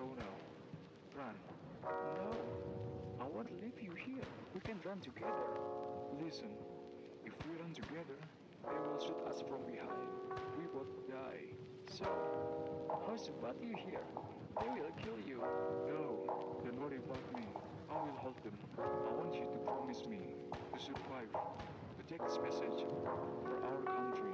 Go now. Run. No, I won't leave you here. We can run together. Listen, if we run together, they will shoot us from behind. We both die. So, how's about you here? They will kill you. No, don't worry about me. I will hold them. I want you to promise me to survive, to take this message for our country.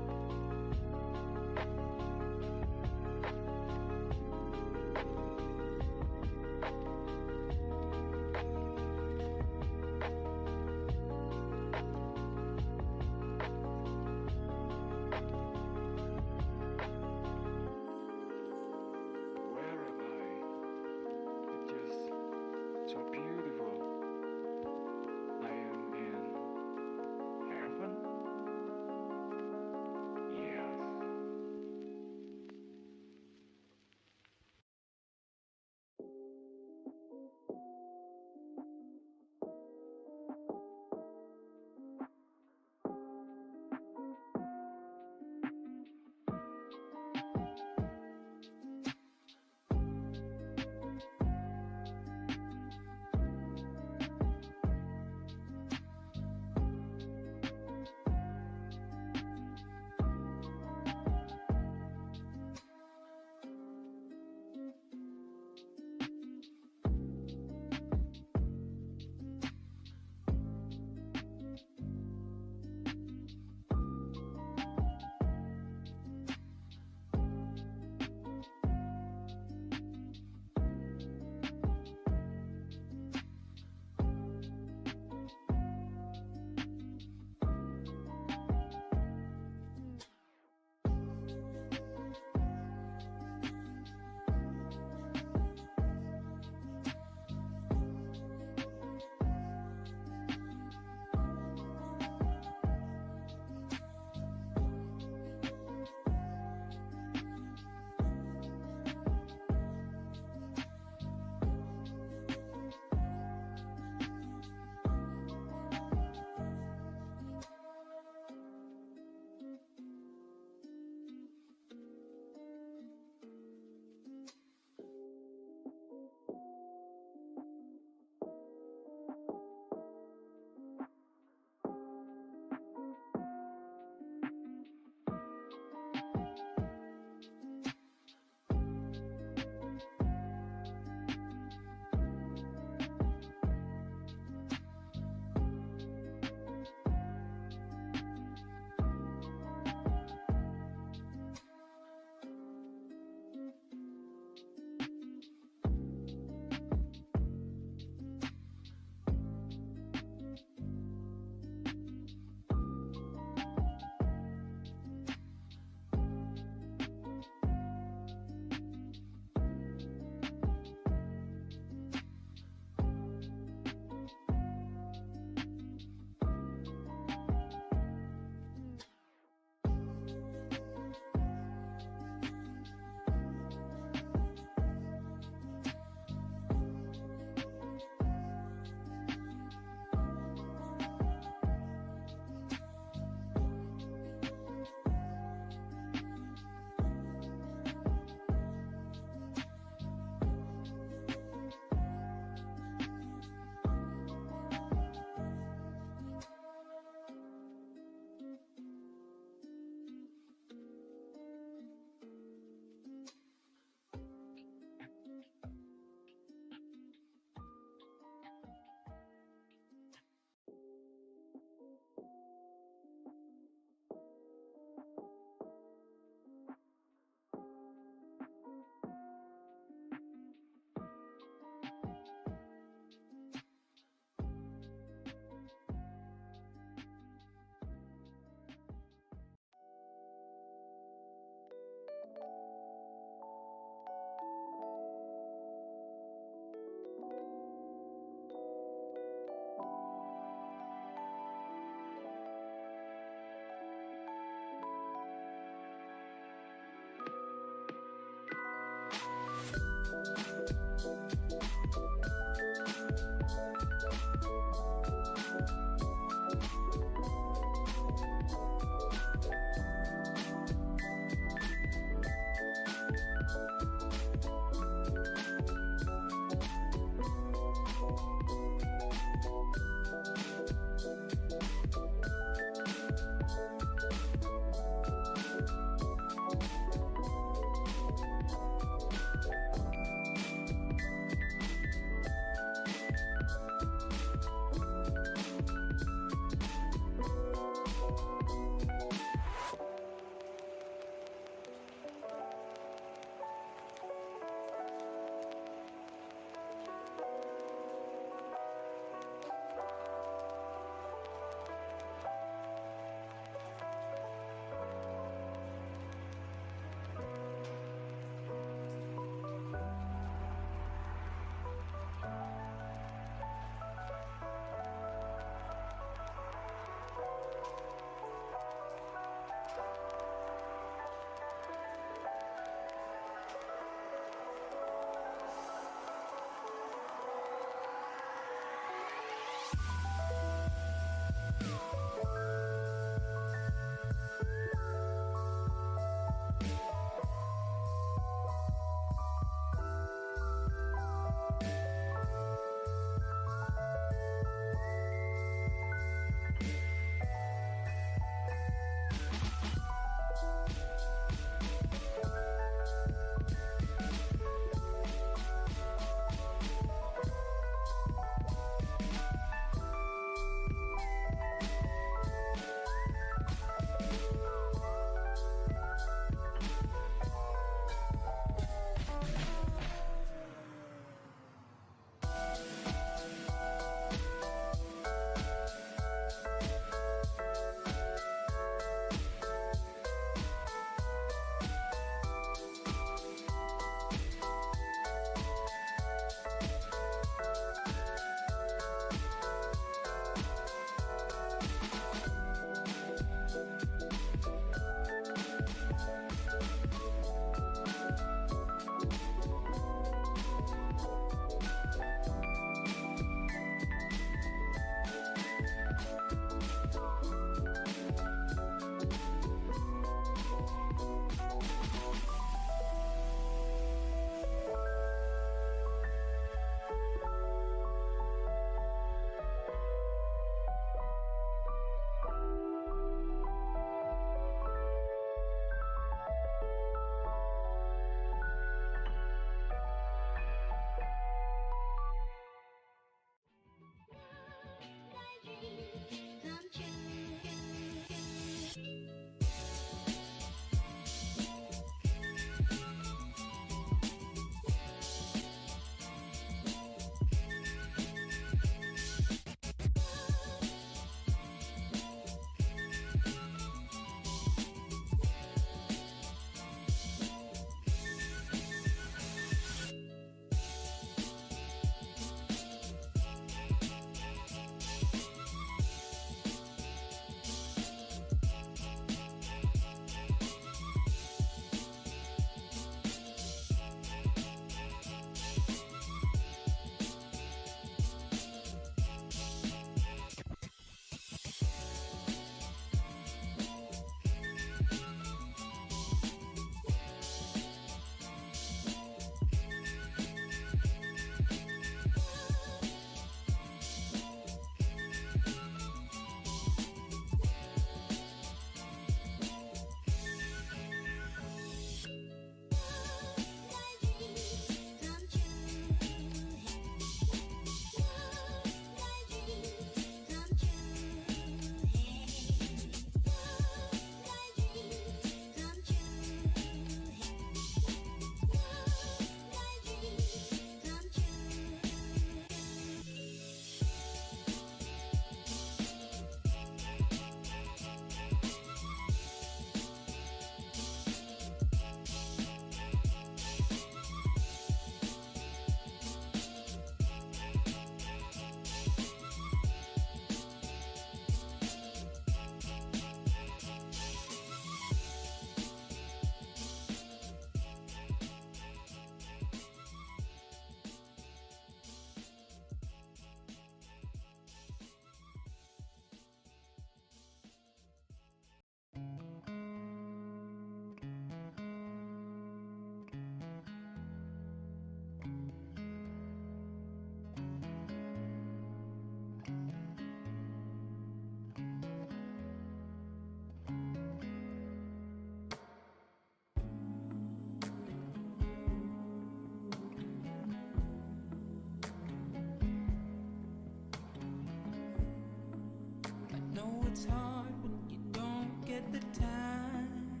it's hard when you don't get the time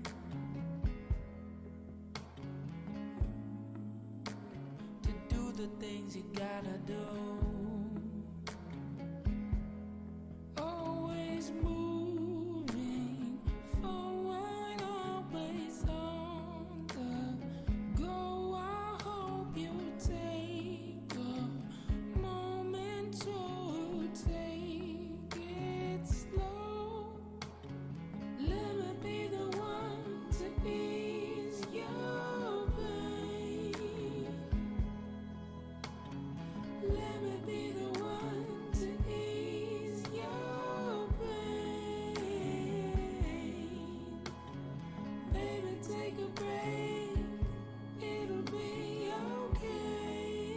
to do the things you gotta do. Always moving forward, always on the go. I hope you take a moment to take it slow. Let me be the one to ease your pain. Let me be the one to ease your pain. Baby, take a break. It'll be okay.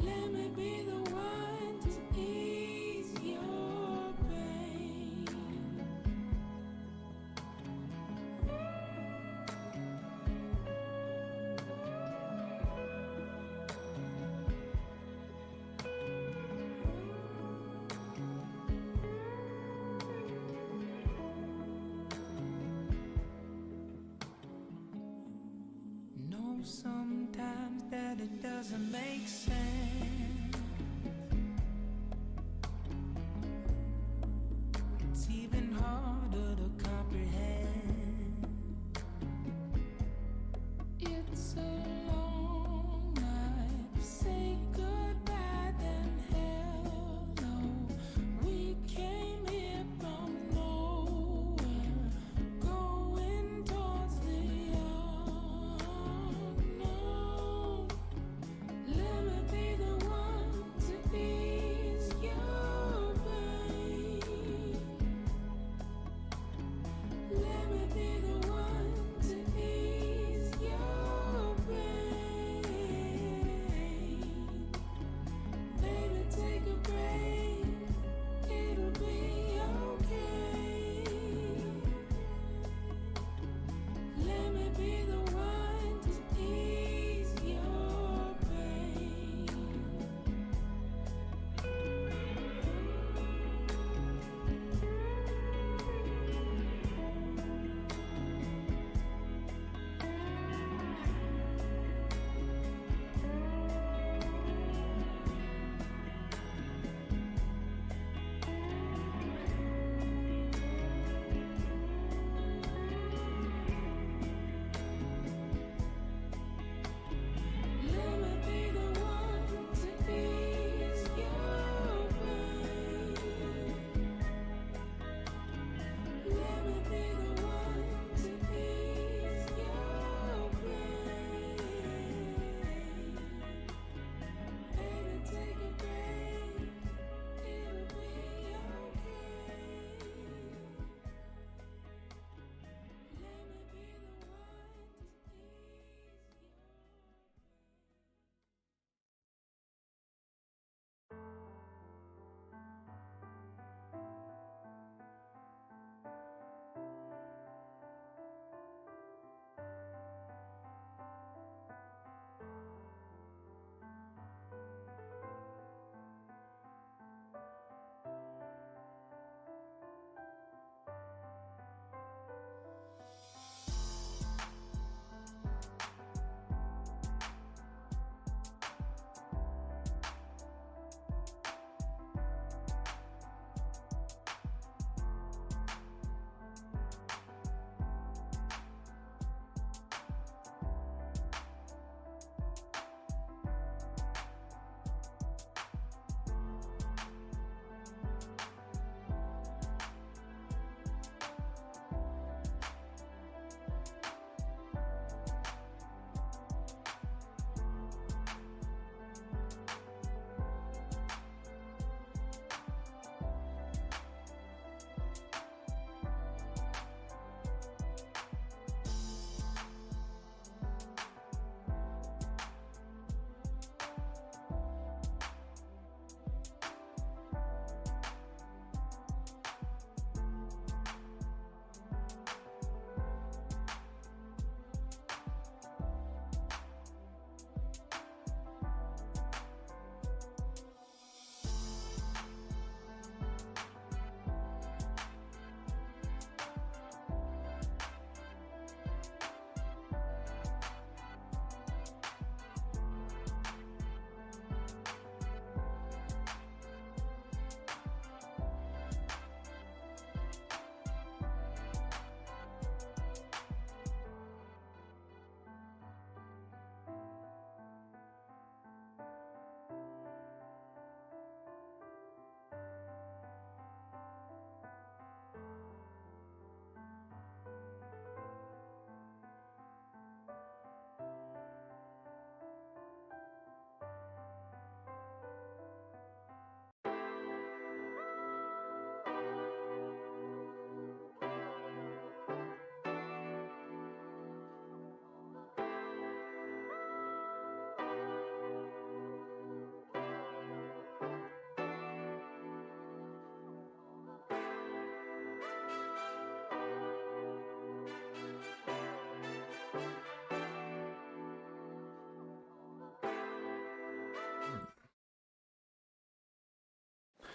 Let me be the one to ease your pain. Know sometimes that it doesn't make sense. It's even harder to comprehend. It's a long night. Say goodbye, then hello. We came here from nowhere, going towards the unknown. Let me be the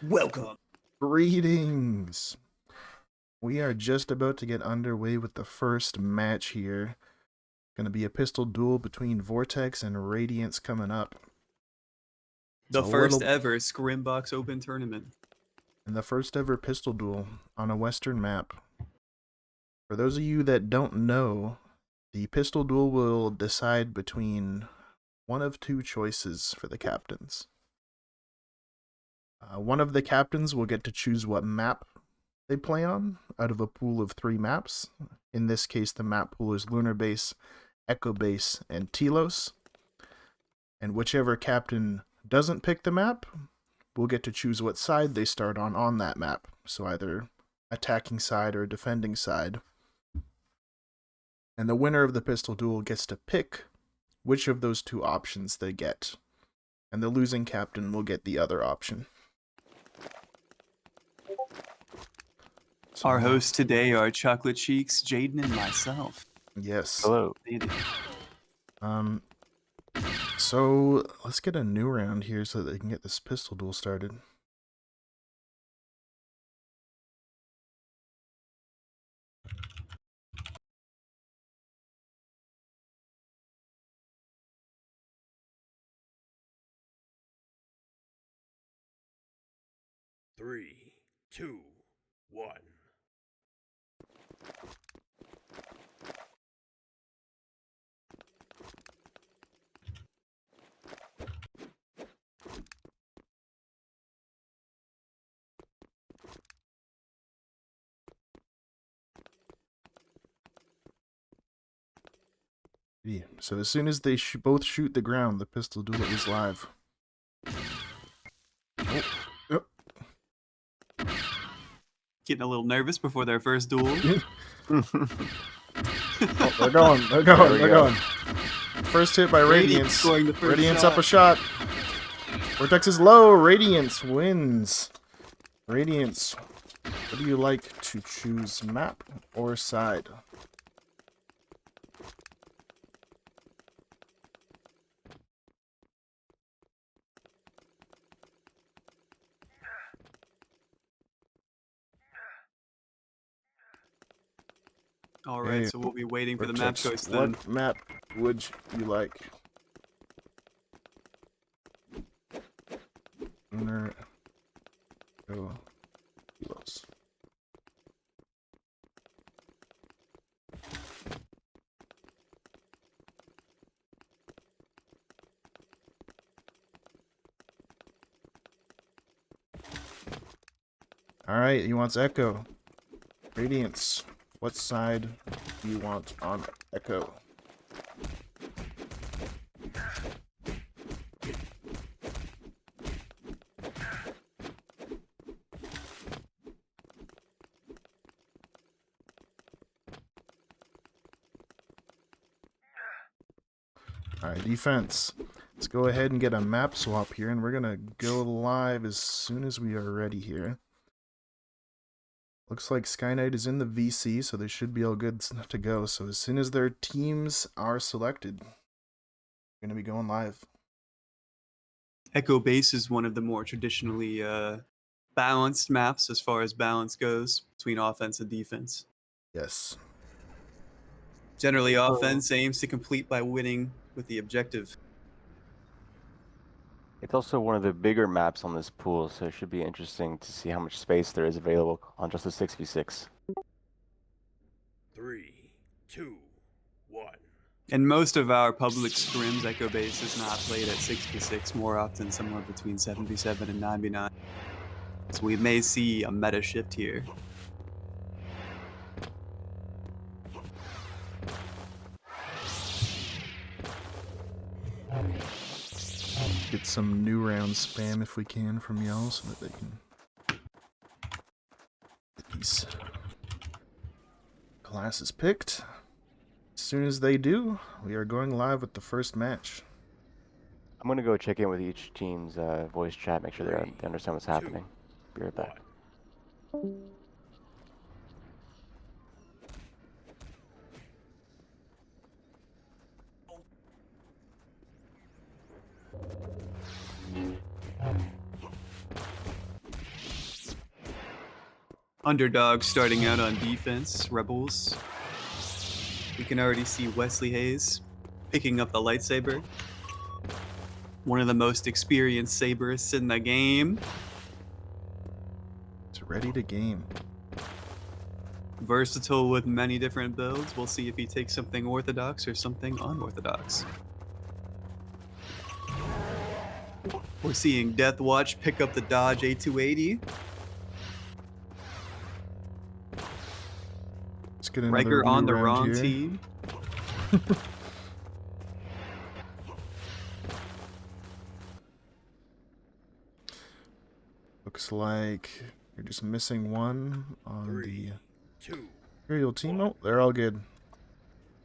Welcome. Greetings. We are just about to get underway with the first match here. Going to be a pistol duel between Vortex and Radiance coming up. The It's a first little- ever Scrimbox Open Tournament. And the first ever pistol duel on a Western map. For those of you that don't know, the pistol duel will decide between one of two choices for the captains. One of the captains will get to choose what map they play on out of a pool of 3 maps. In this case, the map pool is Lunar Base, Echo Base, and Telos. And whichever captain doesn't pick the map will get to choose what side they start on that map. So either attacking side or defending side. And the winner of the pistol duel gets to pick which of those two options they get. And the losing captain will get the other option. Our hosts today are Chocolate Cheeks, Jaden, and myself. Yes. Hello. So let's get a new round here so that they can get this pistol duel started. Three, two, one. Yeah. So as soon as they both shoot the ground, the pistol duel is live. Oh. Getting a little nervous before their first duel. Oh, they're going. First hit by Radiance. Scoring the first Radiance shot. up a shot. Vortex is low. Radiance wins. Radiance, what do you like to choose, map or side? All right, Okay. so we'll be waiting for the map Vortex, choice then. what map would you like? Lunar. Go. Telos. Alright, he wants Echo. Radiance, what side do you want on Echo? Alright, defense. Let's go ahead and get a map swap here, and we're gonna go live as soon as we are ready here. Looks like Skyknight is in the VC, so they should be all good to go. So as soon as their teams are selected, we're gonna be going live. Echo Base is one of the more traditionally balanced maps as far as balance goes between offense and defense. Yes. Generally, offense aims to complete by winning with the objective. It's also one of the bigger maps on this pool, so it should be interesting to see how much space there is available on just a 6v6. Three, two, one. And most of our public scrims, Echo Base is not played at 6v6, more often somewhere between 7v7 and 9v9. So we may see a meta shift here. Get some new round spam if we can from y'all so that they can get these classes picked. As soon as they do, we are going live with the first match. I'm going to go check in with each team's voice chat, make sure they understand what's happening. Be right back. Underdogs starting out on defense, Rebels. You can already see Wesley Hayes picking up the lightsaber. One of the most experienced saberists in the game. It's ready to game. Versatile with many different builds. We'll see if he takes something orthodox or something unorthodox. We're seeing Death Watch pick up the Dodge A280. Let's get another Riker on new the round wrong here. team. Looks like you're just missing one on 3, the 2, Imperial team. Oh, they're all good.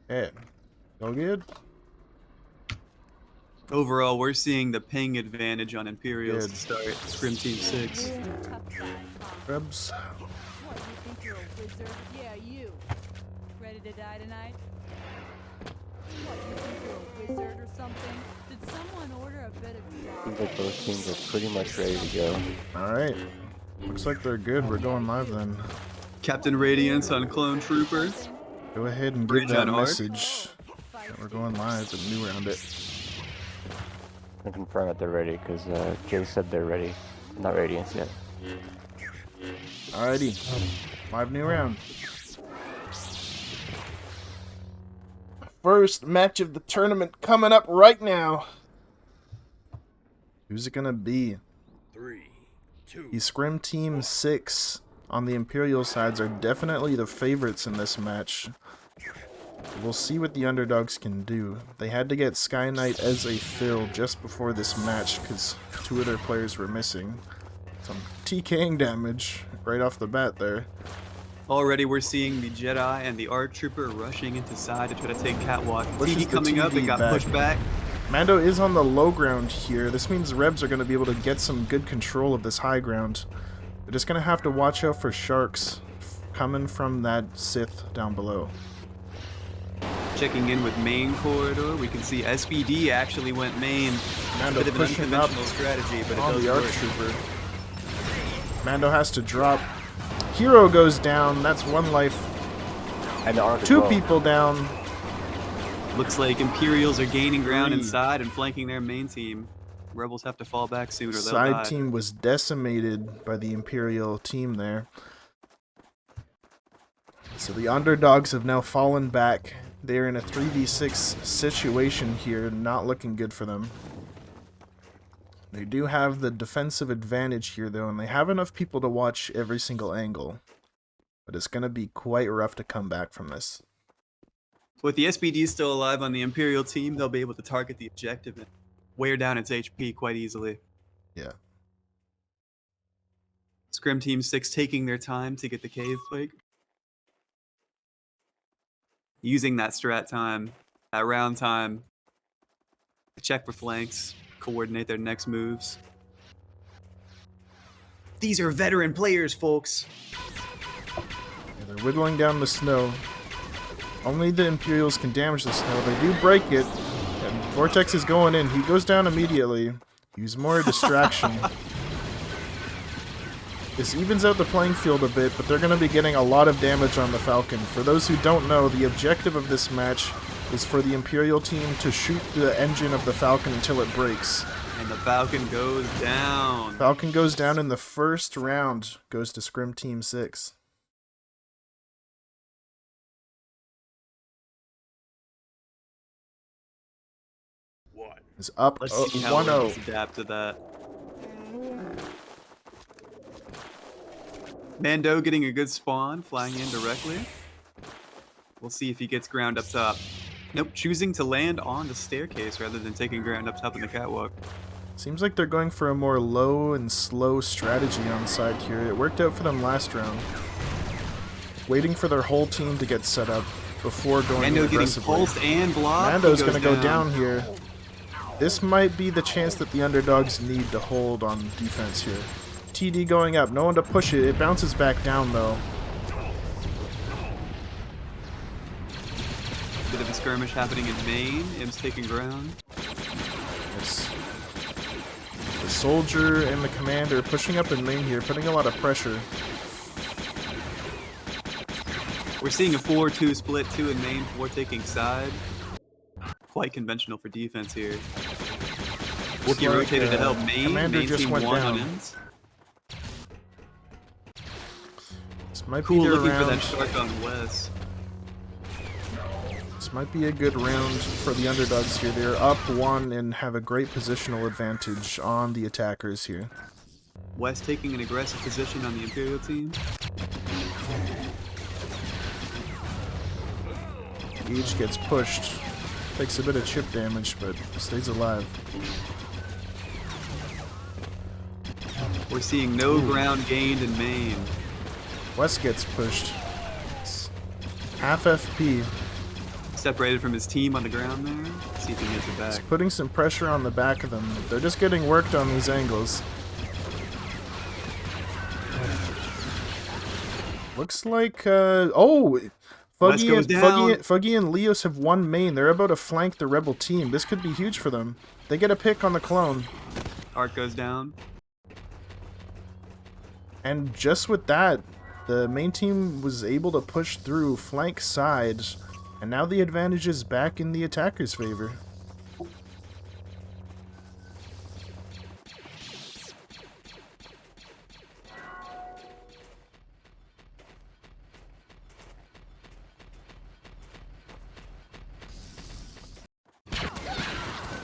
Yeah. All good? Overall, we're seeing the ping advantage on Imperials Good. to start Scrim Team 6. Rebs. What, you think you're a wizard? Yeah, you. Ready to die tonight? What, you think you're a wizard or something? Did someone order a bit of Seems like both teams are pretty much ready to go. Alright. Looks like they're good. We're going live then. Captain Radiance on Clone Trooper. Go ahead and Bridge give that on Arc. message that we're going live and new round it. I can confirm that they're ready because Jay said they're ready. Not Radiance yet. Alrighty. Live new round. First match of the tournament coming up right now. Who's it gonna be? 3, 2, The Scrim Team 6 on the Imperial sides are definitely the favorites in this match. We'll see what the Underdogs can do. They had to get Sky Knight as a fill just before this match because 2 of their players were missing. Some TKing damage right off the bat there. Already we're seeing the Jedi and the ARC Trooper rushing into side to try to take Catwalk. Pushes TD the coming up, TD it got back. pushed back. Mando is on the low ground here. This means Rebs are going to be able to get some good control of this high ground. They're just going to have to watch out for sharks coming from that Sith down below. Checking in with main corridor, we can see SBD actually went main. Mando Bit of an pushing up unconventional strategy, but it on does the ARC work. Trooper. Mando has to drop. Hero goes down. That's 1 life. And the Arc as 2 well. people down. Looks like Imperials are gaining ground 3. inside and flanking their main team. Rebels have to fall back soon or they'll Side die. team was decimated by the Imperial team there. So the Underdogs have now fallen back. They're in a 3v6 situation here, not looking good for them. They do have the defensive advantage here though, and they have enough people to watch every single angle. But it's going to be quite rough to come back from this. With the SBD still alive on the Imperial team, they'll be able to target the objective and wear down its HP quite easily. Yeah. Scrim Team 6 taking their time to get the cave plague. Using that strat time, that round time, to check for flanks, coordinate their next moves. These are veteran players, folks. Yeah, they're whittling down the snow. Only the Imperials can damage the snow. They do break it. And Vortex is going in. He goes down immediately. Use more distraction. This evens out the playing field a bit, but they're going to be getting a lot of damage on the Falcon. For those who don't know, the objective of this match is for the Imperial team to shoot the engine of the Falcon until it breaks. And the Falcon goes down. Falcon goes down in the first round, goes to Scrim Team 6. Is up Let's see how 1-0. Rebels adapt to that. Mando getting a good spawn, flying in directly. We'll see if he gets ground up top. Nope, choosing to land on the staircase rather than taking ground up top in the catwalk. Seems like they're going for a more low and slow strategy on side here. It worked out for them last round. Waiting for their whole team to get set up before going Mando getting aggressively. pulsed and blocked. Mando's He going to goes go down here. This might be the chance that the Underdogs need to hold on defense here. TD going up. No one to push it. It bounces back down, though. Bit of a skirmish happening in main. Im's taking ground. Yes. The soldier and the commander pushing up in lane here, putting a lot of pressure. We're seeing a 4-2 split, 2 in main, 4 taking side. Quite conventional for defense here. Wookie like, rotated to help main. Commander Main just team went 1 on down. ends. This might Cool be their looking for round. that shark on Wes. This might be a good round for the underdogs here. They're up 1 and have a great positional advantage on the attackers here. Wes taking an aggressive position on the Imperial team. Each gets pushed. Takes a bit of chip damage, but stays alive. We're seeing no ground gained in main. West gets pushed. It's half FP. Separated from his team on the ground there. See if he gets it back. It's putting some pressure on the back of them. They're just getting worked on these angles. Looks like, oh! Fuggy and Leos have won main. They're about to flank the rebel team. This could be huge for them. They get a pick on the clone. Arc goes down. And just with that, the main team was able to push through flank side, and now the advantage is back in the attacker's favor.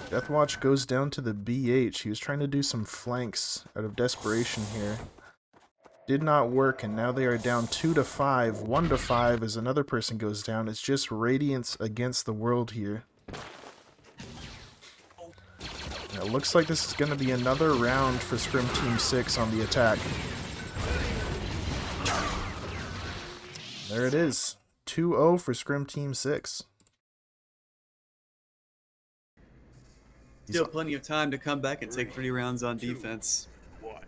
Deathwatch goes down to the BH. He was trying to do some flanks out of desperation here. Did not work, and now they are down 2-5. 1-5 as another person goes down. It's just Radiance against the world here. Now, it looks like this is going to be another round for Scrim Team 6 on the attack. There it is. 2-0 for Scrim Team 6. Still plenty of time to come back and take 3 rounds on defense.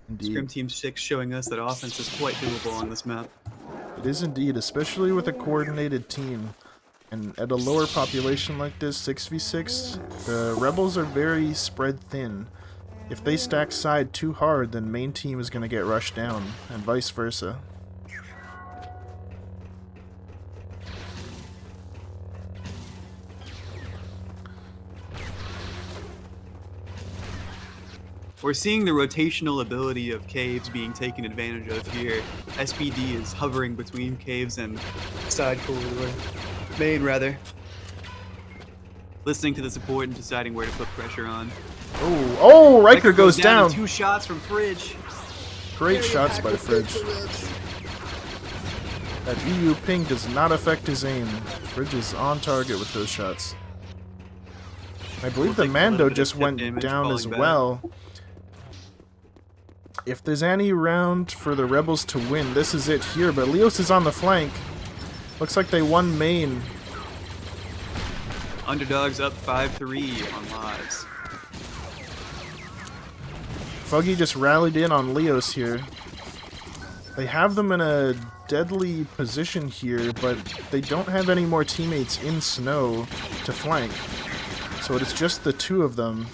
Indeed. Scrim Team 6 showing us that offense is quite doable on this map. It is indeed, especially with a coordinated team. And at a lower population like this, 6v6, the rebels are very spread thin. If they stack side too hard, then main team is going to get rushed down, and vice versa. We're seeing the rotational ability of caves being taken advantage of here. SBD is hovering between caves and side corridor. Main, rather. Listening to the support and deciding where to put pressure on. Oh, Riker goes down! 2 shots from Fridge. Great shots by Fridge. That EU ping does not affect his aim. Fridge is on target with those shots. I believe the Mando just went down as well. If there's any round for the Rebels to win, this is it here. But Leos is on the flank. Looks like they won main. Underdogs up 5-3 on lives. Fuggy just rallied in on Leos here. They have them in a deadly position here, but they don't have any more teammates in snow to flank. So it is just the 2 of them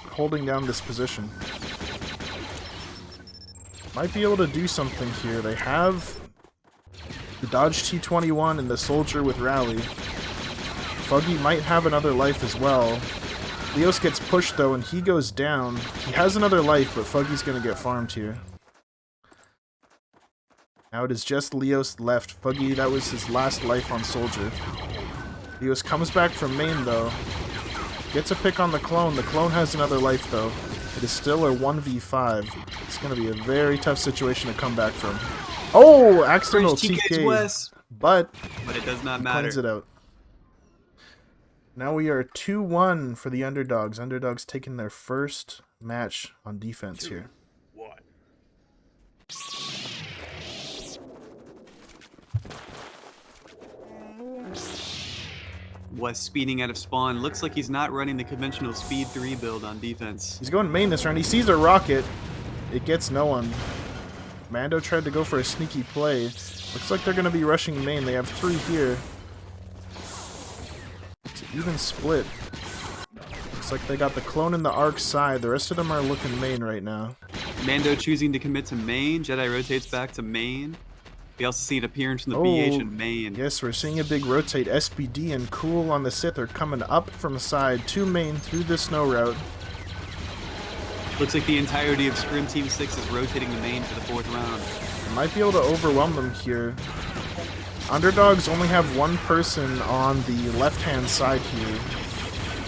holding down this position. Might be able to do something here. They have the Dodge T-21 and the Soldier with Rally. Fuggy might have another life as well. Leos gets pushed though and he goes down. He has another life, but Fuggy's gonna get farmed here. Now it is just Leos left. Fuggy, that was his last life on Soldier. Leos comes back from main though. Gets a pick on the clone. The clone has another life though. It is still a 1v5. It's going to be a very tough situation to come back from. Oh, accidental TK. But it does not matter. Cleans it out. Now we are 2-1 for the Underdogs. Underdogs taking their first match on defense here. 1. Was speeding out of spawn. Looks like he's not running the conventional speed 3 build on defense. He's going main this round. He sees a rocket. It gets no one. Mando tried to go for a sneaky play. Looks like they're going to be rushing main. They have 3 here. It's an even split. Looks like they got the clone in the arc side. The rest of them are looking main right now. Mando choosing to commit to main. Jedi rotates back to main. We also see an appearance from the Oh, BH in main. Yes, we're seeing a big rotate. SPD and Cool on the Sith are coming up from the side to main through the snow route. Looks like the entirety of Scrim Team 6 is rotating the main for the 4th round. They might be able to overwhelm them here. Underdogs only have one person on the left-hand side here.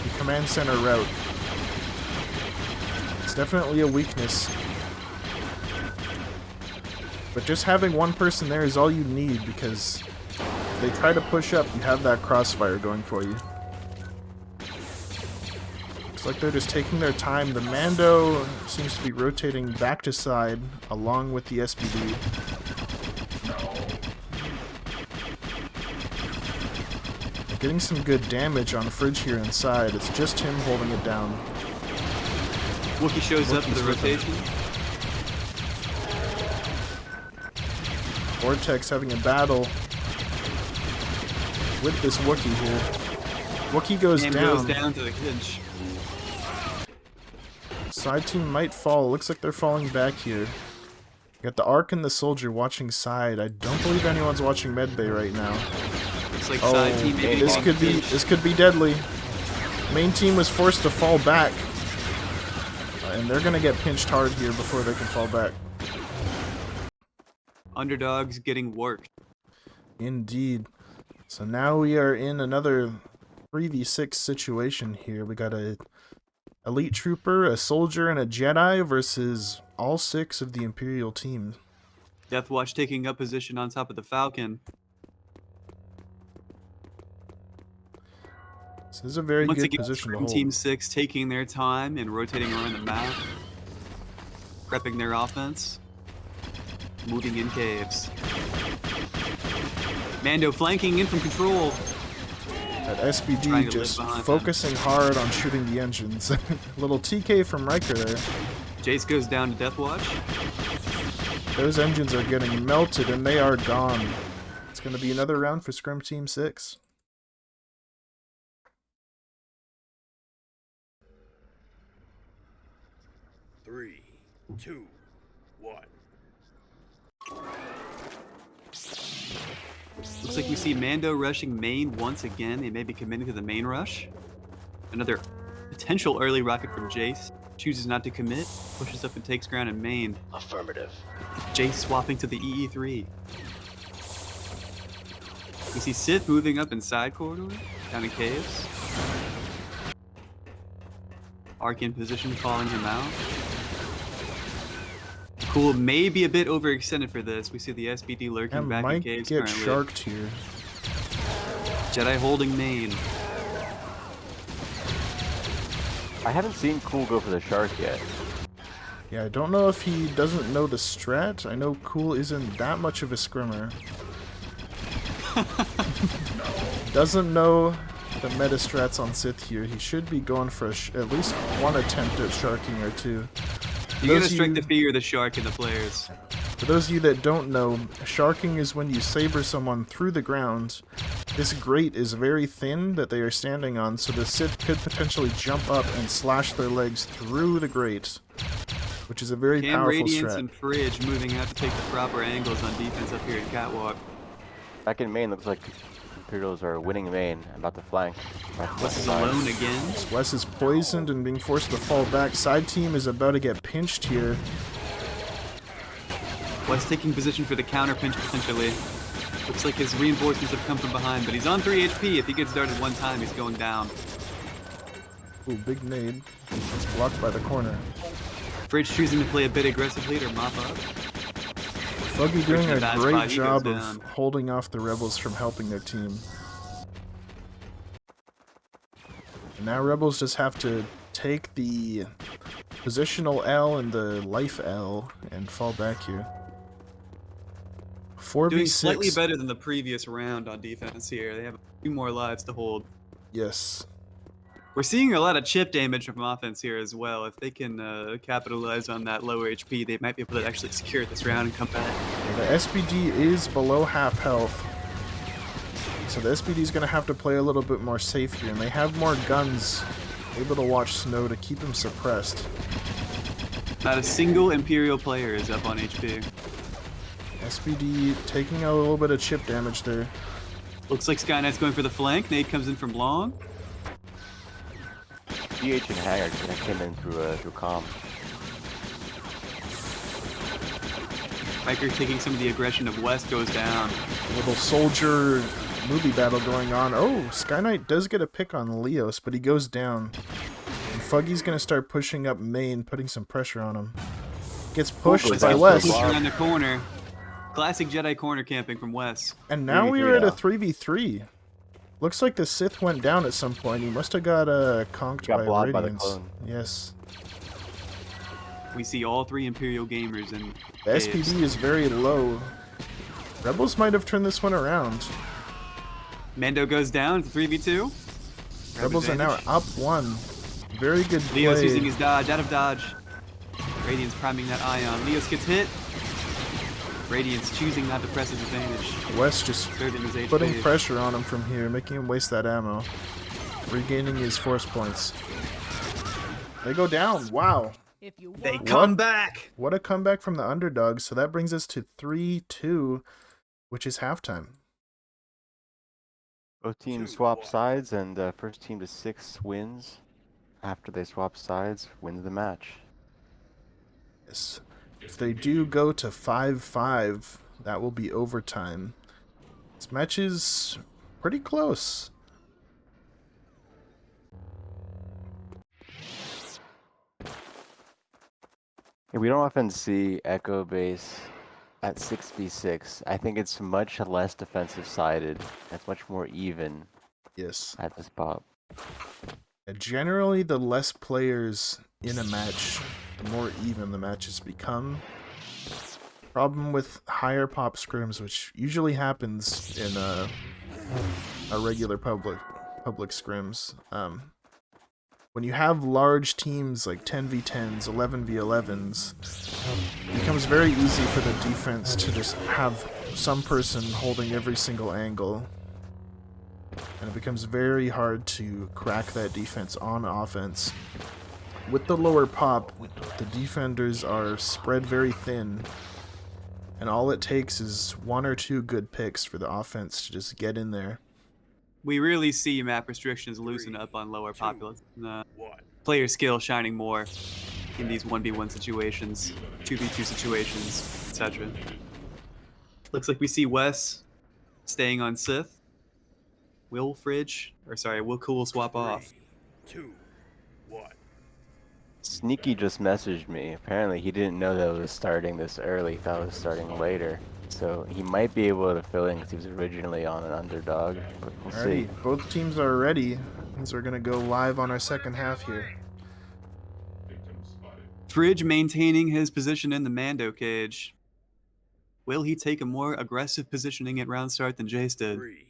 The command center route. It's definitely a weakness. But just having one person there is all you need, because if they try to push up, you have that crossfire going for you. Looks like they're just taking their time. The Mando seems to be rotating back to side along with the SPD. They're getting some good damage on Fridge here inside. It's just him holding it down. Wookiee shows up for the rotation. Vortex having a battle with this Wookiee here. Wookiee goes And down. goes down to the hinge. Side team might fall. Looks like they're falling back here. Got the Arc and the Soldier watching side. I don't believe anyone's watching Medbay right now. Looks like side team maybe this getting could be deadly. Main team was forced to fall back. And they're gonna get pinched hard here before they can fall back. Underdogs getting worked. Indeed. So now we are in another 3v6 situation here. We got a elite trooper, a soldier, and a Jedi versus all 6 of the Imperial team. Deathwatch taking up position on top of the Falcon. This is a very Once good again, position to Scrim hold. Team 6 taking their time and rotating around the map. Prepping their offense. Moving in caves. Mando flanking in from control. That Trying SPD to live just behind them. focusing hard on shooting the engines. Little TK from Riker there. Jace goes down to Deathwatch. Those engines are getting melted and they are gone. It's going to be another round for Scrim Team 6. Three, two, one. Looks like we see Mando rushing main once again. They may be committing to the main rush. Another potential early rocket from Jace. Chooses not to commit. Pushes up and takes ground in main. Affirmative. Jace swapping to the EE3. We see Sith moving up in side corridor. Down in caves. Arc in position, calling him out. Cool, maybe a bit overextended for this. We see the SPD lurking And back in might caves get currently. sharked here. Jedi holding main. I haven't seen Cool go for the shark yet. Yeah, I don't know if he doesn't know the strat. I know Cool isn't that much of a scrimmer. Doesn't know the meta strats on Sith here. He should be going for at least one attempt at sharking or two. You gotta strike the fear of the shark in the players. For those of you that don't know, sharking is when you saber someone through the ground. This grate is very thin that they are standing on, so the Sith could potentially jump up and slash their legs through the grate, which is a very Cam powerful Radiance strat. and Fridge moving out to take the proper angles on defense up here in Catwalk. Back in main, looks like Imperials are winning main, about to flank. Wes is alone again. Wes is poisoned and being forced to fall back. Side team is about to get pinched here. Wes taking position for the counter pinch potentially. Looks like his reinforcements have come from behind, but he's on 3 HP. If he gets darted one time, he's going down. Ooh, big nade. It's blocked by the corner. Fridge choosing to play a bit aggressively to mop up. Fuggy doing a Bad great spot, he job goes of down. holding off the rebels from helping their team. And now rebels just have to take the positional L and the life L and fall back here. 4v6. Doing slightly better than the previous round on defense here. They have a few more lives to hold. Yes. We're seeing a lot of chip damage from offense here as well. If they can capitalize on that lower HP, they might be able to actually secure this round and come back. The SPD is below half health. So the SPD is going to have to play a little bit more safe here. And they have more guns able to watch Snow to keep him suppressed. Not a single Imperial player is up on HP. SPD taking a little bit of chip damage there. Looks like Skynet's going for the flank. Nate comes in from long. GH and Haggard came in through comm. Riker taking some of the aggression of West goes down. A little soldier movie battle going on. Oh, Skyknight does get a pick on Leos, but he goes down. And Fuggy's going to start pushing up main, putting some pressure on him. Gets pushed Goes by down West. for a Around the corner. Classic Jedi corner camping from West. And now 3v3 we're at a now. 3v3. Looks like the Sith went down at some point. He must have got conked Got by blocked by the Radiance. clone. Yes. We see all three Imperial gamers in The caves. SPD is very low. Rebels might have turned this one around. Mando goes down for 3v2. Rebels are now up 1. Very good play. Leo's using his dodge, out of dodge. Radiance priming that ion. Leos gets hit. Radiance choosing not to press his advantage. West just Third in his HP. putting pressure on him from here, making him waste that ammo. Regaining his force points. They go down. Wow. If you They want come back. What a comeback from the Underdogs. So that brings us to 3-2, which is halftime. Both teams swap sides, and first team to 6 wins. After they swap sides, wins the match. Yes. If they do go to 5-5, that will be overtime. This match is pretty close. Yeah, we don't often see Echo Base at 6v6. I think it's much less defensive sided. It's much more even Yes. at this pop. Generally, the less players in a match, the more even the matches become. Problem with higher pop scrims, which usually happens in a regular public scrims. When you have large teams like 10v10s, 11v11s, it becomes very easy for the defense to just have some person holding every single angle. And it becomes very hard to crack that defense on offense. With the lower pop, the defenders are spread very thin, and all it takes is 1 or 2 good picks for the offense to just get in there. We really see map restrictions loosen up on lower populace. 1. Player skill shining more in these 1v1 situations, 2v2 situations, etc. Looks like we see Wes staying on Sith. Will Cool swap off. 2. 1. Sneaky just messaged me. Apparently, he didn't know that it was starting this early. He thought it was starting later. So he might be able to fill in because he was originally on an Underdog. But we'll see. Alrighty, both teams are ready. Things are going to go live on our second half here. Fridge maintaining his position in the Mando cage. Will he take a more aggressive positioning at round start than Jace did? 3.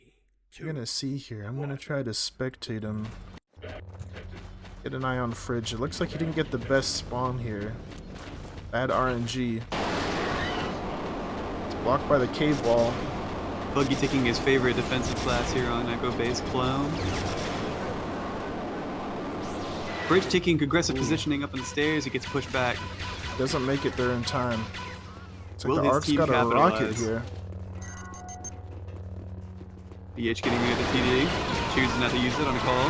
We're going to see here. I'm going to try to spectate him. Get an eye on Fridge. It looks like he didn't get the best spawn here. Bad RNG. It's blocked by the cave wall. Buggy taking his favorite defensive class here on Echo Base Clone. Fridge taking aggressive positioning up on the stairs. He gets pushed back. Doesn't make it there in time. It's like Will the his Ark's team got a rocket capitalize? here. BH getting near the TD. Chooses not to use it on a call.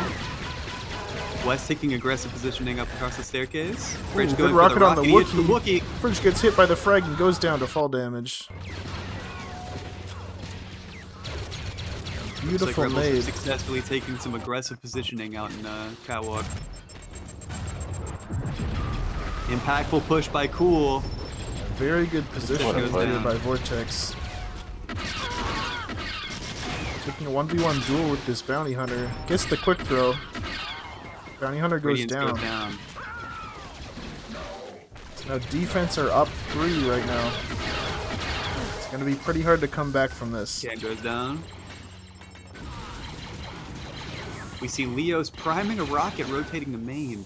West taking aggressive positioning up across the staircase. Fridge Ooh, going good for rocket the on the rocket. He hits the Wookiee. Wookiee. Fridge gets hit by the frag and goes down to fall damage. Looks like Beautiful Rebels are nade. successfully taking some aggressive positioning out in Catwalk. Impactful push by Cool. Very good position What a here play. by Vortex. Taking a 1v1 duel with this Bounty Hunter. Gets the quick throw. Bounty Hunter goes Radiance down. goes down. Now defense are up 3 right now. It's going to be pretty hard to come back from this. Cat goes down. We see Leo's priming a rocket rotating the main.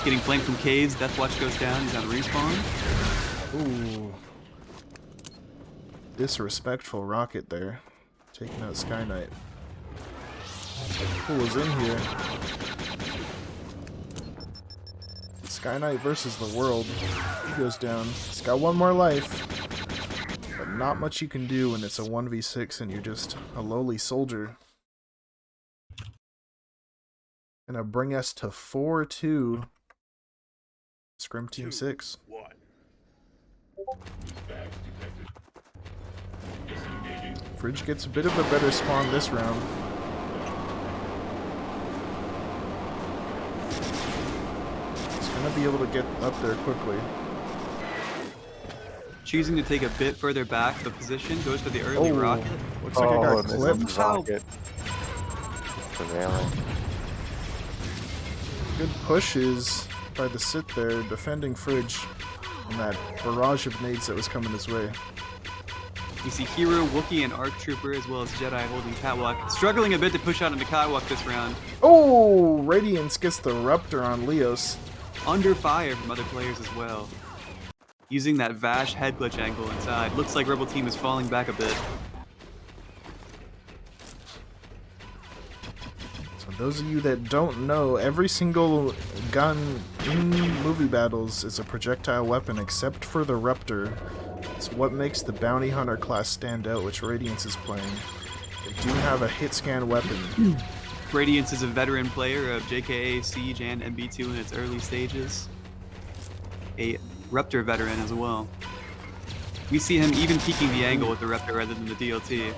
Getting flanked from caves. Deathwatch goes down. He's on respawn. Ooh. Disrespectful rocket there. Taking out Skyknight. Cool is in here. Sky Knight versus the world. He goes down. He's got one more life. But not much you can do when it's a 1v6 and you're just a lowly soldier. Gonna bring us to 4-2. Scrim Team 6. 1. Fridge gets a bit of a better spawn this round. He's gonna be able to get up there quickly. Choosing to take a bit further back, the position goes for the early rocket. Looks like I got clipped. Rocket. Surveilling. Good pushes by the sit there, defending Fridge and that barrage of nades that was coming his way. You see Hero, Wookiee, and Arc Trooper, as well as Jedi holding Catwalk. Struggling a bit to push out into Catwalk this round. Oh! Radiance gets the Ruptor on Leos. Under fire from other players as well. Using that Vash head glitch angle inside. Looks like Rebel Team is falling back a bit. So those of you that don't know, every single gun in movie battles is a projectile weapon except for the Ruptor. It's what makes the Bounty Hunter class stand out, which Radiance is playing. They do have a hit scan weapon. Radiance is a veteran player of JKA, Siege, and MB2 in its early stages. A Ruptor veteran as well. We see him even peeking the angle with the Ruptor rather than the DLT.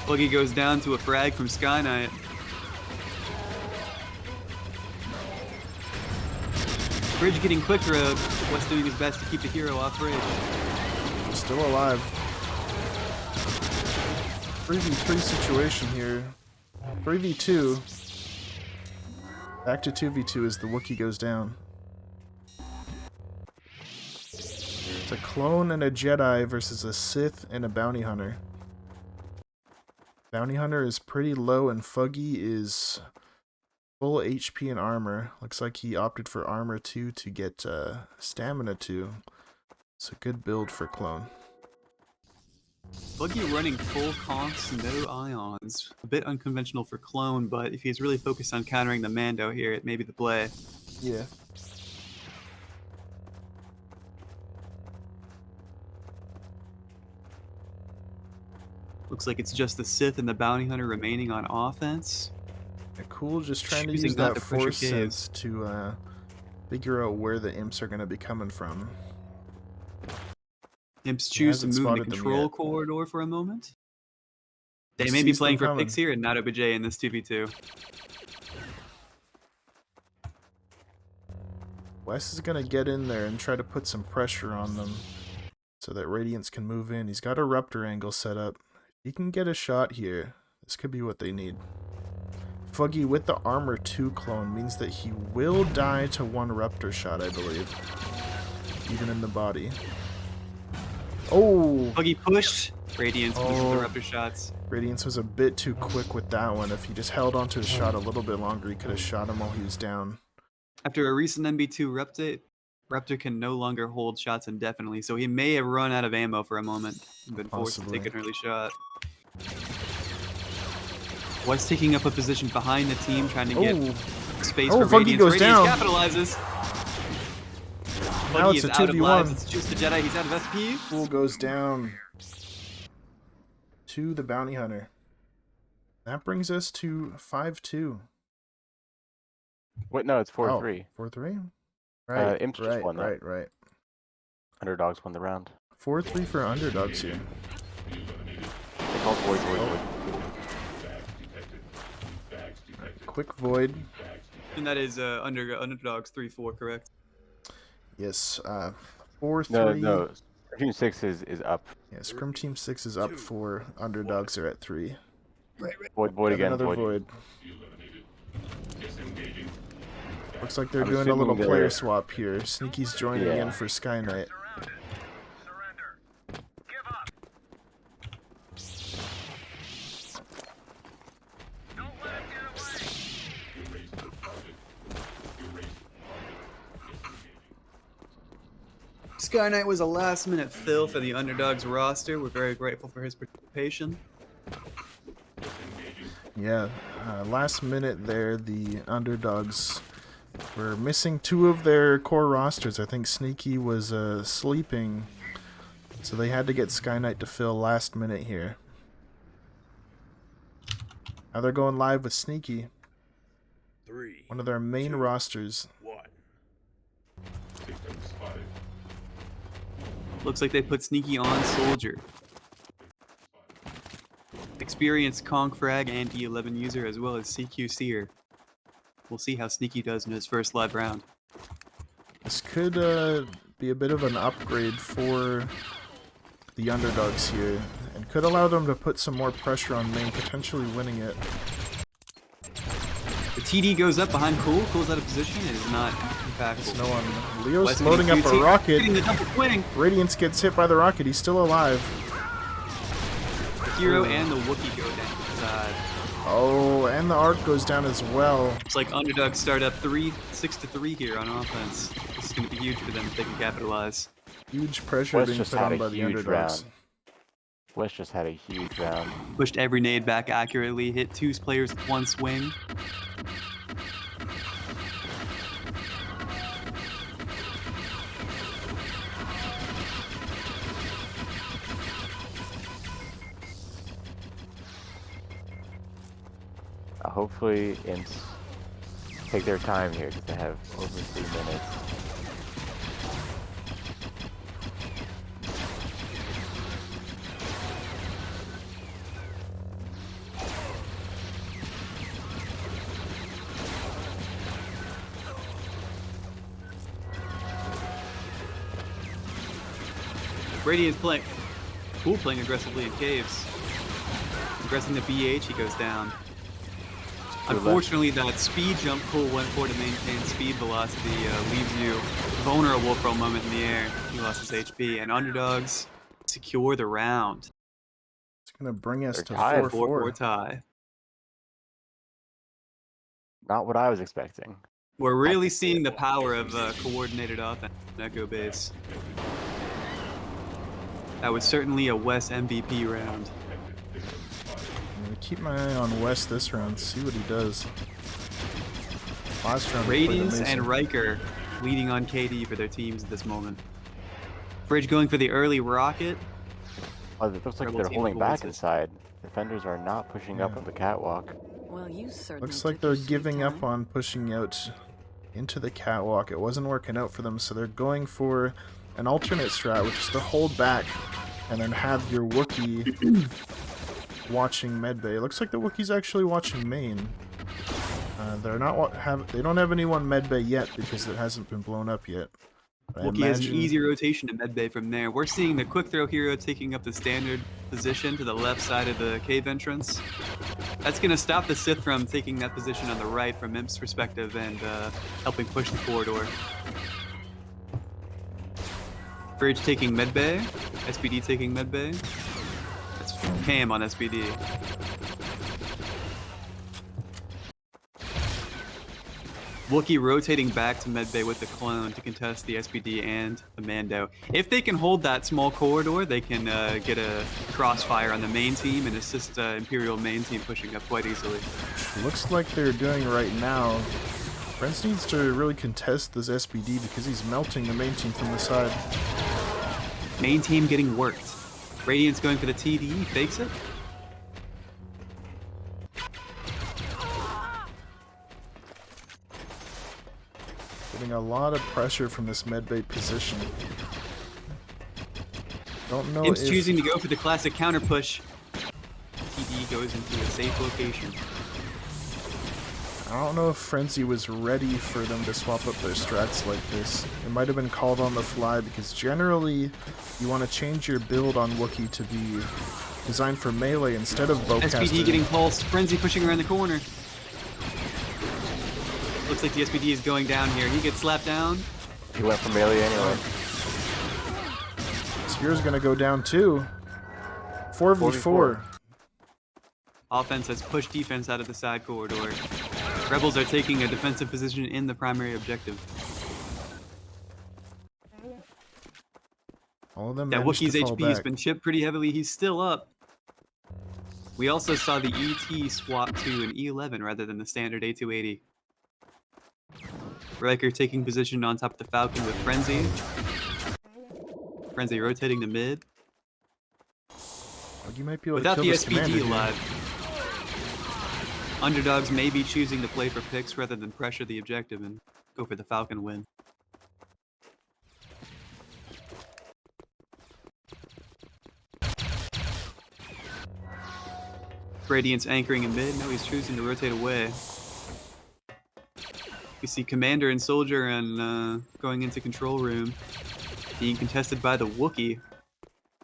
Buggy goes down to a frag from Sky Knight. Bridge getting quick throat. West doing his best to keep the hero off Bridge. Still alive. 3v3 situation here. 3v2. Back to 2v2 as the Wookiee goes down. It's a clone and a Jedi versus a Sith and a Bounty Hunter. Bounty Hunter is pretty low and Fuggy is full HP and armor. Looks like he opted for armor 2 to get stamina 2. It's a good build for clone. Buggy running full conks, no ions. A bit unconventional for clone, but if he's really focused on countering the Mando here, it may be the play. Yeah. Looks like it's just the Sith and the Bounty Hunter remaining on offense. Cool, just trying to Choosing use not that to push force your cave. sense to figure out where the imps are going to be coming from. Imps choose to hasn't move in the spotted them control yet. corridor for a moment. They He may be sees them playing for coming. picks here and not OBJ in this 2v2. Wes is going to get in there and try to put some pressure on them so that Radiance can move in. He's got a Ruptor angle set up. If he can get a shot here, this could be what they need. Fuggy with the armor 2 clone means that he will die to one Ruptor shot, I believe. Even in the body. Oh! Buggy pushed. Radiance pushes the Oh. Raptor shots. Radiance was a bit too quick with that one. If he just held onto his shot a little bit longer, he could have shot him while he was down. After a recent MB2 update, Raptor can no longer hold shots indefinitely, so he may have run out of ammo for a moment and been forced Possibly. to take an early shot. Was taking up a position behind the team, trying to get space Oh, for Fuggy Radiance. goes Radiance down. capitalizes. Now Buggy it's is a out of 2v1. lives. It's just the Jedi. He's out of SP. Fool goes down to the Bounty Hunter. That brings us to 5-2. Wait, no, it's 4-3. 4-3? Right, Imps just right, won that. right. Underdogs won the round. 4-3 for Underdogs here. They called void. Quick Void. And that is Underdogs 3-4, correct? Yes, 4-3. No. Team 6 is up. Yeah, Scrim Team 6 is up 4. Underdogs are at 3. Void Got again. another Void. Void. Looks like they're I'm doing a little assuming player they're- swap here. Sneaky's joining Yeah. in for Sky Knight. Sky Knight was a last-minute fill for the Underdogs roster. We're very grateful for his participation. Yeah, last minute there, the Underdogs were missing 2 of their core rosters. I think Sneaky was sleeping, so they had to get Sky Knight to fill last minute here. Now they're going live with Sneaky, 3, one of their main 2, rosters. 1. Looks like they put Sneaky on Soldier. Experienced Conk Frag and E11 user as well as CQ Seer. We'll see how Sneaky does in his first live round. This could be a bit of an upgrade for the Underdogs here, and could allow them to put some more pressure on main, potentially winning it. The TD goes up behind Cool. Cool's out of position. It is not impactful. No one. Leo's West loading up QT, a rocket. getting the double swing. Radiance gets hit by the rocket. He's still alive. The hero and the Wookiee go down to the side. Oh, and the arc goes down as well. It's like Underdogs start up 6-3 here on offense. This is going to be huge for them if they can capitalize. Huge pressure West being just put had on a by the huge Underdogs. round. West just had a huge round. Pushed every nade back accurately, hit 2 players with 1 swing. Hopefully, Imps take their time here because they have over 3 minutes. Radiant's playing. Cool playing aggressively in caves. Aggressing the BH, he goes down. Unfortunately, that speed jump Cool went for to maintain speed velocity leaves you vulnerable for a moment in the air. He lost his HP, and Underdogs secure the round. It's going to bring us They're to tied. 4-4 4-4. tie. Not what I was expecting. We're really seeing the power of coordinated offense in Echo Base. That was certainly a West MVP round. I'm going to keep my eye on West this round, see what he does. Last round, he played Radiance amazing. and Riker leading on KD for their teams at this moment. Fridge going for the early rocket. Oh, it looks like Rebel they're team holding avoids back it. inside. Defenders are not pushing up on the catwalk. Well, you certainly Looks like took they're your sweet giving up time. on pushing out into the catwalk. It wasn't working out for them, so they're going for an alternate strat, which is to hold back and then have your Wookiee watching medbay. It looks like the Wookiee's actually watching main. They're not they don't have anyone medbay yet because it hasn't been blown up yet. But I Wookiee has an imagine- easy rotation to medbay from there. We're seeing the quick throw hero taking up the standard position to the left side of the cave entrance. That's going to stop the Sith from taking that position on the right from Imp's perspective and helping push the corridor. Bridge taking medbay. SPD taking medbay. That's Cam on SPD. Wookiee rotating back to medbay with the clone to contest the SPD and the Mando. If they can hold that small corridor, they can get a crossfire on the main team and assist Imperial main team pushing up quite easily. Looks like they're doing right now. Brents needs to really contest this SPD because he's melting the main team from the side. Main team getting worked. Radiant's going for the TD, fakes it. Getting a lot of pressure from this medbay position. Don't know Imp's if choosing to go for the classic counter push. TD goes into a safe location. I don't know if Frenzy was ready for them to swap up their strats like this. It might have been called on the fly because generally you want to change your build on Wookiee to be designed for melee instead of bowcasting. SPD getting pulsed. Frenzy pushing around the corner. Looks like the SPD is going down here. He gets slapped down. He went for melee anyway. Spear's gonna go down too. 4v4. Offense has pushed defense out of the side corridor. Rebels are taking a defensive position in the primary objective. All of them That managed Wookiee's to fall HP has back. been chipped pretty heavily. He's still up. We also saw the ET swap to an E11 rather than the standard A280. Riker taking position on top of the Falcon with Frenzy. Frenzy rotating to mid. You might be able Without to the kill this commander SPD here. alive, Underdogs may be choosing to play for picks rather than pressure the objective and go for the Falcon win. Radiant's anchoring in mid. Now he's choosing to rotate away. We see Commander and Soldier and going into control room, being contested by the Wookiee.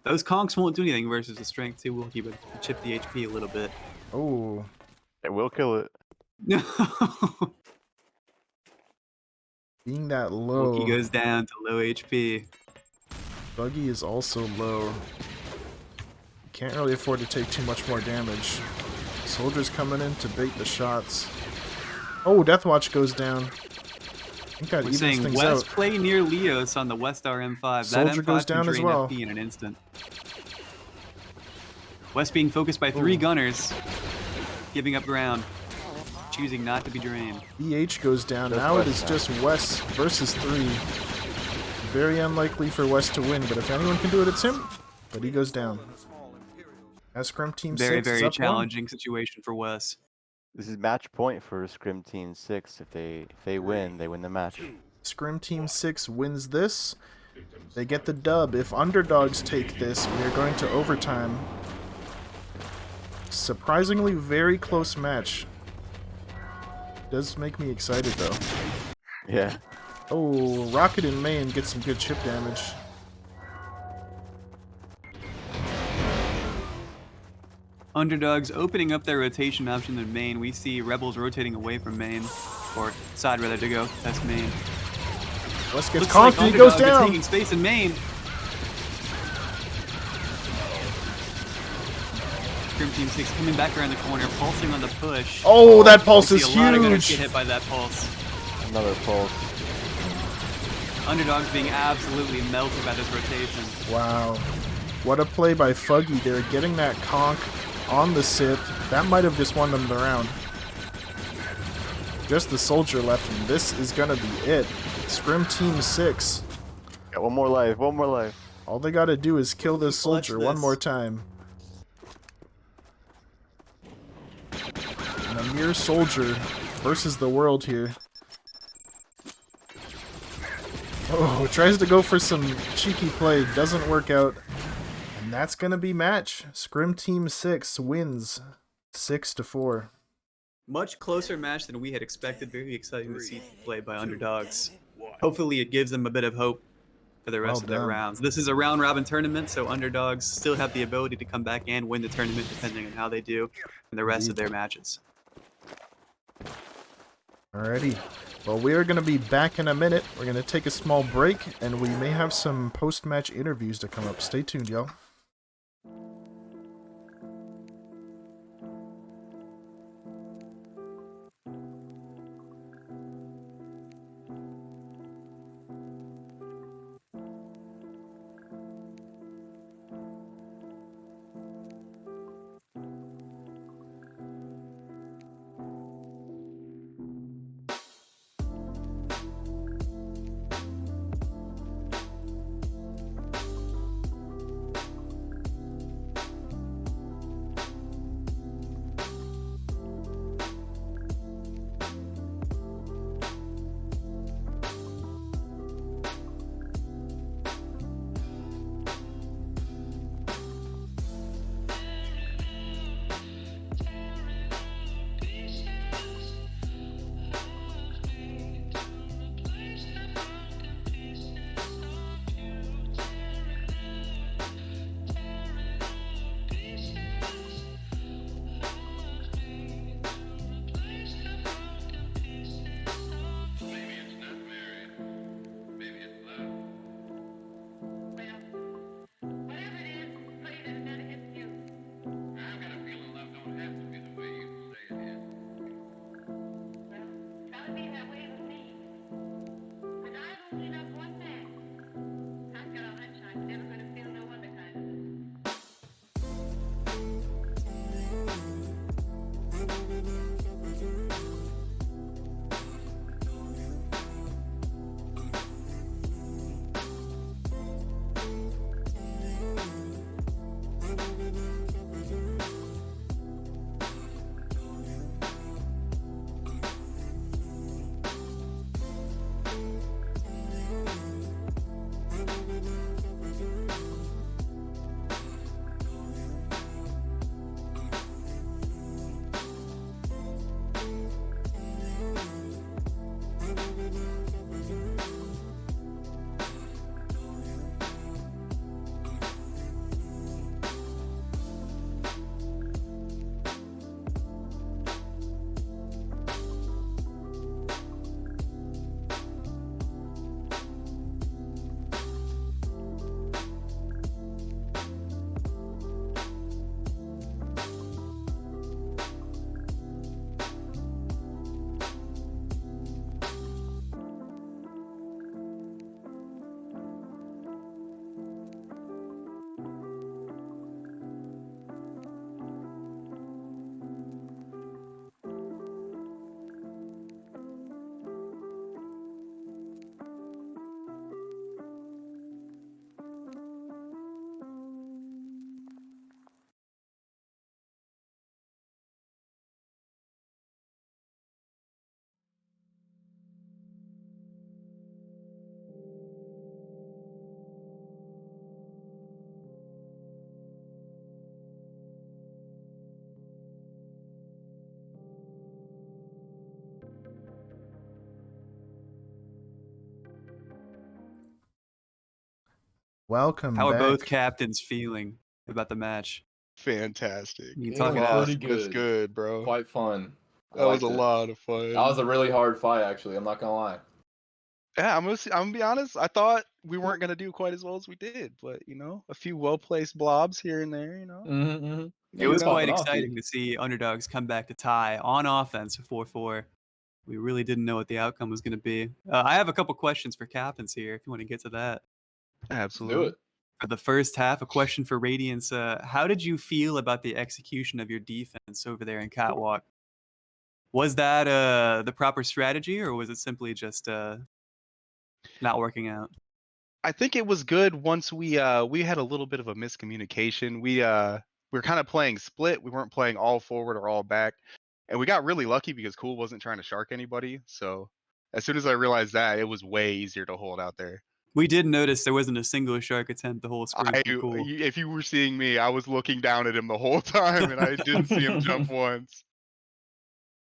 Those conks won't do anything versus the strength 2 Wookiee, but chip the HP a little bit. Oh, It will kill it. No. being that low. Wookiee goes down to low HP. Buggy is also low. Can't really afford to take too much more damage. Soldier's coming in to bait the shots. Oh, Deathwatch goes down. I think that We're evens saying things West out. play near Leos on the West RM5. Soldier that M5 goes can down as drain well. FP in an instant. West being focused by 3 gunners, giving up ground, choosing not to be drained. EH goes down. Just Now it West is now. just West versus 3. Very unlikely for West to win, but if anyone can do it, it's him. But he goes down. As Scrim Team Very, 6 is very up 1. challenging situation for West. This is match point for Scrim Team 6. If they win, they win the match. Scrim Team 6 wins this. They get the dub. If Underdogs take this, we are going to overtime. Surprisingly very close match. Does make me excited though. Yeah. Oh, Rocket in main gets some good chip damage. Underdogs opening up their rotation option in main. We see Rebels rotating away from main, or side rather to go test main. West gets Looks like conked and he goes Underdogs are down. taking space in main. Scrim Team 6 coming back around the corner, pulsing on the push. Oh, that pulse We is see a lot of gunners huge. get hit by that pulse. Another pulse. Underdogs being absolutely melted by this rotation. Wow. What a play by Fuggy there, getting that conk on the Sith. That might have just won them the round. Just the Soldier left, and this is gonna be it. Scrim Team 6. Got one more life. One more life. All they gotta do is kill this Clutch Soldier one this. more time. And a mere Soldier versus the world here. Oh, tries to go for some cheeky play, doesn't work out. And that's gonna be match. Scrim Team 6 wins 6-4. Much closer match than we had expected. Very exciting to see played by Underdogs. Hopefully it gives them a bit of hope for the rest Well of their done. rounds. This is a round-robin tournament, so Underdogs still have the ability to come back and win the tournament depending on how they do in the rest of their matches. Alrighty. Well, we are going to be back in a minute. We're going to take a small break, and we may have some post-match interviews to come up. Stay tuned, y'all. Welcome How are back. both captains feeling about the match? Fantastic. You Feeling talking pretty about It was good. good, bro. Quite fun. I That was liked a it. lot of fun. That was a really hard fight, actually. I'm not gonna lie. Yeah, I'm gonna be honest. I thought we weren't gonna do quite as well as we did, but a few well placed blobs here and there. Mm-hmm, mm-hmm. It was quite exciting to see Underdogs come back to tie on offense 4-4. We really didn't know what the outcome was going to be. I have a couple questions for captains here if you want to get to that. Absolutely. Do it. For the first half, a question for Radiance. How did you feel about the execution of your defense over there in Catwalk? Was that the proper strategy, or was it simply just not working out? I think it was good once we had a little bit of a miscommunication. We were kind of playing split. We weren't playing all forward or all back, and we got really lucky because Cool wasn't trying to shark anybody. So as soon as I realized that, it was way easier to hold out there. We did notice there wasn't a single shark attempt the whole sprint from Cool. If you were seeing me, I was looking down at him the whole time, and I didn't see him jump once.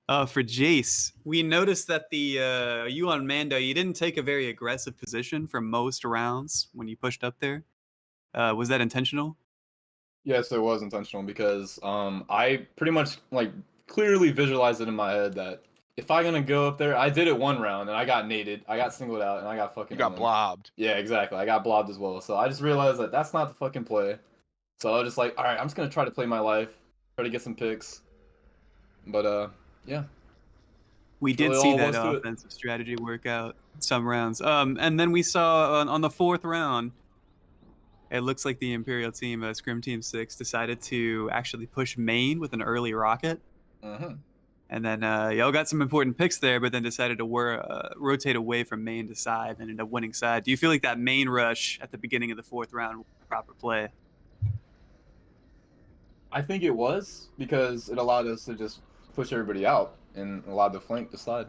For Jace, we noticed that you on Mando, you didn't take a very aggressive position for most rounds when you pushed up there. Was that intentional? Yes, it was intentional because I pretty much clearly visualized it in my head that if I'm gonna go up there, I did it one round and I got naded, I got singled out, and I got fucking. You got blobbed. Yeah, exactly. I got blobbed as well. So I just realized that that's not the fucking play. So I was just like, all right, I'm just gonna try to play my life, try to get some picks. But yeah. We did see that offensive strategy work out some rounds. And then we saw on the fourth round, it looks like the Imperial team, Scrim Team 6, decided to actually push main with an early rocket. Mm-hmm. And then y'all got some important picks there, but then decided to rotate away from main to side and ended up winning side. Do you feel like that main rush at the beginning of the fourth round was proper play? I think it was, because it allowed us to just push everybody out and allowed the flank to slide.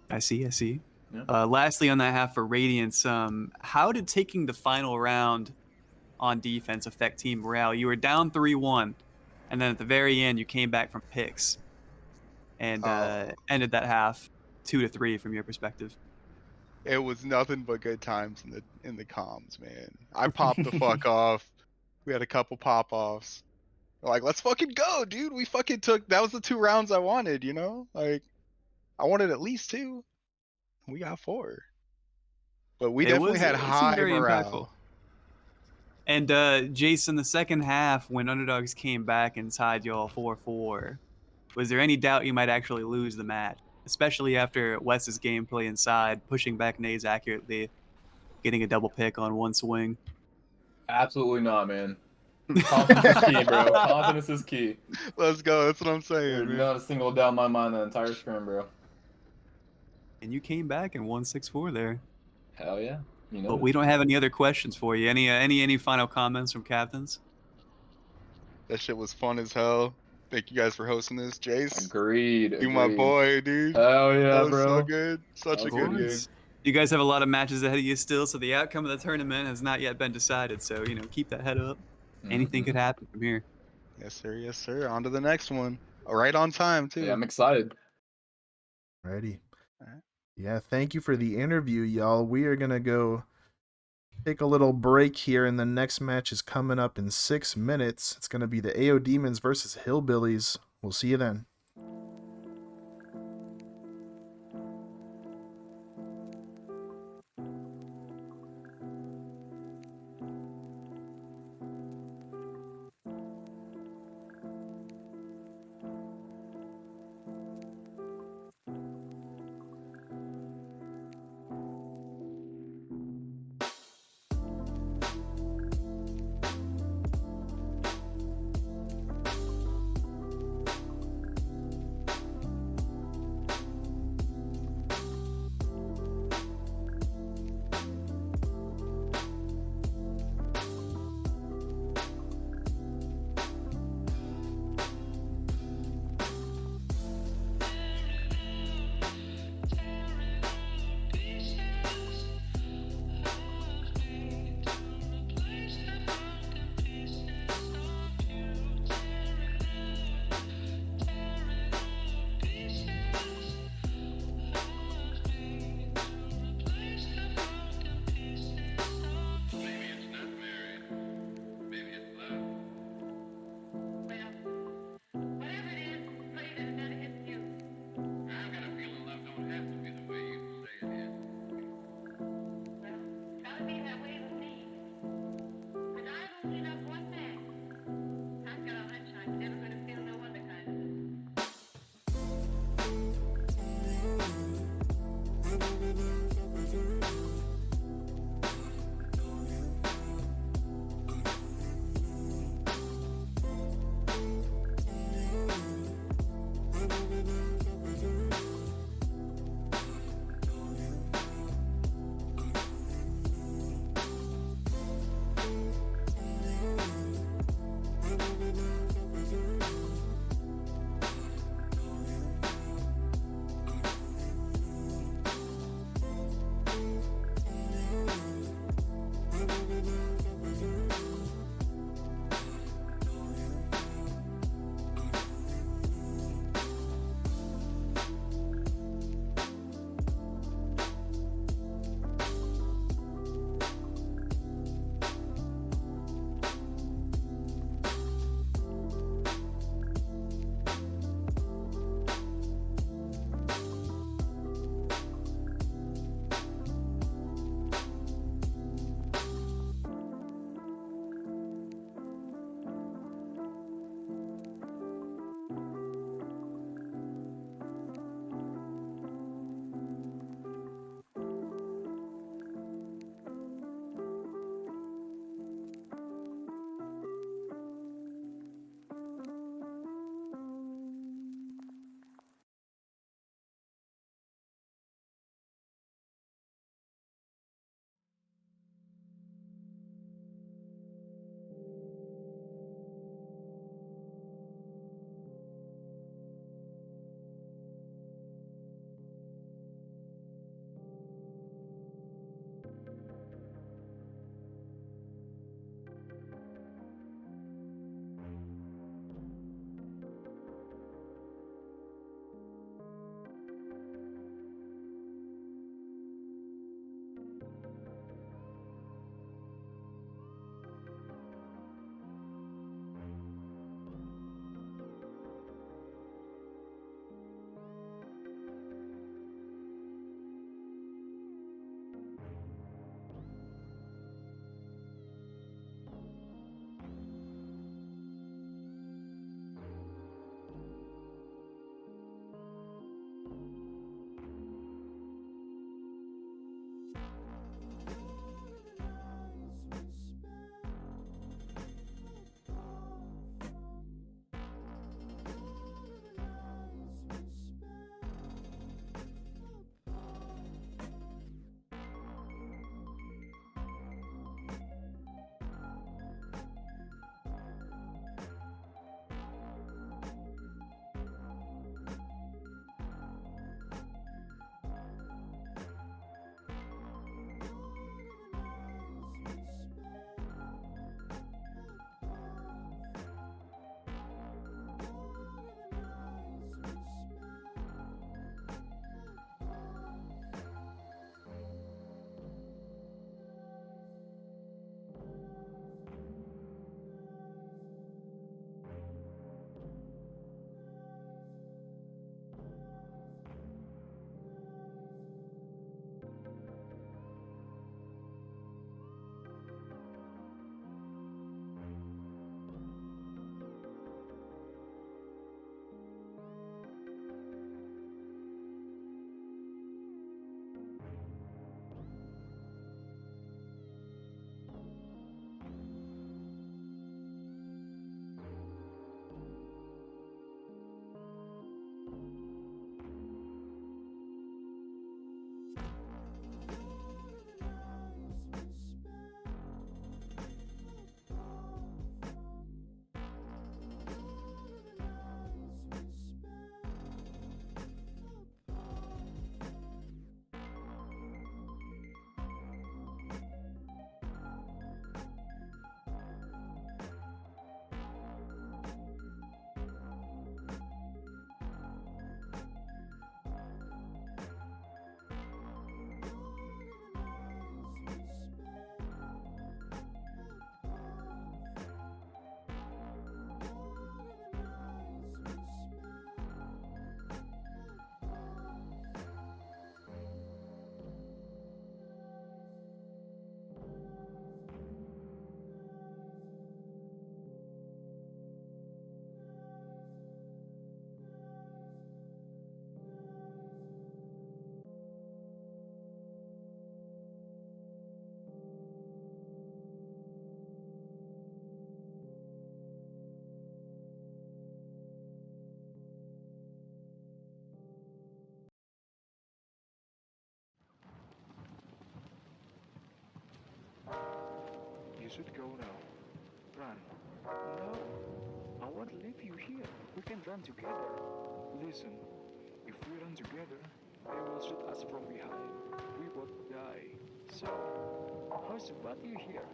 I see. Yeah. Lastly, on that half for Radiance, how did taking the final round on defense affect team morale? You were down 3-1, and then at the very end, you came back from picks and ended that half 2-3 from your perspective. It was nothing but good times in the comms, man. I popped the fuck off. We had a couple pop-offs. Like, let's fucking go, dude. We fucking that was the 2 rounds I wanted, Like, I wanted at least 2. We got 4. But we definitely had high morale. Impactful. And Jason, the second half, when Underdogs came back and tied y'all 4-4, was there any doubt you might actually lose the match? Especially after Wes's gameplay inside, pushing back nades accurately, getting a double pick on one swing. Absolutely not, man. Confidence is key, bro. Confidence is key. Let's go. That's what I'm saying, There's man. not a single doubt in my mind the entire scrim, bro. And you came back and won 6-4 there. Hell yeah. But we don't have any other questions for you. Any final comments from captains? That shit was fun as hell. Thank you guys for hosting this, Jace. Agreed. You my boy, dude. Hell yeah, that was bro. So good. Such a good game. You guys have a lot of matches ahead of you still, so the outcome of the tournament has not yet been decided. So, keep that head up. Anything could happen from here. Yes, sir. Yes, sir. On to the next one. Right on time, too. Yeah, I'm excited. Ready. All right. Yeah, thank you for the interview, y'all. We are going to go take a little break here, and the next match is coming up in 6 minutes. It's going to be the AODemons versus Hillbillies. We'll see you then. should go now. Run. No, I won't leave you here. We can run together. Listen, if we run together, they will shoot us from behind. We both die. So, how's about you here?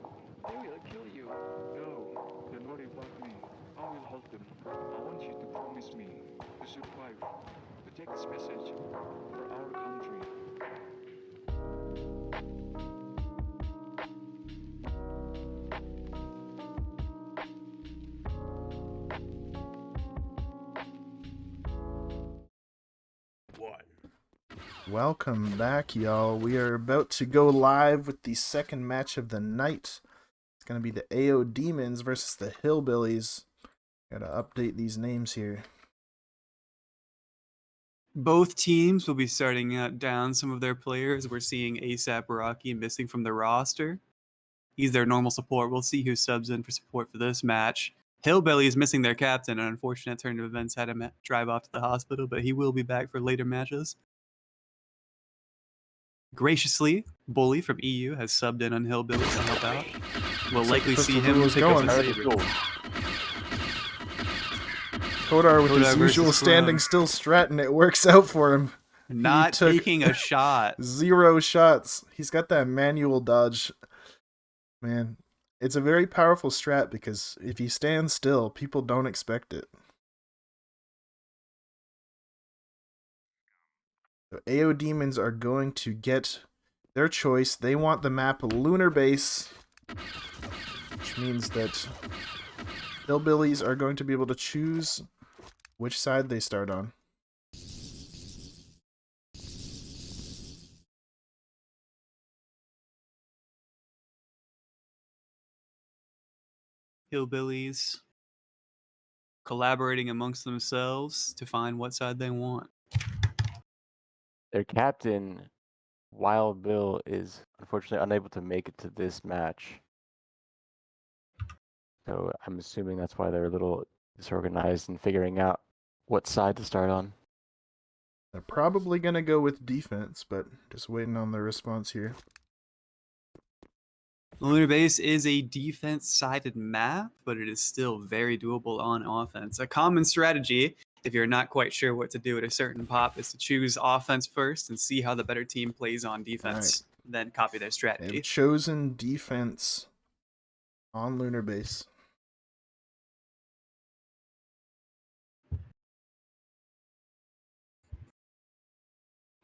They will kill you. No, don't worry about me. I will hold them. I want you to promise me to survive, to take this message for our country. Welcome back, y'all. We are about to go live with the second match of the night. It's going to be the AODemons versus the Hillbillies. Gotta update these names here. Both teams will be starting out down some of their players. We're seeing ASAP Rocky missing from the roster. He's their normal support. We'll see who subs in for support for this match. Hillbillies missing their captain. An unfortunate turn of events had him drive off to the hospital, but he will be back for later matches. Graciously, Bully from EU has subbed in on Hillbillies to help out. We'll likely see him pick up the saber. Kodar with Kodar his usual versus standing Scrim. still strat, and it works out for him. Not took taking a shot. 0 shots. He's got that manual dodge. Man, it's a very powerful strat because if you stand still, people don't expect it. So AODemons are going to get their choice. They want the map Lunar Base, which means that Hillbillies are going to be able to choose which side they start on. Hillbillies collaborating amongst themselves to find what side they want. Their captain, Wild Bill, is unfortunately unable to make it to this match. So I'm assuming that's why they're a little disorganized in figuring out what side to start on. They're probably going to go with defense, but just waiting on the response here. The Lunar Base is a defense-sided map, but it is still very doable on offense. A common strategy, if you're not quite sure what to do at a certain pop, is to choose offense first and see how the better team plays on defense, then copy their strategy. They've chosen defense on Lunar Base.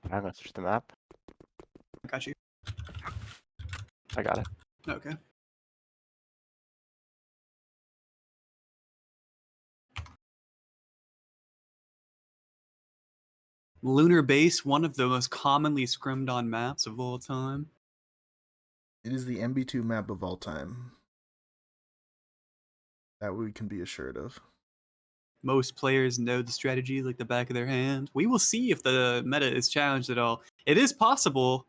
I'm gonna switch the map. Got you. I got it. Okay. Lunar Base, one of the most commonly scrimmed on maps of all time. It is the MB2 map of all time. That we can be assured of. Most players know the strategy like the back of their hand. We will see if the meta is challenged at all. It is possible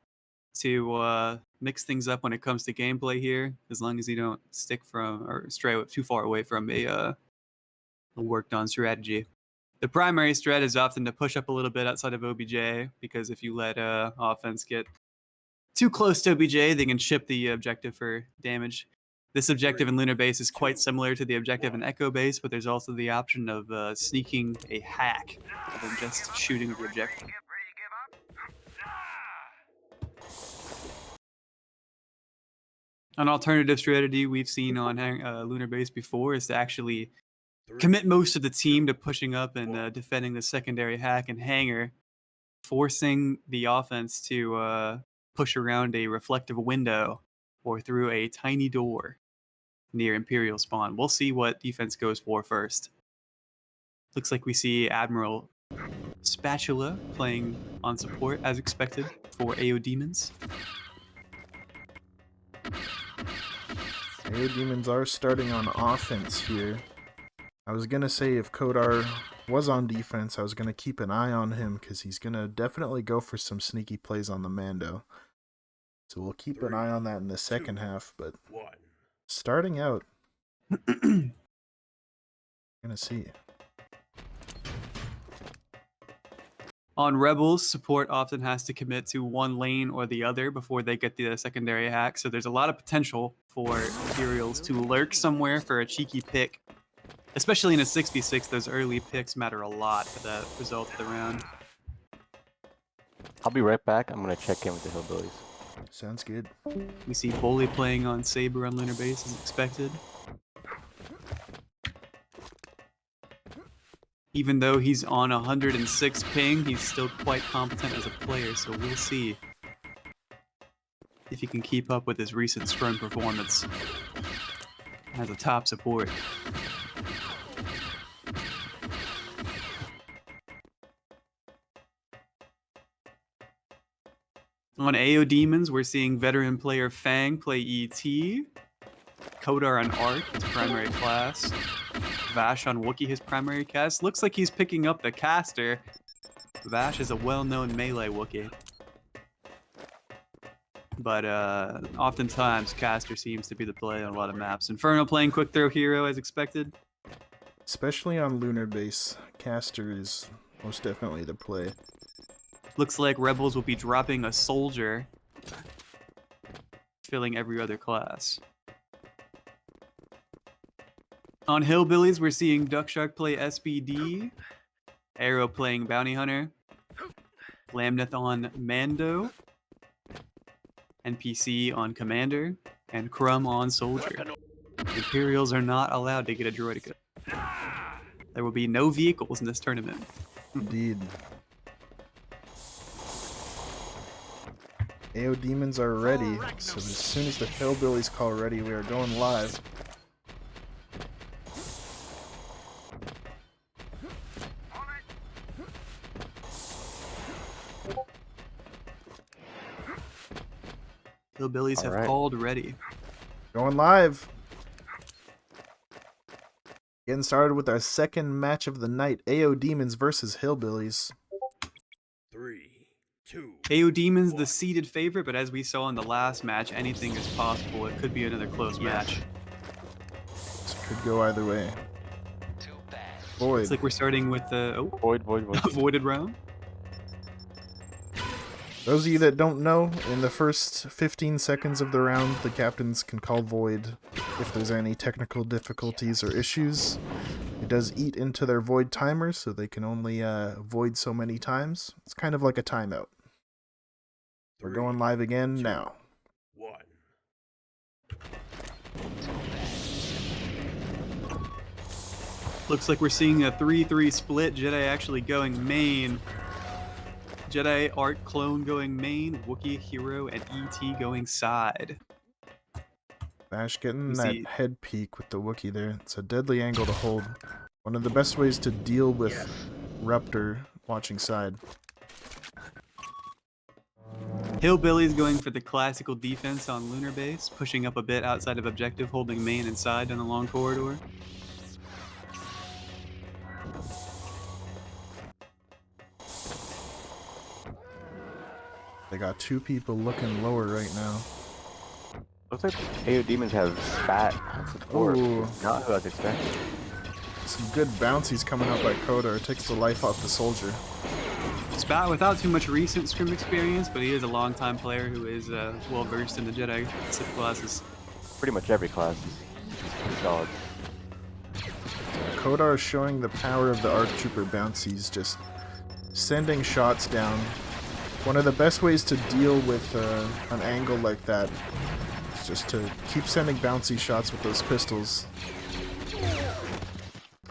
to mix things up when it comes to gameplay here, as long as you don't stick from or stray too far away from a worked on strategy. The primary strat is often to push up a little bit outside of OBJ, because if you let offense get too close to OBJ, they can chip the objective for damage. This objective in Lunar Base is quite similar to the objective in Echo Base, but there's also the option of sneaking a hack rather than just shooting the objective. An alternative strategy we've seen on Lunar Base before is to actually commit most of the team to pushing up and defending the secondary hack and hangar, forcing the offense to push around a reflective window or through a tiny door near Imperial spawn. We'll see what defense goes for first. Looks like we see Admiral Spatula playing on support as expected for AODemons. AODemons are starting on offense here. I was going to say if Kodar was on defense, I was going to keep an eye on him because he's going to definitely go for some sneaky plays on the Mando. So we'll keep an eye on that in the second half, but starting out, going to see. On Rebels, support often has to commit to one lane or the other before they get the secondary hack, so there's a lot of potential for Imperials to lurk somewhere for a cheeky pick. Especially in a 6v6, those early picks matter a lot for the result of the round. I'll be right back. I'm gonna check in with the Hillbillies. Sounds good. We see Bully playing on Saber on lunar base as expected. Even though he's on 106 ping, he's still quite competent as a player, so we'll see if he can keep up with his recent Scrim performance as a top support. On AODemons, we're seeing veteran player Fang play ET, Kodar on Arc, his primary class, Vash on Wookiee, his primary cast. Looks like he's picking up the caster. Vash is a well-known melee Wookiee. But oftentimes, caster seems to be the play on a lot of maps. Inferno playing quick throw hero as expected. Especially on lunar base, caster is most definitely the play. Looks like Rebels will be dropping a soldier, filling every other class. On Hillbillies, we're seeing Duckshark play SBD, Arrow playing Bounty Hunter, Lamneth on Mando, NPC on Commander, and Crumb on Soldier. Imperials are not allowed to get a droideka. There will be no vehicles in this tournament. Indeed. AODemons are ready, so as soon as the Hillbillies call ready, we are going live. Hillbillies have called ready. Going live. Getting started with our second match of the night, AODemons versus Hillbillies. 3, 2. AODemons the seeded favorite, but as we saw in the last match, anything is possible. It could be another close match. This could go either way. Void. It's like we're starting with the Void. voided round. Those of you that don't know, in the first 15 seconds of the round, the captains can call void if there's any technical difficulties or issues. It does eat into their void timer, so they can only void so many times. It's kind of like a timeout. We're going live again now. 1. Looks like we're seeing a 3-3 split. Jedi actually going main. Jedi Art Clone going main, Wookiee Hero, and ET going side. Bash getting that head peek with the Wookiee there. It's a deadly angle to hold. One of the best ways to deal with Ruptor watching side. Hillbillies going for the classical defense on lunar base, pushing up a bit outside of objective, holding main and side down the long corridor. They got two people looking lower right now. Looks like AODemons have Spat on support. Ooh. Not who I was expecting. Some good bouncies coming up by Kodar. Takes the life off the soldier. Spat without too much recent Scrim experience, but he is a long-time player who is well versed in the Jedi Sith classes. Pretty much every class is solid. Kodar is showing the power of the ARC Trooper bouncies, just sending shots down. One of the best ways to deal with an angle like that is just to keep sending bouncy shots with those pistols.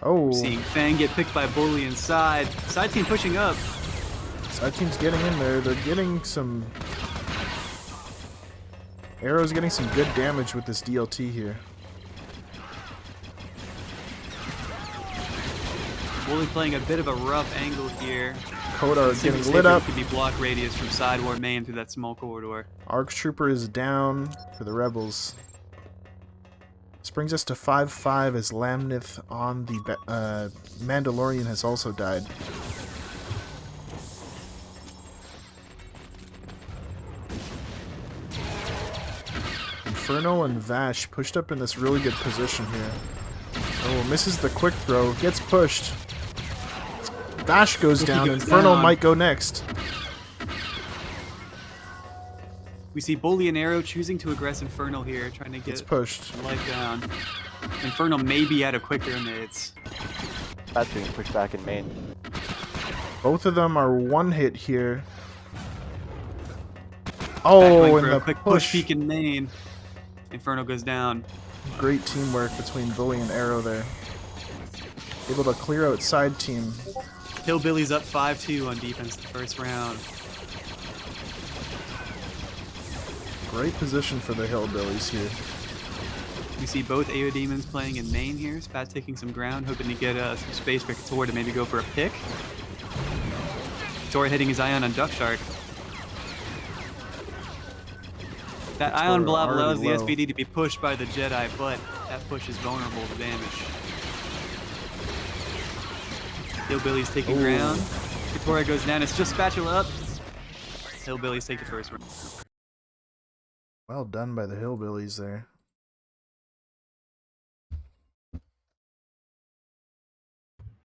Oh! Seeing Fang get picked by Bully inside. Side team pushing up. Side team's getting in there. They're getting some... Arrow's getting some good damage with this DLT here. Bully playing a bit of a rough angle here. Kodar getting lit up. Could be block radius from side or main through that small corridor. ARC Trooper is down for the Rebels. This brings us to 5-5 as Lamnith on the Mandalorian has also died. Inferno and Vash pushed up in this really good position here. Oh, misses the quick throw, gets pushed. Vash goes down, Inferno might go next. We see Bully and Arrow choosing to aggress Infernal here, trying to Gets get pushed. life down. Infernal may be out of quick grenades. That's being pushed back in main. Both of them are one hit here. Back Oh, going and for the a quick push peek in main. Infernal goes down. Great teamwork between Bully and Arrow there. Able to clear out side team. Hillbillies up 5-2 on defense the first round. Great position for the Hillbillies here. We see both AODemons playing in main here. Spat taking some ground, hoping to get some space for Couture to maybe go for a pick. Couture hitting his Ion on Duck Shark. That Ion Blob allows the SPD to be pushed by the Jedi, but that push is vulnerable to damage. Hillbillies taking ground. Couture goes down. It's just Spatula up. Hillbillies take the first round. Well done by the Hillbillies there.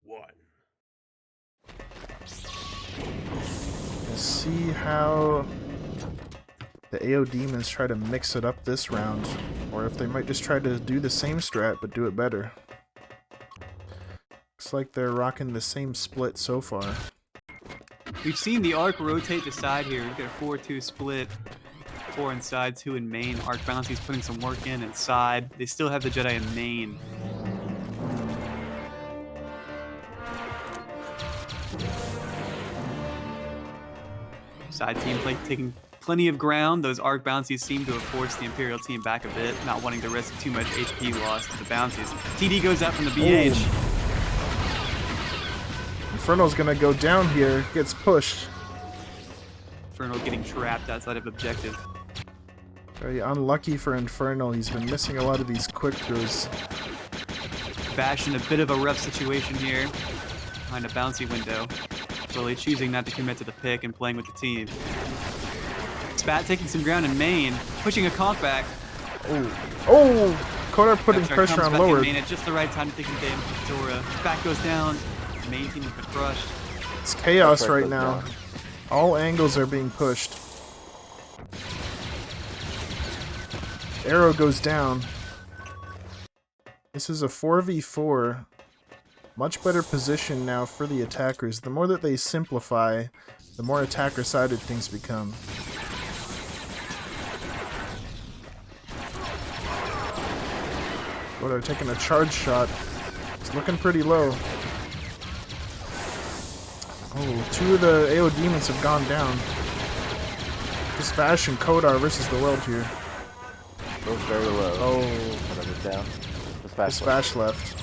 One. Let's see how the AODemons try to mix it up this round, or if they might just try to do the same strat but do it better. Looks like they're rocking the same split so far. We've seen the arc rotate to side here. We've got a 4-2 split. 4 inside, 2 in main. Arc Bouncy's putting some work in inside. They still have the Jedi in main. Side team taking plenty of ground. Those Arc Bouncies seem to have forced the Imperial team back a bit, not wanting to risk too much HP loss to the Bouncies. TD goes out from the BH. Infernal's gonna go down here, gets pushed. Infernal getting trapped outside of objective. Very unlucky for Infernal, he's been missing a lot of these quick throws. Bash in a bit of a rough situation here, behind a bouncy window. Really choosing not to commit to the pick and playing with the team. Spat taking some ground in main, pushing a conk back. Oh! Kodar putting pressure on lower. Main at just the right time to take some damage to Dora. Back goes down. The main team has been crushed. It's chaos right now. All angles are being pushed. Arrow goes down. This is a 4v4. Much better position now for the attackers. The more that they simplify, the more attacker-sided things become. Oh, they're taking a charge shot. It's looking pretty low. Oh, 2 of the AODemons have gone down. Just Vash and Kodar versus the world here. Both very low. Oh. Whatever's down. Just Vash left.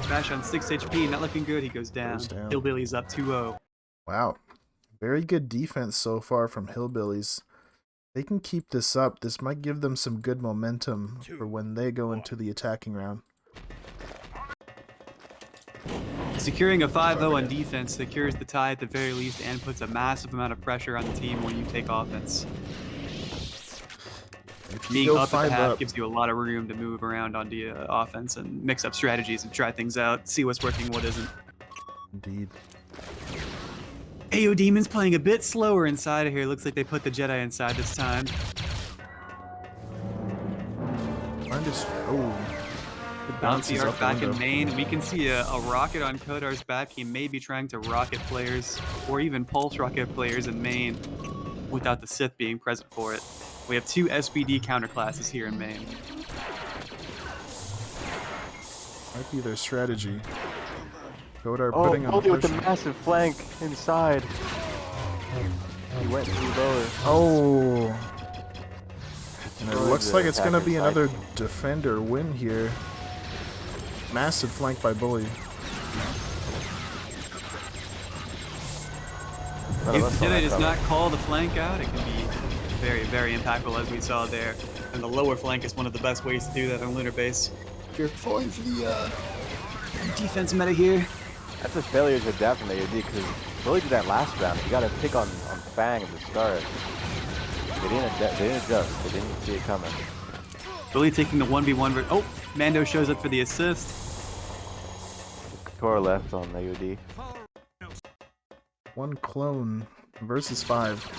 Bash on 6 HP, not looking good. He goes down. Hillbillies up 2-0. Wow. Very good defense so far from Hillbillies. They can keep this up. This might give them some good momentum for when they go into the attacking round. Securing a 5-0 on defense secures the tie at the very least and puts a massive amount of pressure on the team when you take offense. Being up at the half gives you a lot of room to move around on the offense and mix up strategies and try things out, see what's working, what isn't. Indeed. AODemons playing a bit slower inside of here. Looks like they put the Jedi inside this time. The bouncy arc back in main. We can see a rocket on Kodar's back. He may be trying to rocket players or even pulse rocket players in main without the Sith being present for it. We have 2 SPD counterclasses here in main. Might be their strategy. Kodar putting on with the massive flank inside. He went too lower. Oh. And it looks like it's going to be another defender win here. Massive flank by Bully. If Jedi does not call the flank out, it can be very, very impactful, as we saw there. And the lower flank is one of the best ways to do that on Lunar Base. If you're falling for the defense meta here. That's a failure to adapt from AOD, because Bully did that last round. You got to pick on Fang at the start. They didn't adjust. They didn't see it coming. Bully taking the 1v1. Oh, Mando shows up for the assist. Core left on AOD. One clone versus 5.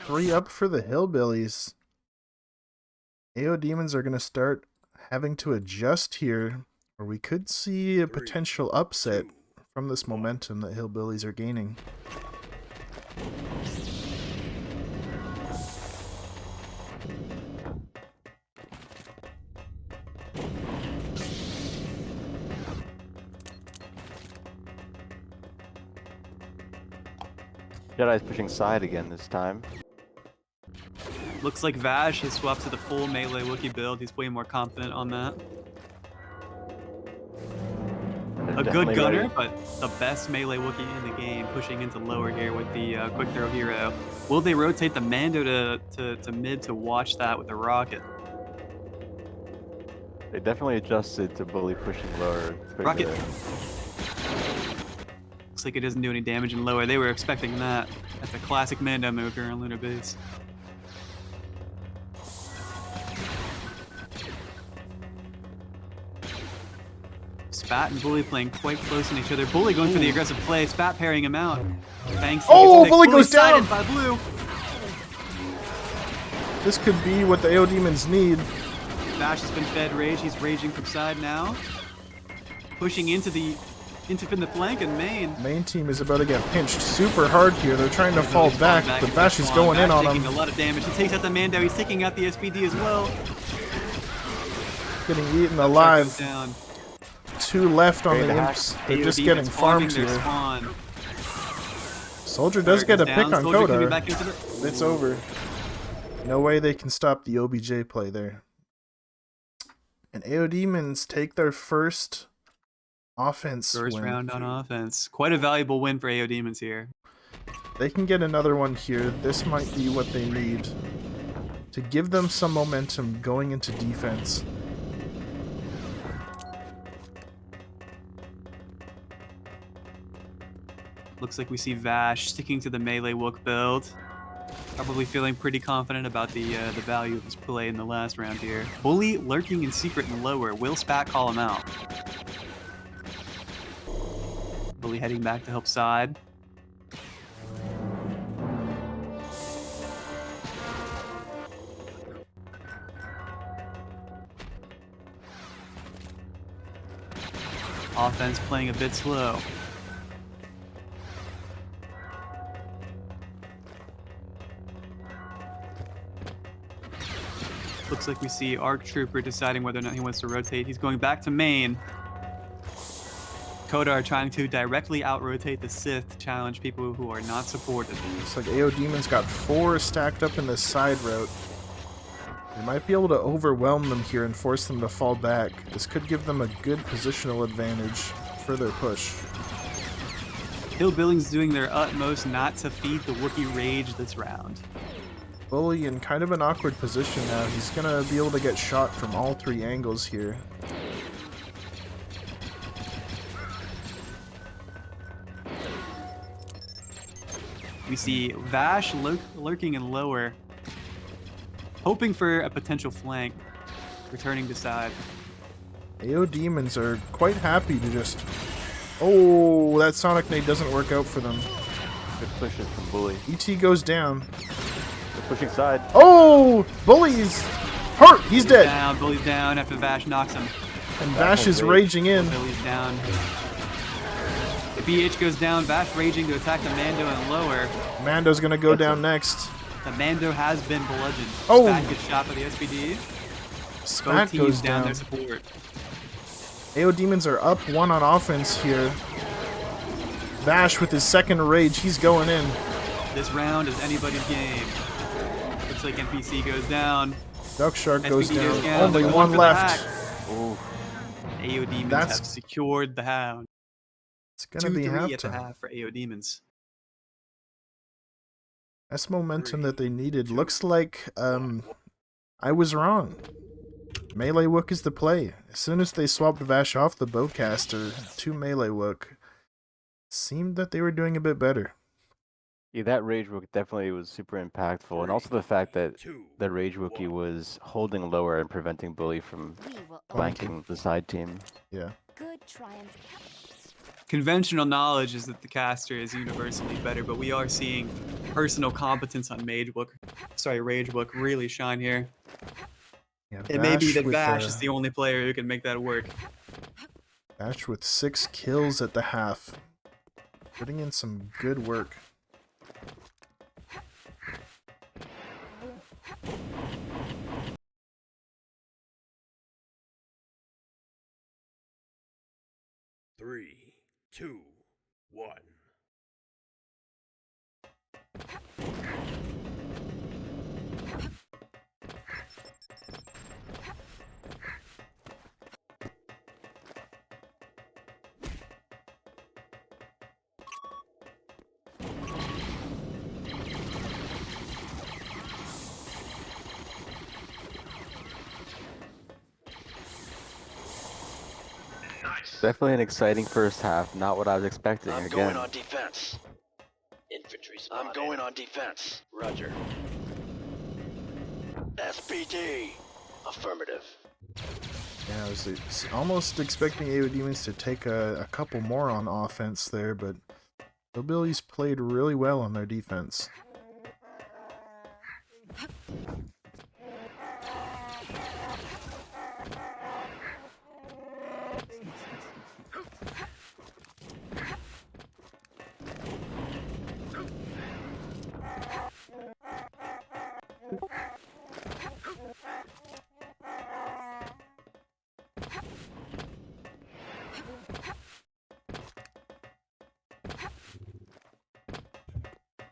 Three up for the Hillbillies. AODemons are going to start having to adjust here, or we could see a potential upset from this momentum that Hillbillies are gaining. Jedi's pushing side again this time. Looks like Vash has swapped to the full melee Wookiee build. He's way more confident on that. A good gunner, but the best melee Wookiee in the game, pushing into lower here with the quick throw hero. Will they rotate the Mando to mid to watch that with the rocket? They definitely adjusted to Bully pushing lower. Rocket. Looks like it doesn't do any damage in lower. They were expecting that. That's a classic Mando move here on Lunar Base. Spat and Bully playing quite close on each other. Bully going for the aggressive play. Spat parrying him out. Thanks. Oh, Bully goes down by Blue. This could be what the AODemons need. Vash has been fed rage. He's raging from side now. Pushing into the flank and main. Main team is about to get pinched super hard here. They're trying to fall back, but Vash is going in on taking him. a lot of damage. He takes out the Mando. He's taking out the SPD as well. Getting eaten alive. Down. 2 left on the imps. They're just getting farmed here. Spawn. Soldier does get a pick on Kodar. Back into It's over. No way they can stop the OBJ play there. And AODemons take their first offense First win. round on offense. Quite a valuable win for AODemons here. They can get another one here. This might be what they need to give them some momentum going into defense. Looks like we see Vash sticking to the melee Wook build. Probably feeling pretty confident about the value of his play in the last round here. Bully lurking in secret and lower. Will Spat call him out? Bully heading back to help side. Offense playing a bit slow. Looks like we see Arc Trooper deciding whether or not he wants to rotate. He's going back to main. Kodar trying to directly out-rotate the Sith to challenge people who are not supported. Looks like AODemons got 4 stacked up in this side route. They might be able to overwhelm them here and force them to fall back. This could give them a good positional advantage for their push. Hillbillies doing their utmost not to feed the Wookiee rage this round. Bully in kind of an awkward position now. He's gonna be able to get shot from all 3 angles here. We see Vash lurking in lower, hoping for a potential flank, returning to side. AODemons are quite happy to just... Oh, that Sonic Nade doesn't work out for them. Good pushes from Bully. ET goes down. They're pushing side. Oh! Bully's hurt! He's dead! Down, Bully's down after Vash knocks him. And Vash is raging in. Bully's down. The BH goes down, Vash raging to attack the Mando and lower. Mando's gonna go down next. The Mando has been bludgeoned. Oh! Spat gets shot by the SPD. Spat Both teams goes down down. their support. AODemons are up 1 on offense here. Vash with his second rage, he's going in. This round is anybody's game. Looks like NPC goes down. Duck Shark goes SPD down. down. Only They're going 1 for the left. hack. Ooh. AODemons That's- have secured the hound. It's gonna be 2-3 at the halftime. half for AODemons. That's momentum that they needed. Looks like I was wrong. Melee Wook is the play. As soon as they swapped Vash off the Bowcaster to Melee Wook, it seemed that they were doing a bit better. Yeah, that Rage Rook definitely was super impactful, and also the fact that the Rage Wookie was holding lower and preventing Bully from flanking the side team. Yeah. Good triumph. Conventional knowledge is that the caster is universally better, but we are seeing personal competence on Rage Book really shine here. Yeah, It may be that with, Vash is the only player who can make that work. Vash with 6 kills at the half. Putting in some good work. Three, two, one. Definitely an exciting first half, not what I was expecting. I'm Again, going on defense. Infantry spotted. I'm going on defense. Roger. SPD. Affirmative. Yeah, I was almost expecting AODemons to take a couple more on offense there, but Hillbillies played really well on their defense.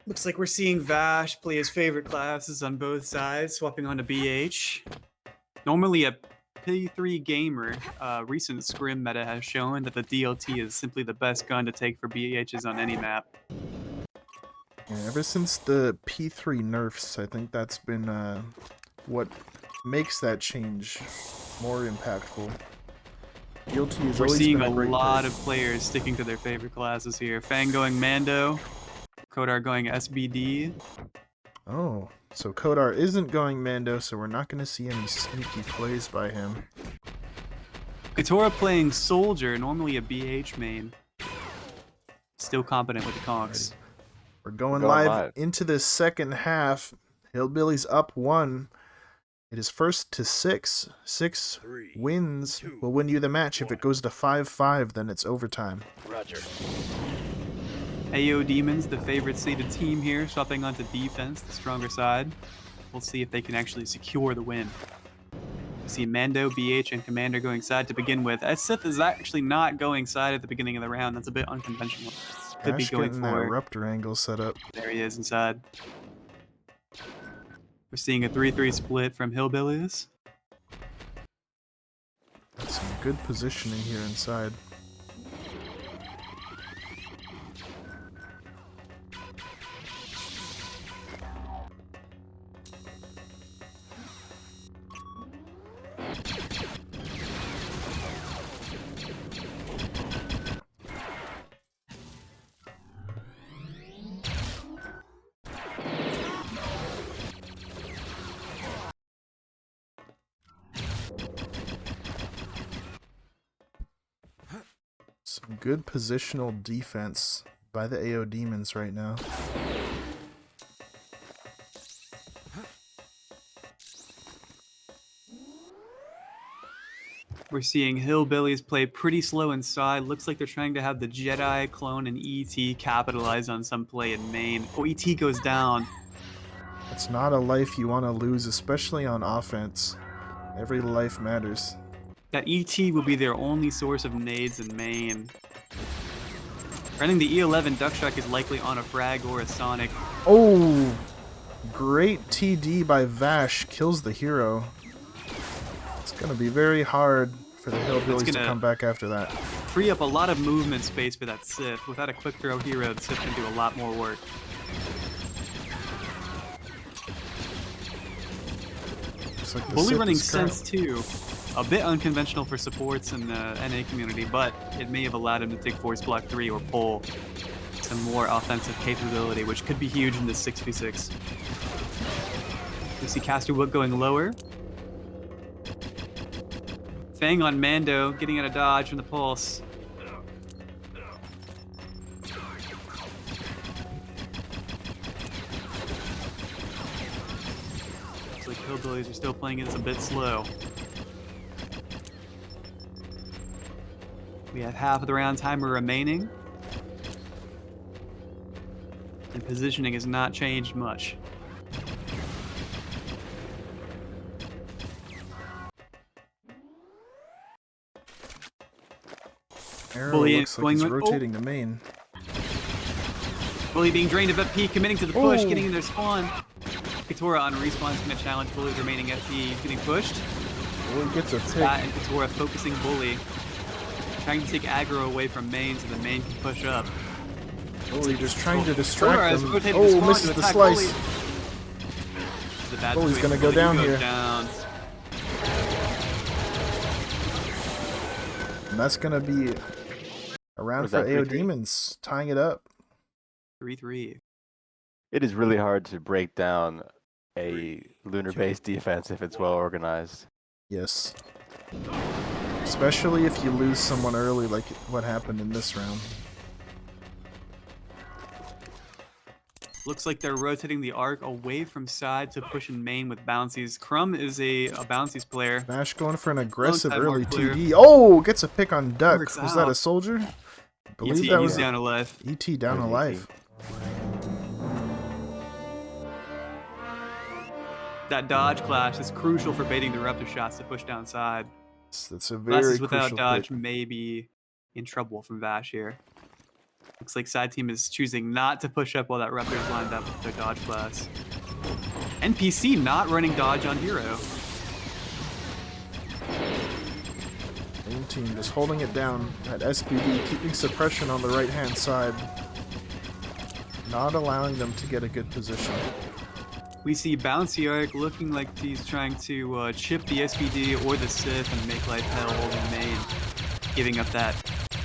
Looks like we're seeing Vash play his favorite classes on both sides, swapping onto BH. Normally a P3 gamer, recent Scrim meta has shown that the DLT is simply the best gun to take for BHs on any map. Yeah, ever since the P3 nerfs, I think that's been what makes that change more impactful. DLT has We're always seeing been a great lot pick. of players sticking to their favorite classes here. Fang going Mando, Kodar going SBD. Oh, so Kodar isn't going Mando, so we're not going to see any sneaky plays by him. Katora playing Soldier, normally a BH main. Still competent with the conks. We're going live into the second half. Hillbillies up 1. It is first to 6. 6 wins will win you the match. If it goes to 5-5, then it's overtime. Roger. AODemons, the favorite seeded team here, swapping onto defense, the stronger side. We'll see if they can actually secure the win. We see Mando, BH, and Commander going side to begin with. Sith is actually not going side at the beginning of the round. That's a bit unconventional. Could be going getting that for Ruptor angle set up. There he is inside. We're seeing a 3-3 split from Hillbillies. That's some good positioning here inside. Some good positional defense by the AODemons right now. We're seeing Hillbillies play pretty slow inside. Looks like they're trying to have the Jedi clone and ET capitalize on some play in main. Oh, ET goes down. It's not a life you want to lose, especially on offense. Every life matters. That ET will be their only source of nades in main. I think the E11 Duckstruck is likely on a frag or a Sonic. Oh! Great TD by Vash. Kills the hero. It's going to be very hard for the Hillbillies to come back after that. Free up a lot of movement space for that Sith. Without a quick throw hero, the Sith can do a lot more work. Like Bully running Sense too. A bit unconventional for supports in the NA community, but it may have allowed him to take Force Block 3 or pull. some more offensive capability, which could be huge in this 6v6. We see Caster Wook going lower. Fang on Mando, getting out of dodge from the pulse. Looks like Hillbillies are still playing it a bit slow. We have half of the round timer remaining. And positioning has not changed much. Arrow Bully looks like going he's with- rotating the main. Bully being drained of FP, committing to the push, Oh. getting in their spawn. Katora on respawn is going to challenge Bully's remaining FP. He's getting pushed. Bully gets a pick. Scott and Katora focusing Bully. Trying to take aggro away from main so the main can push up. Bully just trying to Katora distract has them. rotated the Oh, spawn misses to the attack slice. Bully. This is a bad Bully's situation. gonna go Bully down goes here. Down. And that's going to be a round Was for that 3-3? AODemons, tying it up. 3-3. It is really hard to break down a lunar-based defense if it's well organized. Yes. Especially if you lose someone early like what happened in this round. Looks like they're rotating the arc away from side to push in main with bouncies. Crumb is a bouncies player. Smash going for an aggressive Long time early mark clear. TD. Oh, gets a pick on Duck. Works Was that a out. soldier? I believe ET, that he's was down to life. ET down to That was life. That dodge clash is crucial for baiting the Raptor shots to push down side. That's a very Glasses without crucial dodge pick. may be in trouble from Vash here. Looks like side team is choosing not to push up while that Raptor is lined up with their dodge class. NPC not running dodge on hero. Main team just holding it down at SBD, keeping suppression on the right hand side. Not allowing them to get a good position. We see Bouncy Arc looking like he's trying to chip the SBD or the Sith and make life hell holding main, giving up that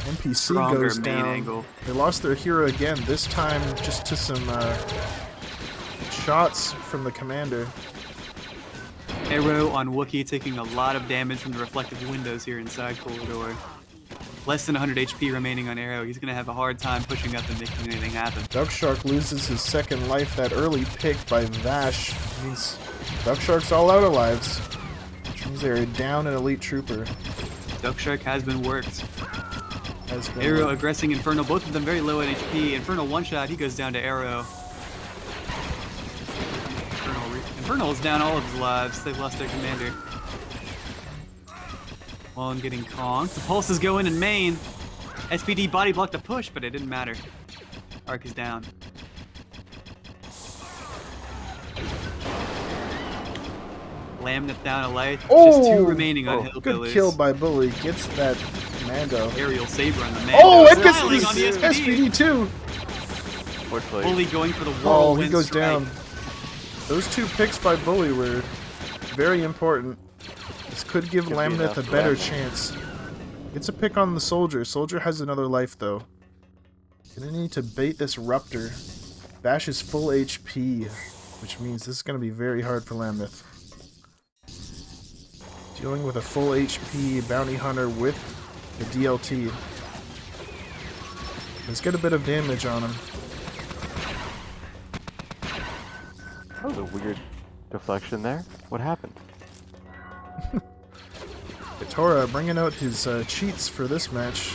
NPC stronger goes main down. angle. They lost their hero again, this time just to some shots from the commander. Arrow on Wookiee taking a lot of damage from the reflective windows here inside Corridor. Less than 100 HP remaining on Arrow. He's going to have a hard time pushing up and making anything happen. Duckshark loses his second life. That early pick by Vash means Duckshark's all out of lives. Which means they're down an elite trooper. Duckshark has been worked. Has been Arrow worked. aggressing Inferno, both of them very low on HP. Inferno one shot, he goes down to Arrow. Inferno is down all of his lives. They've lost their commander. One getting conked. The pulses go in main. SPD body blocked a push, but it didn't matter. Arc is down. Lamnet down a light. Just two remaining on Hillbillies. Good kill by Bully. Gets that Mando. Aerial saber on the man. Oh, it gets Smiling on the this SPD too. Fortunately, Bully going for the Oh, whirlwind he goes strike. down. Those two picks by Bully were very important. This could give Could be Lamneth enough a for better Lamneth. chance. It's a pick on the Soldier. Soldier has another life though. Gonna need to bait this Ruptor. Bash is full HP, which means this is gonna be very hard for Lamneth. Dealing with a full HP bounty hunter with the DLT. Let's get a bit of damage on him. that was a weird deflection there. What happened? Katora bringing out his cheats for this match.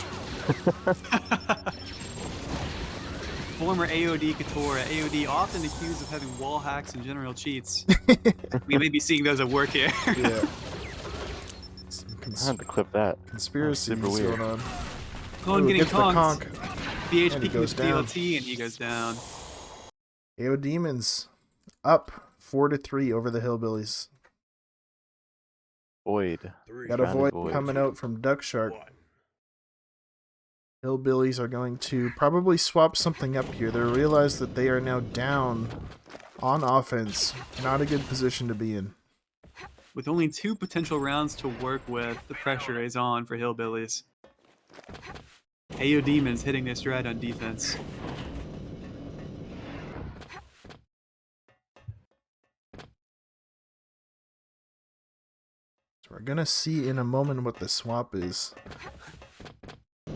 Former AOD Katora. AOD often accused of having wall hacks and general cheats. We may be seeing those at work here. Yeah. Some I had to clip that. conspiracies Super weird. going on. Con Ooh, getting gets the conked. conk. BHP And he goes goes down. DLT and he goes down. AODemons up 4-3 over the Hillbillies. Void. Got a Round void void. coming out from Duckshark. Hillbillies are going to probably swap something up here. They realize that they are now down on offense. Not a good position to be in. With only 2 potential rounds to work with, the pressure is on for Hillbillies. AODemons hitting their stride on defense. We're gonna see in a moment what the swap is. I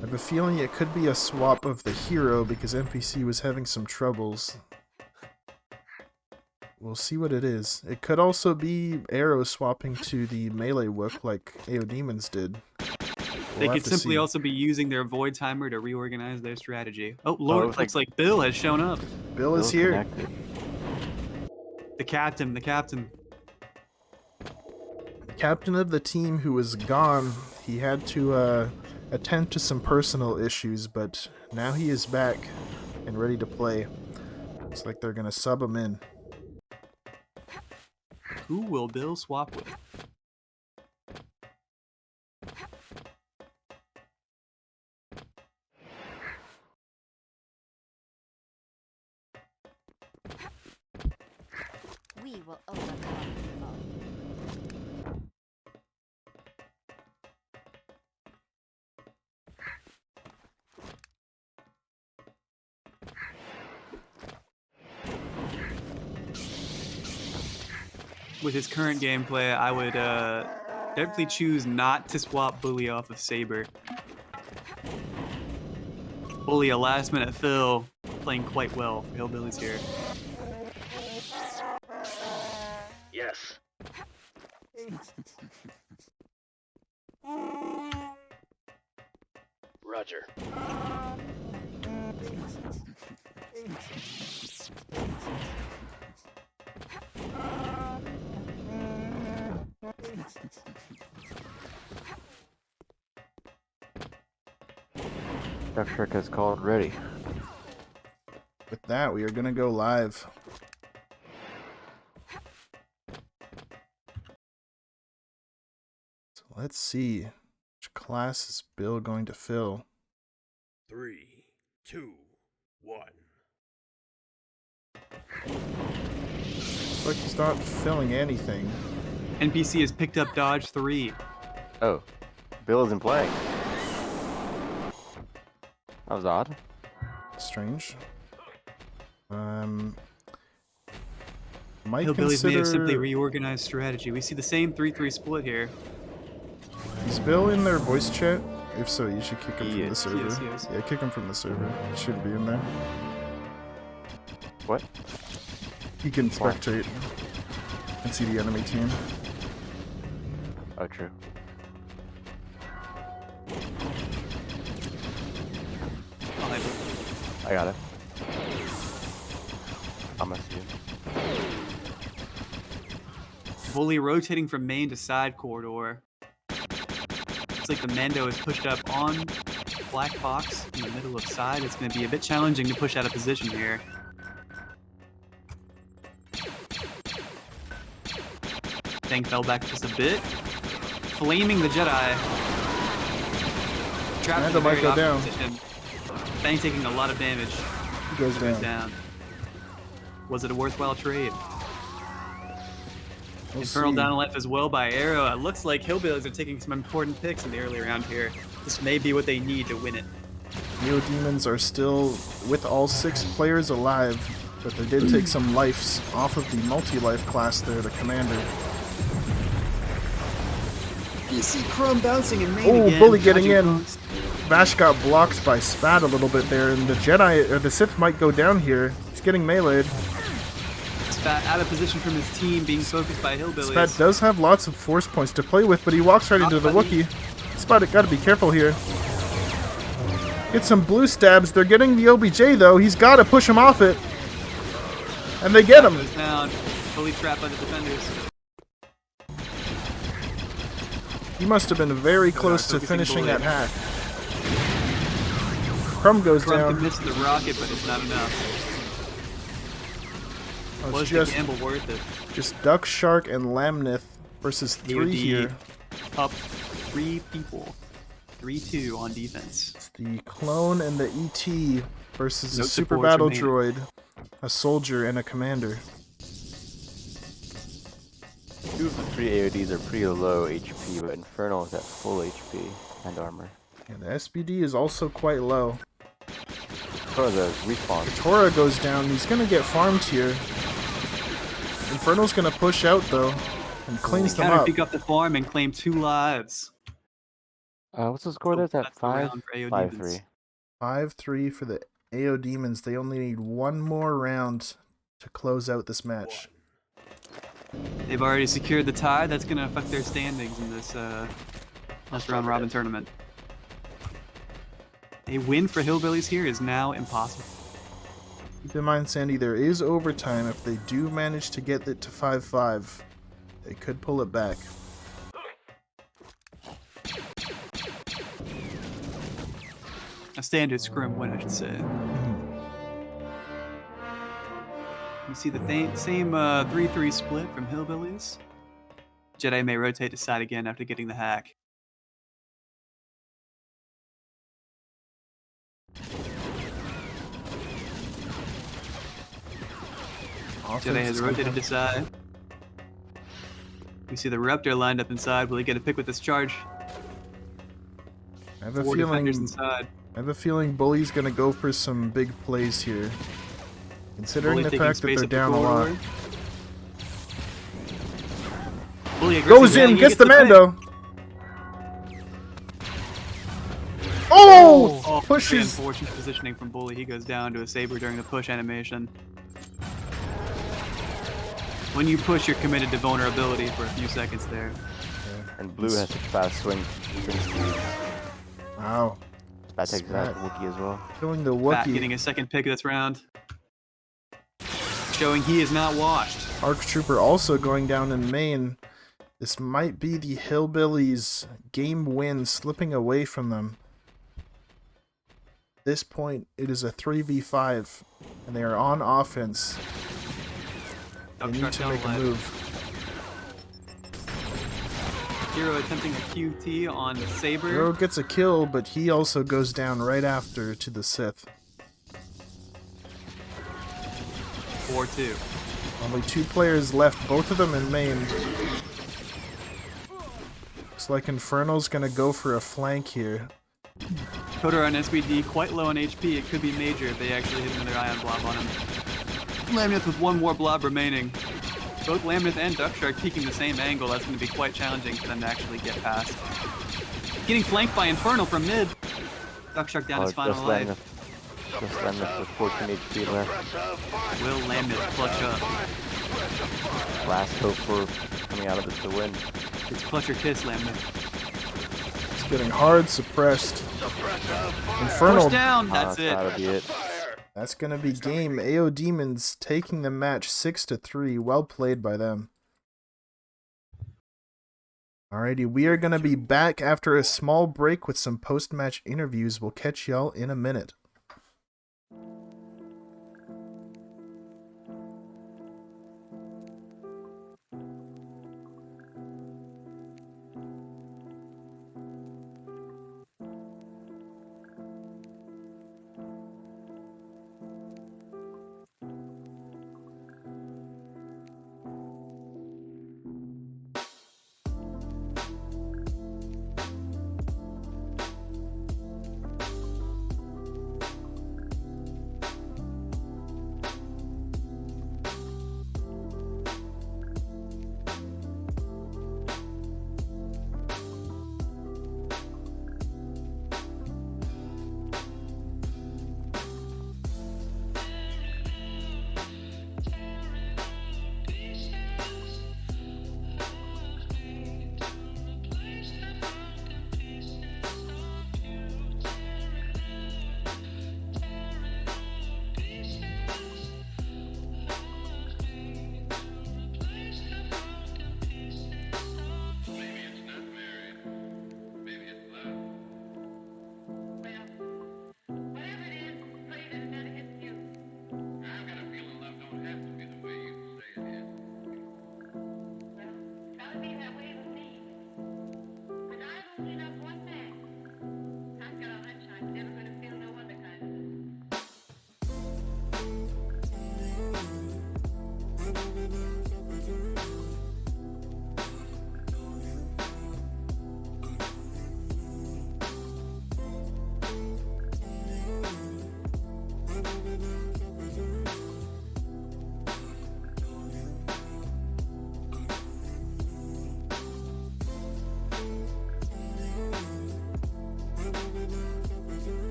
have a feeling it could be a swap of the hero because NPC was having some troubles. We'll see what it is. It could also be Arrow swapping to the melee whip like AODemons did. They could simply also be using their void timer to reorganize their strategy. Oh, Lord, looks like Bill has shown up. Bill is here. Connected. The captain, the captain. Captain of the team who was gone. He had to attend to some personal issues, but now he is back and ready to play. Looks like they're gonna sub him in. Who will Bill swap with? We will overcome evil. With his current gameplay, I would definitely choose not to swap Bully off of Saber. Bully, a last-minute fill, playing quite well for Hillbillies here. Yes. Roger. Duck Trick has called ready. With that, we are gonna go live. So let's see. Which class is Bill going to fill? 3, 2, 1. Looks like he's not filling anything. NPC has picked up Dodge 3. Oh, Bill isn't playing. That was odd. Strange. Might Hillbillies may have simply consider... reorganized strategy. We see the same 3-3 split here. Is Bill in their voice chat? If so, you should kick him from the server. He is. Yeah, kick him from the server. He shouldn't be in there. What? He can spectate and see the enemy team. Oh, true. I got it. I'm gonna see you. Bully rotating from main to side corridor. Looks like the Mando is pushed up on black box in the middle of side. It's going to be a bit challenging to push out of position here. Thing fell back just a bit. Flaming the Jedi. Trapped in the might very go awkward down. position. Fang taking a lot of damage. He goes down. Down. Was it a worthwhile trade? We'll Infernal see. down a life as well by Arrow. It looks like Hillbillies are taking some important picks in the early round here. This may be what they need to win it. AODemons are still with all 6 players alive, but they did take some lives off of the multi-life class there, the commander. You see Crumb bouncing in main Oh, again. Bully getting in. Dodging pokes. Vash got blocked by Spat a little bit there, and the Jedi, or the Sith might go down here. He's getting meleeed. Spat out of position from his team, being focused by Hillbillies. Spat does have lots of force points to play with, but he walks right into the Wookiee. Spat, gotta be careful here. Get some blue stabs. They're getting the OBJ though. He's gotta push him off it. And they get him. Goes down. Fully trapped by the defenders. He must have been very close to finishing that hack. Crumb goes Crumb down. commits the rocket, but it's not enough. Oh, Was it's the just, gamble worth it? just Duck, Shark, and Lamnith versus 3 AOD here. Up 3 people. 3-2 on defense. It's the clone and the ET versus No a super supports battle remaining. droid, a soldier, and a commander. 2 of the 3 AODs are pretty low HP, but Infernal is at full HP and armor. And the SBD is also quite low. Oh, the respawn. Tora goes down. He's gonna get farmed here. Infernal's gonna push out though. and cleans They them counter up. pick up the farm and claim 2 lives. What's the score? That's at the round 5? for AODemons. 5-3. 5-3 for the AODemons. They only need one more round to close out this match. They've already secured the tie. That's going to affect their standings in this round robin tournament. A win for Hillbillies here is now impossible. Keep in mind, Sandy, there is overtime. If they do manage to get it to 5-5, they could pull it back. A standard scrim win, I should say. You see the same 3-3 split from Hillbillies. Jedi may rotate to side again after getting the hack. Jedi has rotated to side. We see the Raptor lined up inside. Will he get a pick with this charge? I have a 4 feeling. defenders inside. I have a feeling Bully's gonna go for some big plays here, considering Bully the taking fact that space they're up the down a lot. corridor. Bully aggressive Goes in, bang, he gets the pick. Mando. Oh! Very Pushes. unfortunate positioning from Bully. He goes down to a Saber during the push animation. When you push, you're committed to vulnerability for a few seconds there. And Blue has such fast swing speeds. Wow. That takes that Wookiee as well. Killing the Bat Wookiee. getting a second pick this round. Showing he is not washed. Arc Trooper also going down in main. This might be the Hillbillies' game win slipping away from them. At this point, it is a 3v5, and they are on offense. They need to make a move. Hero attempting a QT on Saber. Hero gets a kill, but he also goes down right after to the Sith. 4-2. Only 2 players left, both of them in main. Looks like Inferno's gonna go for a flank here. Kotor on SBD quite low on HP. It could be major if they actually hit another ion blob on him. Lamineth with 1 more blob remaining. Both Lamineth and Duckshark peeking the same angle. That's going to be quite challenging for them to actually get past. Getting flanked by Infernal from mid. Duckshark down his final life. Just Lamineth with 14 HP left. Will Lamineth clutch up? Last hope for coming out of this to win. It's clutch or kiss, Lamineth. It's getting hard suppressed. Infernal. Push down, that's it. That'll be it. That's going to be game. AODemons taking the match 6-3. Well played by them. Alrighty, we are going to be back after a small break with some post-match interviews. We'll catch y'all in a minute.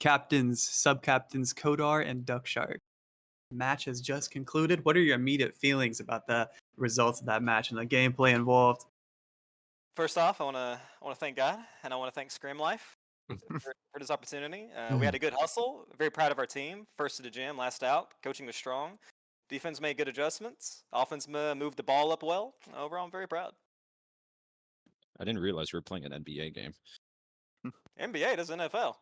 captains, sub-captains Kodar and Duckshark. Match has just concluded. What are your immediate feelings about the results of that match and the gameplay involved? First off, I want to thank God, and I want to thank Scrim Life for this opportunity. We had a good hustle. Very proud of our team. First to the gym, last out. Coaching was strong. Defense made good adjustments. Offense moved the ball up well. Overall, I'm very proud. I didn't realize we were playing an NBA game. NBA does NFL.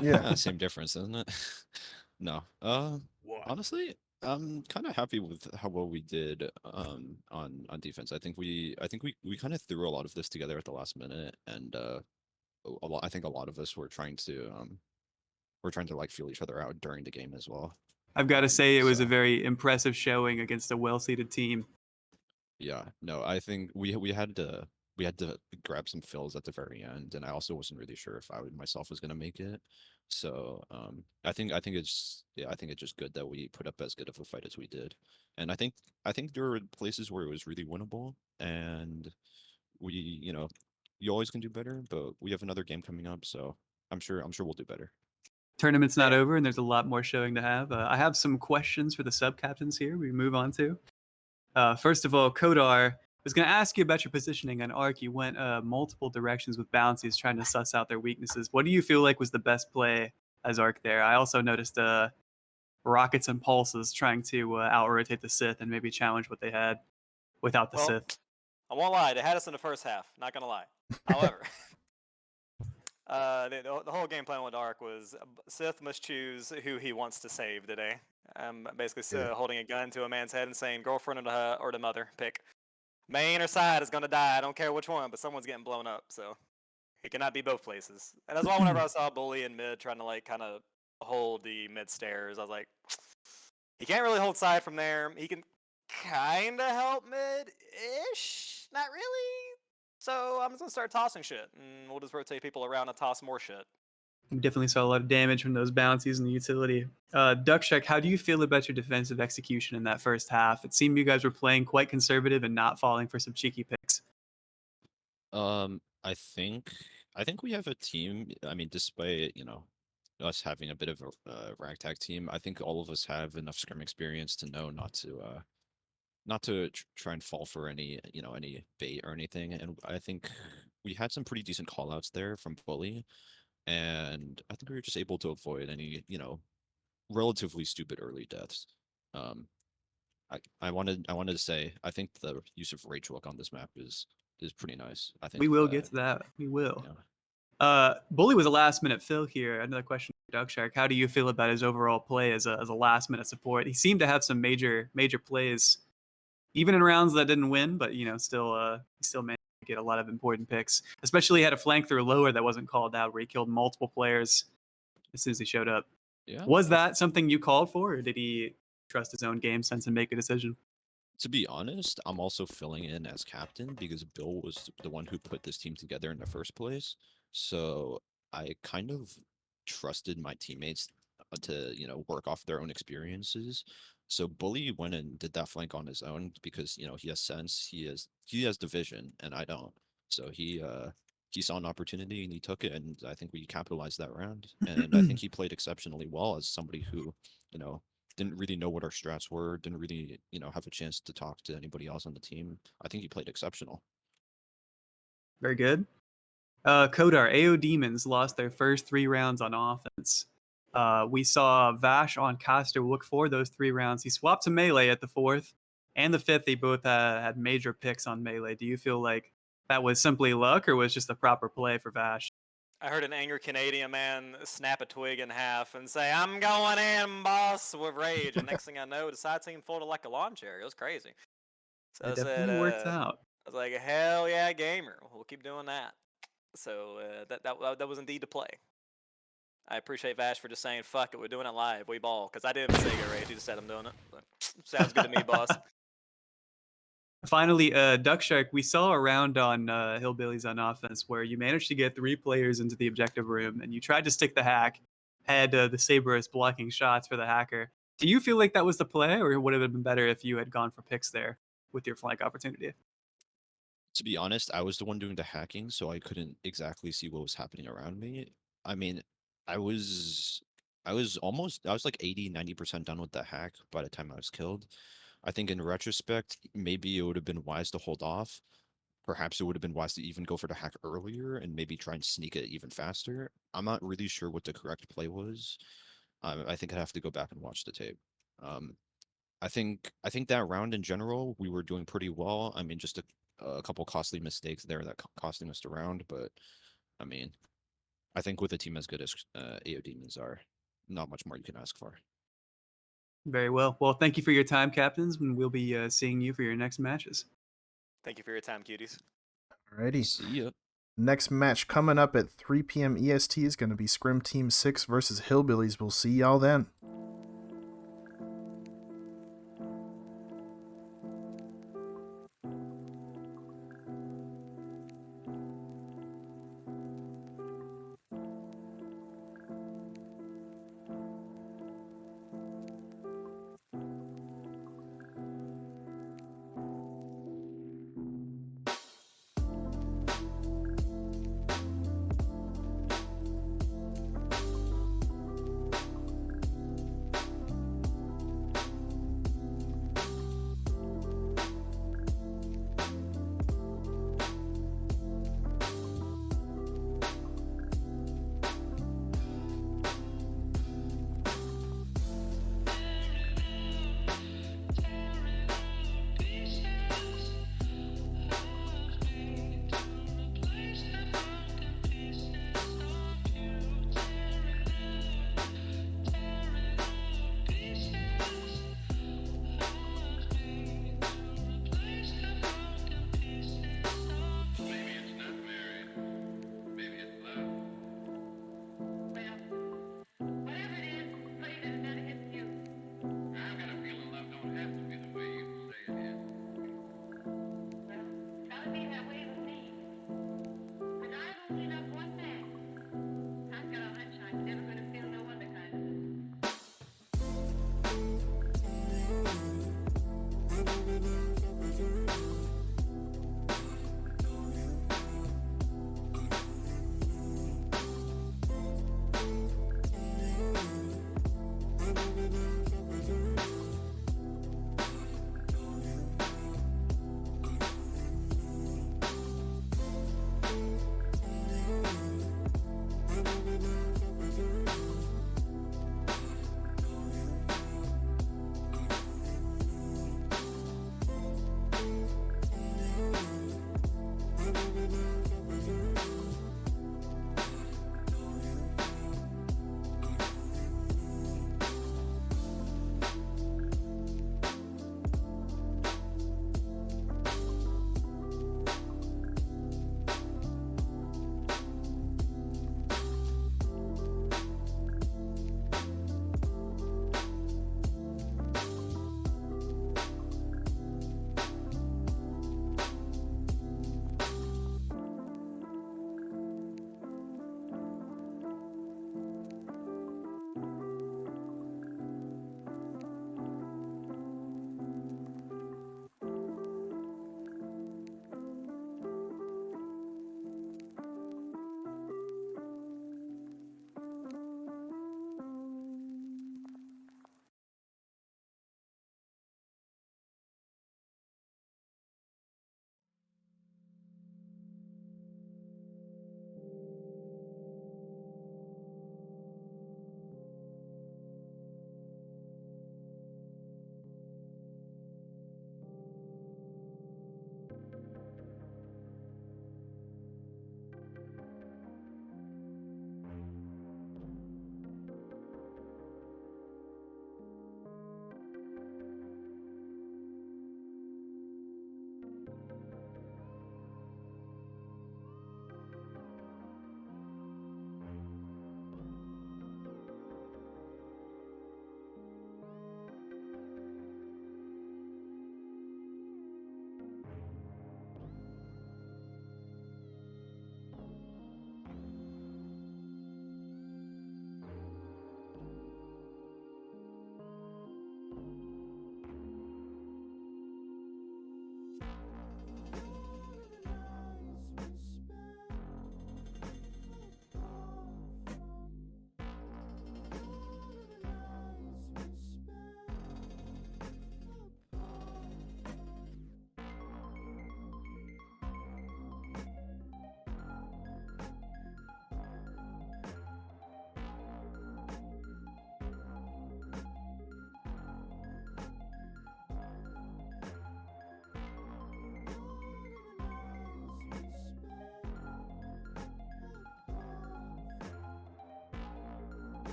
Yeah. Same difference, isn't it? No. Honestly, I'm kind of happy with how well we did on defense. I think we kind of threw a lot of this together at the last minute, and I think a lot of us were trying to like feel each other out during the game as well. I've got to say it was a very impressive showing against a well-seeded team. Yeah, no, I think we had to grab some fills at the very end, and I also wasn't really sure if I myself was gonna make it. So I think it's just good that we put up as good of a fight as we did, and I think there were places where it was really winnable, and we you always can do better, but we have another game coming up, so I'm sure we'll do better. Tournament's not over, and there's a lot more showing to have. I have some questions for the sub-captains here we move on to. First of all, Kodar, I was going to ask you about your positioning on Arc. You went multiple directions with bouncies, trying to suss out their weaknesses. What do you feel like was the best play as Arc there? I also noticed rockets and pulses trying to out-rotate the Sith and maybe challenge what they had without the Sith. I won't lie, they had us in the first half. Not gonna lie. However, the whole game plan with Arc was Sith must choose who he wants to save today. Basically holding a gun to a man's head and saying, girlfriend or the mother, pick. Main or side is going to die. I don't care which one, but someone's getting blown up. So he cannot be both places. And that's why whenever I saw Bully in mid trying to like kind of hold the mid stairs, I was like, he can't really hold side from there. He can kind of help mid-ish. Not really. So I'm just going to start tossing shit. And we'll just rotate people around and toss more shit. We definitely saw a lot of damage from those bounties and the utility. Duckshark, how do you feel about your defensive execution in that first half? It seemed you guys were playing quite conservative and not falling for some cheeky picks. I think we have a team. I mean, despite us having a bit of a ragtag team, I think all of us have enough scrim experience to know not to try and fall for any any bait or anything. And I think we had some pretty decent callouts there from Bully. And I think we were just able to avoid any, relatively stupid early deaths. I wanted to say I think the use of rage look on this map is pretty nice. I think we will get to that. We will. Bully was a last-minute fill here. Another question for Duckshark. How do you feel about his overall play as a last-minute support? He seemed to have some major plays, even in rounds that didn't win, but still managed to get a lot of important picks. Especially he had a flank through lower that wasn't called out, where he killed multiple players as soon as he showed up. Yeah. Was that something you called for, or did he trust his own game sense and make a decision? To be honest, I'm also filling in as captain because Bill was the one who put this team together in the first place. So I kind of trusted my teammates to, work off their own experiences. So Bully went and did that flank on his own because, he has sense, he has division, and I don't. So he saw an opportunity and he took it, and I think we capitalized that round. And I think he played exceptionally well as somebody who, didn't really know what our strats were, didn't really, have a chance to talk to anybody else on the team. I think he played exceptional. Very good. Kodar, AODemons lost their first 3 rounds on offense. We saw Vash on Caster look for those 3 rounds. He swapped to melee at the 4th and the 5th. They both had major picks on melee. Do you feel like that was simply luck or was just a proper play for Vash? I heard an angry Canadian man snap a twig in half and say, "I'm going in, boss," with rage. And next thing I know, the side team folded like a lawn chair. It was crazy. So it definitely works out. I was like, hell yeah, gamer. We'll keep doing that. So that was indeed the play. I appreciate Vash for just saying, "Fuck it, we're doing it live. We ball." Because I didn't say get rage. He just said I'm doing it. But, sounds good to me, boss. Finally, Duckshark, we saw a round on Hillbillies on offense where you managed to get 3 players into the objective room and you tried to stick the hack, had the Saberist blocking shots for the hacker. Do you feel like that was the play, or would it have been better if you had gone for picks there with your flank opportunity? To be honest, I was the one doing the hacking, so I couldn't exactly see what was happening around me. I mean, I was I was like 80-90% done with the hack by the time I was killed. I think in retrospect, maybe it would have been wise to hold off. Perhaps it would have been wise to even go for the hack earlier and maybe try and sneak it even faster. I'm not really sure what the correct play was. I think I'd have to go back and watch the tape. Um, I think that round in general we were doing pretty well. I mean, just a couple costly mistakes there that costing us the round, but I mean, I think with a team as good as AODemons are, not much more you can ask for. Very well. Well, thank you for your time, captains, and we'll be seeing you for your next matches. Thank you for your time, cuties. Alrighty. See ya. Next match coming up at 3 p.m. EST is going to be Scrim Team 6 versus Hillbillies. We'll see y'all then.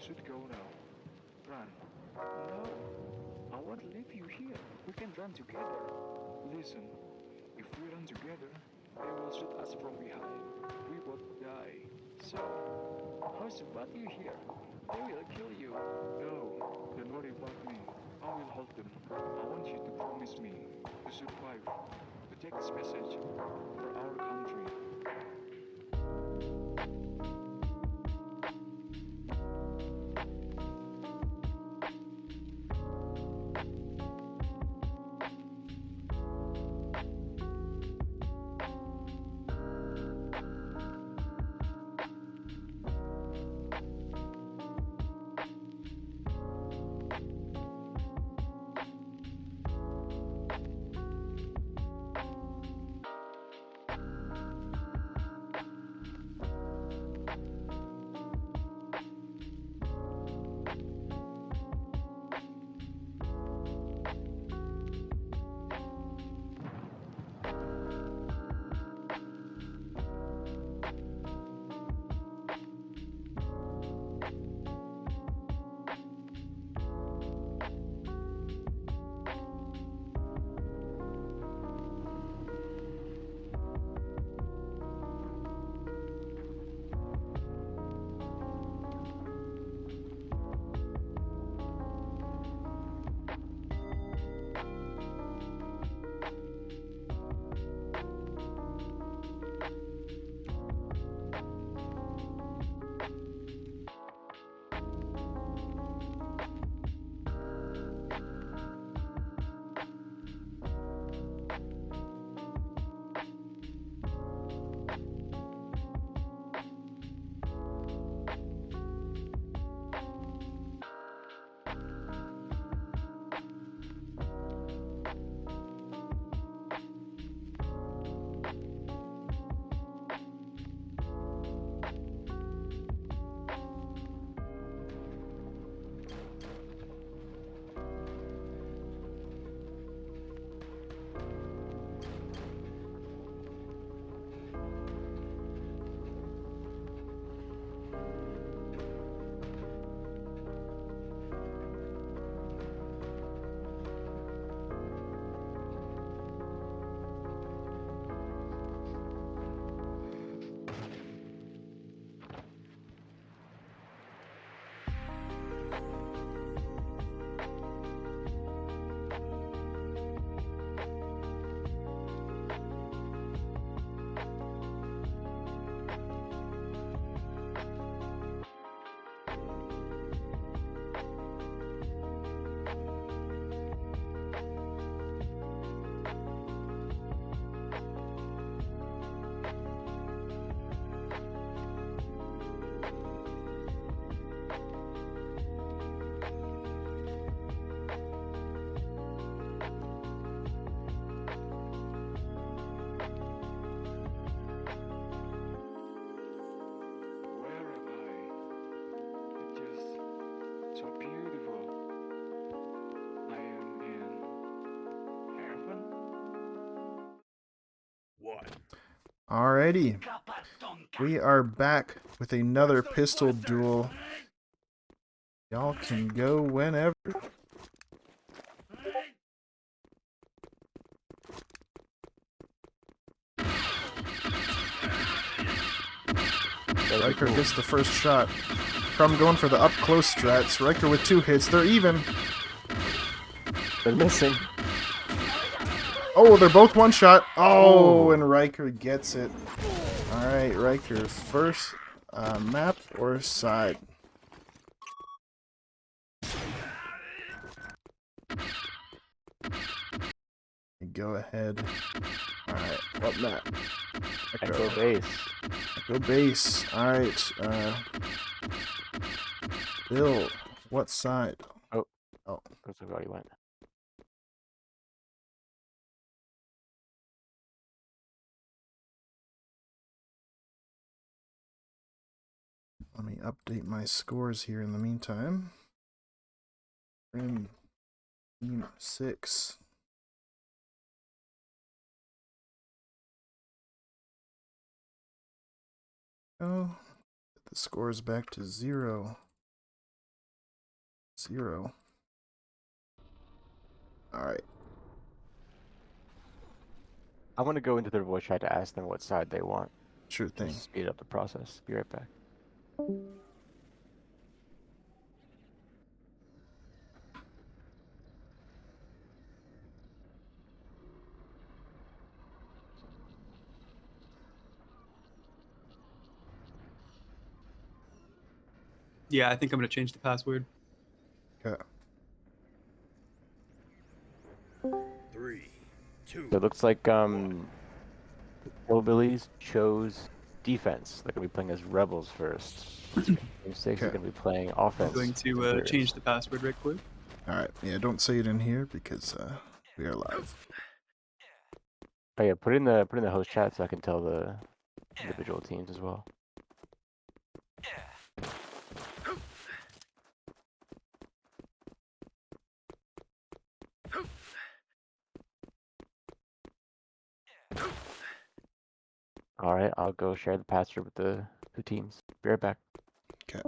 should go now. Run. No, I won't leave you here. We can run together. Listen, if we run together, they will shoot us from behind. We both die. So, how's about you here? They will kill you. No, don't worry about me. I will hold them. I want you to promise me to survive, to take this message for our country. So beautiful. I am in heaven. One. Alrighty. We are back with another pistol duel. Y'all can go whenever. Riker gets the first shot. Crumb going for the up close strats. Riker with 2 hits. They're even. They're missing. Oh, they're both one shot. Oh, and Riker gets it. Alright, Riker first. Map or side? Go ahead. Alright, what map? Echo base. Echo base. Alright, Bill, what side? Oh. Oh. Looks like I already went. Let me update my scores here in the meantime. Scrim Team 6. Oh, the scores back to 0. 0. Alright. I want to go into their voice chat to ask them what side they want. Sure thing. Just speed up the process. Be right back. Yeah, I think I'm gonna change the password. Okay. 3, 2. So it looks like Hillbillies chose defense. They're gonna be playing as rebels first. Team 6 is Okay. gonna be playing I'm offense. going as to Imperials. change the password right quick. Alright. Yeah, don't say it in here because we are live. Oh yeah, put it in the host chat so I can tell the individual teams as well. All right, I'll go share the password with the teams. Be right back. Okay.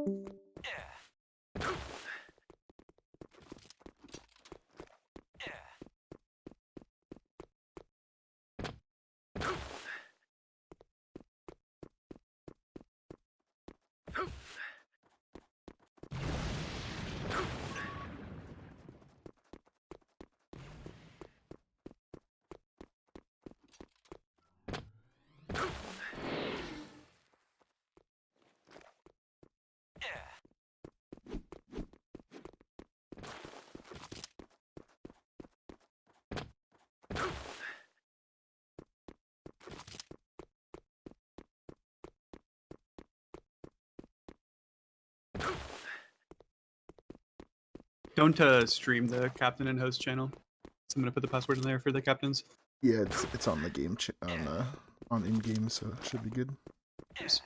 Don't stream the captain and host channel. So I'm gonna put the password in there for the captains. Yeah, it's on the game on in game, so it should be good. Yes.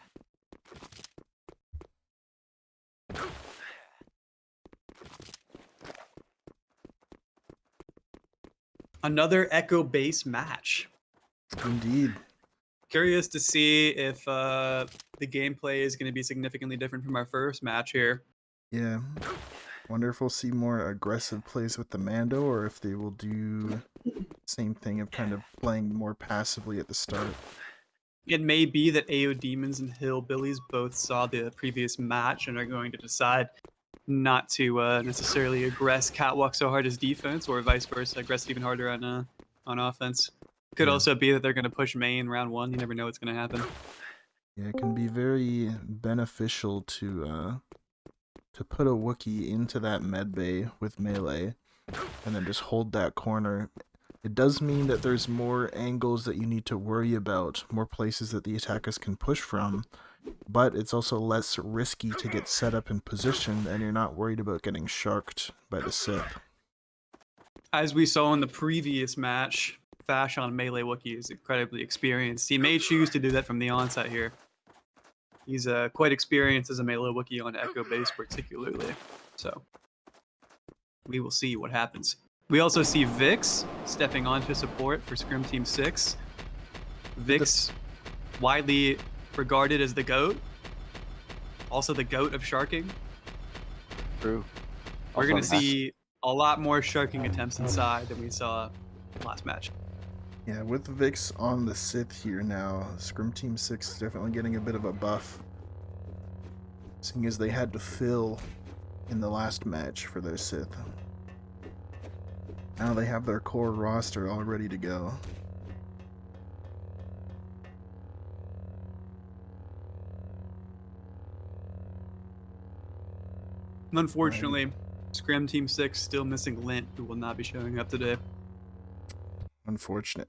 Another Echo base match. Indeed. Curious to see if the gameplay is going to be significantly different from our first match here. Yeah. Wonder if we'll see more aggressive plays with the Mando, or if they will do same thing of kind of playing more passively at the start. It may be that AODemons and Hillbillies both saw the previous match and are going to decide not to necessarily aggress Catwalk so hard as defense, or vice versa, aggress even harder on offense. Could also be that they're going to push main round 1. You never know what's going to happen. Yeah, it can be very beneficial to put a Wookiee into that med bay with melee, and then just hold that corner. It does mean that there's more angles that you need to worry about, more places that the attackers can push from, but it's also less risky to get set up in position, and you're not worried about getting sharked by the Sith. As we saw in the previous match, Fash on melee Wookiee is incredibly experienced. He may choose to do that from the onset here. He's quite experienced as a melee Wookiee on Echo base particularly, so we will see what happens. We also see Vix stepping on to support for Scrim Team 6. Vix, widely regarded as the GOAT, also the GOAT of sharking. True. We're going to see a lot more sharking attempts inside than we saw last match. Yeah, with Vix on the Sith here now, Scrim Team 6 is definitely getting a bit of a buff, seeing as they had to fill in the last match for their Sith. Now they have their core roster all ready to go. Unfortunately, Scrim Team 6 still missing Lint, who will not be showing up today. Unfortunate.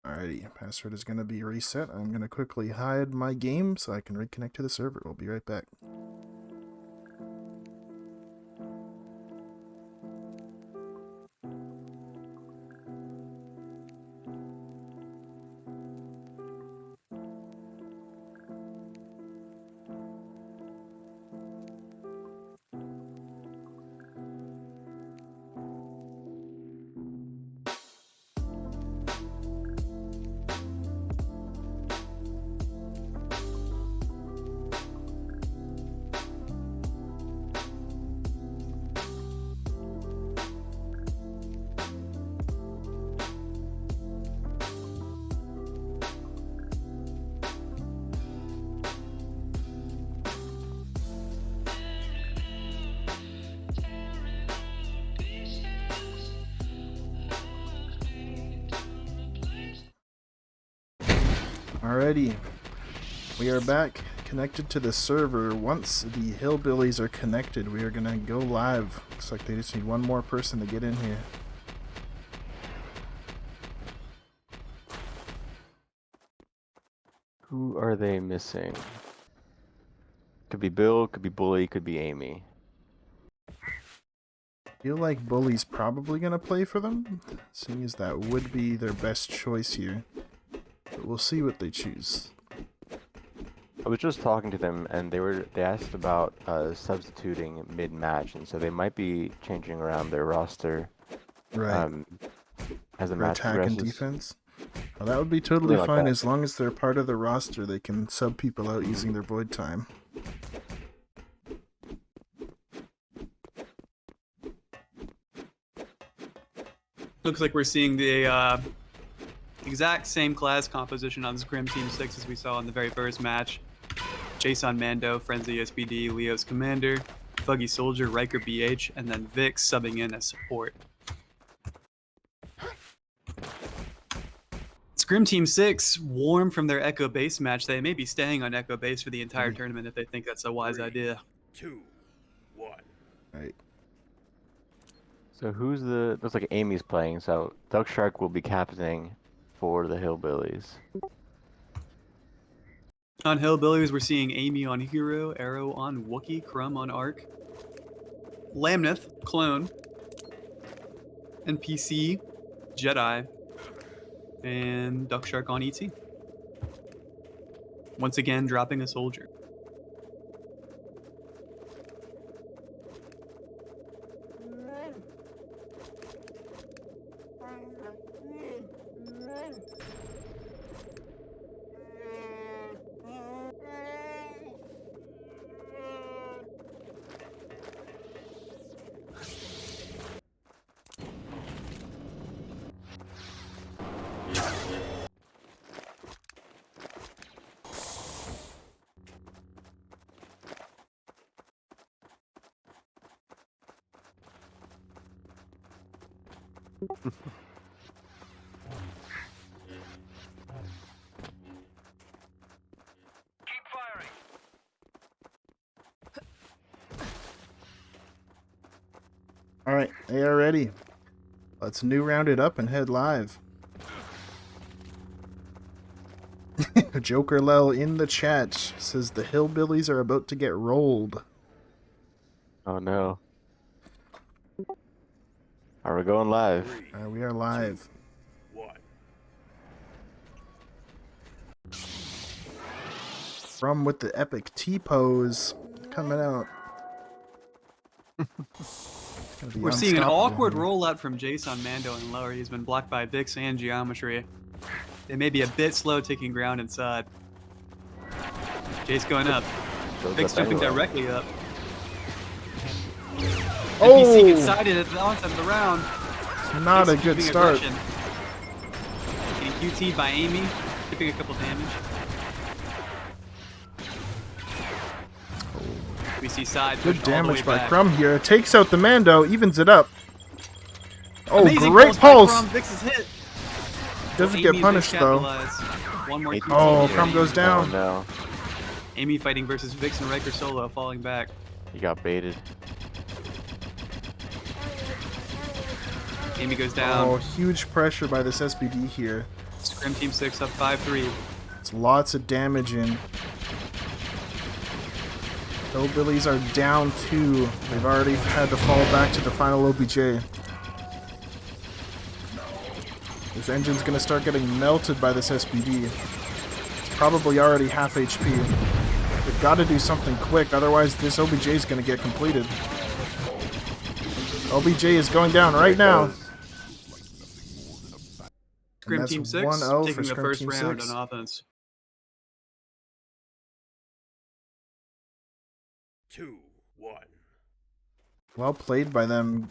Alrighty, password is going to be reset. I'm going to quickly hide my game so I can reconnect to the server. We'll be right back. Alrighty. We are back connected to the server. Once the Hillbillies are connected, we are gonna go live. Looks like they just need one more person to get in here. Who are they missing? Could be Bill, could be Bully, could be Amy. Feel like Bully's probably gonna play for them, seeing as that would be their best choice here. But we'll see what they choose. I was just talking to them, and they asked about substituting mid-match, and so they might be changing around their roster. Right. As a For match attack and progresses. defense. Well, that would be totally Something like fine that. as long as they're part of the roster. They can sub people out using their void time. Looks like we're seeing the exact same class composition on Scrim Team 6 as we saw in the very first match. Jason Mando, Frenzy SPD, Leo's Commander, Fuggy Soldier, Riker BH, and then Vix subbing in as support. Scrim Team 6, warm from their Echo Base match. They may be staying on Echo Base for the entire tournament if they think that's a wise idea. 2, 1. Right. So who's the... Looks like Amy's playing, so Duck Shark will be captaining for the Hillbillies. On Hillbillies, we're seeing Amy on Hero, Arrow on Wookiee, Crumb on Arc, Lamneth, Clone, NPC, Jedi, and Duck Shark on ET. Once again, dropping a soldier. Alright, they are ready. Let's new round it up and head live. Joker Lel in the chat says the Hillbillies are about to get rolled. Oh no. Are we going live? We are live. 1. From with the epic T-pose coming out. We're seeing an awkward rollout from Jason Mando and lower. He's been blocked by Vix and Geometry. They may be a bit slow taking ground inside. Jace going up. Vix jumping directly up. NPC gets sided at the onset of the round. Not Vix a good keeping start. aggression. Getting QT'd by Amy, keeping a couple damage. We see side Good pushed all the way damage by back. Crumb here. Takes out the Mando, evens it up. Oh, Amazing great by pulse! Crumb. Vix is hit. Doesn't Amy get and punished Vix though. capitalize. One more QT. Oh, here. Crumb goes down. Oh no. Amy fighting versus Vix and Riker solo, falling back. He got baited. Amy goes down. Oh, huge pressure by this SBD here. Scrim Team 6 up 5-3. It's lots of damage in. Hillbillies are down 2. They've already had to fall back to the final OBJ. This engine's gonna start getting melted by this SBD. It's probably already half HP. They've got to do something quick, otherwise this OBJ is gonna get completed. OBJ is going down right now. Scrim Team 6 1-0 taking for the Scrim first Team round 6. on offense. 2, 1. Well played by them.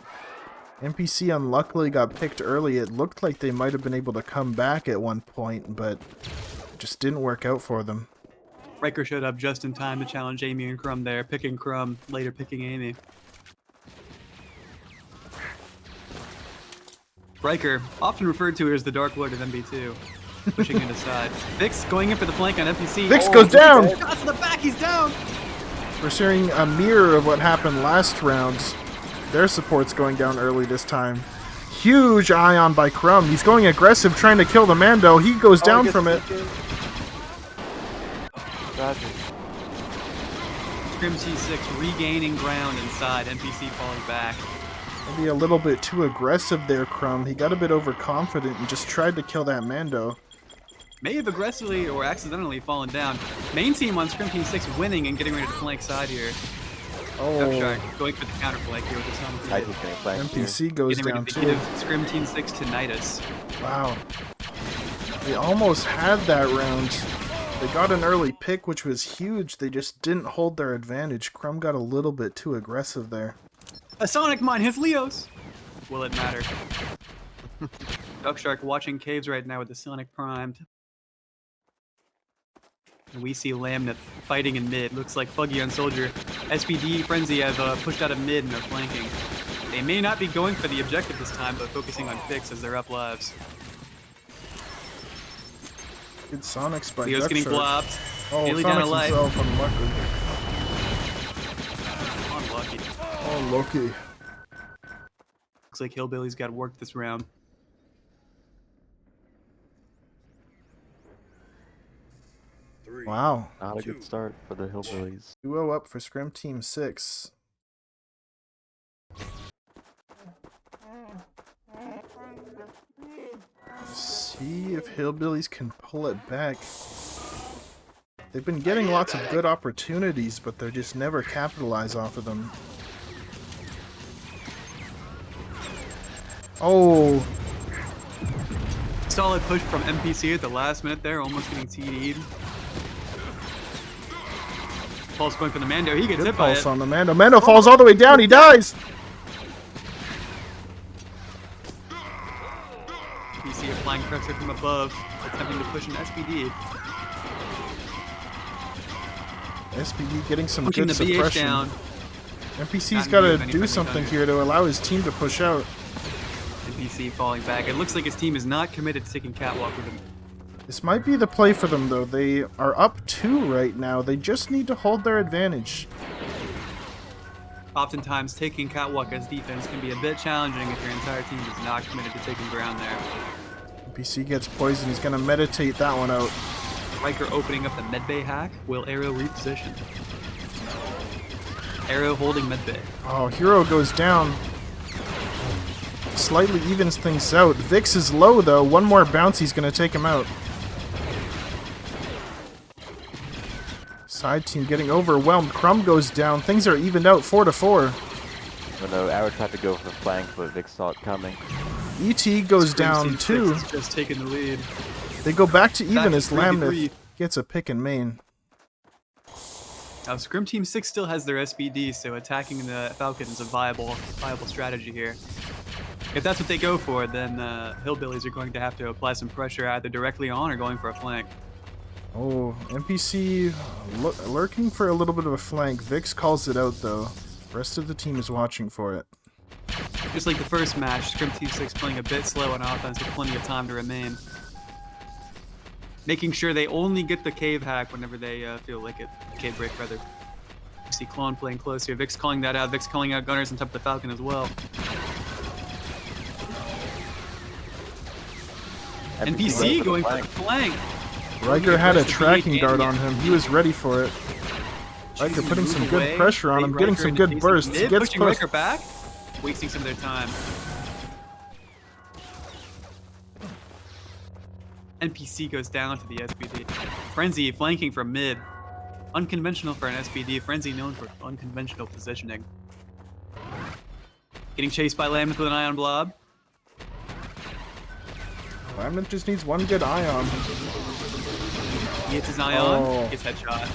NPC unluckily got picked early. It looked like they might have been able to come back at one point, but it just didn't work out for them. Riker showed up just in time to challenge Amy and Crumb there, picking Crumb, later picking Amy. Riker, often referred to as the Dark Lord of MB2. pushing into side. Vix going in for the flank on NPC. Vix goes down! Shots to the back, he's down! We're seeing a mirror of what happened last round. Their support's going down early this time. Huge ion by Crumb. He's going aggressive, trying to kill the Mando. He goes down from it. Scrim T6 regaining ground inside. NPC falling back. Maybe a little bit too aggressive there, Crumb. He got a bit overconfident and just tried to kill that Mando. May have aggressively or accidentally fallen down. Main team on Scrim Team 6 winning and getting ready to flank side here. Oh. Shark going for the counter flank here with the Sonic. NPC goes down too. Give Scrim Team 6 to Nidus. Wow. They almost had that round. They got an early pick, which was huge. They just didn't hold their advantage. Crumb got a little bit too aggressive there. A Sonic mine hits Leos. Will it matter? Duckshark watching caves right now with the Sonic primed. And we see Lamnet fighting in mid. Looks like Fuggy on Soldier. SPD Frenzy have pushed out of mid and are flanking. They may not be going for the objective this time, but focusing on picks as they're up lives. Good Sonics by Leo's getting blobbed. Oh, nearly Sonics down a life. himself, unlucky. Unlucky. Oh, Loki. Looks like Hillbillies got worked this round. Wow. Not a good start for the Hillbillies. 2-0 up for Scrim Team 6. See if Hillbillies can pull it back. They've been getting lots of good opportunities, but they're just never capitalize off of them. Oh! Solid push from NPC at the last minute there, almost getting TD'd. Pulse going for the Mando, he gets Good hit by pulse it. on the Mando. Mando falls all the way down, he dies! NPC applying pressure from above, attempting to push an SPD. SPD getting some Pushing good the BH suppression. down. NPC's Not got to needing do anything something better. here to allow his team to push out. NPC falling back. It looks like his team is not committed to taking catwalk with him. This might be the play for them, though. They are up 2 right now. They just need to hold their advantage. Oftentimes, taking catwalk as defense can be a bit challenging if your entire team is not committed to taking ground there. NPC gets poisoned. He's going to meditate that one out. Riker opening up the medbay hack. Will Arrow reposition? Arrow holding medbay. Oh, Hero goes down. Slightly evens things out. Vix is low, though. One more bounce, he's going to take him out. Side team getting overwhelmed. Crumb goes down. Things are evened out 4-4. Oh no, Arrow tried to go for the flank, but Vic saw it coming. ET goes down too. Just taking the lead. They go back to even Back as to Lamneth 3-3. gets a pick in main. Now, Scrim Team 6 still has their SPD, so attacking the Falcon is a viable strategy here. If that's what they go for, then Hillbillies are going to have to apply some pressure either directly on or going for a flank. Oh, NPC lurking for a little bit of a flank. Vix calls it out though. Rest of the team is watching for it. Just like the first match, Scrim Team 6 playing a bit slow on offense with plenty of time to remain. Making sure they only get the cave hack whenever they feel like it. Cave break, rather. You see Clone playing close here. Vix calling that out. Vix calling out Gunners on top of the Falcon as well. NPC going for the flank. Riker had a tracking dart on him. He was ready for it. Riker putting some good pressure on him, getting some good bursts. He gets pushing pushed. Riker back, wasting some of their time. NPC goes down to the SPD. Frenzy flanking from mid. Unconventional for an SPD. Frenzy known for unconventional positioning. Getting chased by Lamneth with an ion blob. Lamneth just needs one good ion. He hits his ion, Oh. gets headshot.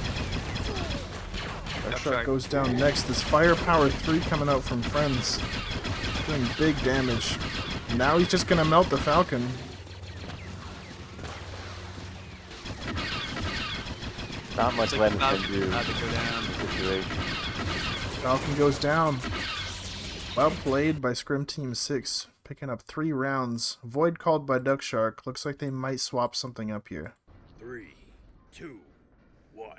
That shot goes down next. This firepower 3 coming out from Friends. Doing big damage. Now he's just going to melt the Falcon. Not much Lemon can do in About to this go down. situation. Falcon goes down. Well played by Scrim Team 6. picking up 3 rounds. Void called by Duck Shark. Looks like they might swap something up here. 3, 2, 1.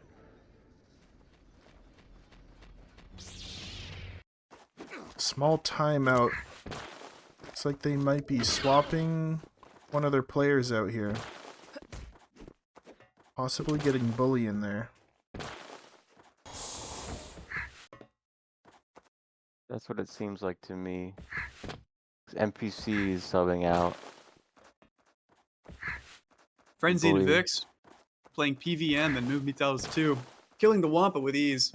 Small timeout. Looks like they might be swapping one of their players out here. Possibly getting Bully in there. That's what it seems like to me. NPCs subbing out. Frenzy and Bully. Vix playing PVM and Move Me Tells 2. Killing the Wampa with ease.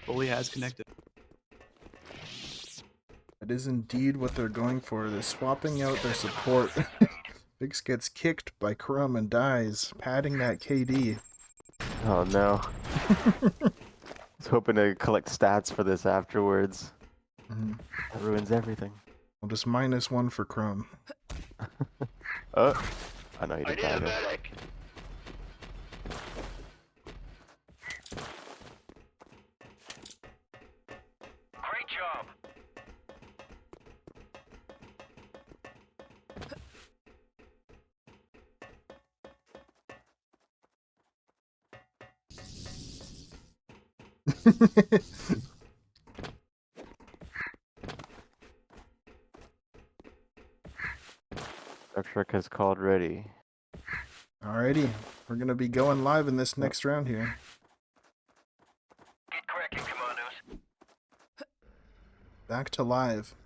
Bully has connected. That is indeed what they're going for. They're swapping out their support. Vix gets kicked by Crumb and dies, padding that KD. Oh no. I was hoping to collect stats for this afterwards. That ruins everything. Well, just -1 for Crumb. Oh, I know you did that. Great job. Shark has called ready. Alrighty, we're gonna be going live in this next round here. Get cracking, commandos. Back to live.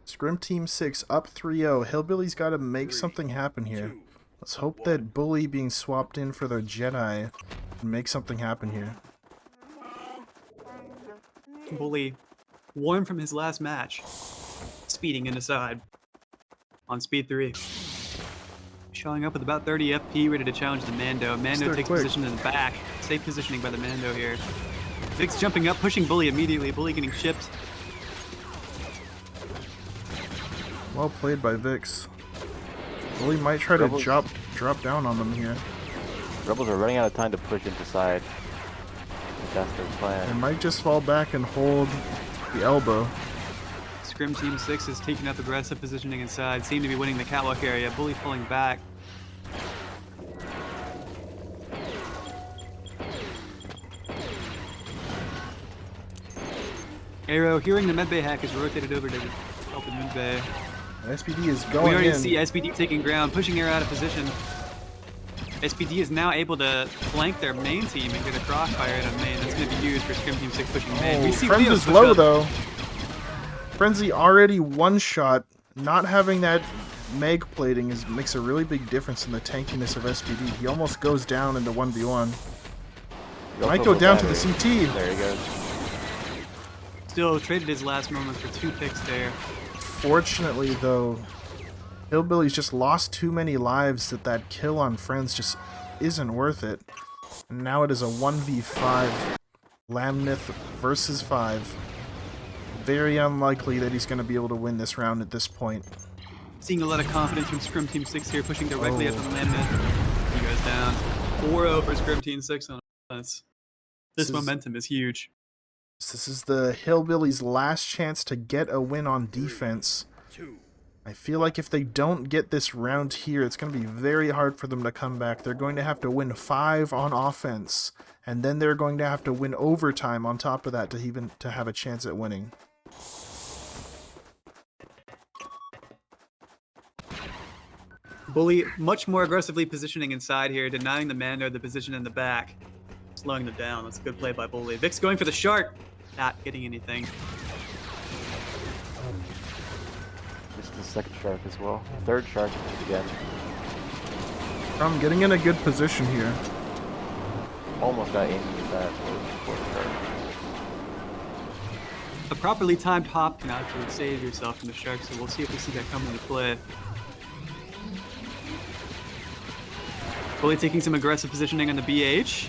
Scrim Team 6 up 3-0. Hillbillies gotta make something happen here. Let's hope that Bully being swapped in for their Jedi can make something happen here. Bully, warm from his last match, speeding in aside on speed 3. Showing up with about 30 FP, ready to challenge the Mando. Mando takes position in the back. Safe positioning by the Mando here. Vix jumping up, pushing Bully immediately. Bully getting chipped. Well played by Vix. Bully might try to drop down on them here. Rebels are running out of time to push into side. That's their plan. They might just fall back and hold the elbow. Scrim Team 6 is taking up aggressive positioning inside. Seem to be winning the catwalk area. Bully pulling back. Arrow, hearing the medbay hack, is rotated over to help the medbay. SPD is going in. We already see SPD taking ground, pushing Arrow out of position. SPD is now able to flank their main team and get a crossfire in on main. That's going to be used for Scrim Team 6 pushing main. We see Frenzy Leo is push low up. though. Frenzy already one shot. Not having that mag plating makes a really big difference in the tankiness of SPD. He almost goes down in the 1v1. Might go down to the CT. There he goes. Still traded his last moments for 2 picks there. Fortunately though, Hillbillies just lost too many lives that kill on Friends just isn't worth it. And now it is a 1v5. Lamnith versus 5. Very unlikely that he's going to be able to win this round at this point. Seeing a lot of confidence from Scrim Team 6 here, pushing directly up on the Lamnith. He goes down. 4-0 for Scrim Team 6 on offense. This momentum is huge. This is the Hillbillies' last chance to get a win on defense. I feel like if they don't get this round here, it's going to be very hard for them to come back. They're going to have to win 5 on offense, and then they're going to have to win overtime on top of that to have a chance at winning. Bully much more aggressively positioning inside here, denying the Mando the position in the back. Slowing them down. That's a good play by Bully. Vix going for the shark. Not getting anything. Just the second shark as well. Third shark again. I'm getting in a good position here. Almost got aimed with that fourth shark. A properly timed hop can actually save yourself from the shark, so we'll see if we see that come into play. Bully taking some aggressive positioning on the BH.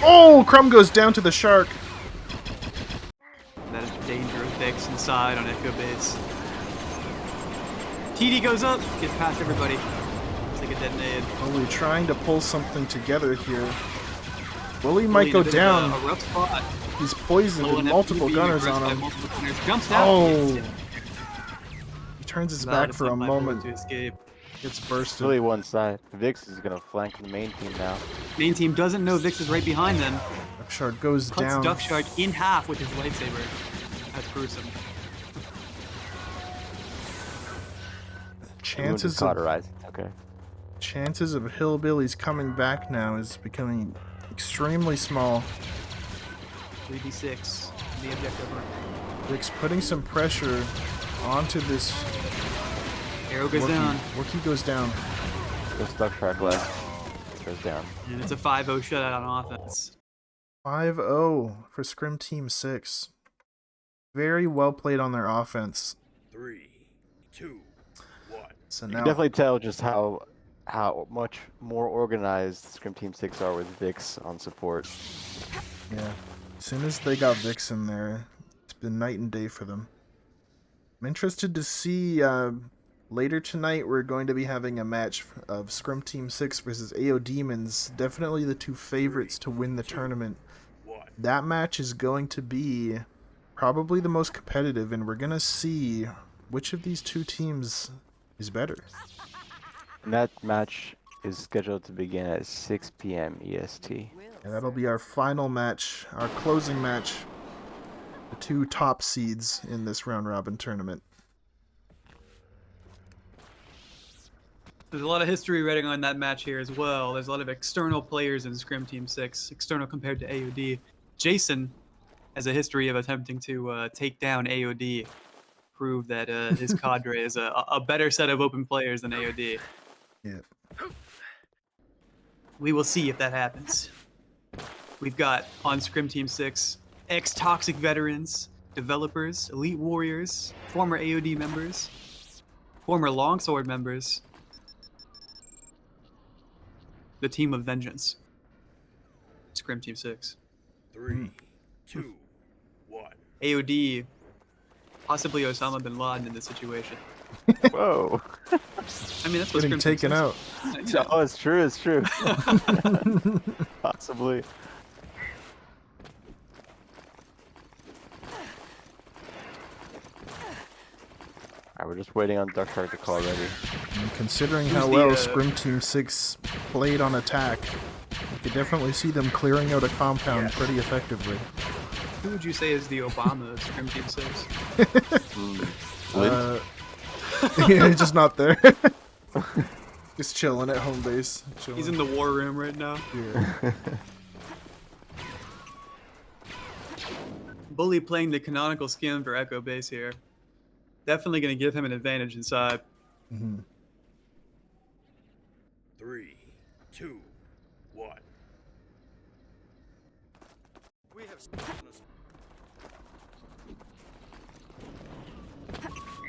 Oh, Crumb goes down to the shark. That is the danger of Vix inside on Echo Base. TD goes up, gets past everybody. Looks like a detonated. Bully trying to pull something together here. Bully might go in a bit of down. A rough spot. He's poisoned Low with enough multiple to be gunners aggressed on by him. multiple gunners. Jumps down. Oh! Yes. He turns his Allowed back a for a sub by moment. to escape. Gets bursted. Really one side. Vix is gonna flank the main team now. Main team doesn't know Vix is right behind them. Duckshard goes Cuts down. Duckshard in half with his lightsaber. That's gruesome. Chances of, cauterized. Okay. chances of Hillbillies coming back now is becoming extremely small. 3d6. The objective. Vix putting some pressure onto this. Arrow goes Wookiee. down. Wookiee goes down. Just Duckshard left. Goes down. And it's a 5-0 shutout on offense. 5-0 for Scrim Team 6. Very well played on their offense. 3, 2, 1. So You now can definitely tell just how much more organized Scrim Team 6 are with Vix on support. Yeah. As soon as they got Vix in there, it's been night and day for them. I'm interested to see, later tonight we're going to be having a match of Scrim Team 6 versus AODemons. Definitely the two favorites to win the tournament. That match is going to be probably the most competitive, and we're going to see which of these two teams is better. And that match is scheduled to begin at 6 p.m. EST. And that'll be our final match, our closing match. The two top seeds in this round-robin tournament. There's a lot of history writing on that match here as well. There's a lot of external players in Scrim Team 6, external compared to AOD. Jason has a history of attempting to take down AOD, prove that his cadre is a better set of open players than AOD. Yeah. We will see if that happens. We've got on Scrim Team 6 ex-Toxic veterans, developers, elite warriors, former AOD members, former Longsword members, the team of vengeance. Scrim Team 6. 3, 2, 1. AOD, possibly Osama bin Laden in this situation. Whoa. I mean, that's what Getting Scrim Team taken 6 out. You know. Oh, it's true, it's true. Possibly. Alright, we're just waiting on Duckshard to call ready. And considering Who's how the, well Scrim Team 6 played on attack, you could definitely see them clearing out a compound pretty effectively. Who would you say is the Obama of Scrim Team 6? Yeah, he's just not there. Just chilling at home base. Chilling. He's in the war room right now. Yeah. Bully playing the canonical skin for Echo Base here. Definitely going to give him an advantage inside. Mm-hmm. 3, 2, 1. We have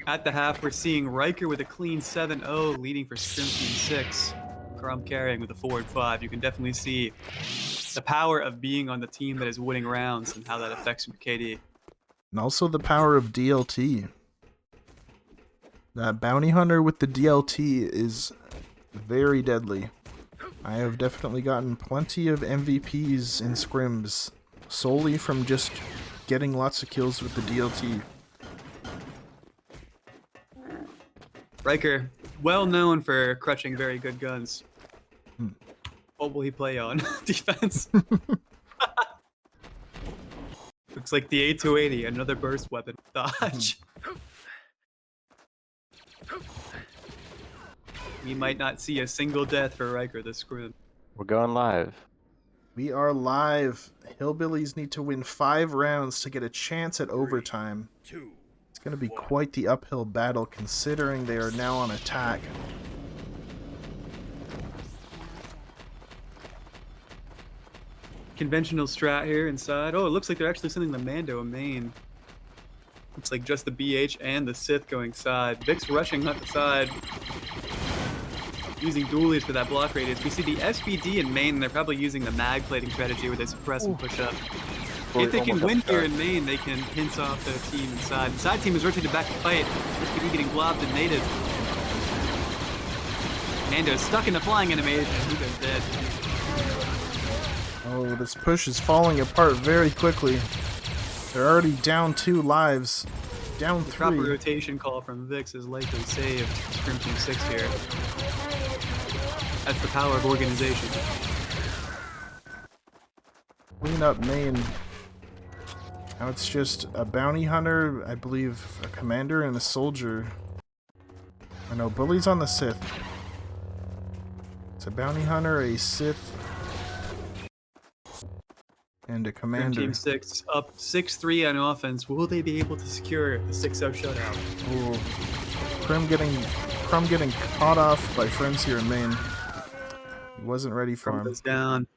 At the half, we're seeing Riker with a clean 7-0, leading for Scrim Team 6. Crum carrying with a forward 5. You can definitely see the power of being on the team that is winning rounds and how that affects your KD. And also the power of DLT. That bounty hunter with the DLT is very deadly. I have definitely gotten plenty of MVPs in scrims solely from just getting lots of kills with the DLT. Riker, well known for crutching very good guns. What will he play on? Defense? Looks like the A280, another burst weapon. Dodge. We might not see a single death for Riker this scrim. We're going live. We are live. Hillbillies need to win 5 rounds to get a chance at overtime. It's going to be quite the uphill battle considering they are now on attack. Conventional strat here inside. Oh, it looks like they're actually sending the Mando a main. Looks like just the BH and the Sith going side. Vix rushing up the side. Using dualies for that block radius. We see the SBD in main, and they're probably using the mag plating strategy where they suppress and push up. If they can win here in main, they can pinch off their team inside. The side team is rotated back to fight. SBD getting blobbed and mated. Nando's stuck in the flying animation. He goes dead. Oh, this push is falling apart very quickly. They're already down 2 lives. Down The 3. proper rotation call from Vix is likely saved Scrim Team 6 here. That's the power of organization. Clean up main. Now it's just a bounty hunter, I believe a commander and a soldier. I know, bullies on the Sith. It's a bounty hunter, a Sith, and a Scrim commander. Team 6 up 6-3 on offense. Will they be able to secure the 6-0 shutout? Oh, Crumb getting caught off by friends here in main. He wasn't ready for Scrum him. goes down.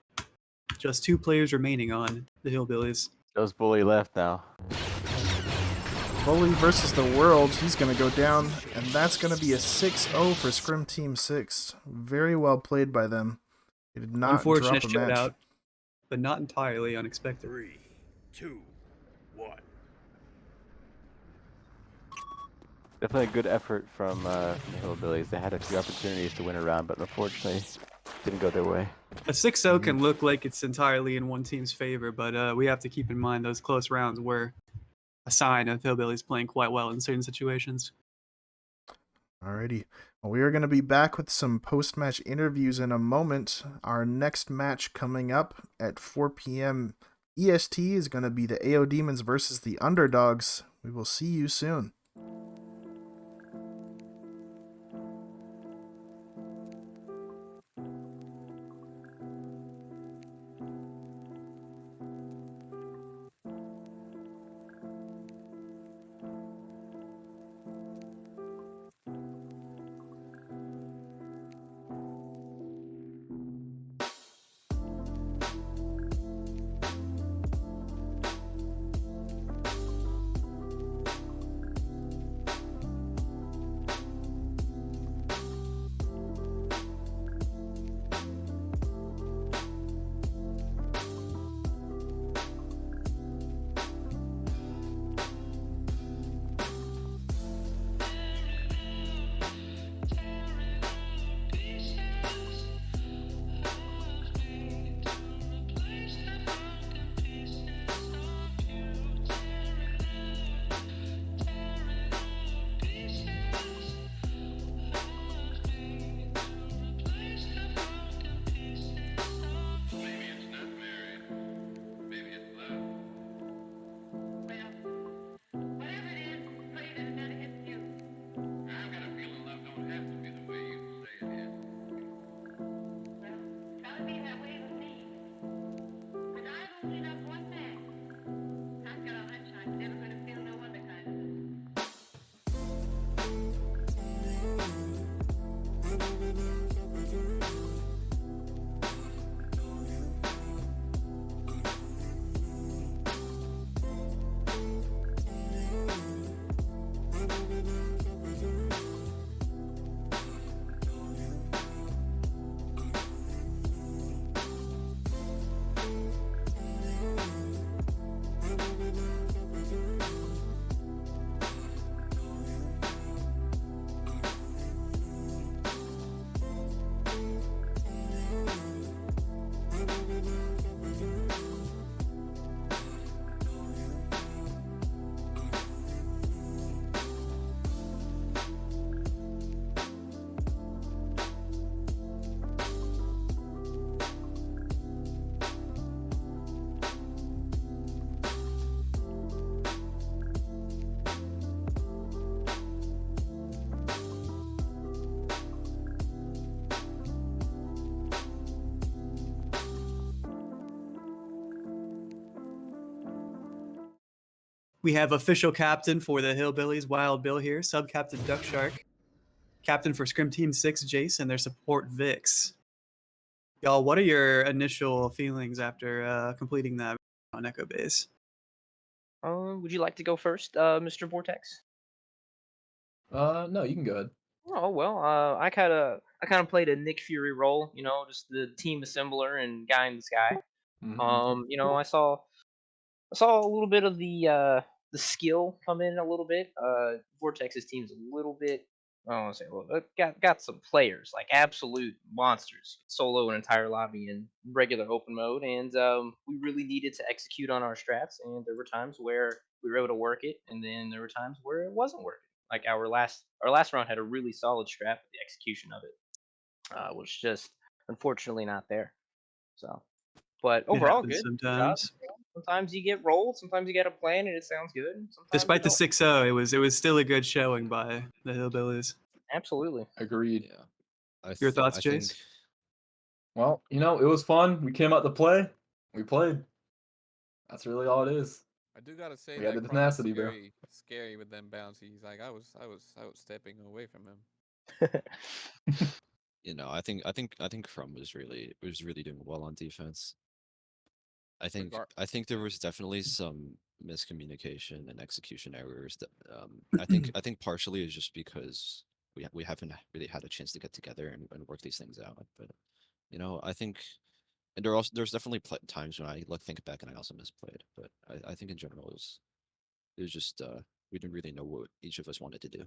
Just 2 players remaining on the Hillbillies. Those bully left now. Bully versus the world. He's going to go down, and that's going to be a 6-0 for Scrim Team 6. Very well played by them. They did not Unfortunate drop a match. shutout, but not entirely unexpected. 3, 2, 1. Definitely a good effort from the Hillbillies. They had a few opportunities to win a round, but unfortunately didn't go their way. A 6-0 can look like it's entirely in one team's favor, but we have to keep in mind those close rounds were a sign of Hillbillies playing quite well in certain situations. Alrighty. Well, we are going to be back with some post-match interviews in a moment. Our next match coming up at 4 p.m. EST is going to be the AODemons versus the Underdogs. We will see you soon. We have official captain for the Hillbillies, Wild Bill here, sub-captain Duck Shark, captain for Scrim Team 6, Jace, and their support, Vix. Y'all, what are your initial feelings after completing that on Echo Base? Would you like to go first, Mr. Vortex? No, you can go ahead. Oh well, I kind of played a Nick Fury role, you know, just the team assembler and guy in the sky. You know, I saw a little bit of the skill come in a little bit. Vortex's team's a little bit I don't want to say well, got some players like absolute monsters, solo an entire lobby in regular open mode, and we really needed to execute on our strats. And there were times where we were able to work it, and then there were times where it wasn't working. Like our last round had a really solid strat, but the execution of it was just unfortunately not there. So, but It overall, happens good job. sometimes. Sometimes you get rolled, sometimes you get a plan and it sounds good, and sometimes Despite you the don't. 6-0, it was still a good showing by the Hillbillies. Absolutely. Agreed. Yeah. Your thoughts, I Chase? think Well, it was fun. We came out to play. We played. That's really all it is. I do gotta say We had that the Crumb was tenacity, bro. scary with them bouncies. Like I was stepping away from him. I think Crumb was really doing well on defense. I think Regar- I think there was definitely some miscommunication and execution errors that I think partially is just because we haven't really had a chance to get together and work these things out. But I think and there's definitely times when I think back and I also misplayed. But I think in general it was just we didn't really know what each of us wanted to do.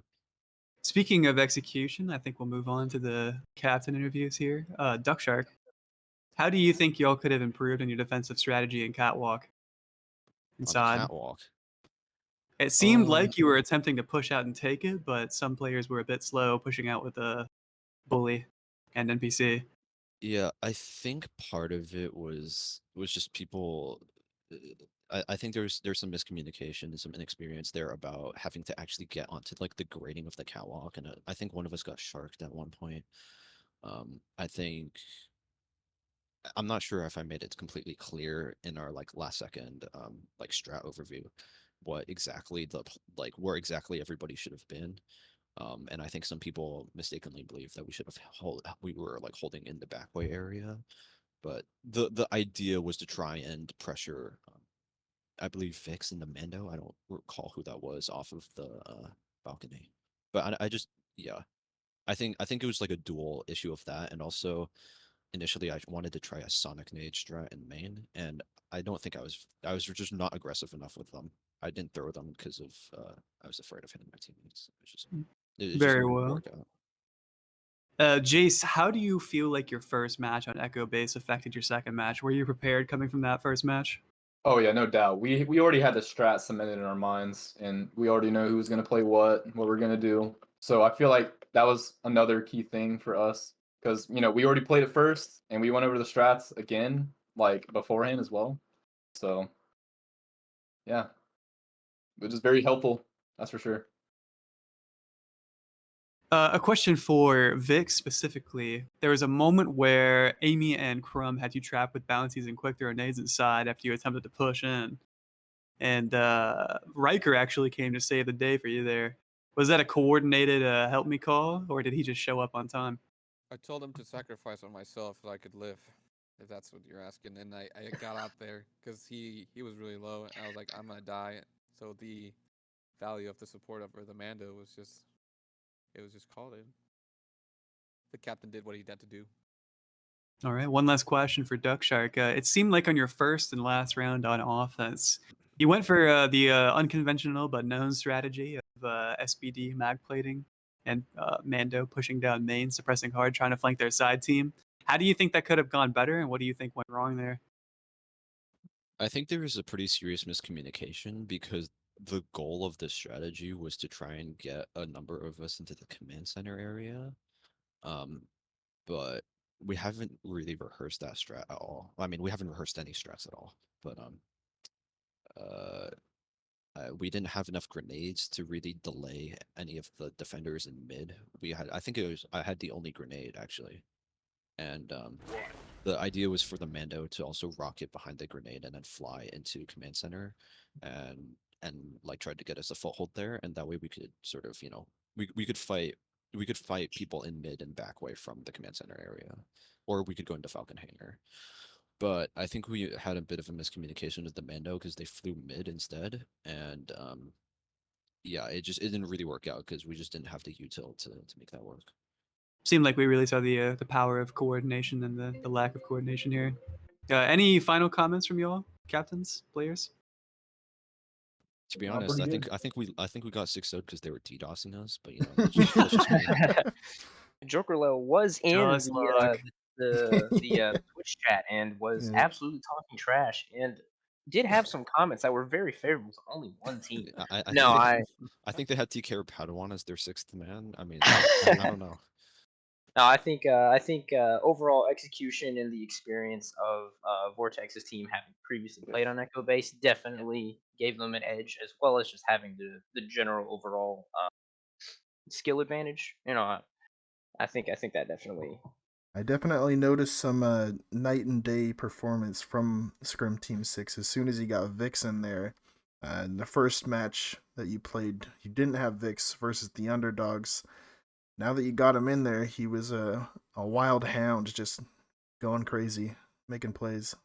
Speaking of execution, I think we'll move on to the captain interviews here. Duckshark, how do you think y'all could have improved on your defensive strategy and catwalk On the inside? catwalk. It seemed like you were attempting to push out and take it, but some players were a bit slow pushing out with a bully and NPC. Yeah, I think part of it was just people. I think there's some miscommunication and some inexperience there about having to actually get onto like the grading of the catwalk, and I think one of us got sharked at one point. I think I'm not sure if I made it completely clear in our like last second like strat overview what exactly where exactly everybody should have been. And I think some people mistakenly believe that we were like holding in the backway area, but the idea was to try and pressure, I believe Fix and the Mando. I don't recall who that was off of the balcony, but I just yeah, I think it was like a dual issue of that, and also initially I wanted to try a Sonic Nade strat in main, and I don't think I was just not aggressive enough with them. I didn't throw them because of I was afraid of hitting my teammates. It just Very didn't well. work out. Jace, how do you feel like your first match on Echo Base affected your second match? Were you prepared coming from that first match? Oh yeah, no doubt. We already had the strat cemented in our minds, and we already know who was gonna play what we're gonna do. So I feel like that was another key thing for us because we already played it first, and we went over the strats again like beforehand as well. So yeah, which is very helpful. That's for sure. A question for Vic specifically. There was a moment where Amy and Crumb had you trapped with bounties and quick throw nades inside after you attempted to push in. And Riker actually came to save the day for you there. Was that a coordinated help me call, or did he just show up on time? I told him to sacrifice on myself so I could live, if that's what you're asking. And I got out there because he was really low, and I was like, I'm gonna die. So the value of the support over the Mando was just called in. The captain did what he had to do. All right, one last question for Duckshark. It seemed like on your first and last round on offense, you went for the unconventional but known strategy of SBD mag plating and Mando pushing down main, suppressing hard, trying to flank their side team. How do you think that could have gone better, and what do you think went wrong there? I think there was a pretty serious miscommunication because the goal of this strategy was to try and get a number of us into the command center area. But we haven't really rehearsed that strat at all. I mean, we haven't rehearsed any strats at all, but uh, we didn't have enough grenades to really delay any of the defenders in mid. I had the only grenade actually, and the idea was for the Mando to also rocket behind the grenade and then fly into command center, and like try to get us a foothold there, and that way we could sort of we could fight people in mid and back way from the command center area, or we could go into Falcon Hangar. But I think we had a bit of a miscommunication with the Mando because they flew mid instead, and yeah, it didn't really work out because we just didn't have the util to make that work. Seemed like we really saw the power of coordination and the lack of coordination here. Any final comments from y'all, captains, players? To be Not honest, pretty I good. think we got 6-0 because they were DDoSing us, but you know, that's just me. Joker Lil was in Just luck. the Twitch chat and was Yeah. absolutely talking trash and did have some comments that were very favorable to only one team. I No, I think they had TK Padawan as their 6th man. I mean, I don't know. No, I think overall execution and the experience of Vortex's team having previously played on Echo Base definitely gave them an edge, as well as just having the general overall skill advantage. You know, I think that definitely. I definitely noticed some night and day performance from Scrim Team 6 as soon as he got Vix in there. In the first match that you played, you didn't have Vix versus the Underdogs. Now that you got him in there, he was a wild hound, just going crazy, making plays.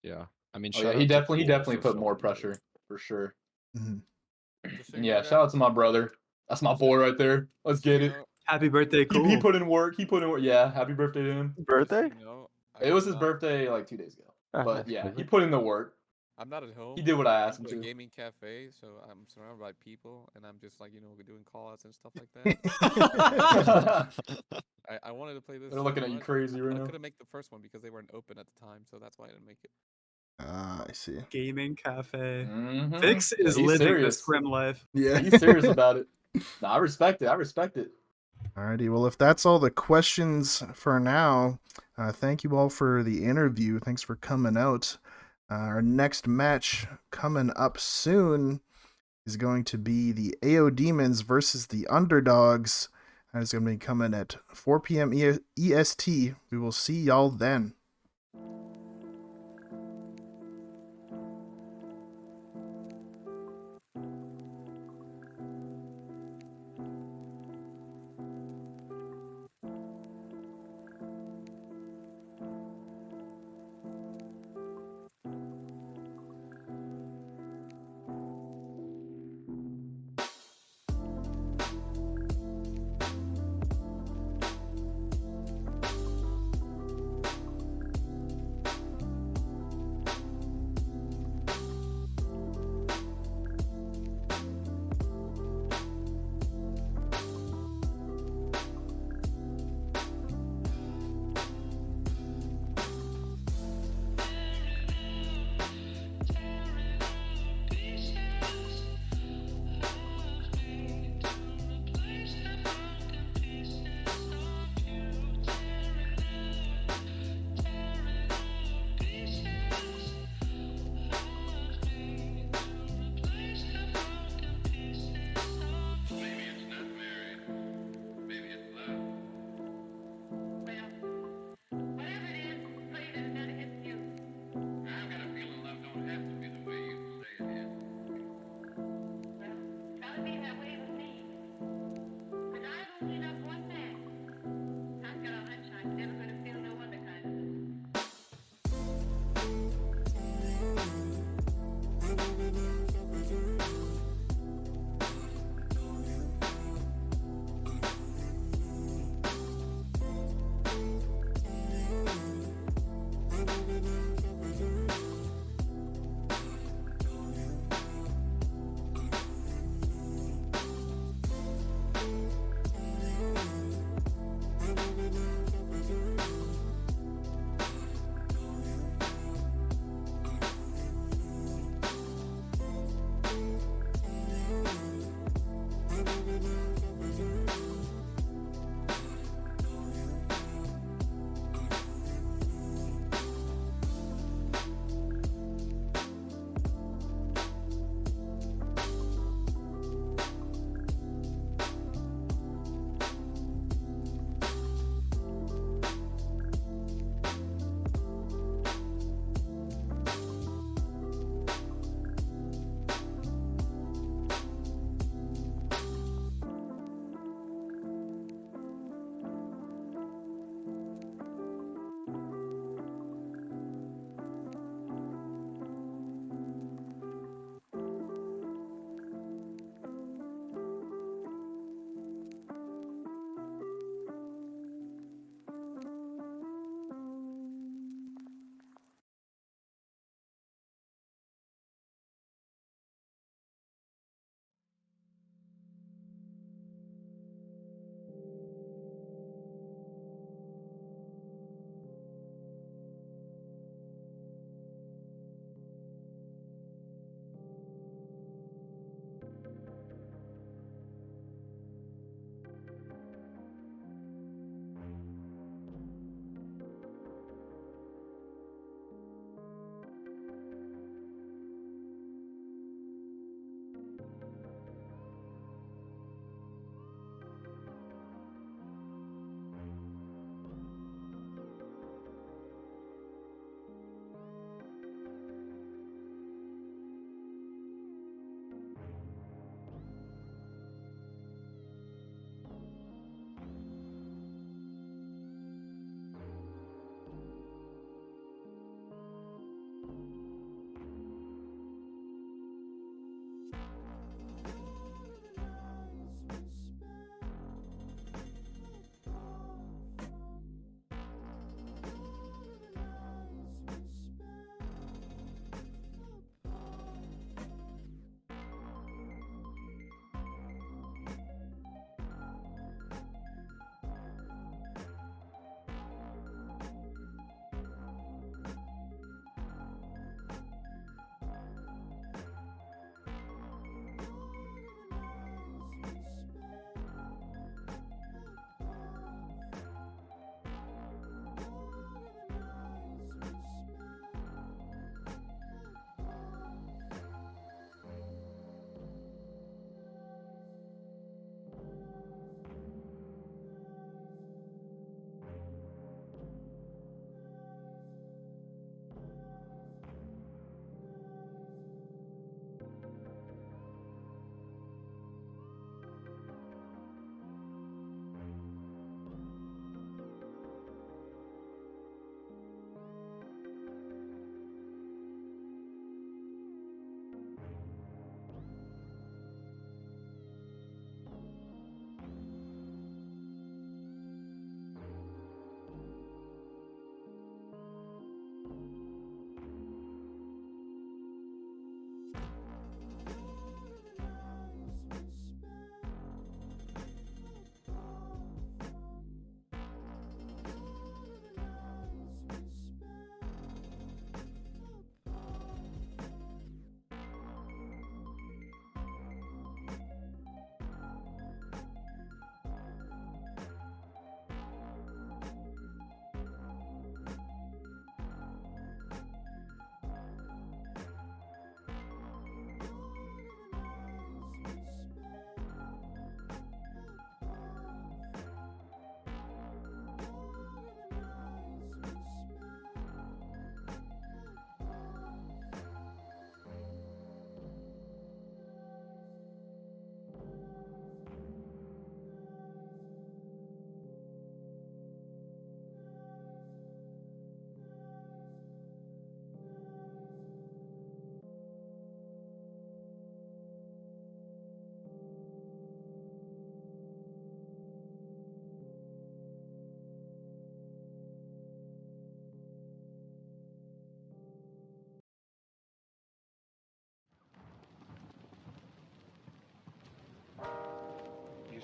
Yeah, I mean, Oh shout yeah, he out to definitely Poole put filling more in, pressure for sure. Mhm. Just so you Yeah, know, shout out to my brother. That's my boy right there. Let's get you it. know, Happy birthday, He cool. put in work. He put in work. Yeah, happy birthday to him. Birthday? you know, It was his not, birthday like 2 days ago. But Happy yeah, he birthday. put in the work. I'm not at home. He did what I asked I'm him at a to. gaming cafe, so I'm surrounded by people, and I'm just like, doing call outs and stuff like that. I wanted to play this. They're so looking at you much. crazy right I now. couldn't make the first one because they weren't open at the time, so that's why I didn't make it. I see. Gaming cafe. Mm-hmm. Vix Yeah, is he's living the serious. Scrim life. Yeah. He's serious about it. No, I respect it. I respect it. Alrighty, well, if that's all the questions for now, thank you all for the interview. Thanks for coming out. Our next match coming up soon is going to be the AODemons versus the Underdogs. That is going to be coming at 4 p.m. EST. We will see y'all then.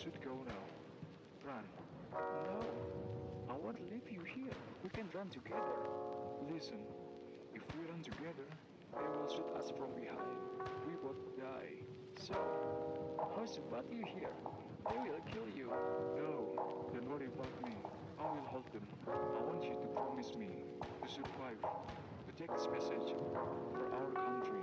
should go now. Run. No, I won't leave you here. We can run together. Listen, if we run together, they will shoot us from behind. We both die. So, how's about you here? They will kill you. No, don't worry about me. I will hold them. I want you to promise me to survive, to take this message for our country.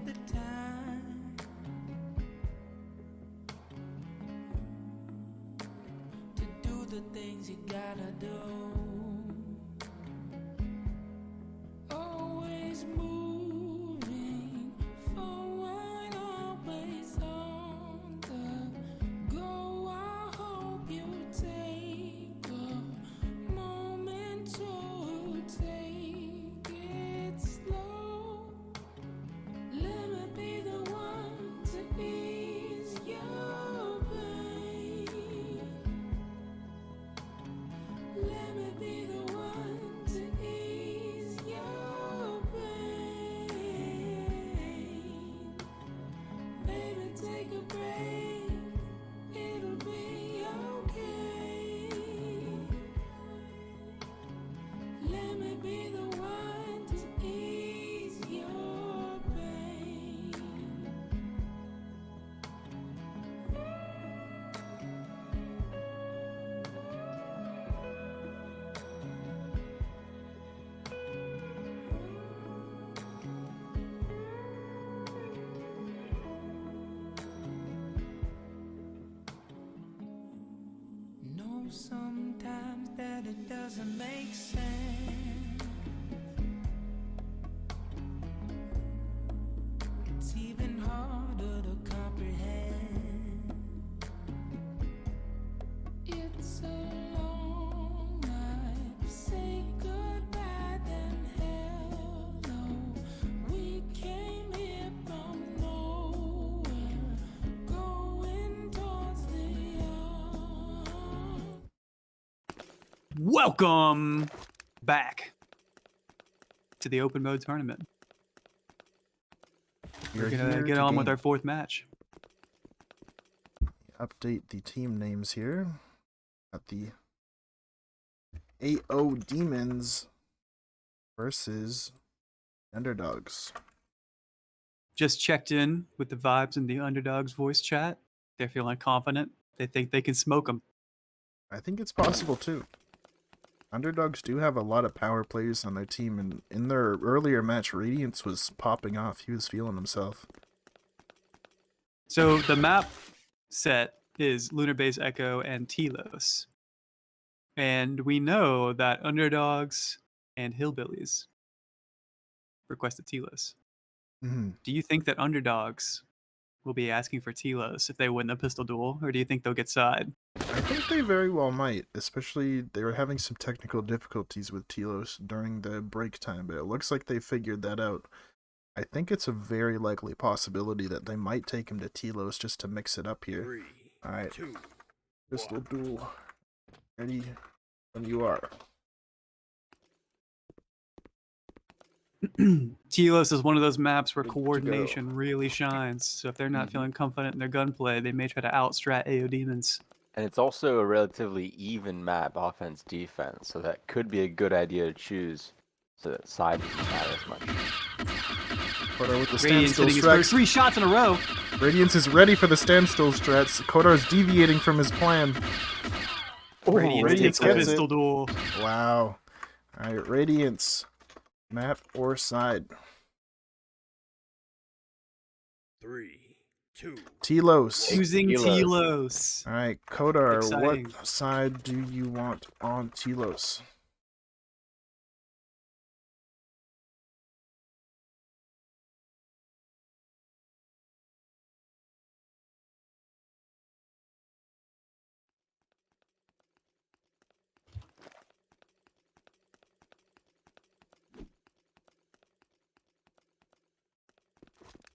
the time to do the things you gotta do. Always moving forward, always on the go. I hope you take a moment to take it slow. Let me be the one to ease your pain. Let me be the one to ease your pain. Baby, take a break. It'll be okay. Let me be the one to ease your pain. Know sometimes that it doesn't make sense. It's even harder to comprehend. It's a long night. Say goodbye, then hello. We came here from nowhere, going towards the Welcome back to the open mode tournament. We're You're gonna here get to on with game. our fourth match. Update the team names here. Got the AODemons versus Underdogs. Just checked in with the vibes in the Underdogs voice chat. They're feeling confident. They think they can smoke them. I think it's possible too. Underdogs do have a lot of power players on their team, and in their earlier match, Radiance was popping off. He was feeling himself. So the map set is Lunar Base Echo and Telos. And we know that Underdogs and Hillbillies requested Telos. Mm-hmm. Do you think that Underdogs will be asking for Telos if they win the pistol duel, or do you think they'll get side? I think they very well might, especially they were having some technical difficulties with Telos during the break time, but it looks like they figured that out. I think it's a very likely possibility that they might take him to Telos just to mix it up here. Alright, pistol duel. Ready when you are. Telos is one of those maps where Good to go. coordination really shines. So if they're not feeling confident in their gunplay, they may try to outstrat AODemons. And it's also a relatively even map, offense, defense, so that could be a good idea to choose so that side doesn't matter as much. Kodar with the Radiance standstill hitting his first strats. 3 shots in a row. Radiance is ready for the standstill strats. Kodar's deviating from his plan. Radiance takes the gets pistol it. duel. Wow. Alright, Radiance. Map or side? 3, 2. Telos. Choosing Telos. Alright, Kodar, Exciting. what side do you want on Telos?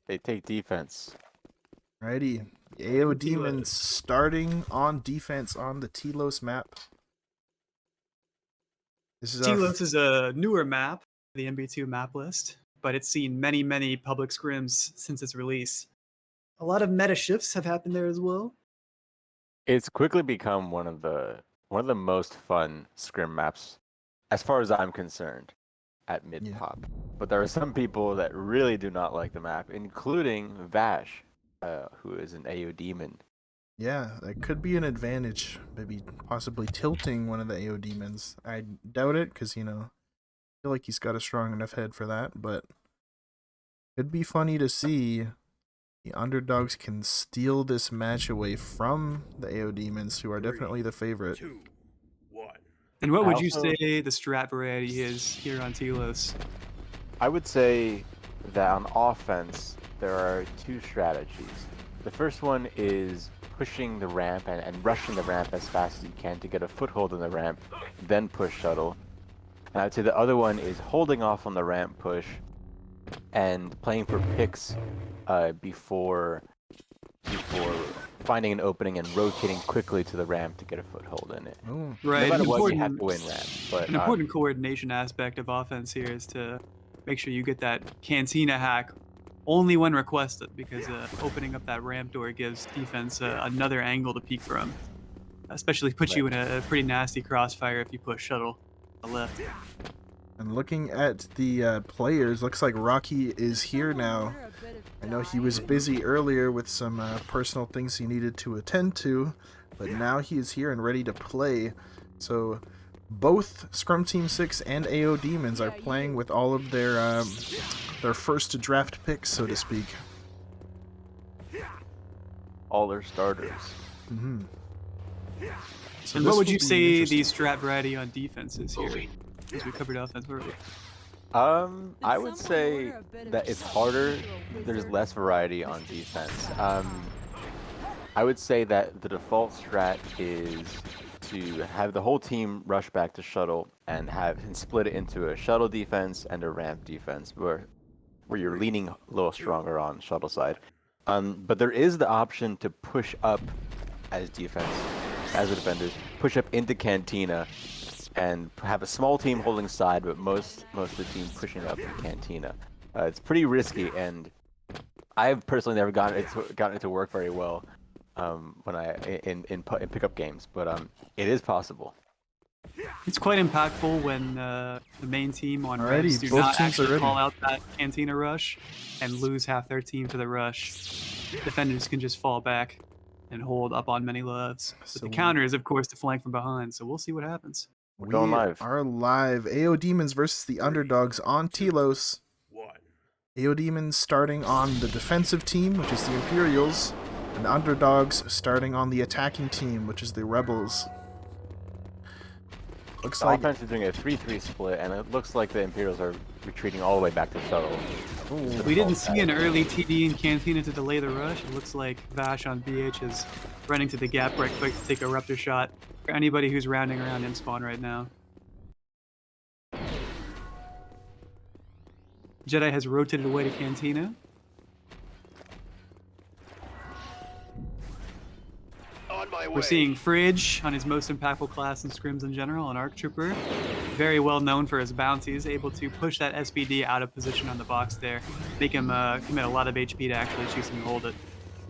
They take defense. Righty. AODemons starting on defense on the Telos map. This is Telos is a newer map, the MB2 map list, but it's seen many, many public scrims since its release. A lot of meta shifts have happened there as well. It's quickly become one of the most fun scrim maps, as far as I'm concerned, at mid pop. But there are some people that really do not like the map, including Vash, who is an AODemon. Yeah, that could be an advantage. Maybe possibly tilting one of the AODemons. I doubt it, because, you know, I feel like he's got a strong enough head for that, but It'd be funny to see the Underdogs can steal this match away from the AODemons, who are definitely the favorite. 2, 1. And what I would you also- say the strat variety is here on Telos? I would say that on offense, there are two strategies. The first one is pushing the ramp and rushing the ramp as fast as you can to get a foothold in the ramp, then push shuttle. And I'd say the other one is holding off on the ramp push and playing for picks before finding an opening and rotating quickly to the ramp to get a foothold in it. Oh. Right. No matter an what, you important- have to win ramp. But An important coordination aspect of offense here is to make sure you get that Cantina hack only when requested, because opening up that ramp door gives defense another angle to peek from. Especially puts you in a pretty nasty crossfire if you push shuttle to the left. And looking at the players, looks like Rocky is here now. I know he was busy earlier with some personal things he needed to attend to, but now he is here and ready to play. So both Scrum Team 6 and AODemons are playing with all of their first draft picks, so to speak. all their starters. Mm-hmm. So and this what would will you be say interesting. the strat variety on defense is here? Because we covered offense already. I would say that it's harder. There's less variety on defense. I would say that the default strat is to have the whole team rush back to shuttle and split it into a shuttle defense and a ramp defense, where you're leaning a little stronger on shuttle side. But there is the option to push up as defense, as the defenders, push up into Cantina and have a small team holding side, but most of the team pushing up in Cantina. It's pretty risky, and I've personally never gotten it to work very well when in pickup games, but it is possible. It's quite impactful when the main team on Alrighty, Revs do both not teams are actually ready. call out that Cantina rush and lose half their team to the rush. Defenders can just fall back and hold up on many loves. But So the counter is, of course, to flank from behind, so we'll see what happens. We're going live. Are live. AODemons versus the Underdogs on Telos. AODemons starting on the defensive team, which is the Imperials, and Underdogs starting on the attacking team, which is the Rebels. Looks The like offense is doing a 3-3 split, and it looks like the Imperials are retreating all the way back to shuttle. We didn't see an early TD in Cantina to delay the rush. It looks like Vash on BH is running to the gap right quick to take a Ruptor shot for anybody who's rounding around in spawn right now. Jedi has rotated away to Cantina. We're seeing Fridge on his most impactful class in scrims in general, an ARC Trooper. Very well known for his bounties, able to push that SBD out of position on the box there, make him commit a lot of HP to actually choose and hold it.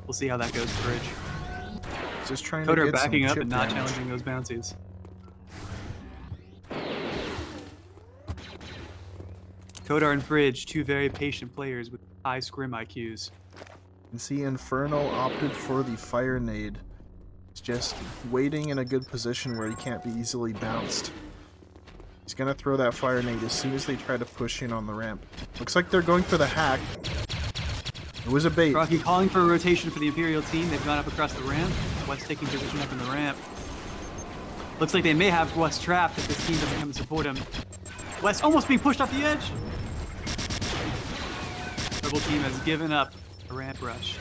We'll see how that goes for Fridge. just trying Coder to get backing some up chip and not damage. challenging those bounties. Kodar and Fridge, two very patient players with high scrim IQs. You can see Inferno opted for the Fire Nade. He's just waiting in a good position where he can't be easily bounced. He's gonna throw that Fire Nade as soon as they try to push in on the ramp. Looks like they're going for the hack. It was a bait. Rocky calling for a rotation for the Imperial team. They've gone up across the ramp. West taking position up in the ramp. Looks like they may have West trapped if this team doesn't come to support him. West almost being pushed off the edge. Rebel team has given up a ramp rush.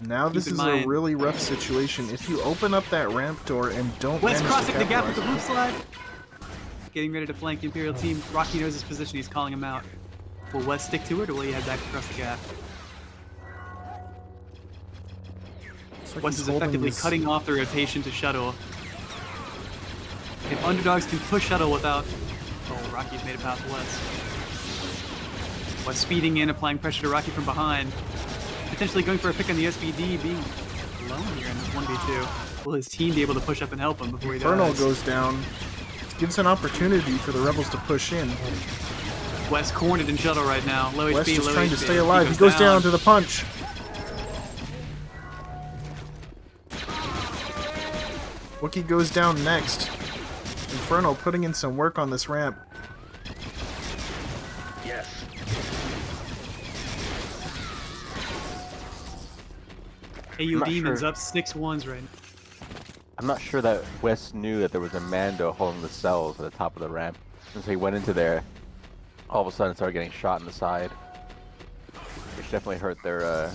Now this Keep in is a mind- really rough situation. If you open up that ramp door and don't West manage crossing to the gap with the capitalize- blue slide. Getting ready to flank the Imperial team. Rocky knows his position. He's calling him out. Will West stick to it, or will he head back across the gap? Looks like West he's is holding effectively this- cutting off the rotation to shuttle. If Underdogs can push shuttle without... Oh, Rocky's made it past West. West speeding in, applying pressure to Rocky from behind. Potentially going for a pick on the SBD, being alone here in this 1v2. Will his team be able to push up and help him before he Inferno dies? goes down. Gives an opportunity for the Rebels to push in. West cornered in shuttle right now. Low West HP, is low trying to HP. stay alive. He goes down to the punch. Wookie goes down next. Inferno putting in some work on this ramp. Yes. AODemons sure. up 6-1s right now. I'm not sure that Wes knew that there was a Mando holding the cells at the top of the ramp. And so he went into there, all of a sudden started getting shot in the side. Which definitely hurt their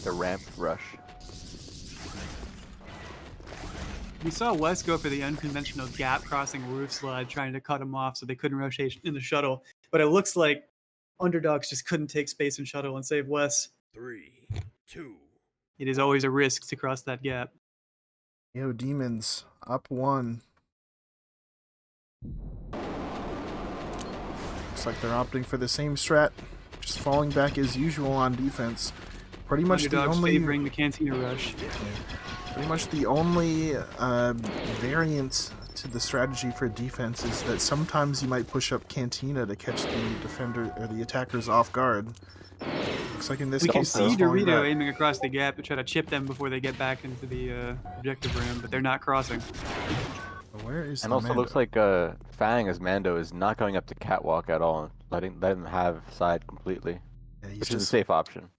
ramp rush. We saw Wes go for the unconventional gap crossing roof slide, trying to cut him off so they couldn't rotate in the shuttle. But it looks like Underdogs just couldn't take space in shuttle and save Wes. 3, 2. It is always a risk to cross that gap. AODemons up 1. Looks like they're opting for the same strat, just falling back as usual on defense. Pretty much Underdogs the only favoring the Cantina rush. Pretty much the only variant to the strategy for defense is that sometimes you might push up Cantina to catch the defender or the attackers off guard. Looks like in this We can case, see they're falling Dorito back. aiming across the gap to try to chip them before they get back into the objective room, but they're not crossing. Where is And the also Mando? looks like Fang as Mando is not going up to catwalk at all, letting them have side completely, Yeah, he's which is a just safe option.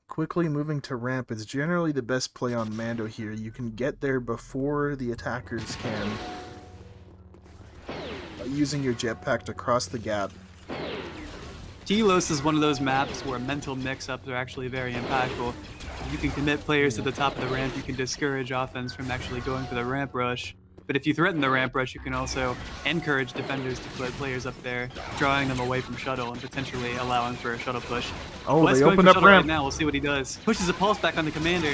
quickly moving to ramp is generally the best play on Mando here. You can get there before the attackers can, using your jetpack to cross the gap. Telos is one of those maps where mental mix-ups are actually very impactful. If you can commit players to the top of the ramp, you can discourage offense from actually going for the ramp rush. But if you threaten the ramp rush, you can also encourage defenders to put players up there, drawing them away from shuttle and potentially allowing for a shuttle push. Oh, Wes they going opened for up shuttle ramp. right now. We'll see what he does. Pushes a pulse back on the commander.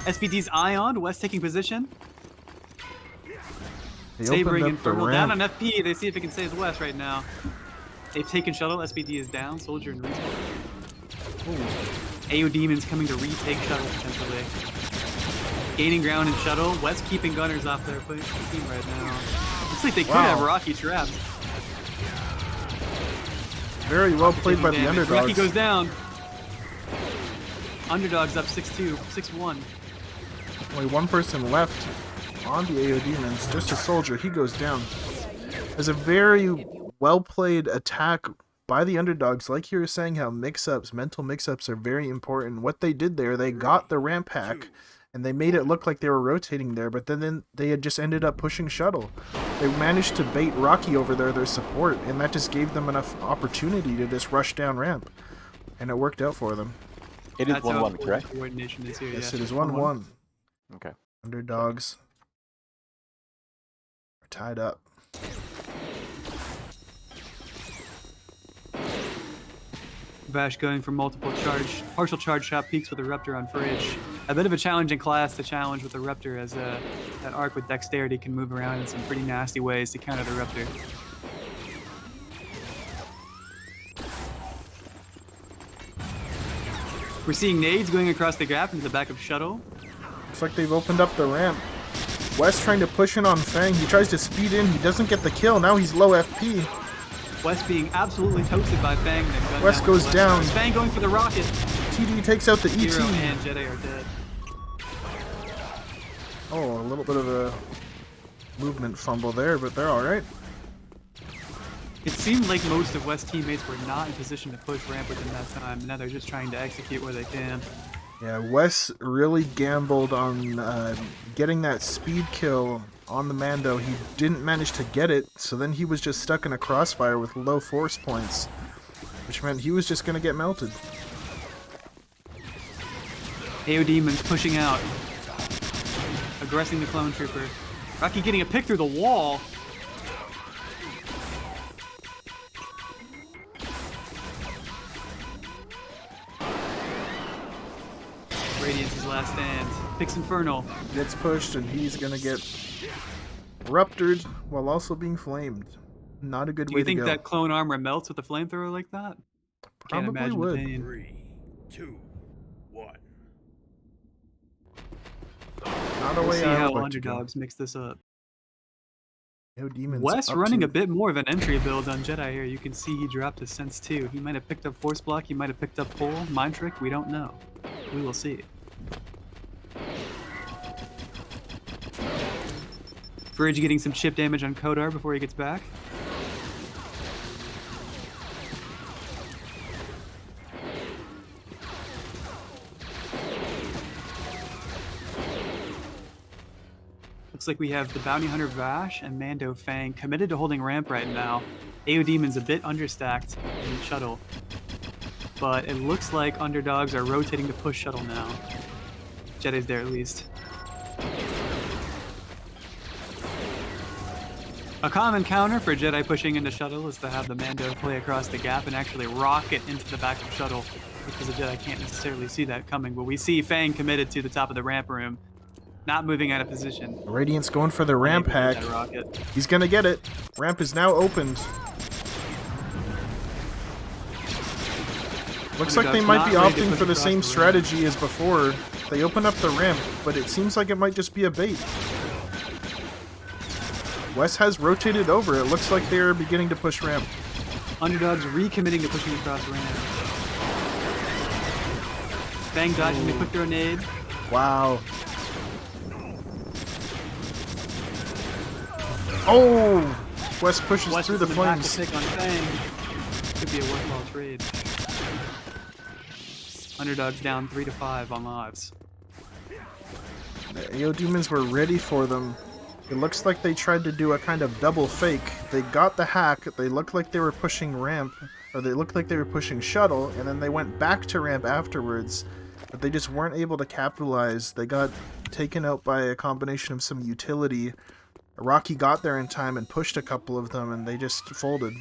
SPD's Ion. Wes taking position. They Sabering opened up the Infernal down on ramp. FP. They see if it can save Wes right now. They've taken shuttle. SPD is down. Soldier and respawn. AODemons coming to retake shuttle potentially. Gaining ground in shuttle. Wes keeping gunners off their team right now. Looks like they could have Rocky trapped. Very well played by the Rocky Underdogs. goes down. Underdogs up 6-2, 6-1. Only one person left on the AODemons, just a soldier. He goes down. There's a very well-played attack by the Underdogs. Like you were saying, how mix-ups, mental mix-ups are very important. What they did there, they got the ramp hack, and they made it look like they were rotating there, but then they had just ended up pushing shuttle. They managed to bait Rocky over there, their support, and that just gave them enough opportunity to just rush down ramp. And it worked out for them. It is That's how 1-1, correct? coordination is here, Yes, yeah. it is 1-1. Okay. Underdogs are tied up. Vash going for multiple partial charge shot peaks with a Ruptor on Fridge. A bit of a challenging class to challenge with the Ruptor, as that arc with dexterity can move around in some pretty nasty ways to counter the Ruptor. We're seeing nades going across the gap into the back of shuttle. Looks like they've opened up the ramp. Wes trying to push in on Fang. He tries to speed in. He doesn't get the kill. Now he's low FP. Wes being absolutely toasted by Fang. And then gunned Wes down goes with the left down. side. Fang going for the rocket. TD takes out the ET. Hero and Jedi are dead. Oh, a little bit of a movement fumble there, but they're alright. It seemed like most of Wes teammates were not in position to push ramp within that time. Now they're just trying to execute where they can. Yeah, Wes really gambled on getting that speed kill on the Mando. He didn't manage to get it, so then he was just stuck in a crossfire with low force points, which meant he was just going to get melted. AODemons pushing out. Aggressing the clone trooper. Rocky getting a pick through the wall. Radiance's last stand. Picks Infernal. Gets pushed, and he's going to get ruptured while also being flamed. Not a good Do way you think to go. that clone armor melts with a flamethrower like that? Can't Probably imagine would. the pain. 3, 2, 1. Not a We'll way see I how would like to go. Underdogs mix this up. AODemons Wes up running to- a bit more of an entry build on Jedi here. You can see he dropped his Sense 2. He might have picked up Force Block, he might have picked up Pull, Mind Trick, we don't know. We will see. Fridge getting some chip damage on Kodar before he gets back. Looks like we have the Bounty Hunter Vash and Mando Fang committed to holding ramp right now. AODemons a bit understacked in shuttle. But it looks like Underdogs are rotating to push shuttle now. Jedi's there at least. A common counter for Jedi pushing into shuttle is to have the Mando play across the gap and actually rocket into the back of shuttle, because the Jedi can't necessarily see that coming. But we see Fang committed to the top of the ramp room, not moving out of position. Radiant's going for the ramp hack. He's gonna get it. Ramp is now opened. Looks like they might be opting for the same strategy as before. They open up the ramp, but it seems like it might just be a bait. Wes has rotated over. It looks like they're beginning to push ramp. Underdogs recommitting to pushing across ramp. Fang dodging the quick grenade. Wow. Oh! Wes pushes through the flames. Pick on Fang. Could be a worthwhile trade. Underdogs down 3-5 on lives. The AODemons were ready for them. It looks like they tried to do a kind of double fake. They got the hack, they looked like they were pushing ramp, or they looked like they were pushing shuttle, and then they went back to ramp afterwards, but they just weren't able to capitalize. They got taken out by a combination of some utility. Rocky got there in time and pushed a couple of them, and they just folded.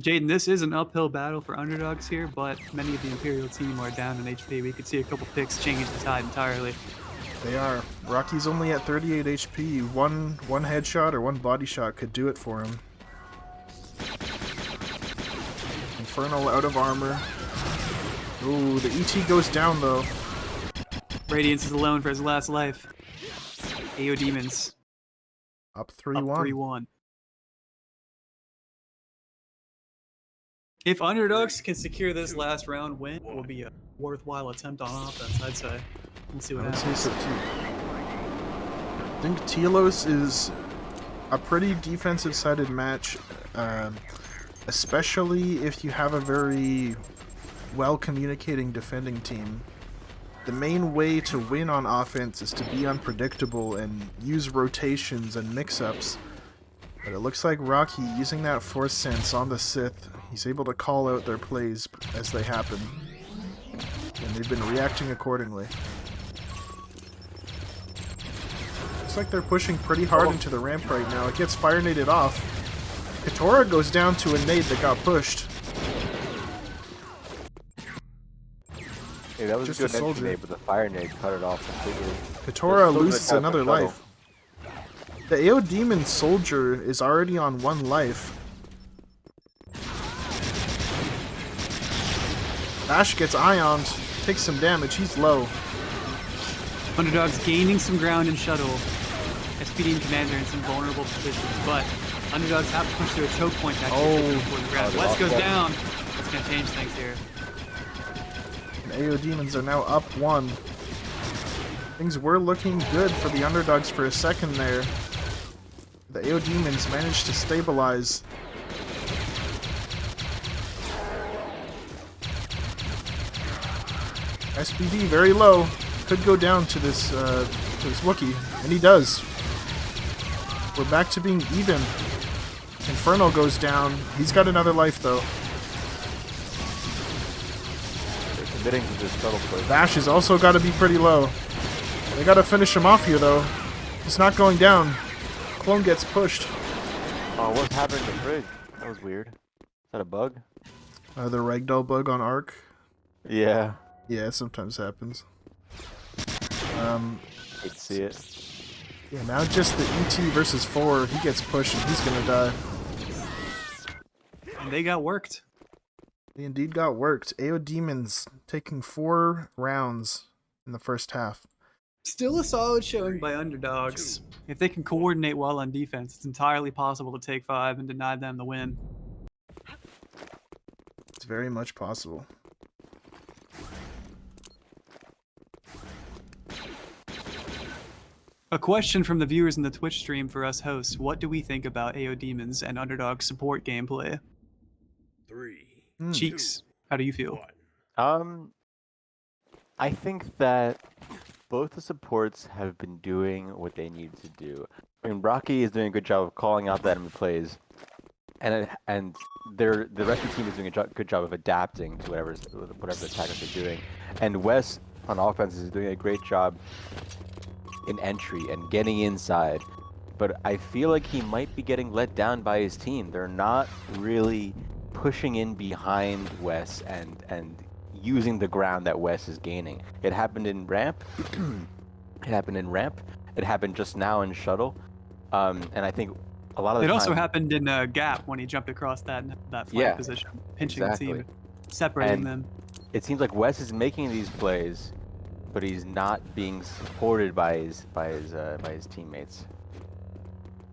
Jaden, this is an uphill battle for Underdogs here, but many of the Imperial team are down in HP. We could see a couple picks change the tide entirely. They are. Rocky's only at 38 HP. One headshot or one body shot could do it for him. Infernal out of armor. Ooh, the ET goes down though. Radiance is alone for his last life. AODemons up 3-1. Up 3-1. If Underdogs can secure this last round win, it will be a worthwhile attempt on offense, I'd say. We'll see what happens. I would say so too. I think Telos is a pretty defensive-sided match, especially if you have a very well-communicating defending team. The main way to win on offense is to be unpredictable and use rotations and mix-ups. But it looks like Rocky, using that Force Sense on the Sith, he's able to call out their plays as they happen. And they've been reacting accordingly. Looks like they're pushing pretty hard into the ramp right now. It gets fire naded off. Katora goes down to a nade that got pushed. Hey, that was Just a good a soldier. nade, but the fire nade cut it off completely. Katora loses another life. The AODemon soldier is already on 1 life. Ash gets ioned, takes some damage, he's low. Underdogs gaining some ground in shuttle. SPD and Commander in some vulnerable positions, but Underdogs have to push through a choke point to actually push toward the ground. West goes down. That's going to change things here. And AODemons are now up 1. Things were looking good for the Underdogs for a second there. The AODemons managed to stabilize. SPD very low. Could go down to this Wookiee, and he does. We're back to being even. Infernal goes down. He's got another life though. They're committing to this shuttle play. Bash has also got to be pretty low. They got to finish him off here though. He's not going down. Clone gets pushed. Oh, what's happening to Frig? That was weird. Is that a bug? The ragdoll bug on Arc. Yeah. Yeah, it sometimes happens. Hate to see it. Yeah, now just the ET versus 4. He gets pushed and he's gonna die. And they got worked. They indeed got worked. AODemons taking 4 rounds in the first half. Still a solid showing by Underdogs. If they can coordinate well on defense, it's entirely possible to take 5 and deny them the win. It's very much possible. A question from the viewers in the Twitch stream for us hosts. What do we think about AODemons and Underdog support gameplay? 3. Cheeks, how do you feel? I think that both the supports have been doing what they need to do. I mean, Rocky is doing a good job of calling out the enemy plays, and the rest of the team is doing a good job of adapting to whatever the attackers are doing. And Wes on offense is doing a great job in entry and getting inside. But I feel like he might be getting let down by his team. They're not really pushing in behind Wes and using the ground that Wes is gaining. It happened in ramp. It happened just now in shuttle. And I think a lot of the It also time- happened in gap when he jumped across that flank position, pinching the team, separating And them. It seems like Wes is making these plays, but he's not being supported by his teammates.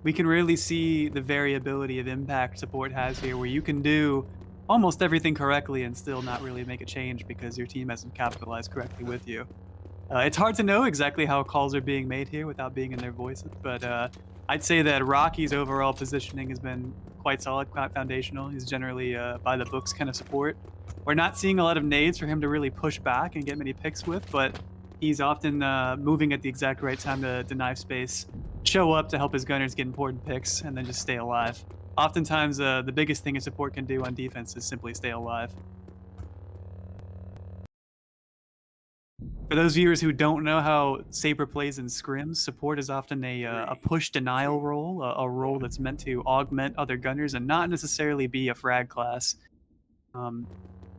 We can really see the variability of impact support has here, where you can do almost everything correctly and still not really make a change because your team hasn't capitalized correctly with you. It's hard to know exactly how calls are being made here without being in their voices, but I'd say that Rocky's overall positioning has been quite solid, quite foundational. He's generally by the books kind of support. We're not seeing a lot of nades for him to really push back and get many picks with, but he's often moving at the exact right time to deny space, show up to help his gunners get important picks, and then just stay alive. Oftentimes, the biggest thing a support can do on defense is simply stay alive. For those viewers who don't know how Saber plays in scrims, support is often a push denial role, a role that's meant to augment other gunners and not necessarily be a frag class.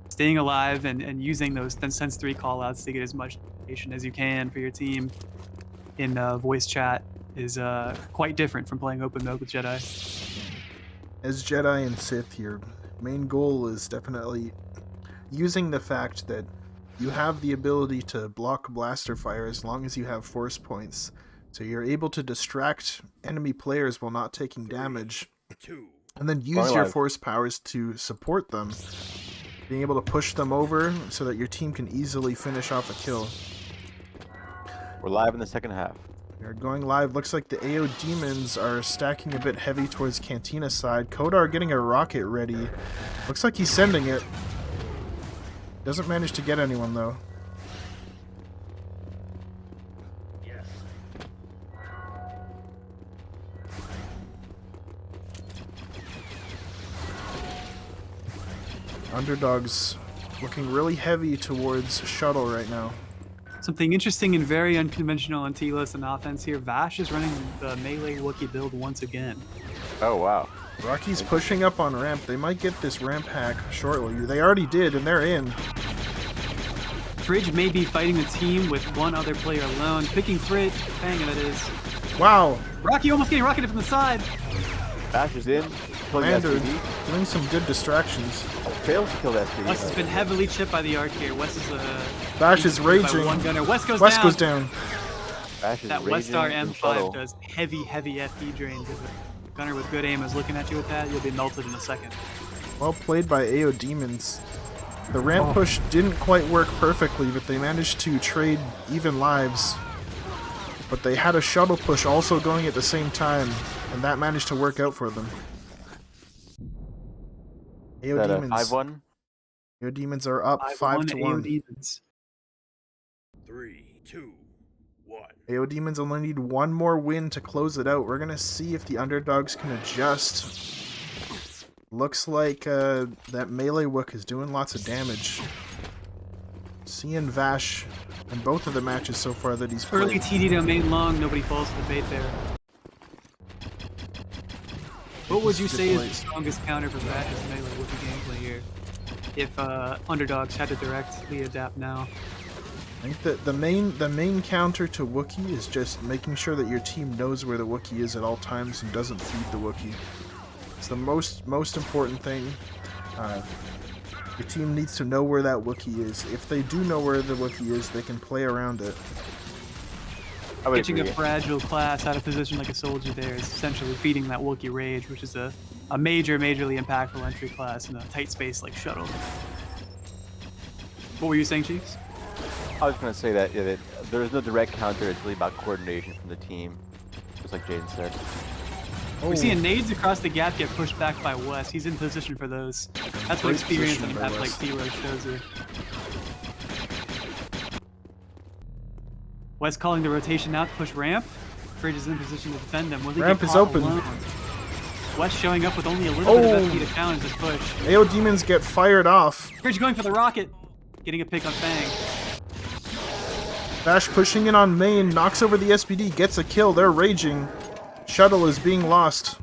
Staying alive and using those Sense 3 callouts to get as much information as you can for your team in voice chat is quite different from playing open mode with Jedi. As Jedi and Sith, your main goal is definitely using the fact that you have the ability to block blaster fire as long as you have force points, so you're able to distract enemy players while not taking damage, and then use your force powers to support them, being able to push them over so that your team can easily finish off a kill. We're live in the second half. We're going live. Looks like the AODemons are stacking a bit heavy towards Cantina side. Kodar getting a rocket ready. Looks like he's sending it. Doesn't manage to get anyone though. Yes. Underdogs looking really heavy towards shuttle right now. Something interesting and very unconventional on Telos and offense here. Vash is running the melee Wookiee build once again. Oh, wow. Rocky's pushing up on ramp. They might get this ramp hack shortly. They already did, and they're in. Fridge may be fighting the team with one other player alone. Picking Fridge. Bang, that is. Wow. Rocky almost getting rocketed from the side. Vash is in. Commander doing some good distractions. Fails to kill the SPD. Wes has been heavily chipped by the arc here. Wes is Vash is raging. One gunner. Wes goes West down. goes down. Vash is That raging Westar in M5 shuttle. does heavy FP drains. If a gunner with good aim is looking at you with that, you'll be melted in a second. Well played by AODemons. The ramp push didn't quite work perfectly, but they managed to trade even lives. But they had a shuttle push also going at the same time, and that managed to work out for them. AODemons. 5-1? AODemons are up 5-1. AODemons. 3, 2, 1. AODemons only need one more win to close it out. We're gonna see if the Underdogs can adjust. Looks like that melee Wook is doing lots of damage. Seeing Vash in both of the matches so far that he's played. Early TD to main long, nobody falls for the bait there. What would you say is the strongest counter for Vash's melee Wookiee gameplay here? If Underdogs had to directly adapt now. I think that the main counter to Wookiee is just making sure that your team knows where the Wookiee is at all times and doesn't feed the Wookiee. It's the most important thing. Your team needs to know where that Wookiee is. If they do know where the Wookiee is, they can play around it. Catching a fragile class out of position like a soldier there is essentially feeding that Wookiee rage, which is a majorly impactful entry class in a tight space like shuttle. What were you saying, Chiefs? I was going to say that, that there's no direct counter. It's really about coordination from the team, just like Jaden said. We're seeing nades across the gap get pushed back by Wes. He's in position for those. That's what experience on a map like Zero shows you. West calling the rotation out to push ramp. Fridge is in position to defend him. Will he Ramp get is caught open. alone? West showing up with only a little bit of FP to challenge this push. AODemons get fired off. Fridge going for the rocket. Getting a pick on Fang. Bash pushing in on main, knocks over the SPD, gets a kill. They're raging. Shuttle is being lost.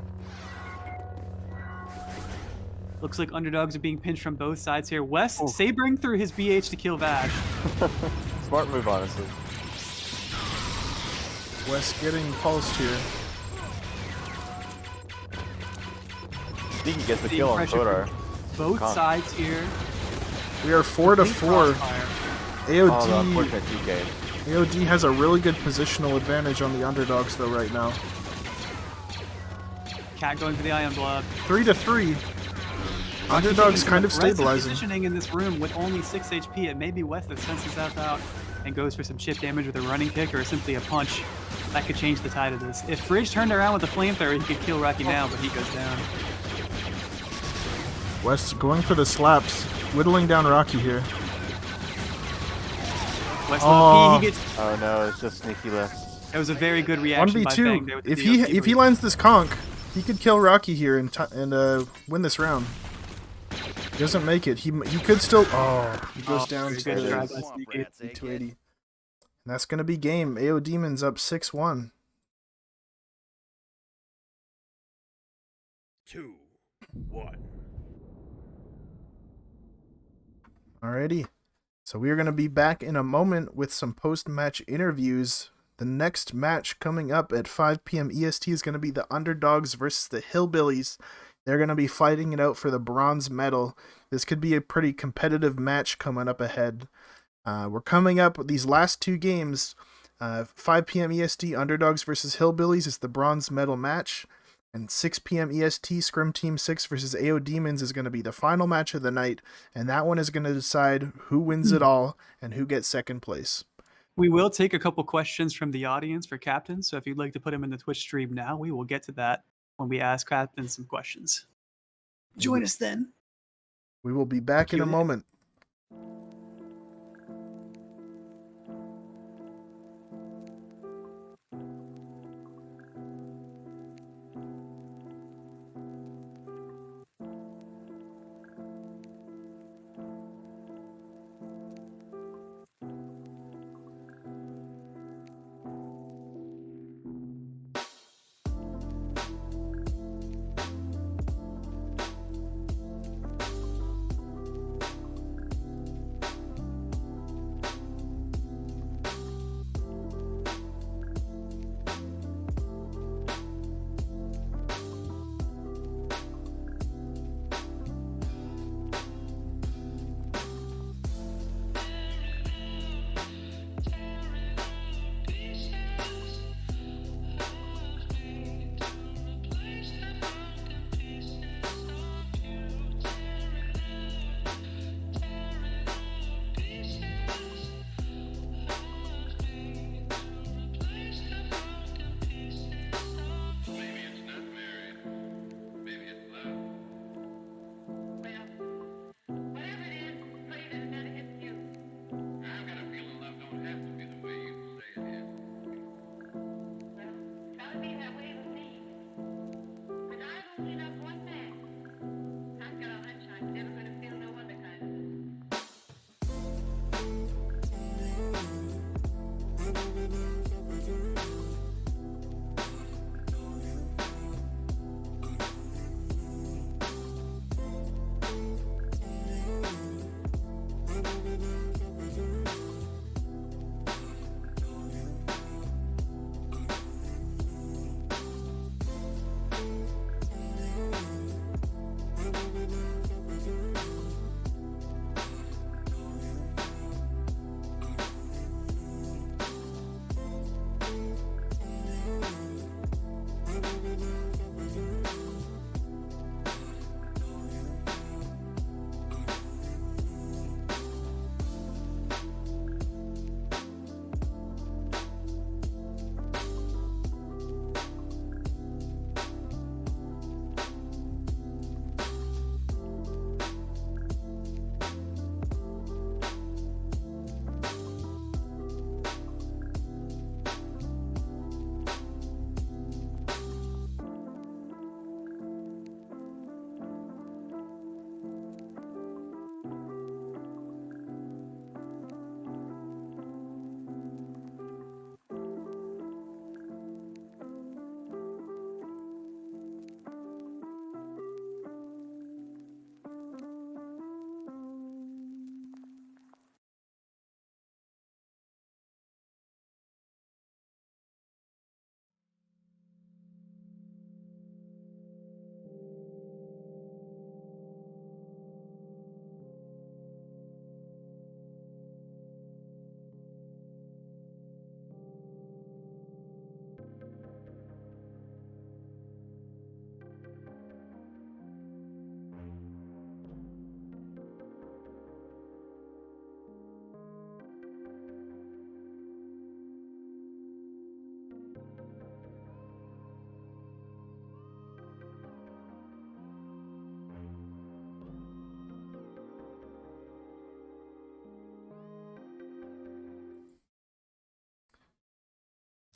Looks like Underdogs are being pinched from both sides here. West sabering through his BH to kill Vash. Smart move, honestly. West getting pulsed here. He can get the kill on Kodar. Both sides here. We are 4-4. AOD, TK. AOD has a really good positional advantage on the Underdogs though right now. Cat going for the Ion Blob. 3-3. Underdogs kind of stabilizing. Positioning in this room with only 6 HP. It may be West that senses that out and goes for some chip damage with a running kick or simply a punch. That could change the tide of this. If Fridge turned around with a flamethrower, he could kill Rocky now, but he goes down. West going for the slaps, whittling down Rocky here. West he gets. Oh no, it's just sneaky left. That was a very good reaction by Fang 1v2. there with the If he lands this conk, he could kill Rocky here and win this round. He doesn't make it. He could still. He goes down to 280. And that's gonna be game. AODemons up 6-1. 2-1. Alrighty. So we are going to be back in a moment with some post-match interviews. The next match coming up at 5 p.m. EST is going to be the Underdogs versus the Hillbillies. They're going to be fighting it out for the bronze medal. This could be a pretty competitive match coming up ahead. We're coming up with these last two games. 5 p.m. EST, Underdogs versus Hillbillies is the bronze medal match. And 6 p.m. EST, Scrim Team 6 versus AODemons is going to be the final match of the night. And that one is going to decide who wins it all and who gets second place. We will take a couple questions from the audience for Captain. So if you'd like to put them in the Twitch stream now, we will get to that when we ask Captain some questions. Join us then. We will be back in a moment.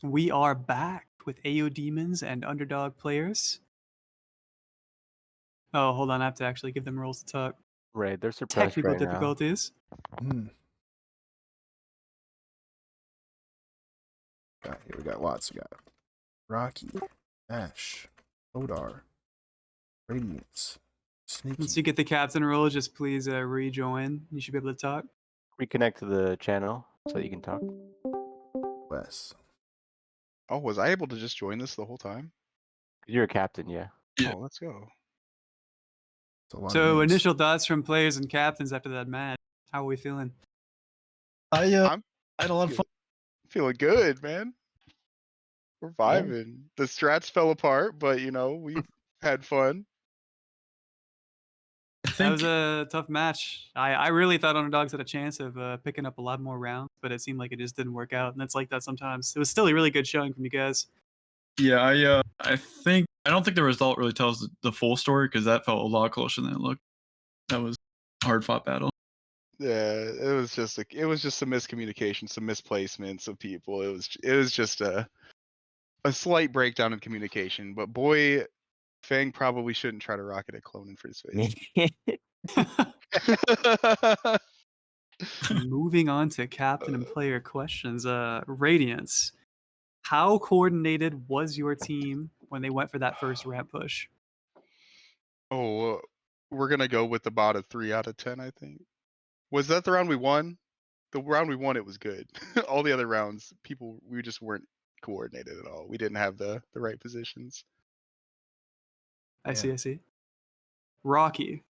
We are back with AODemons and Underdog players. Oh, hold on. I have to actually give them roles to talk. Right, they're suppressed Technical right now. difficulties. Here we got lots. We got Rocky, Ash, Odar, Radiance, Sneaky. Once you get the captain role, just please rejoin. You should be able to talk. Reconnect to the channel so you can talk. Wes. Oh, was I able to just join this the whole time? You're a captain, yeah. Oh, let's go. So initial thoughts from players and captains after that match. How are we feeling? I had a lot of fun. Feeling good, man. We're vibing. The strats fell apart, but you know, we had fun. That was a tough match. I really thought Underdogs had a chance of picking up a lot more rounds, but it seemed like it just didn't work out, and it's like that sometimes. It was still a really good showing from you guys. Yeah, I don't think the result really tells the full story because that felt a lot closer than it looked. That was a hard fought battle. Yeah, it was just some miscommunication, some misplacements of people. It was just a slight breakdown in communication. But boy, Fang probably shouldn't try to rocket a clone in for his face. Moving on to captain and player questions. Radiance, how coordinated was your team when they went for that first ramp push? Oh, we're gonna go with about a 3 out of 10, I think. Was that the round we won? The round we won, it was good. All the other rounds, we just weren't coordinated at all. We didn't have the right positions. I see. Rocky,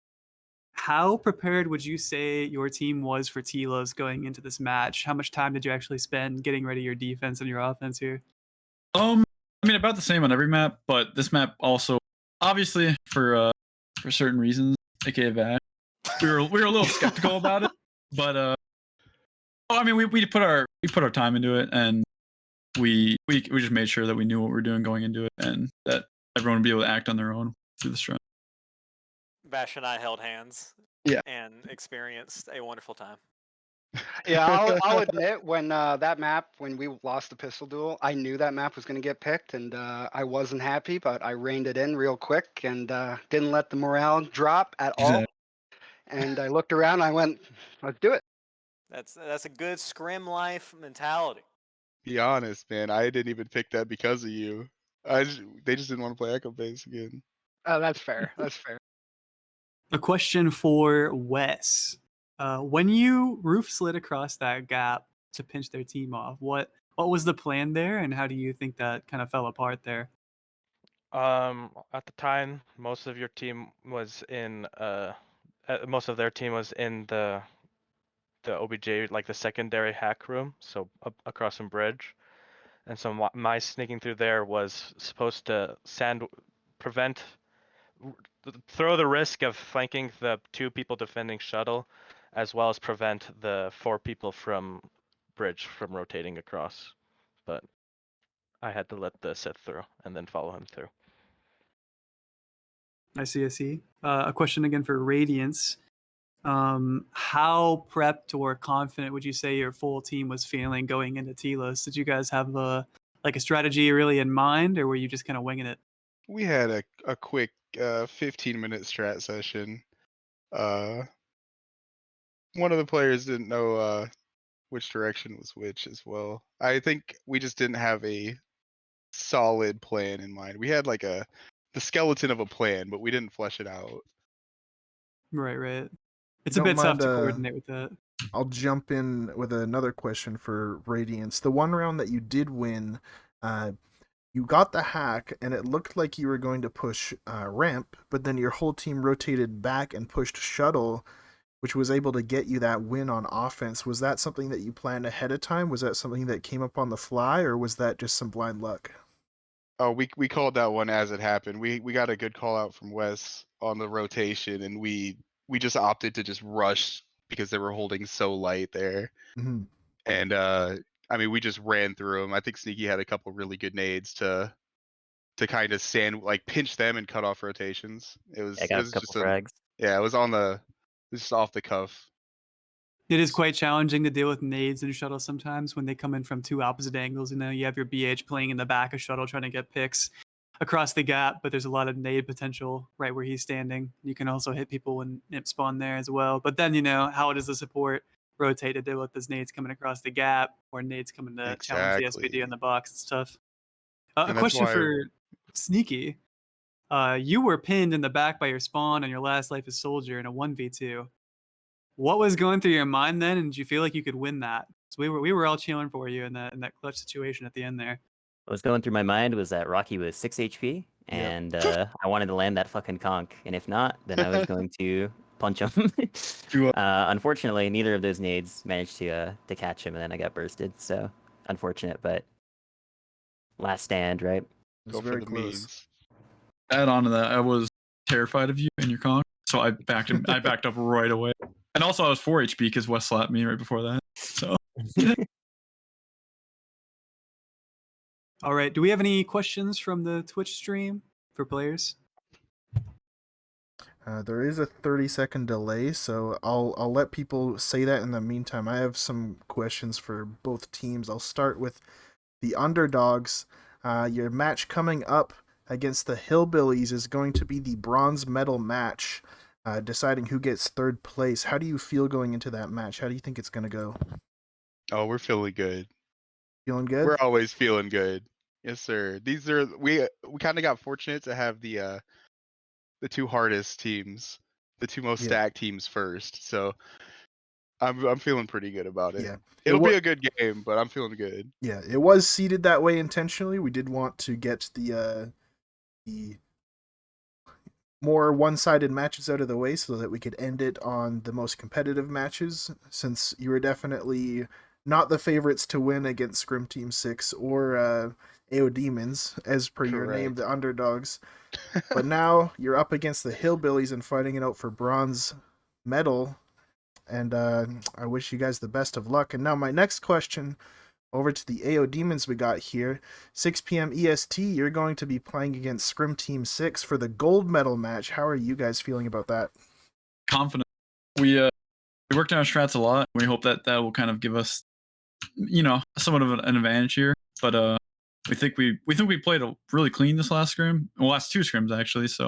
how prepared would you say your team was for Telos going into this match? How much time did you actually spend getting ready your defense and your offense here? I mean, about the same on every map, but this map also, obviously, for certain reasons, aka Vash, we were a little skeptical about it, but I mean, we put our time into it, and we just made sure that we knew what we were doing going into it, and that everyone would be able to act on their own through the strat. Vash and I held hands. Yeah. And experienced a wonderful time. Yeah, I'll admit when when we lost the pistol duel, I knew that map was going to get picked, and I wasn't happy, but I reined it in real quick and didn't let the morale drop at all. And I looked around, and I went, "Let's do it." That's a good scrim life mentality. Be honest, man. I didn't even pick that because of you. They just didn't want to play Echo Base again. Oh, that's fair. That's fair. A question for Wes. When you roof slid across that gap to pinch their team off, what was the plan there, and how do you think that kind of fell apart there? At the time, most of your team was in most of their team was in the OBJ, like the secondary hack room, so across some bridge. And so my sneaking through there was supposed to throw the risk of flanking the 2 people defending shuttle, as well as prevent the 4 people from bridge from rotating across. But I had to let the Sith through and then follow him through. I see. A question again for Radiance. How prepped or confident would you say your full team was feeling going into Telos? Did you guys have a strategy really in mind, or were you just kind of winging it? We had a quick 15-minute strat session. One of the players didn't know which direction was which as well. I think we just didn't have a solid plan in mind. We had like the skeleton of a plan, but we didn't flesh it out. Right. It's a bit tough to coordinate with that. I'll jump in with another question for Radiance. The one round that you did win, you got the hack, and it looked like you were going to push ramp, but then your whole team rotated back and pushed shuttle, which was able to get you that win on offense. Was that something that you planned ahead of time? Was that something that came up on the fly, or was that just some blind luck? Oh, we called that one as it happened. We got a good call out from Wes on the rotation, and we just opted to just rush because they were holding so light there. Mm-hmm. And I mean, we just ran through them. I think Sneaky had a couple really good nades to kind of pinch them and cut off rotations. It was I got a couple frags. Yeah, it was just off the cuff. It is quite challenging to deal with nades and shuttles sometimes when they come in from two opposite angles. You know, you have your BH playing in the back of shuttle trying to get picks across the gap, but there's a lot of nade potential right where he's standing. You can also hit people when nip spawn there as well. But then, you know, how does the support rotate to deal with those nades coming across the gap or nades coming to challenge the SPD on the box? It's tough. A And that's question why for Sneaky. You were pinned in the back by your spawn on your last Life as Soldier in a 1v2. What was going through your mind then, and did you feel like you could win that? So we were all cheering for you in that clutch situation at the end there. What was going through my mind was that Rocky was 6 HP, and I wanted to land that fucking conch. And if not, then I was going to punch him. Unfortunately, neither of those nades managed to catch him, and then I got bursted. So unfortunate, but last stand, right? Go for the memes. Add on to that, I was terrified of you and your conch, so I backed him. I backed up right away. And also, I was 4 HP because Wes slapped me right before that. So. All right. Do we have any questions from the Twitch stream for players? There is a 30-second delay, so I'll let people say that in the meantime. I have some questions for both teams. I'll start with the Underdogs. Your match coming up against the Hillbillies is going to be the bronze medal match, deciding who gets third place. How do you feel going into that match? How do you think it's going to go? Oh, we're feeling good. Feeling good? We're always feeling good. Yes, sir. These are we kind of got fortunate to have the two hardest teams, the two most stacked teams first. So I'm feeling pretty good about it. Yeah. It'll be a good game, but I'm feeling good. Yeah, it was seeded that way intentionally. We did want to get the more one-sided matches out of the way so that we could end it on the most competitive matches, since you were definitely not the favorites to win against Scrim Team 6 or AODemons, as per your name, the Underdogs. But now you're up against the Hillbillies and fighting it out for bronze medal, and I wish you guys the best of luck. And now my next question, over to the AODemons we got here. 6 p.m. EST, you're going to be playing against Scrim Team 6 for the gold medal match. How are you guys feeling about that? Confident. We worked on our strats a lot. We hope that will kind of give us, you know, somewhat of an advantage here. But we think we played really clean this last scrim. Well, last two scrims actually. So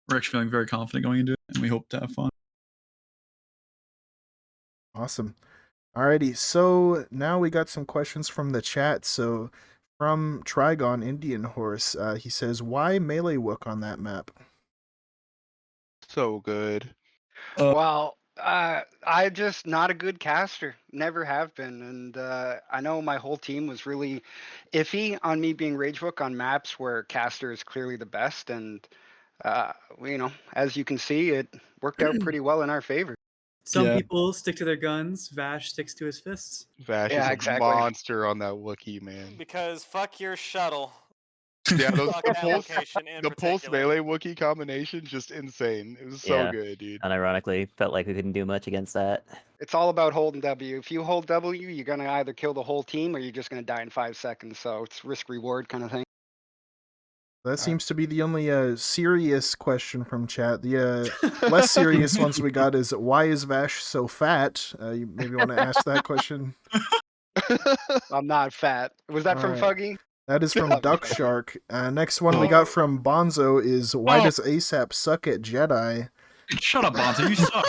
we're actually feeling very confident going into it, and we hope to have fun. Awesome. Alrighty, so now we got some questions from the chat. So from Trigon Indian Horse, he says, why melee Wook on that map? So good. Well, I'm just not a good caster. Never have been. And I know my whole team was really iffy on me being Ragewook on maps where caster is clearly the best. And, you know, as you can see, it worked out pretty well in our favor. Some people stick to their guns. Vash sticks to his fists. Vash is a monster on that Wookiee, man. Because fuck your shuttle. Yeah, those Fuck that location in the pulse particular. melee Wookiee combination, just insane. It was so good, dude. Unironically, felt like we couldn't do much against that. It's all about holding W. If you hold W, you're going to either kill the whole team or you're just going to die in 5 seconds. So it's risk-reward kind of thing. That seems to be the only serious question from chat. The less serious ones we got is, why is Vash so fat? You maybe want to ask that question. I'm not fat. Was that from Fuggy? That is from Duck Shark. Next one we got from Bonzo is, why does ASAP suck at Jedi? Shut up, Bonzo. You suck.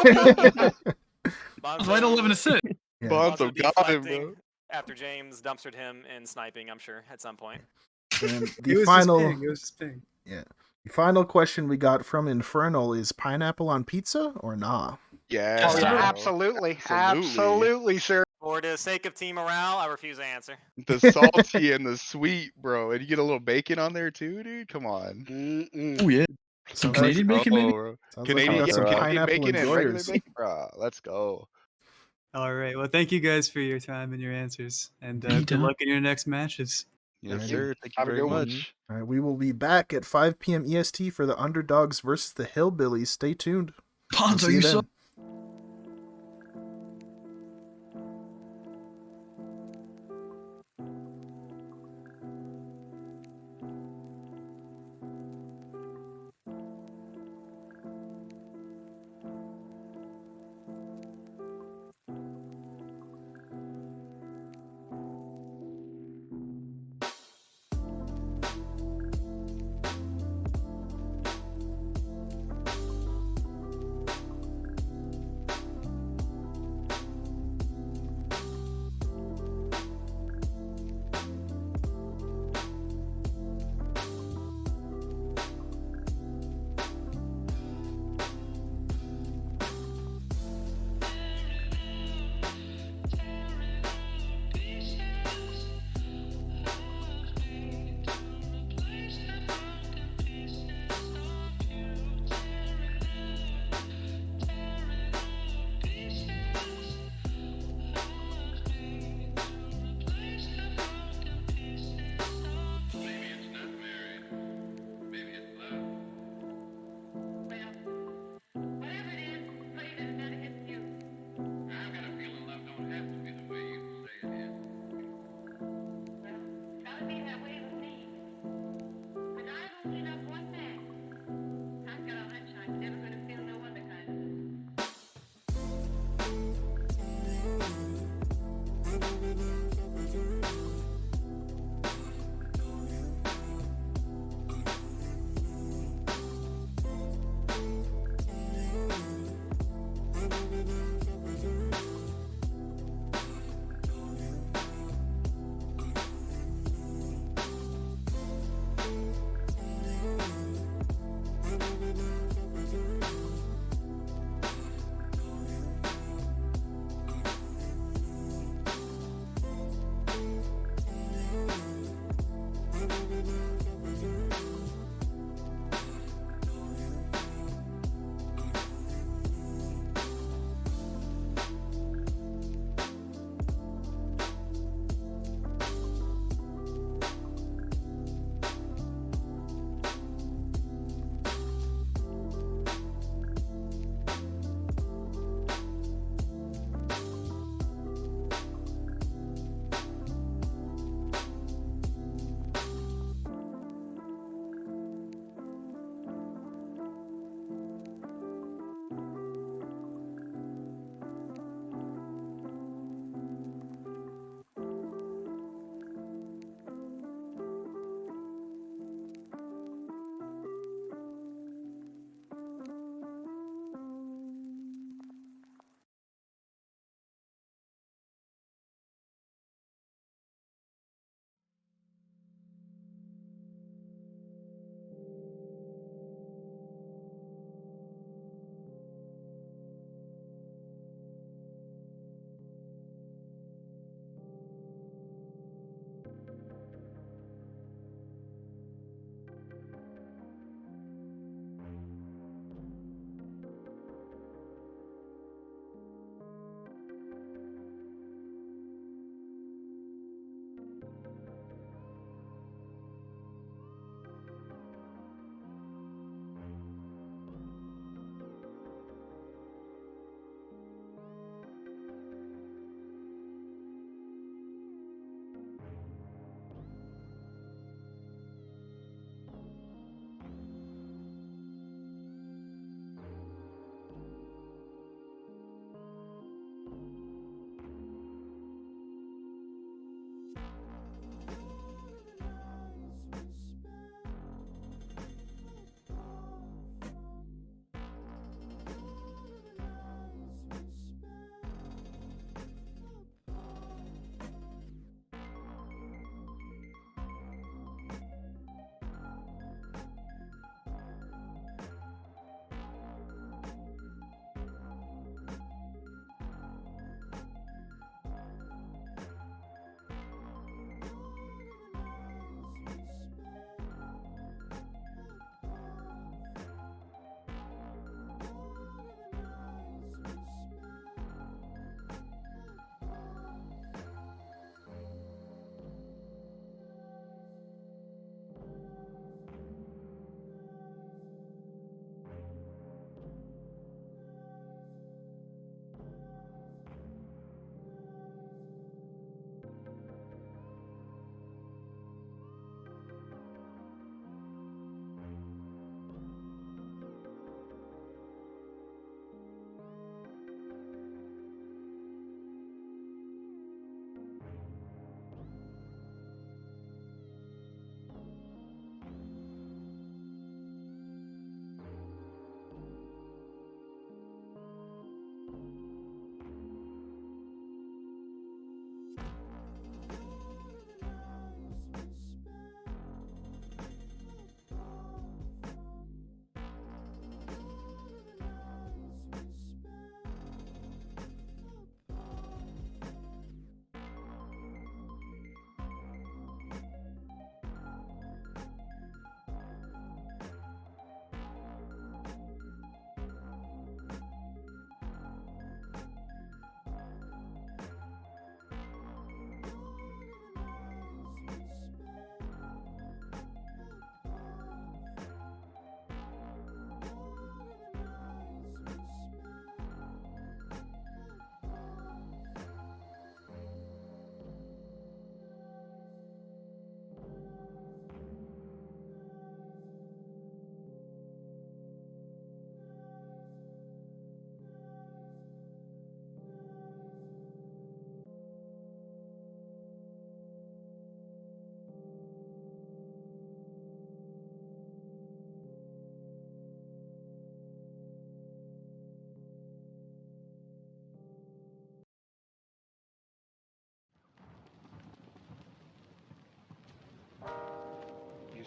Bonzo might 11 to sit. Bonzo got him, bro. After James dumpstered him in sniping, I'm sure, at some point. And the final question we got from Infernal is, pineapple on pizza or nah? Yeah. Oh, yeah, absolutely. Absolutely, sir. For the sake of team morale, I refuse to answer. The salty and the sweet, bro. And you get a little bacon on there too, dude. Come on. Oh yeah. Some Canadian bacon, maybe? Bro. Canadian bacon and regular bacon, bro. Let's go. All right. Well, thank you guys for your time and your answers, and good luck in your next matches. Yes, sir. Thank you very much. All right, we will be back at 5 p.m. EST for the Underdogs versus the Hillbillies. Stay tuned. Bonzo, you suck.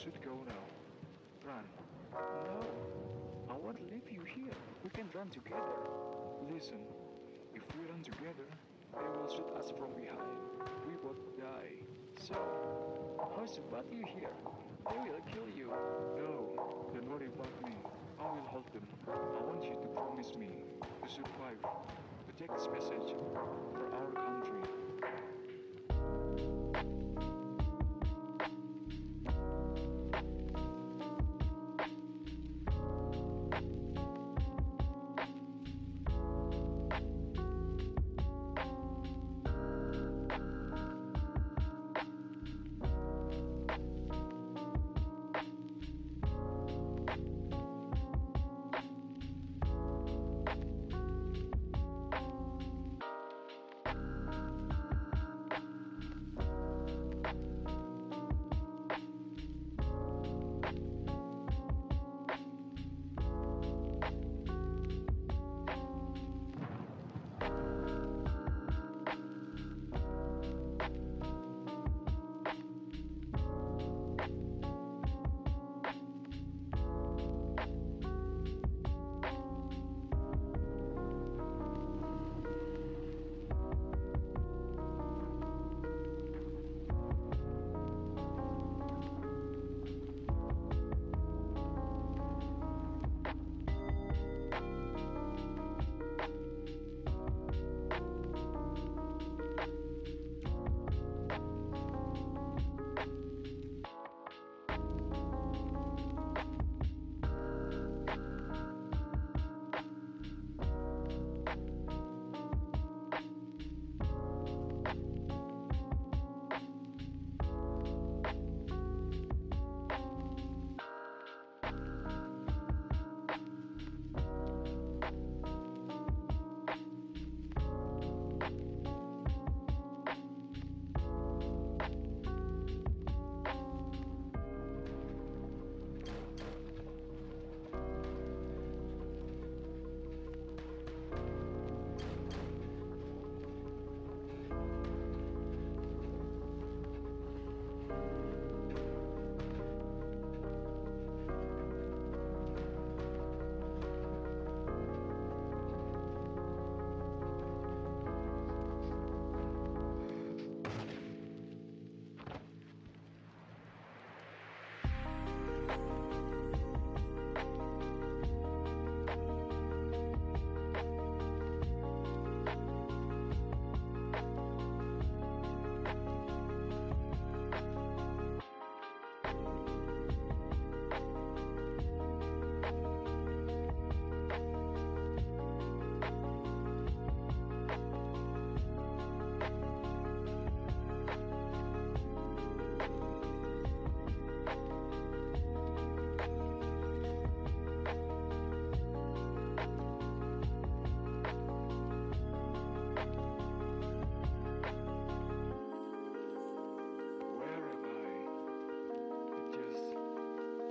should go now. Run. No, I won't leave you here. We can run together. Listen, if we run together, they will shoot us from behind. We both die. So, how's about you here? They will kill you. No, don't worry about me. I will hold them. I want you to promise me to survive, to take this message for our country.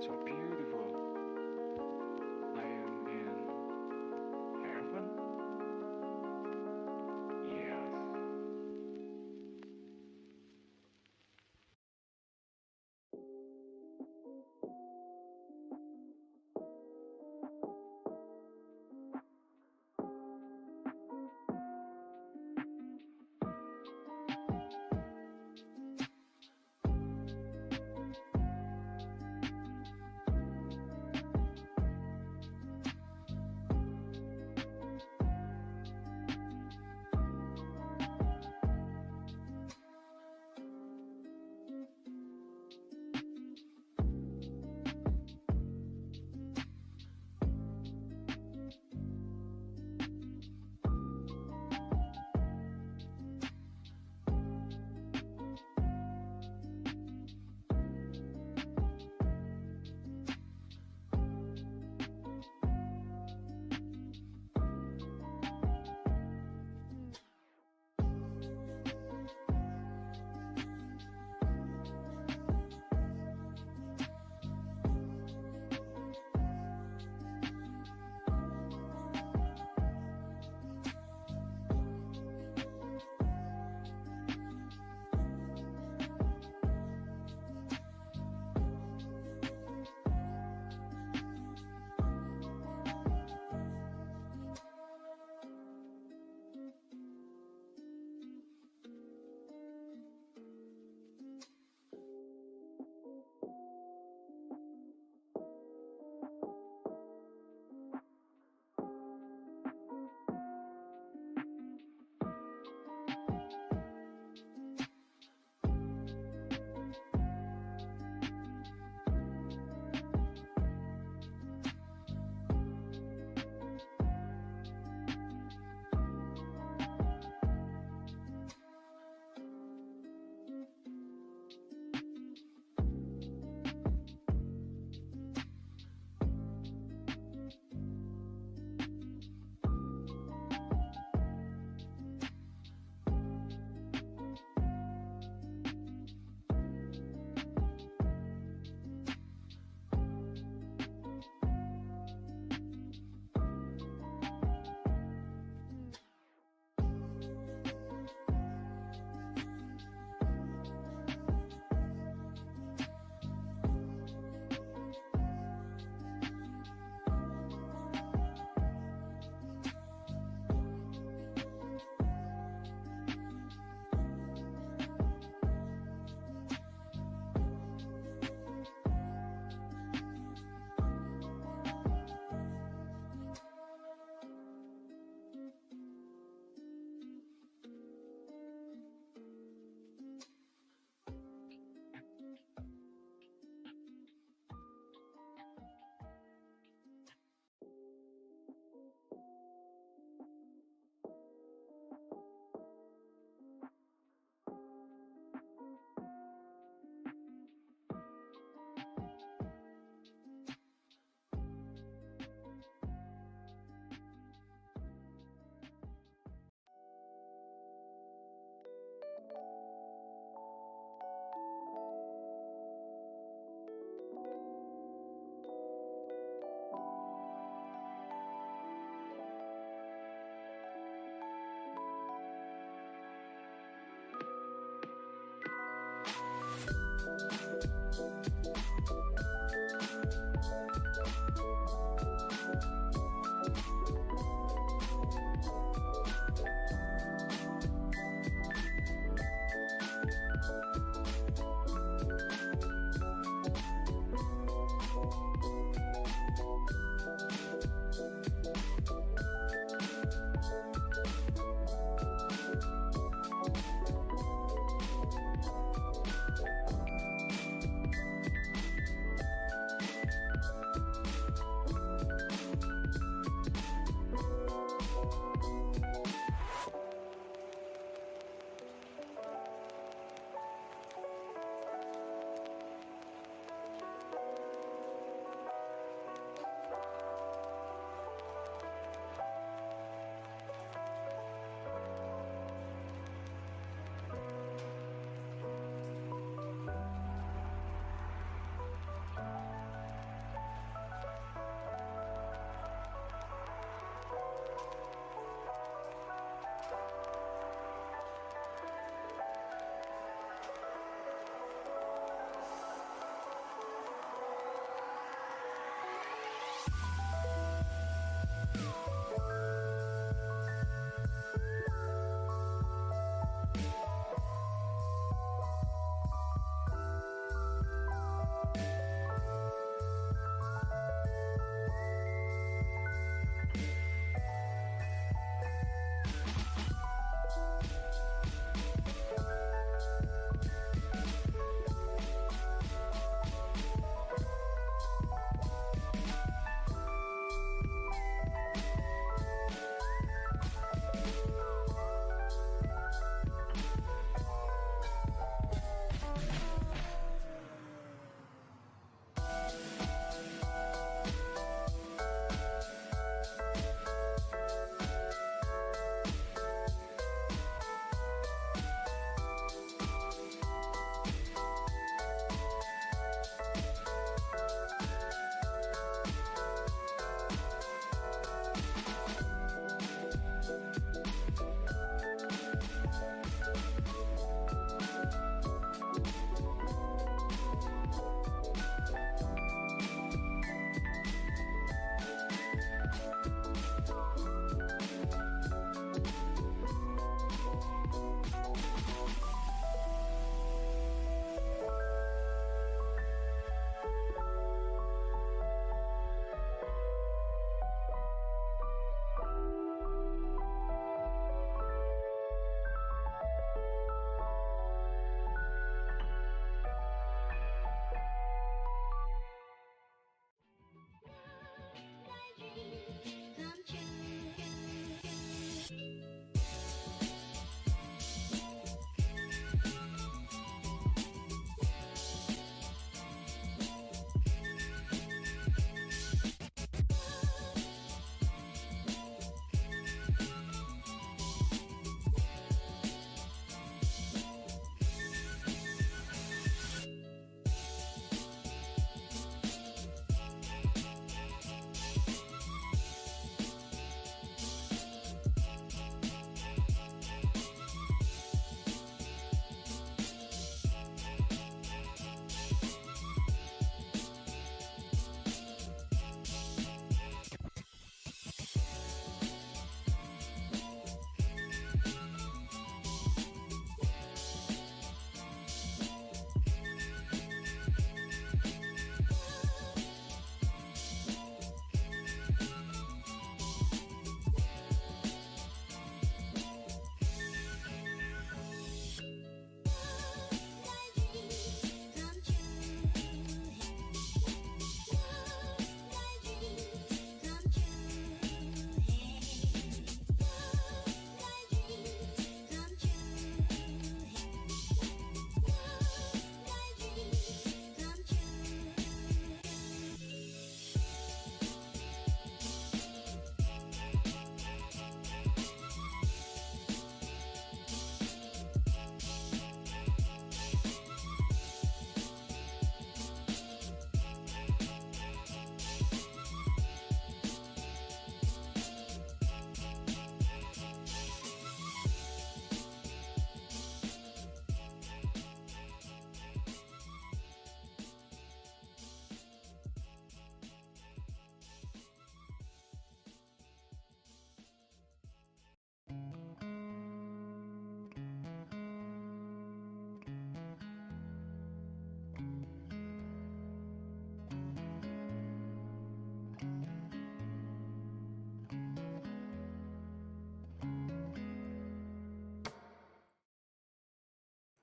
So beautiful. I am in heaven? Yes.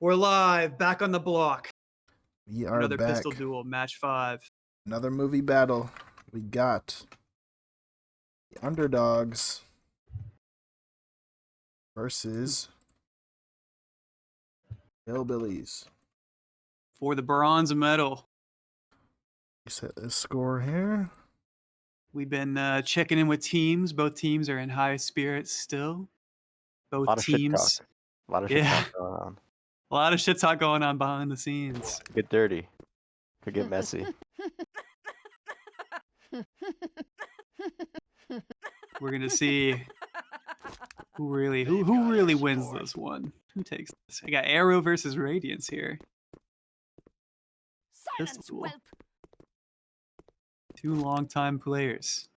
We're live, back on the block. We are Another back. pistol duel, match 5. Another movie battle. We got the Underdogs versus Hillbillies. For the bronze medal. Set this score here. We've been checking in with teams. Both teams are in high spirits still. Both A lot of teams. shit talk. A lot of shit talk going on. A lot of shit talk going on behind the scenes. Could get dirty. Could get messy. We're gonna see who really wins this one. Who takes this? I got Arrow versus Radiance here. Pistol duel. Two longtime players.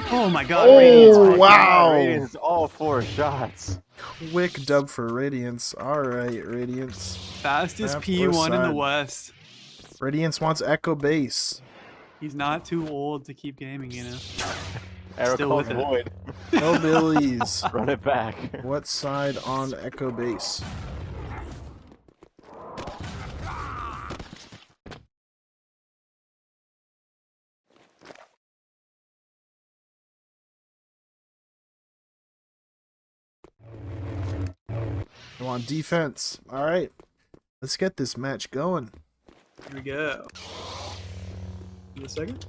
Oh my god, Radiance. Wow. Radiance, all 4 shots. Quick dub for Radiance. Alright, Radiance. Fastest Map P1 first in the side. West. Radiance wants Echo Base. He's not too old to keep gaming, you know. Arrow Still calls with it. void. Hillbillies. Run it back. What side on Echo Base? I want defense. Alright. Let's get this match going. Here we go. In a second.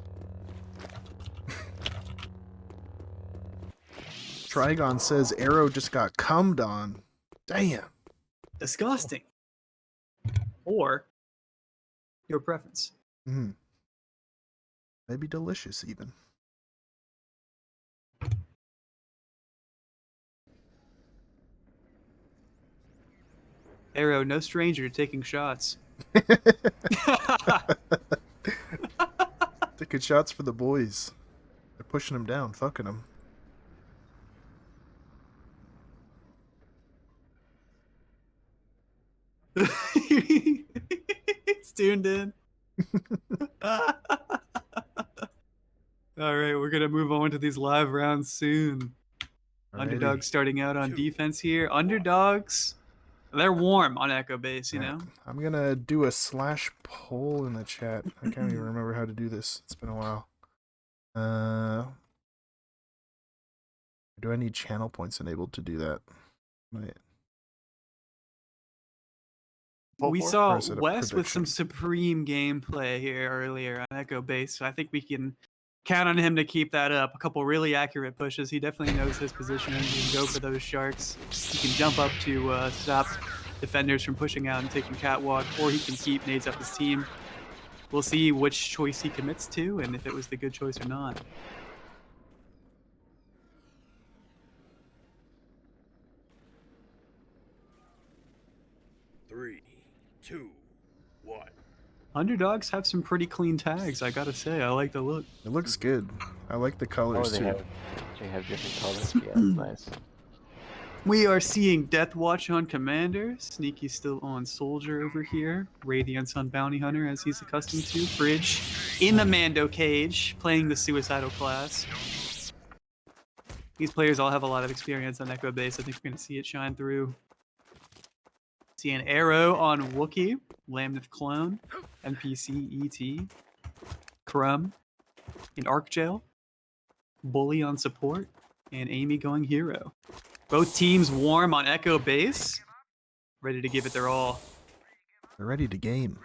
Trigon says Arrow just got cummed on. Damn. Disgusting. Or your preference. Mm. Maybe delicious even. Arrow, no stranger to taking shots. Taking shots for the boys. They're pushing him down, fucking him. It's tuned in. All right, we're gonna move on to these live rounds soon. Alrighty. Underdogs starting out on defense here. Underdogs, they're warm on Echo Base, you know. I'm gonna do a slash poll in the chat. I can't even remember how to do this. It's been a while. Do I need channel points enabled to do that? Right. We Or saw is it a Wes with some prediction? supreme gameplay here earlier on Echo Base, so I think we can count on him to keep that up. A couple really accurate pushes. He definitely knows his position. He can go for those sharks. He can jump up to stop defenders from pushing out and taking catwalk, or he can keep nades up his team. We'll see which choice he commits to and if it was the good choice or not. Three, 2, 1. Underdogs have some pretty clean tags, I gotta say. I like the look. It looks good. I like the colors they too. have different colors. Yeah, it's nice. We are seeing Death Watch on Commander. Sneaky still on Soldier over here. Radiance on Bounty Hunter, as he's accustomed to. Fridge in the Mando cage, playing the Suicidal class. These players all have a lot of experience on Echo Base. I think we're going to see it shine through. See an Arrow on Wookiee. Lamnith Clone. NPC ET. Crumb. In Arcjail. Bully on support. And Amy going Hero. Both teams warm on Echo Base. Ready to give it their all. They're ready to game.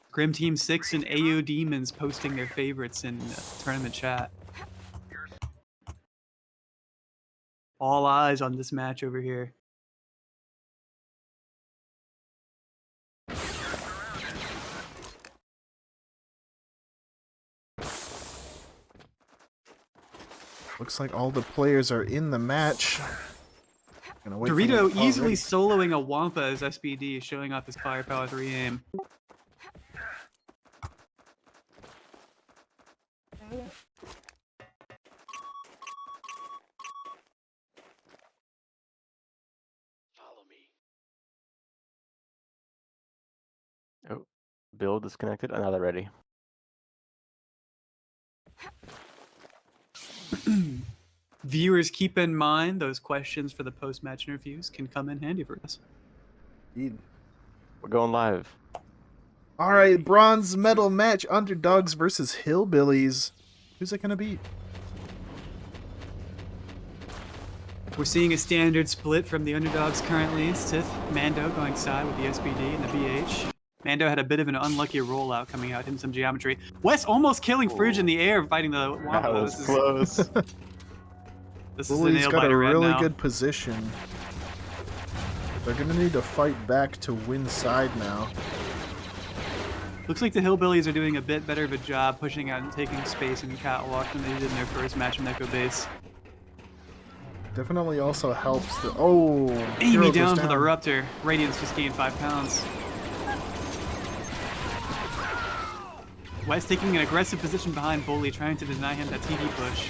Scrim Team 6 and AODemons posting their favorites in tournament chat. All eyes on this match over here. Looks like all the players are in the match. Gonna wait for Dorito them- easily ready. soloing a Wampa as SBD, showing off his firepower 3 aim. Follow me. Oh, Bill disconnected. Another ready. Viewers, keep in mind those questions for the post-match interviews can come in handy for us. Indeed. We're going live. All right, bronze medal match: Underdogs versus Hillbillies. Who's it gonna be? We're seeing a standard split from the Underdogs currently. Sith, Mando going side with the SBD and the BH. Mando had a bit of an unlucky rollout coming out, hitting some geometry. Wes almost killing Fridge in the air, fighting the Wampa. That was close. This is a Bully's nail got a biter right really now. good position. They're gonna need to fight back to win side now. Looks like the Hillbillies are doing a bit better of a job pushing out and taking space in the catwalk than they did in their first match in Echo Base. Definitely also helps the Hero Amy goes down for the Ruptor. Radiance just gained 5 pounds. Wes taking an aggressive position behind Bully, trying to deny him that TD push.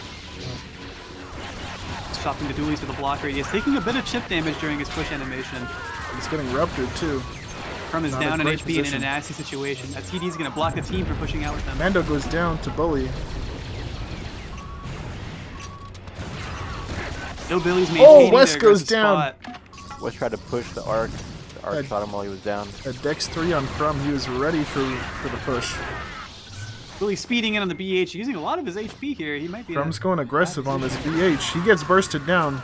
Stopping the dualies with a block radius, taking a bit of chip damage during his push animation. He's getting ruptured too. From his Not a down in great HP and in a position. nasty situation. That TD is going to block the team from pushing out with them. Mando goes down to Bully. Hillbillies maintaining Wes their goes aggressive down. spot. Wes tried to push the arc. The arc shot him while he was down. At Dex 3 on Crumb, he was ready for the push. Bully speeding in on the BH, using a lot of his HP here. He might be. Crumb's going aggressive on this BH. He gets bursted down.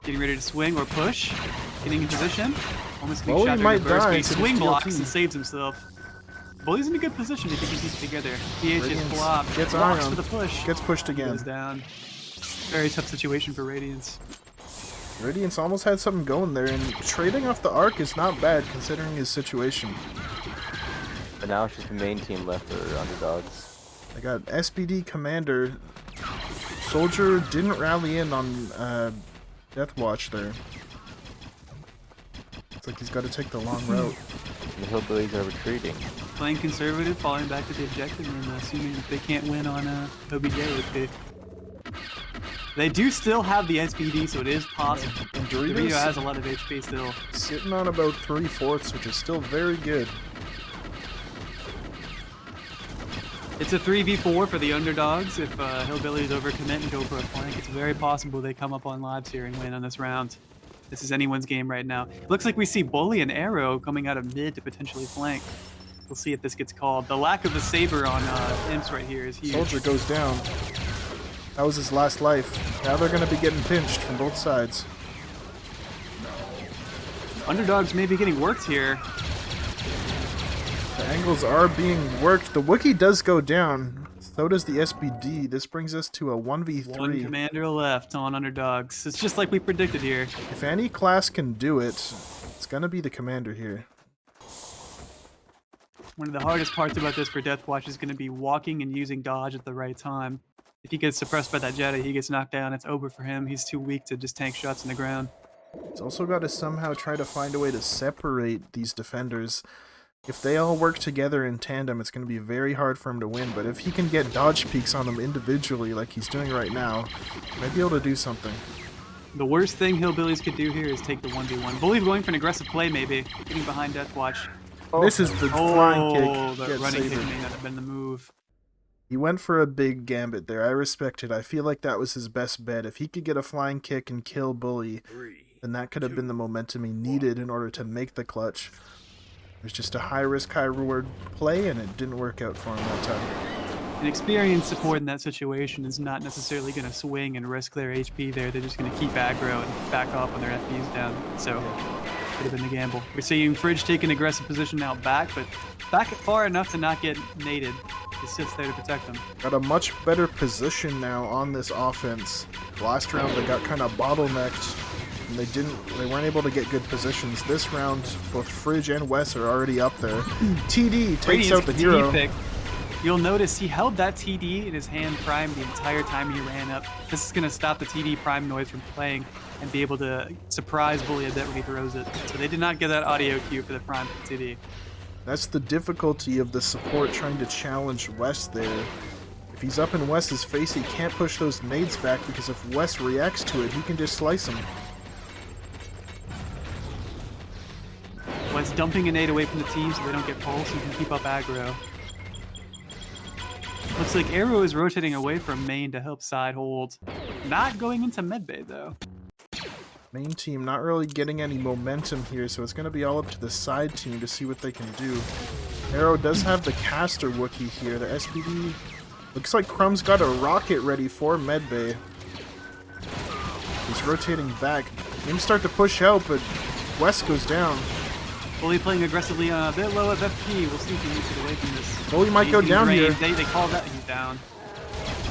Getting ready to swing or push. Getting in position. Almost getting Bully shot during might the burst, die but he to the swing steel blocks team. and saves himself. Bully's in a good position if he can keep it together. BH Radiance is flopped. gets Blocks iron. for the push. Gets pushed again. Goes down. Very tough situation for Radiance. Radiance almost had something going there, and trading off the arc is not bad considering his situation. But now it's just the main team left for Underdogs. I got SBD Commander. Soldier didn't rally in on Death Watch there. It's like he's got to take the long route. The Hillbillies are retreating. Playing conservative, falling back to the objective, and assuming that they can't win on OBJ, they do still have the SBD, so it is possible. And Dorito has a lot of HP still. Sitting on about 3/4, which is still very good. It's a 3v4 for the Underdogs. If Hillbillies overcommit and go for a flank, it's very possible they come up on lives here and win on this round. This is anyone's game right now. Looks like we see Bully and Arrow coming out of mid to potentially flank. We'll see if this gets called. The lack of a Saber on Imps right here is huge. Soldier goes down. That was his last life. Now they're going to be getting pinched from both sides. Underdogs may be getting worked here. The angles are being worked. The Wookiee does go down. So does the SBD. This brings us to a 1v3. One commander left on Underdogs. It's just like we predicted here. If any class can do it, it's going to be the commander here. One of the hardest parts about this for Deathwatch is going to be walking and using dodge at the right time. If he gets suppressed by that Jedi, he gets knocked down. It's over for him. He's too weak to just tank shots in the ground. He's also got to somehow try to find a way to separate these defenders. If they all work together in tandem, it's going to be very hard for him to win. But if he can get dodge peaks on them individually like he's doing right now, he might be able to do something. The worst thing Hillbillies could do here is take the 1v1. Bully going for an aggressive play, maybe. Getting behind Deathwatch. This is the flying kick. The Get running kick Saber. may not have been the move. He went for a big gambit there. I respect it. I feel like that was his best bet. If he could get a flying kick and kill Bully, then that could have been the momentum he needed in order to make the clutch. It was just a high-risk, high-reward play, and it didn't work out for him that time. An experienced support in that situation is not necessarily going to swing and risk their HP there. They're just going to keep aggro and back off when their FP's down. So, could have been the gamble. We're seeing Fridge take an aggressive position now back, but back far enough to not get naded. He sits there to protect them. Got a much better position now on this offense. Last round they got kind of bottlenecked, and they weren't able to get good positions. This round, both Fridge and Wes are already up there. TD takes Radiance out the TD hero. pick. You'll notice he held that TD in his hand prime the entire time he ran up. This is going to stop the TD prime noise from playing and be able to surprise Bully a bit when he throws it. So they did not get that audio cue for the prime TD. That's the difficulty of the support trying to challenge Wes there. If he's up in Wes's face, he can't push those nades back because if Wes reacts to it, he can just slice him. Wes dumping a nade away from the team so they don't get pulse and can keep up aggro. Looks like Arrow is rotating away from main to help side hold. Not going into medbay though. Main team not really getting any momentum here, so it's going to be all up to the side team to see what they can do. Arrow does have the caster Wookiee here. The SPD looks like Crumb's got a rocket ready for medbay. He's rotating back. Teams start to push out, but West goes down. Bully playing aggressively, a bit low at FP. We'll see if he makes it away from this. Bully might Main go team down drained. here. They called that. He's down.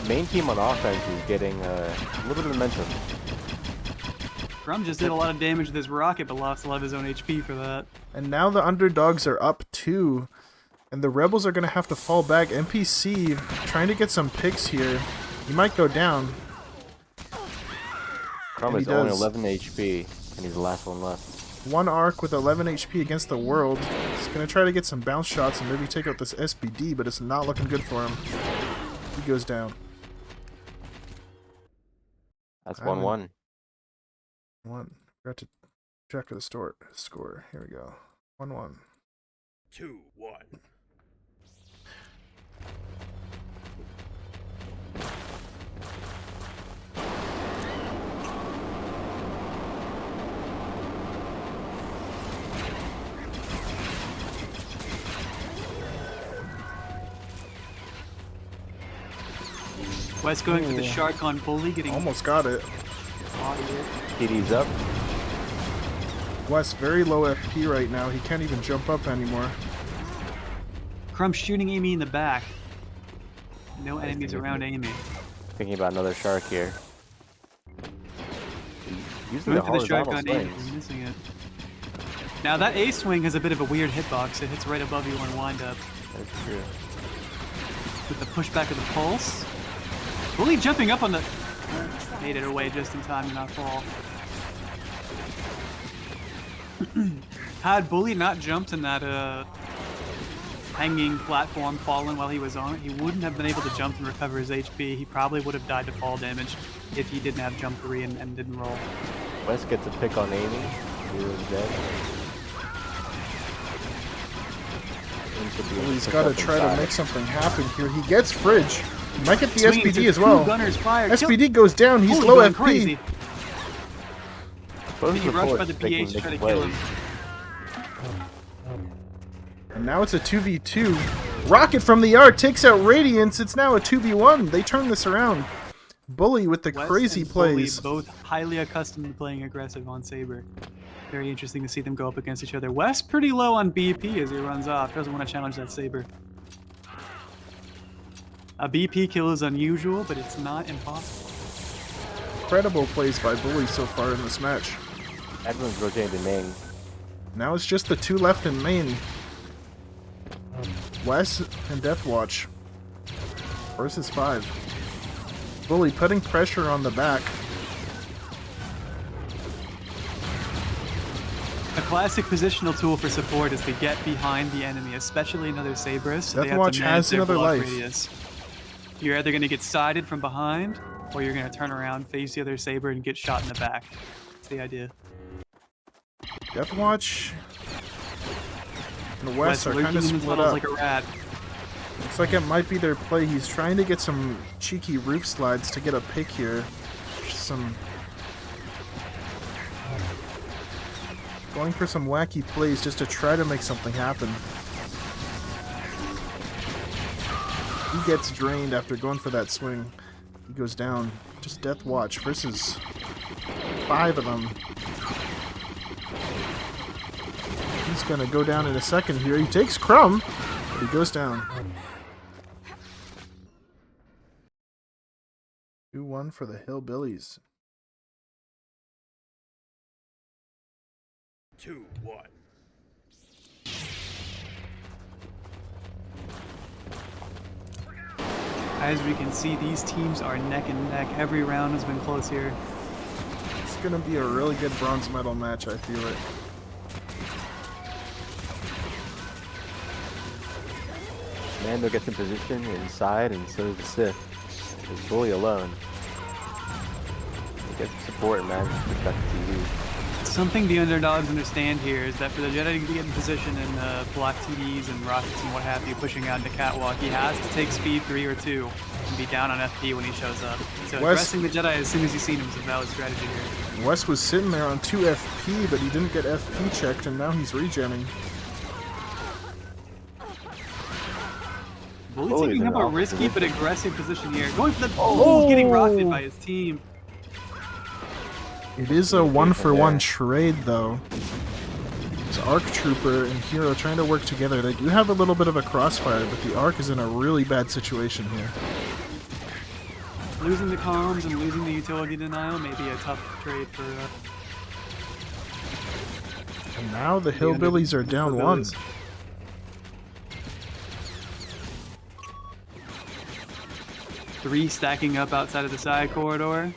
Main team on offense is getting a little bit of momentum. Crumb just did a lot of damage with his rocket, but lost a lot of his own HP for that. And now the Underdogs are up 2. And the Rebels are going to have to fall back. NPC trying to get some picks here. He might go down. Crumb is only 11 HP, and he's the last one left. One arc with 11 HP against the world. He's going to try to get some bounce shots and maybe take out this SPD, but it's not looking good for him. He goes down. That's 1-1. One. Forgot to check the score. Here we go. 1-1. 2-1. West going for the shark on Bully, getting almost got it. TD's up. West very low FP right now. He can't even jump up anymore. Crumb shooting Amy in the back. No enemies around Amy. Thinking about another shark here. Using Going for the shark horizontal on Amy, swings. he's missing it. Now that A swing has a bit of a weird hitbox. It hits right above you on wind up. That's true. With the pushback of the pulse. Bully jumping up on the... Made it away just in time to not fall. Had Bully not jumped in that hanging platform fallen while he was on it, he wouldn't have been able to jump and recover his HP. He probably would have died to fall damage if he didn't have jump 3 and didn't roll. West gets a pick on Amy. He was dead. He's got to try to make something happen here. He gets Fridge. He might get the Swinging SPD to as well. Gunners fire. SPD goes down. He's Bully low going FP. crazy. Both He rushed by the PH to try to kill him. And now it's a 2v2. Rocket from the arc takes out Radiance. It's now a 2v1. They turn this around. Bully with the West crazy and Bully, plays. both highly accustomed to playing aggressive on Saber. Very interesting to see them go up against each other. West pretty low on BP as he runs off. Doesn't want to challenge that Saber. A BP kill is unusual, but it's not impossible. Incredible plays by Bully so far in this match. Everyone's rotating to main. Now it's just the 2 left in main. West and Deathwatch versus 5. Bully putting pressure on the back. A classic positional tool for support is to get behind the enemy, especially another Saberist. So they have Deathwatch to manage has their another block life. radius. You're either going to get sided from behind, or you're going to turn around, face the other Saber, and get shot in the back. That's the idea. Deathwatch and West are lurking kind of in the split tunnels up. like a rat. Looks like it might be their play. He's trying to get some cheeky roof slides to get a pick here. Going for some wacky plays just to try to make something happen. He gets drained after going for that swing. He goes down. Just Deathwatch versus 5 of them. He's gonna go down in a second here. He takes Crumb, but he goes down. 2-1 for the Hillbillies. 2-1. As we can see, these teams are neck and neck. Every round has been close here. It's gonna be a really good bronze medal match, I feel it. Mando gets in position inside, and so does the Sith. There's Bully alone. He gets support and manages to protect the TV. Something the Underdogs understand here is that for the Jedi to get in position and block TDs and rockets and what have you, pushing out into Catwalk, he has to take speed 3 or 2 and be down on FP when he shows up. So addressing the Jedi as soon as he's seen him is a valid strategy here. Wes was sitting there on 2 FP, but he didn't get FP checked, and now he's regenning. Bully taking up a risky but aggressive position here. Going for the getting rocketed by his team. It is a 1-for-1 trade, though. It's Arc Trooper and Hero trying to work together. They do have a little bit of a crossfire, but the Arc is in a really bad situation here. Losing the comms and losing the utility denial may be a tough trade for... And now the Hillbillies are down 1. Three stacking up outside of the side corridor.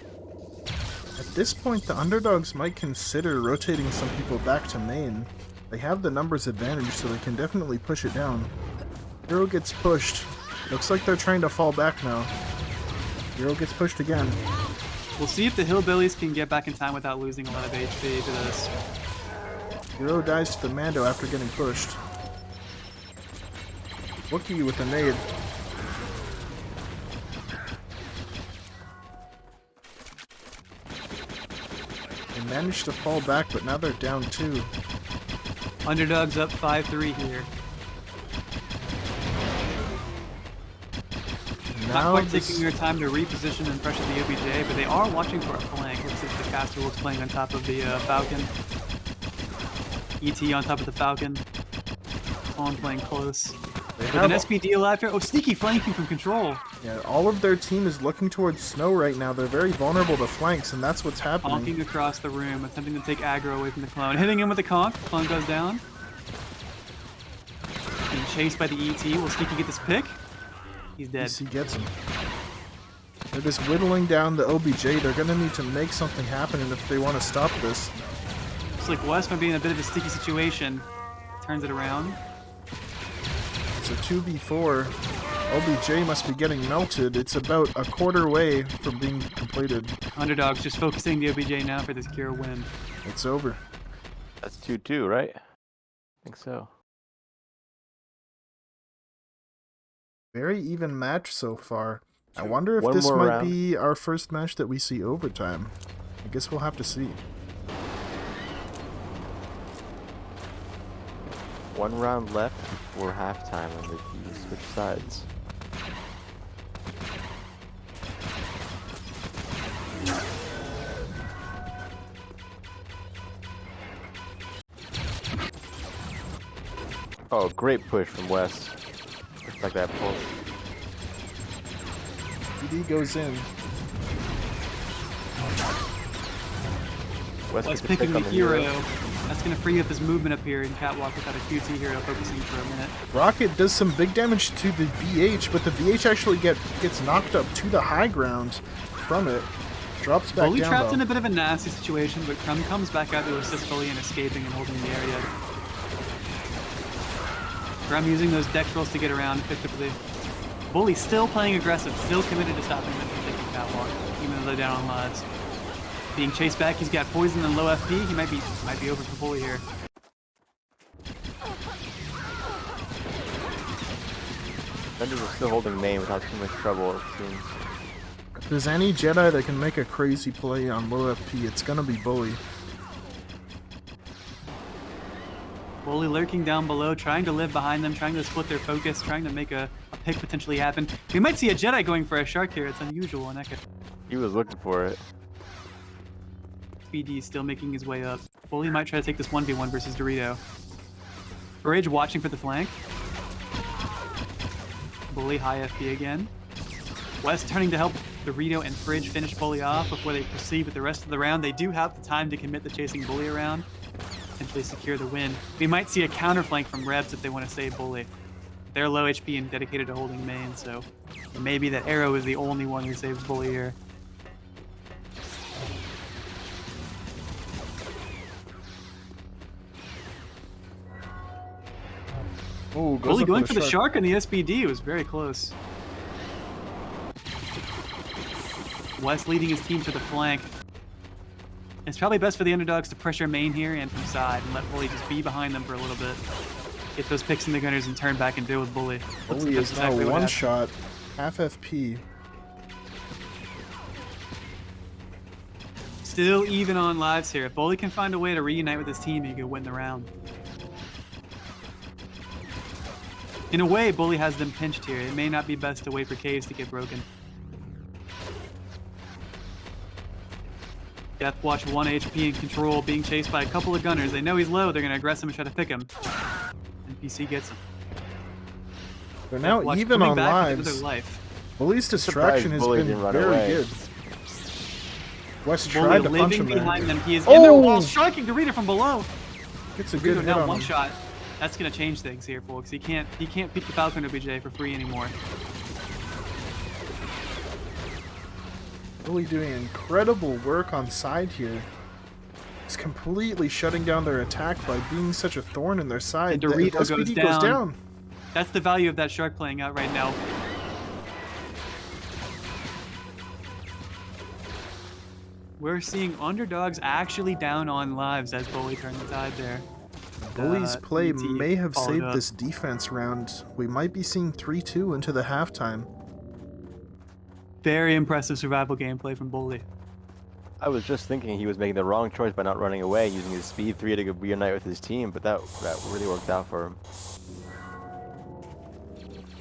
At this point, the Underdogs might consider rotating some people back to main. They have the numbers advantage, so they can definitely push it down. Hero gets pushed. Looks like they're trying to fall back now. Hero gets pushed again. We'll see if the Hillbillies can get back in time without losing a lot of HP to this. Hero dies to the Mando after getting pushed. Wookiee with a nade. They managed to fall back, but now they're down 2. Underdogs up 5-3 here. Not quite taking their time to reposition and pressure the OBJ, but they are watching for a flank. Looks like the caster was playing on top of the Falcon. ET on top of the Falcon. On playing close. With an SPD alive here. Oh, sneaky flanking from Control. Yeah, all of their team is looking towards Snow right now. They're very vulnerable to flanks, and that's what's happening. Honking across the room, attempting to take aggro away from the clone. Hitting him with the conk. Clone goes down. Being chased by the ET. Will Sneaky get this pick? He's dead. Yes, he gets him. They're just whittling down the OBJ. They're going to need to make something happen if they want to stop this. Looks like West might be in a bit of a sticky situation. Turns it around. It's a 2v4. OBJ must be getting melted. It's about a quarter way from being completed. Underdogs just focusing the OBJ now for this Kira win. It's over. That's 2-2, right? I think so. Very even match so far. I wonder if this might be our first match that we see overtime. I guess we'll have to see. One round left before halftime, and the teams switch sides. Oh, great push from Wes. Just like that pulse. PD goes in. Wes picking the hero. That's going to free up his movement up here in Catwalk without a QT hero focusing for a minute. Rocket does some big damage to the BH, but the BH actually gets knocked up to the high ground from it. Drops back Bully down, trapped though. in a bit of a nasty situation, but Crumb comes back out to assist Bully in escaping and holding the area. Crumb using those dex rolls to get around effectively. Bully still playing aggressive, still committed to stopping them from taking Catwalk, even though they're down on lives. Being chased back, he's got poison and low FP. He might be over for Bully here. Defenders are still holding main without too much trouble, it seems. If there's any Jedi that can make a crazy play on low FP, it's gonna be Bully. Bully lurking down below, trying to live behind them, trying to split their focus, trying to make a pick potentially happen. We might see a Jedi going for a shark here. It's unusual in Echo. He was looking for it. BD still making his way up. Bully might try to take this 1v1 versus Dorito. Bridge watching for the flank. Bully high FP again. West turning to help Dorito and Fridge finish Bully off before they proceed with the rest of the round. They do have the time to commit the chasing Bully around. Potentially secure the win. We might see a counter flank from Rebs if they want to save Bully. They're low HP and dedicated to holding main, so maybe that arrow is the only one who saves Bully here. Oh, Bully going for the shark on the SPD. It was very close. West leading his team to the flank. It's probably best for the Underdogs to pressure main here and from side and let Bully just be behind them for a little bit. Get those picks in the gunners and turn back and deal with Bully. Looks Bully like is that's now exactly what one happened. shot, half FP. Still even on lives here. If Bully can find a way to reunite with his team, he could win the round. In a way, Bully has them pinched here. It may not be best to wait for caves to get broken. Death Watch 1 HP in control, being chased by a couple of gunners. They know he's low, they're going to aggress him and try to pick him. NPC gets him. They're now Watch even coming on back with lives. another life. Bully's distraction has Bully been didn't run very away. good. West Bully tried to punch living him there. behind them. He is in there while Oh! striking Dorito from below. Gets a good Dorito hit now on one him. shot. That's going to change things here, folks. He can't peek the Falcon OBJ for free anymore. Bully doing incredible work on side here. He's completely shutting down their attack by being such a thorn in their side. And Dorito The SPD goes down. That's the value of that shark playing out right now. We're seeing Underdogs actually down on lives as Bully turned the tide there. Bully's play ET may have followed saved up. this defense round. We might be seeing 3-2 into the halftime. Very impressive survival gameplay from Bully. I was just thinking he was making the wrong choice by not running away, using his speed 3 to reunite with his team, but that really worked out for him.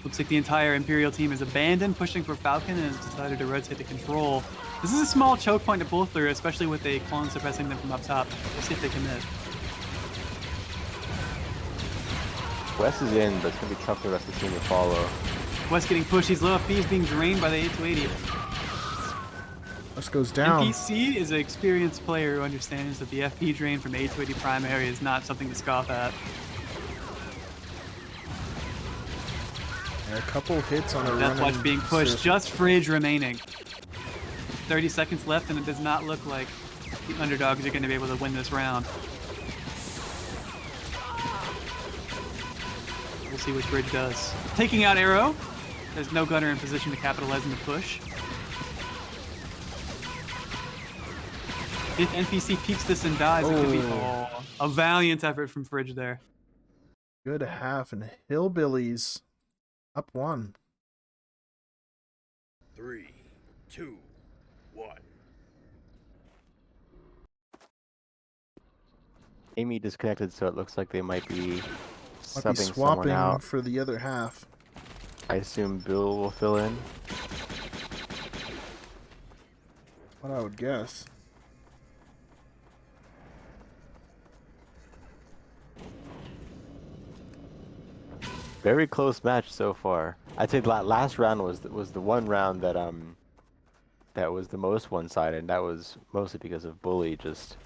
Looks like the entire Imperial team is abandoned, pushing for Falcon, and has decided to rotate to control. This is a small choke point to pull through, especially with a clone suppressing them from up top. We'll see if they commit. Wes is in, but it's going to be tough for the rest of the team to follow. West getting pushed. He's low FP. He's being drained by the 8280. West goes down. NPC is an experienced player who understands that the FP drain from 8280 primary is not something to scoff at. A couple hits on a Death Watch running being pushed. surf. Just Fridge remaining. 30 seconds left, and it does not look like the Underdogs are going to be able to win this round. We'll see what Fridge does. Taking out Arrow. There's no gunner in position to capitalize on the push. If NPC peeks this and dies, it could be a valiant effort from Fridge there. Good half, and Hillbillies up 1. 3, 2, 1. Amy disconnected, so it looks like they might be Might be subbing someone swapping out. for the other half. I assume Bill will fill in. What I would guess. Very close match so far. I'd say that last round was the one round that that was the most one-sided, and that was mostly because of Bully just,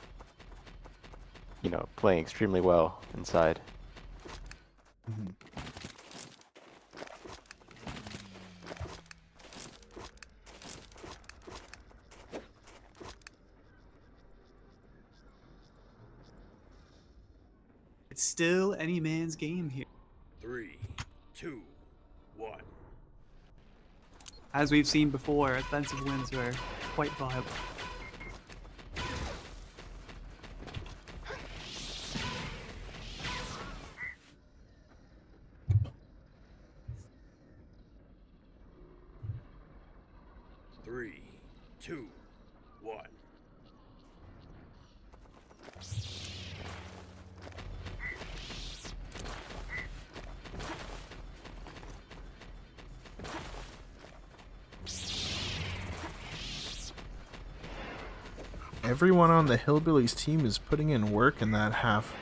you know, playing extremely well inside. It's still any man's game here. 3, 2, 1. As we've seen before, offensive wins are quite viable. Three, 2, 1. Everyone on the Hillbillies team is putting in work in that half.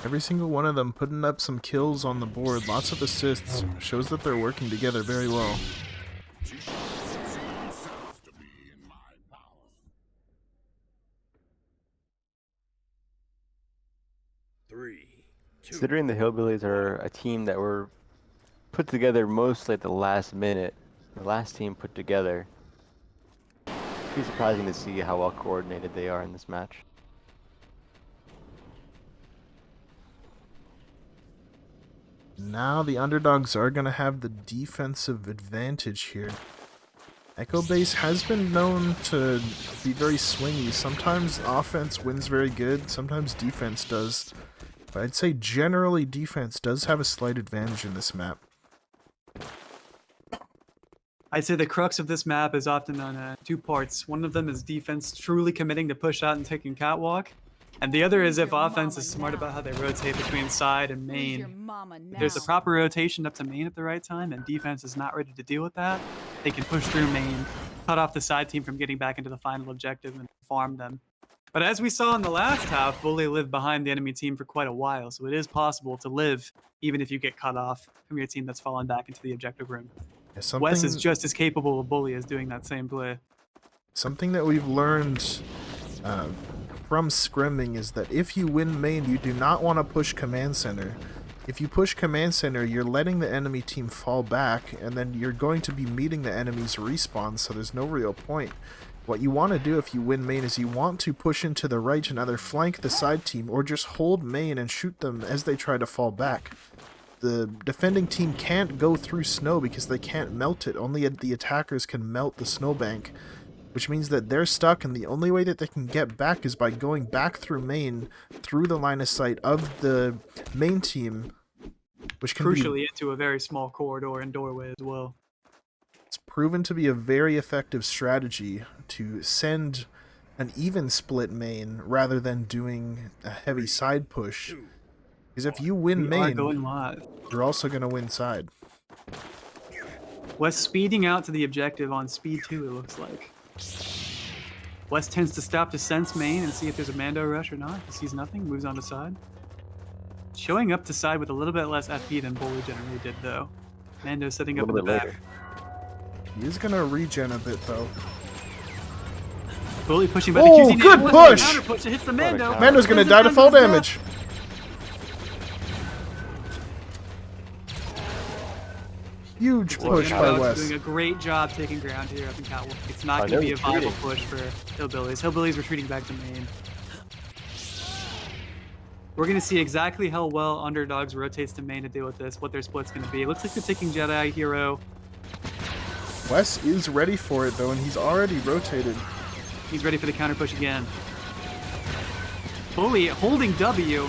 Every single one of them putting up some kills on the board, lots of assists, shows that they're working together very well. Considering the Hillbillies are a team that were put together mostly at the last minute, the last team put together, pretty surprising to see how well coordinated they are in this match. Now the Underdogs are going to have the defensive advantage here. Echo Base has been known to be very swingy. Sometimes offense wins very good, sometimes defense does. But I'd say generally defense does have a slight advantage in this map. I'd say the crux of this map is often on two parts. One of them is defense truly committing to push out and taking catwalk. And the other is if offense is smart about how they rotate between side and main. If there's a proper rotation up to main at the right time and defense is not ready to deal with that, they can push through main, cut off the side team from getting back into the final objective and farm them. But as we saw in the last half, Bully lived behind the enemy team for quite a while, so it is possible to live even if you get cut off from your team that's fallen back into the objective room. Yeah, Wes is just as capable of Bully as doing that same play. Something that we've learned from scrimming is that if you win main, you do not want to push command center. If you push command center, you're letting the enemy team fall back, and then you're going to be meeting the enemy's respawn, so there's no real point. What you want to do if you win main is you want to push into the right and either flank the side team or just hold main and shoot them as they try to fall back. The defending team can't go through snow because they can't melt it. Only the attackers can melt the snowbank, which means that they're stuck, and the only way that they can get back is by going back through main, through the line of sight of the main team, which can crucially into a very small corridor and doorway as well. It's proven to be a very effective strategy to send an even split main rather than doing a heavy side push. Because if you win main, you're also going to win side. Wes speeding out to the objective on speed 2, it looks like. Wes tends to stop to sense main and see if there's a Mando rush or not. He sees nothing, moves on to side. Showing up to side with a little bit less FP than Bully generally did, though. Mando setting up in the back. He is going to regen a bit, though. Bully pushing by the QZ. Good push! Counter push, it hits the Mando. Mando's going to die to fall damage. Huge push by Wes. Doing a great job taking ground here up in Catwalk. It's not going to be a viable push for Hillbillies. Hillbillies retreating back to main. We're going to see exactly how well Underdogs rotates to main to deal with this, what their split's going to be. It looks like they're taking Jedi, Hero. Wes is ready for it, though, and he's already rotated. He's ready for the counter push again. Bully holding W,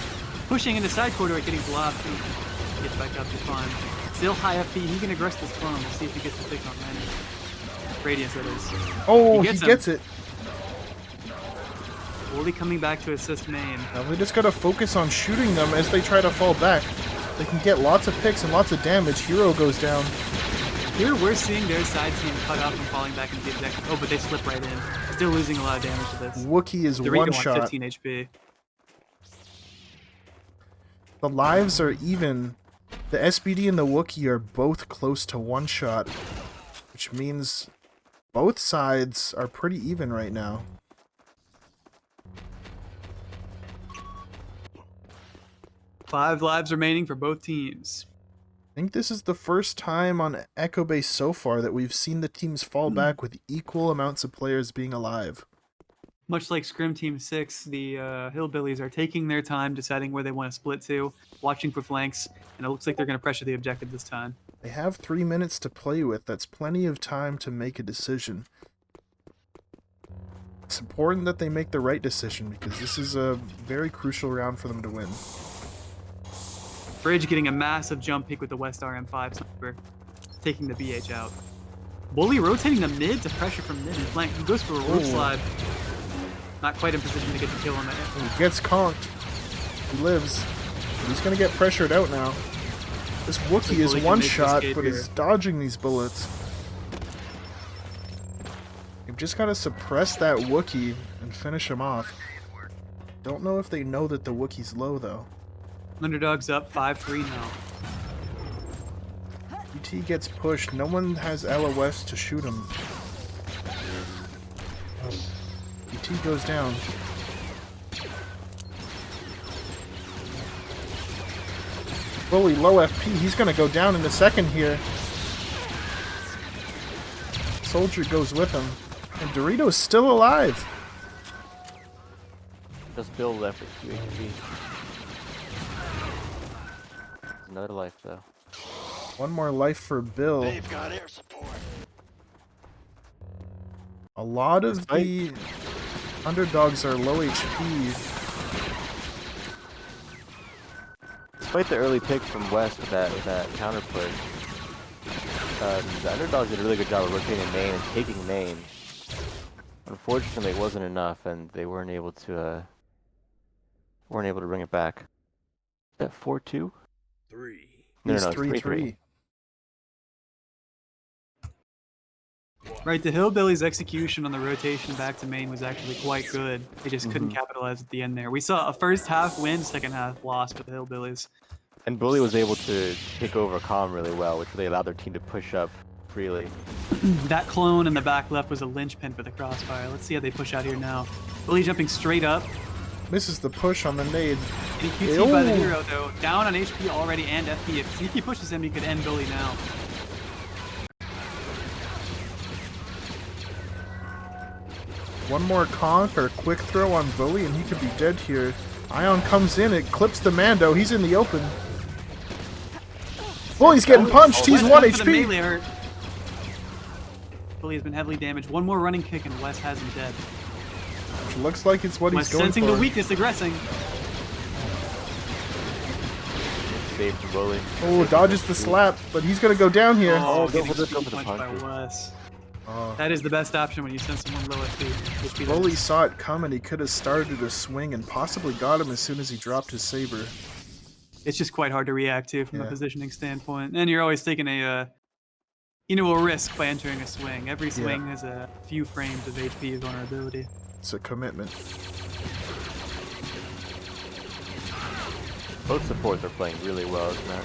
pushing into side corridor, getting blocked. He gets back up to fun. Still high FP. He can aggress this clone. We'll see if he gets the pick on Manny. Radiance, that is. Oh, he gets it. Bully coming back to assist main. Now they just gotta focus on shooting them as they try to fall back. They can get lots of picks and lots of damage. Hero goes down. Here we're seeing their side team cut off and falling back into the objective. Oh, but they slip right in. Still losing a lot of damage to this. Wookiee is Dorito one shot. 15 HP. The lives are even. The SBD and the Wookiee are both close to one shot, which means both sides are pretty even right now. Five lives remaining for both teams. I think this is the first time on Echo Base so far that we've seen the teams fall back with equal amounts of players being alive. Much like Scrim Team 6, the Hillbillies are taking their time deciding where they want to split to, watching for flanks, and it looks like they're going to pressure the objective this time. They have 3 minutes to play with. That's plenty of time to make a decision. It's important that they make the right decision because this is a very crucial round for them to win. Bridge getting a massive jump peak with the West RM5 sniper, taking the BH out. Bully rotating the mid to pressure from mid and flank. He goes for a rope slide. Not quite in position to get the kill on that. He gets conked. He lives. He's going to get pressured out now. This Wookiee is one shot, but he's dodging these bullets. You've just got to suppress that Wookiee and finish him off. Don't know if they know that the Wookiee's low, though. Underdogs up 5-3 now. UT gets pushed. No one has LOS to shoot him. UT goes down. Bully low FP. He's going to go down in a second here. Soldier goes with him. And Dorito's still alive. Just Bill left with QHP. Another life, though. One more life for Bill. They've got air support. A lot of Despite- the underdogs are low HP. Despite the early pick from West with that counter push, the underdogs did a really good job of rotating main and taking main. Unfortunately, it wasn't enough, and they weren't able to bring it back. Is that 4-2? 3. No, He's no, it's 3-3. Right, the Hillbillies' execution on the rotation back to main was actually quite good. They just couldn't capitalize at the end there. We saw a first half win, second half loss for the Hillbillies. And Bully was able to take over Calm really well, which really allowed their team to push up freely. That clone in the back left was a linchpin for the crossfire. Let's see how they push out here now. Bully jumping straight up. Misses the push on the nade. Getting QT'd by the hero, though. Down on HP already and FP. If Sneaky pushes him, he could end Bully now. One more conk or quick throw on Bully and he could be dead here. Ion comes in, it clips the Mando, he's in the open. Bully's getting punched, he's 1 HP. Bully has been heavily damaged. One more running kick and Wes has him dead. Looks like it's what Wes he's going sensing for. the weakness, aggressing. Safe from Bully. Oh, dodges the slap, but he's gonna go down here. Oh, go getting for the speed punched by punch. Wes. Oh. That is the best option when you send someone low HP. Bully saw it coming, he could have started a swing and possibly got him as soon as he dropped his saber. It's just quite hard to react to from a positioning standpoint. And you're always taking a risk by entering a swing. Every swing has a few frames of HP vulnerability. It's a commitment. Both supports are playing really well this match.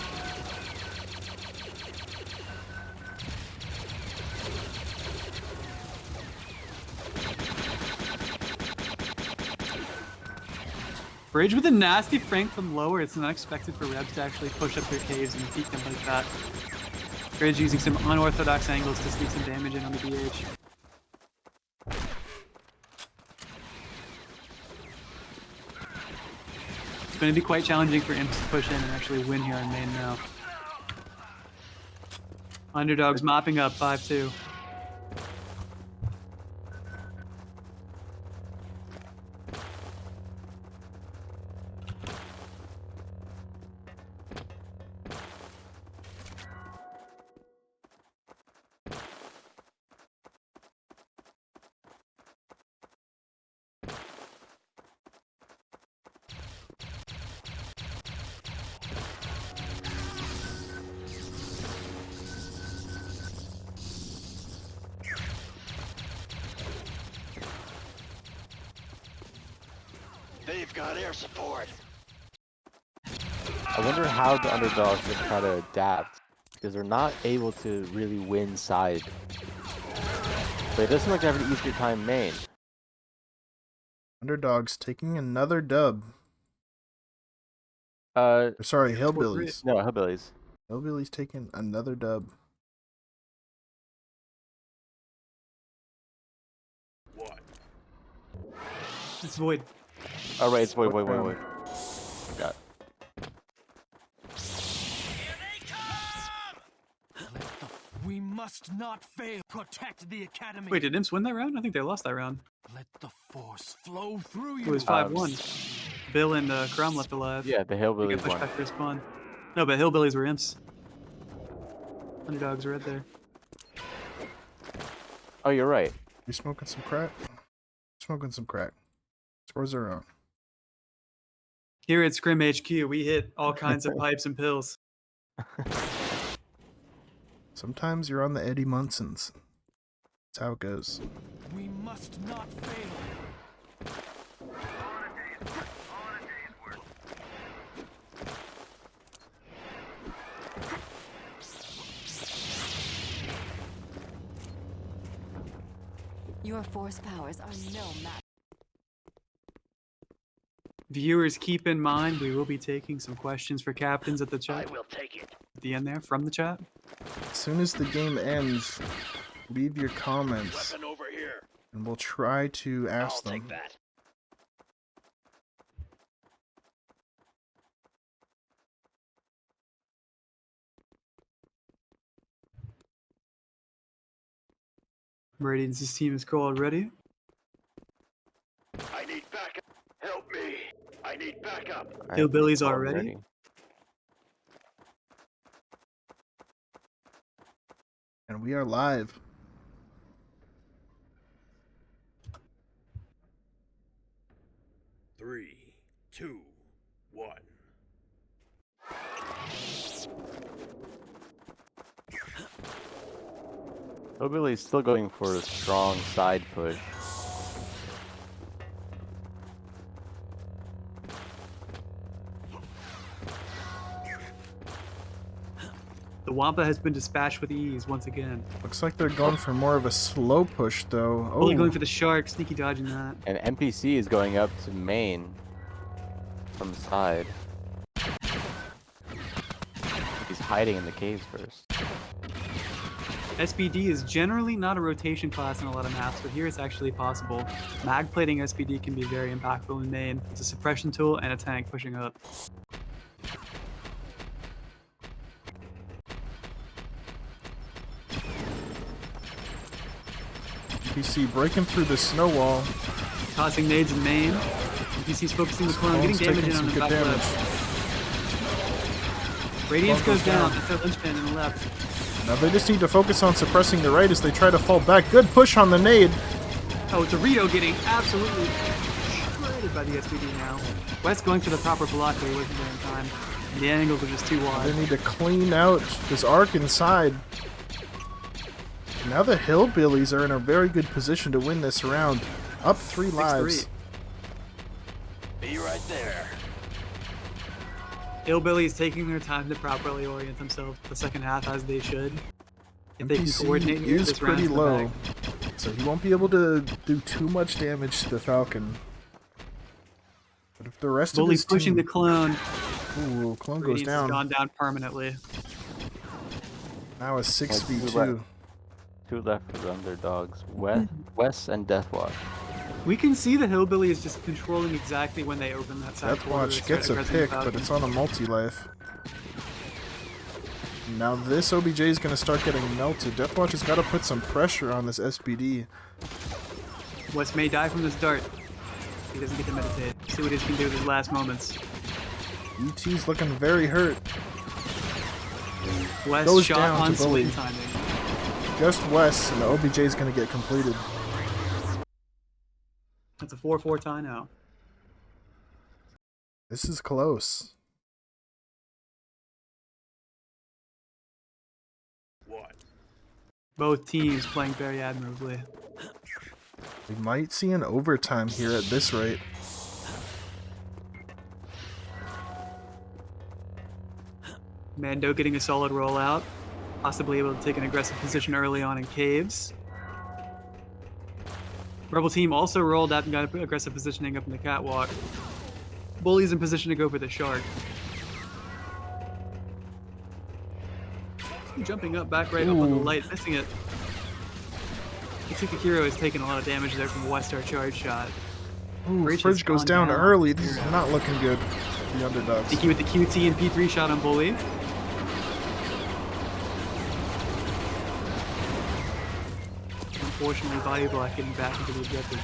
Bridge with a nasty frank from lower. It's not expected for Rebs to actually push up their caves and peek them like that. Bridge using some unorthodox angles to sneak some damage in on the DH. It's going to be quite challenging for Imps to push in and actually win here on main now. Underdogs mopping up 5-2. They've got air support. I wonder how the underdogs will try to adapt, because they're not able to really win side. But it does seem like they have an easier time main. Underdogs taking another dub. Sorry, Hillbillies. No, Hillbillies. Hillbillies taking another dub. It's Void. Oh, right, it's Void. Got it. We must not fail. Protect the academy. Wait, did Imps win that round? I think they lost that round. Let the force flow through you. It was 5-1. Bill and Crom left alive. Yeah, the Hillbillies They got pushed won. back for a spawn. No, but Hillbillies were Imps. Underdogs were right there. Oh, you're right. You smoking some crack? Smoking some crack. Scores are on. Here at Scrim HQ, we hit all kinds of pipes and pills. Sometimes you're on the Eddie Munsons. That's how it goes. We must not fail. Your force powers are no match. Viewers, keep in mind we will be taking some questions for captains at the chat. I will take it. At the end there, from the chat. As soon as the game ends, leave your comments, Weapon over here. and we'll try to ask I'll them. take that. Radiance's team is called ready. I need backup. Help me. I need backup. Hillbillies are ready. And we are live. Three, two, one. Hillbilly's still going for a strong side push. The Wampa has been dispatched with ease once again. Looks like they're going for more of a slow push, though. Only going for the shark, sneaky dodging that. And NPC is going up to main from the side. He's hiding in the caves first. SBD is generally not a rotation class in a lot of maps, but here it's actually possible. Mag plating SBD can be very impactful in main. It's a suppression tool and a tank pushing up. NPC breaking through the snow wall. Tossing nades in main. NPC's focusing the clone, getting damage in on the back left. Radiance goes down. That's their linchpin in the left. Now they just need to focus on suppressing the right as they try to fall back. Good push on the nade. Oh, Dorito getting absolutely shredded by the SBD now. West going for the proper block, but he wasn't there in time. And the angles are just too wide. They need to clean out this arc inside. Now the Hillbillies are in a very good position to win this round. Up 3 lives. Be right there. Hillbillies taking their time to properly orient themselves to the second half as they should. If they can coordinate NPC here, is this round's pretty in the low, bag. so he won't be able to do too much damage to the Falcon. But if the rest of Bully's his pushing team... the clone. Ooh, clone goes Radiance has down. gone down permanently. Now a 6v2. Two left for the Underdogs. Wes and Deathwatch. We can see the Hillbillies just controlling exactly when they open that side. Deathwatch gets a pick, but it's on a multi-life. Now this OBJ is going to start getting melted. Deathwatch has got to put some pressure on this SBD. West may die from this dart. He doesn't get to meditate. See what he can do with his last moments. ET's looking very hurt. West Goes shot down on to Bully. swing timing. Just West, and the OBJ is going to get completed. That's a 4-4 tie now. This is close. Both teams playing very admirably. We might see an overtime here at this rate. Mando getting a solid rollout. Possibly able to take an aggressive position early on in caves. Rebel team also rolled out and got aggressive positioning up in the catwalk. Bully's in position to go for the shark. Jumping up back right up on the light, missing it. Looks like the hero has taken a lot of damage there from West our charge shot. Ooh, Fridge goes down early. This is not looking good for the Underdogs. Tiki with the QT and P3 shot on Bully. Unfortunately, Body Block getting back into the objective.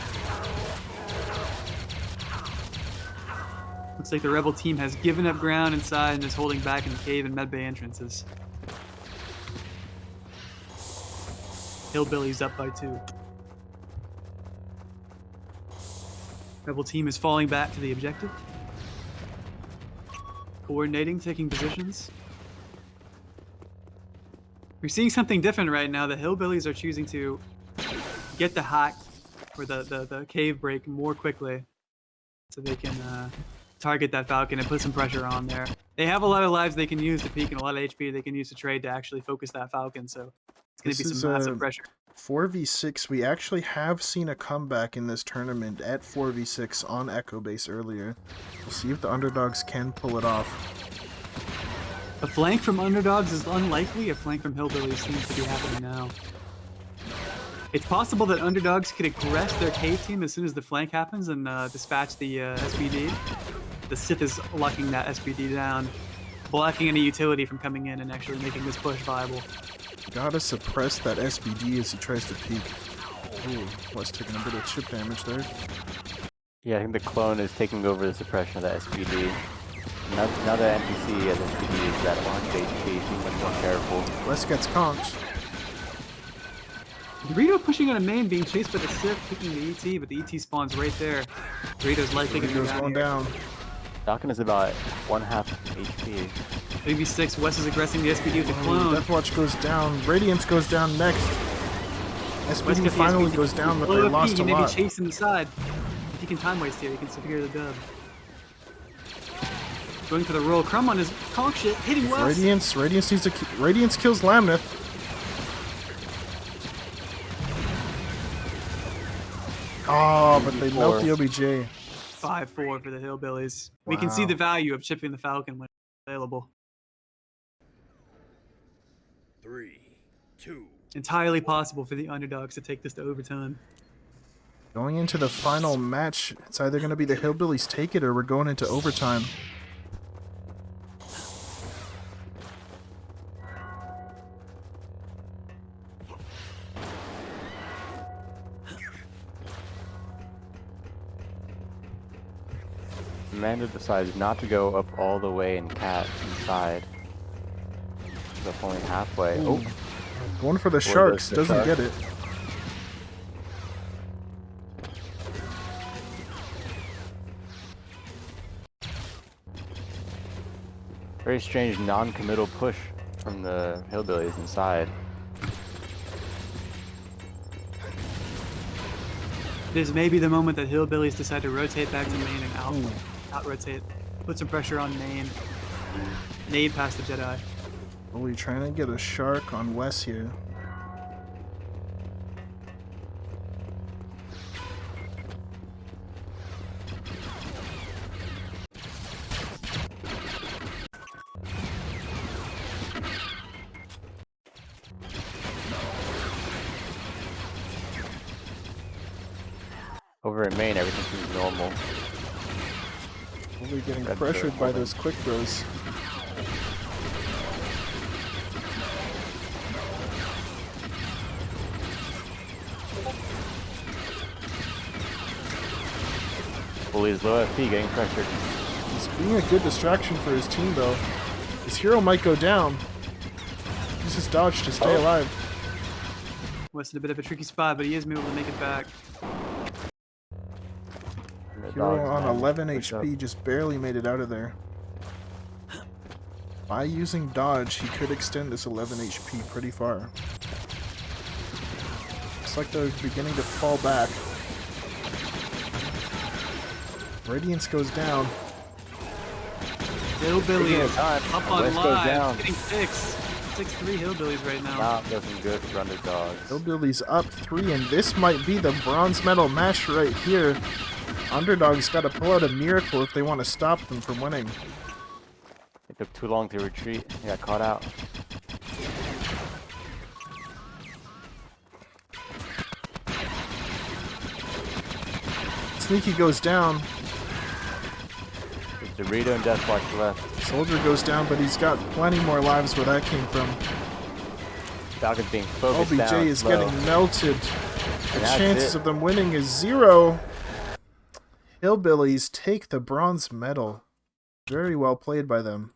Looks like the Rebel team has given up ground inside and is holding back in the cave and medbay entrances. Hillbillies up by 2. Rebel team is falling back to the objective. Coordinating, taking positions. We're seeing something different right now. The Hillbillies are choosing to get the hack or the cave break more quickly so they can target that Falcon and put some pressure on there. They have a lot of lives they can use to peek and a lot of HP they can use to trade to actually focus that Falcon, so it's going to be some massive pressure. 4v6. We actually have seen a comeback in this tournament at 4v6 on Echo Base earlier. We'll see if the Underdogs can pull it off. A flank from Underdogs is unlikely. A flank from Hillbillies seems to be happening now. It's possible that Underdogs could aggress their cave team as soon as the flank happens and dispatch the SBD. The Sith is locking that SBD down, blocking any utility from coming in and actually making this push viable. Gotta suppress that SBD as he tries to peek. Ooh, Wes taking a bit of chip damage there. Yeah, I think the clone is taking over the suppression of that SPD. Now that NPC as SPD is at 100 HP, being much more careful. Wes gets conked. Dorito pushing on a main, being chased by the Sith, picking the ET, but the ET spawns right there. Dorito's life taking Dorito's going down. Falcon is about 1/2 HP. 3v6, Wes is aggressing the SPD with the clone. Deathwatch goes down. Radiance goes down next. SPD finally goes down, but they lost a lot. He may be chasing the side. If he can time waste here, he can secure the dub. Going for the roll. Crumb on his conk shit, hitting Wes. Radiance needs to Radiance kills Lamneth. Oh, but they melt the OBJ. 5-4 for the Hillbillies. We can see the value of chipping the Falcon when available. 3, 2. Entirely possible for the Underdogs to take this to overtime. Going into the final match, it's either going to be the Hillbillies take it or we're going into overtime. Amanda decides not to go up all the way and cat inside. So only halfway. Ooh. Oh, going for the sharks, doesn't get it. Very strange non-committal push from the Hillbillies inside. This may be the moment that Hillbillies decide to rotate back to main and out-rotate. Put some pressure on main. Nade past the Jedi. Oh, we're trying to get a shark on Wes here. Over in main, everything seems normal. We're getting pressured by those quick bros. Bully's low FP getting pressured. He's being a good distraction for his team though. His hero might go down. He's just dodged to stay alive. Wes in a bit of a tricky spot, but he is able to make it back. Hero on 11 HP just barely made it out of there. By using dodge, he could extend this 11 HP pretty far. Looks like they're beginning to fall back. Radiance goes down. Hillbillies up on West goes live, down. getting 6-3 Hillbillies right now. Not looking good for Underdogs. Hillbillies up 3, and this might be the bronze medal match right here. Underdogs got to pull out a miracle if they want to stop them from winning. It took too long to retreat. He got caught out. Sneaky goes down. There's Dorito and Deathwatch left. Soldier goes down, but he's got plenty more lives where that came from. Falcon's being focused OBJ down is slow. getting melted. The That's chances it. of them winning is 0. Hillbillies take the bronze medal. Very well played by them.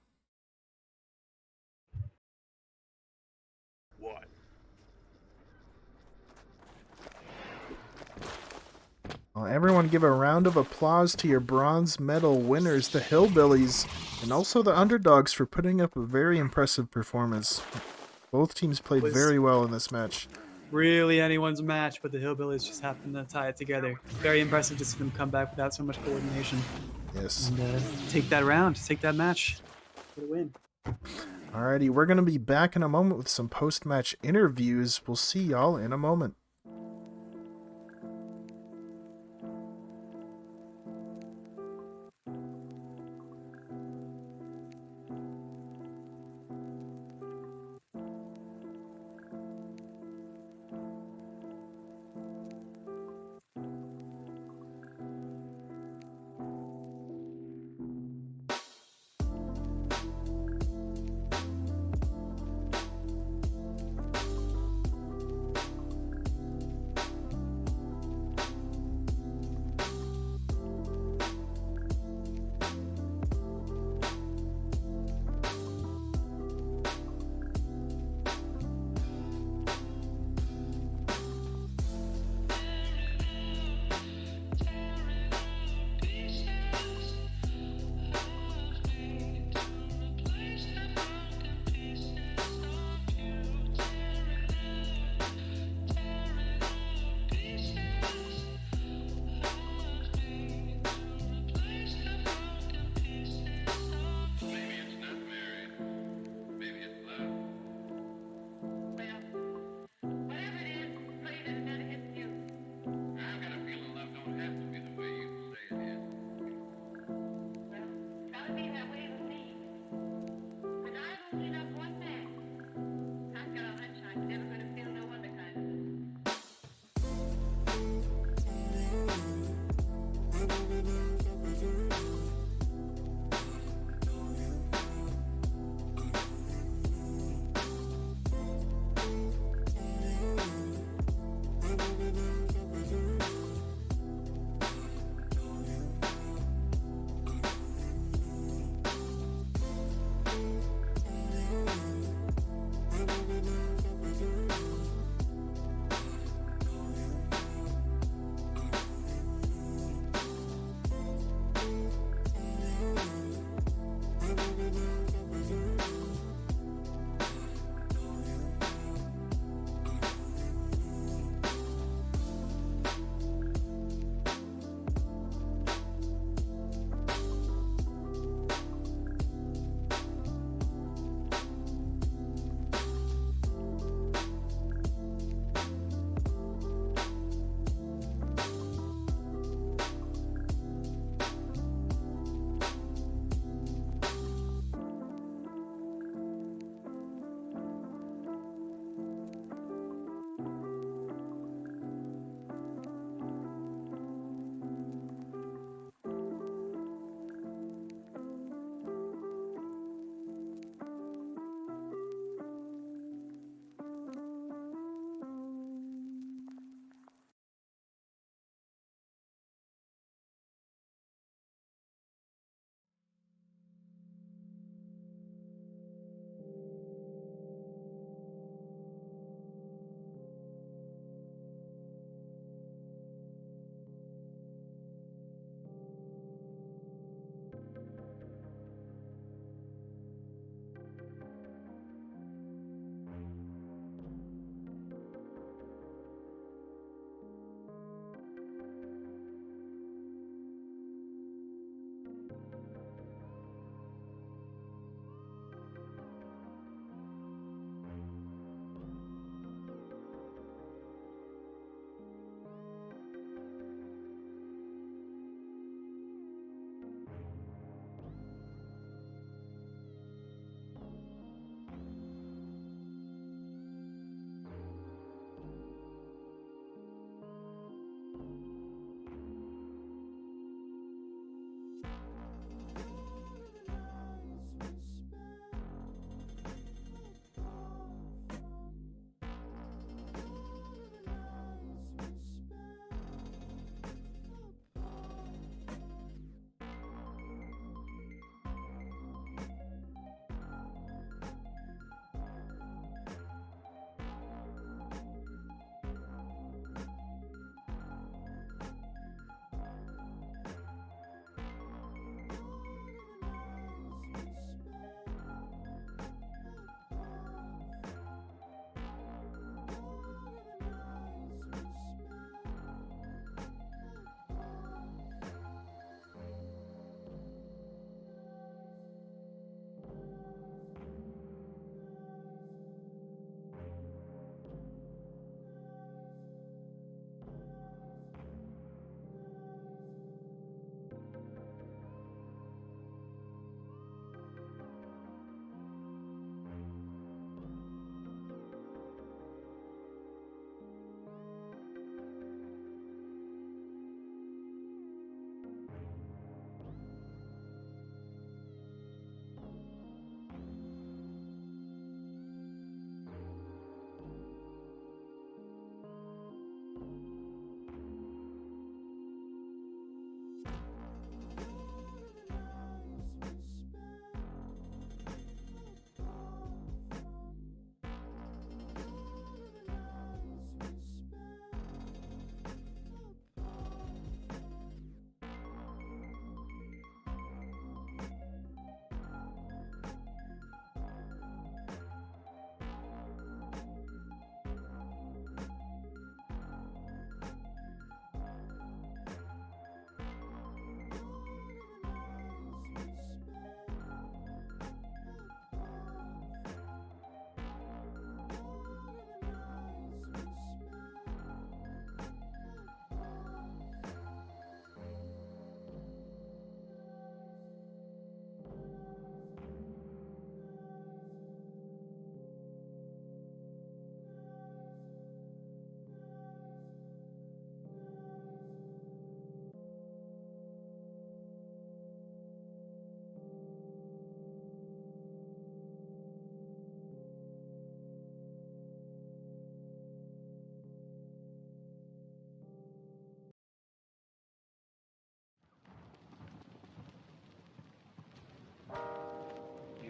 Well, everyone give a round of applause to your bronze medal winners, the Hillbillies, and also the Underdogs for putting up a very impressive performance. Both teams played very well in this match. Really anyone's match, but the Hillbillies just happened to tie it together. Very impressive to see them come back without so much coordination. Yes. And take that round, take that match. Get a win. Alrighty, we're going to be back in a moment with some post-match interviews. We'll see y'all in a moment.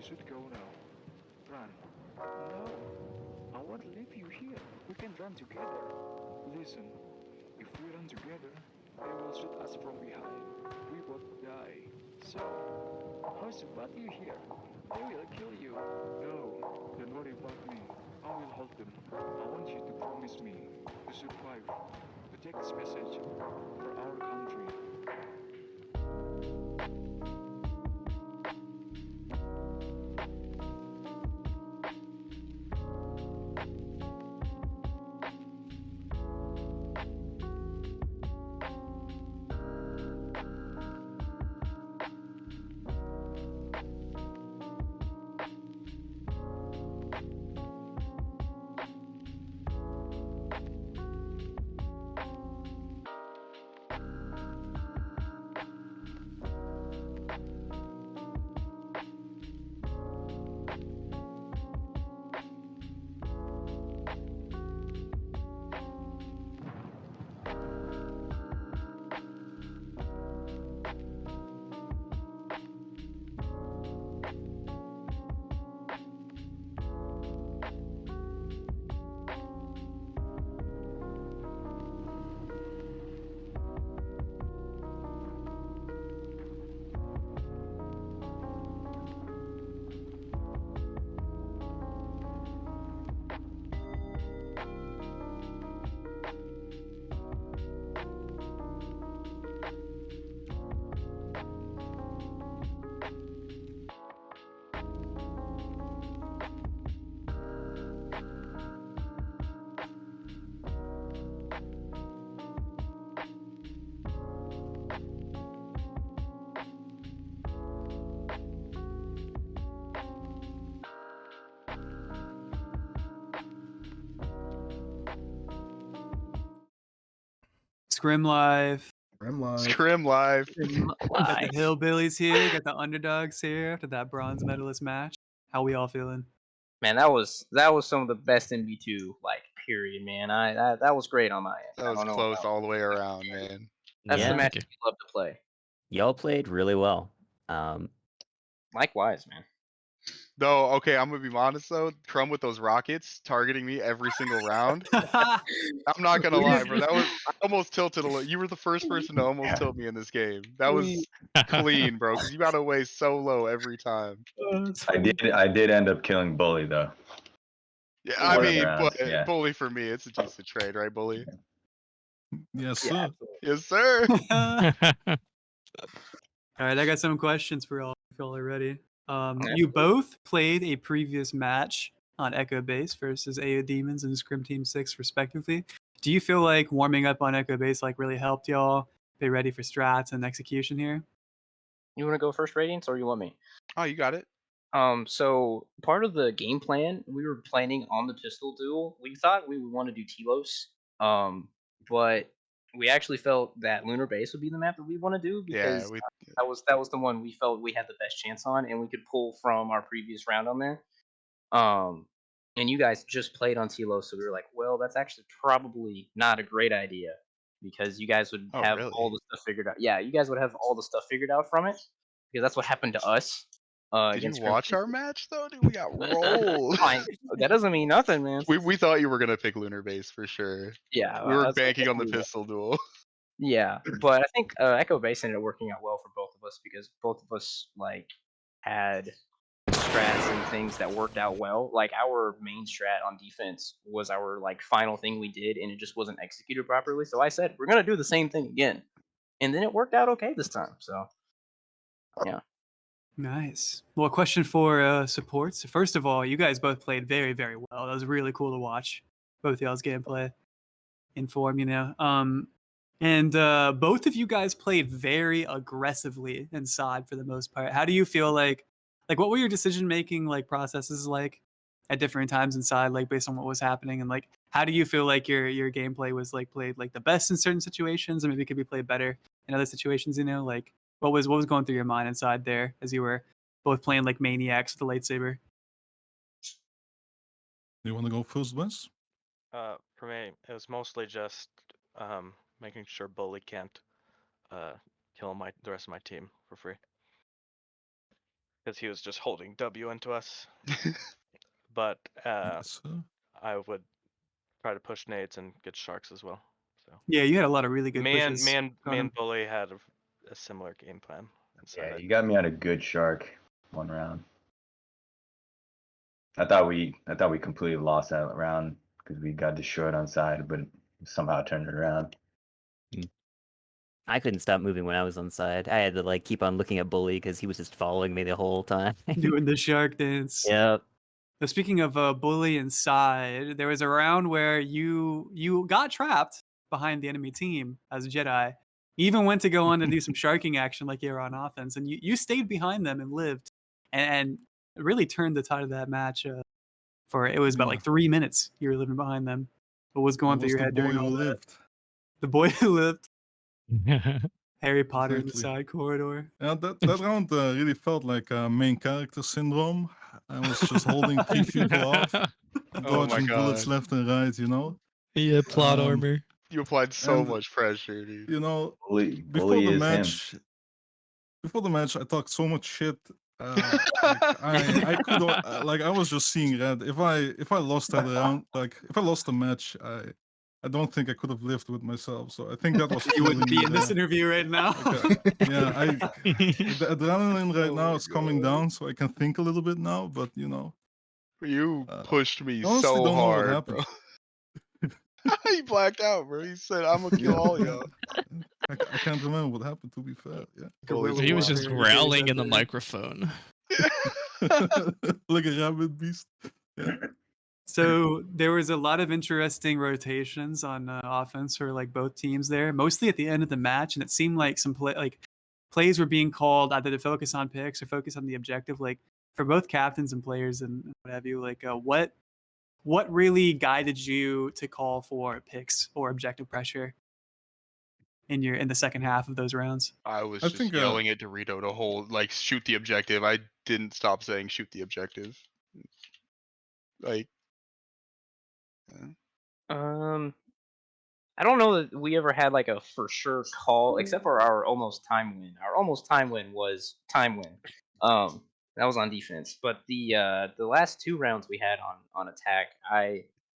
should go now. Run. No, I won't leave you here. We can run together. Listen, if we run together, they will shoot us from behind. We both die. So, how's about you here? They will kill you. No, don't worry about me. I will hold them. I want you to promise me to survive, to take this message for our country. Scrim live. Scrim live. Scrim live. Got the Hillbillies here. Got the Underdogs here after that bronze medalist match. How we all feeling? Man, that was some of the best MB2 like period, man. That was great on my end. That I was don't know close about all the way around, man. that's the Yeah. match we love to play. Y'all played really well. Likewise, man. Though, okay, I'm gonna be honest though. Crumb with those rockets targeting me every single round. I'm not gonna lie, bro. That was I almost tilted a little. You were the first person to almost tilt me in this game. That was clean, bro. Because you got away so low every time. I did end up killing Bully though. Yeah, I One of the mean, rounds, but yeah. Bully for me, it's a decent trade, right, Bully? Yes, Yeah, sir. Yes, sir. All right, I got some questions for y'all if y'all are ready. Yeah. You both played a previous match on Echo Base versus AODemons and Scrim Team 6 respectively. Do you feel like warming up on Echo Base like really helped y'all be ready for strats and execution here? You want to go first, Radiance, or you want me? Oh, you got it. So part of the game plan, we were planning on the pistol duel. We thought we would want to do Telos, but we actually felt that Lunar Base would be the map that we want to do because Yeah, we that was the one we felt we had the best chance on, and we could pull from our previous round on there. And you guys just played on Telos, so we were like, well, that's actually probably not a great idea because you guys would Oh, have really? all the stuff figured out. Yeah, you guys would have all the stuff figured out from it because that's what happened to us. Did you Against Scrim watch Team our match though, dude? We got rolled. Fine. That doesn't mean nothing, man. we thought you were gonna pick Lunar Base for sure. Yeah, We were that's banking on the what we pistol duel. Yeah, but I think Echo Base ended up working out well for both of us because both of us like had strats and things that worked out well. Like our main strat on defense was our like final thing we did, and it just wasn't executed properly. So I said we're gonna do the same thing again, and then it worked out okay this time. So yeah. Nice. Well, a question for supports. First of all, you guys both played very, very well. That was really cool to watch. Both y'all's gameplay in form, you know. And both of you guys played very aggressively inside for the most part. How do you feel like what were your decision making like processes like at different times inside, like based on what was happening, and like how do you feel like your gameplay was like played like the best in certain situations, and maybe could be played better in other situations? You know, like what was going through your mind inside there as you were both playing like maniacs with the lightsaber? You want to go first, Wes? For me, it was mostly just making sure Bully can't kill the rest of my team for free. because he was just holding W into us. But I would try to push nades and get sharks as well. So Yeah, you had a lot of really good me pushes. and Conan. Bully had a similar game plan. Yeah, you got me at a good shark one round. I thought we completely lost that round because we got destroyed on side, but somehow turned it around. I couldn't stop moving when I was on side. I had to like keep on looking at Bully because he was just following me the whole time. Doing the shark dance. Yep. So speaking of Bully and side, there was a round where you got trapped behind the enemy team as a Jedi. You even went to go on to do some sharking action like you were on offense, and you stayed behind them and lived, and really turned the tide of that match. For it was about like 3 minutes you were living behind them. What was going through your head during all that? The boy who lived. Harry Potter in the Exactly. side corridor. Yeah, that round really felt like main character syndrome. I was just holding 3 people off, dodging bullets left and right, you know? Yeah, plot armor. You applied so and, much pressure, dude. You know, Bully before the is match, I talked so much shit. I could like I was just seeing red. If I lost that round, like if I lost the match, I don't think I could have lived with myself. So I think that was You wouldn't fueling be me in this there. interview right now. Yeah, the adrenaline right now is coming down, so I can think a little bit now. But you know, You pushed me I honestly so don't know what hard, happened. bro. He blacked out, bro. He said, "I'm gonna kill all y'all." I can't remember what happened. To be fair, yeah. He was just growling in the microphone. Like a rabbit beast. Yeah. So there was a lot of interesting rotations on offense for like both teams there, mostly at the end of the match, and it seemed like some plays were being called either to focus on picks or focus on the objective. Like for both captains and players and what have you, like what really guided you to call for picks or objective pressure in the second half of those rounds? I was I just think, yelling at Dorito to hold, like, shoot the objective. I didn't stop saying shoot the objective. Like, I don't know that we ever had like a for sure call, except for our almost time win. Our almost time win was time win. That was on defense. But the last 2 rounds we had on attack,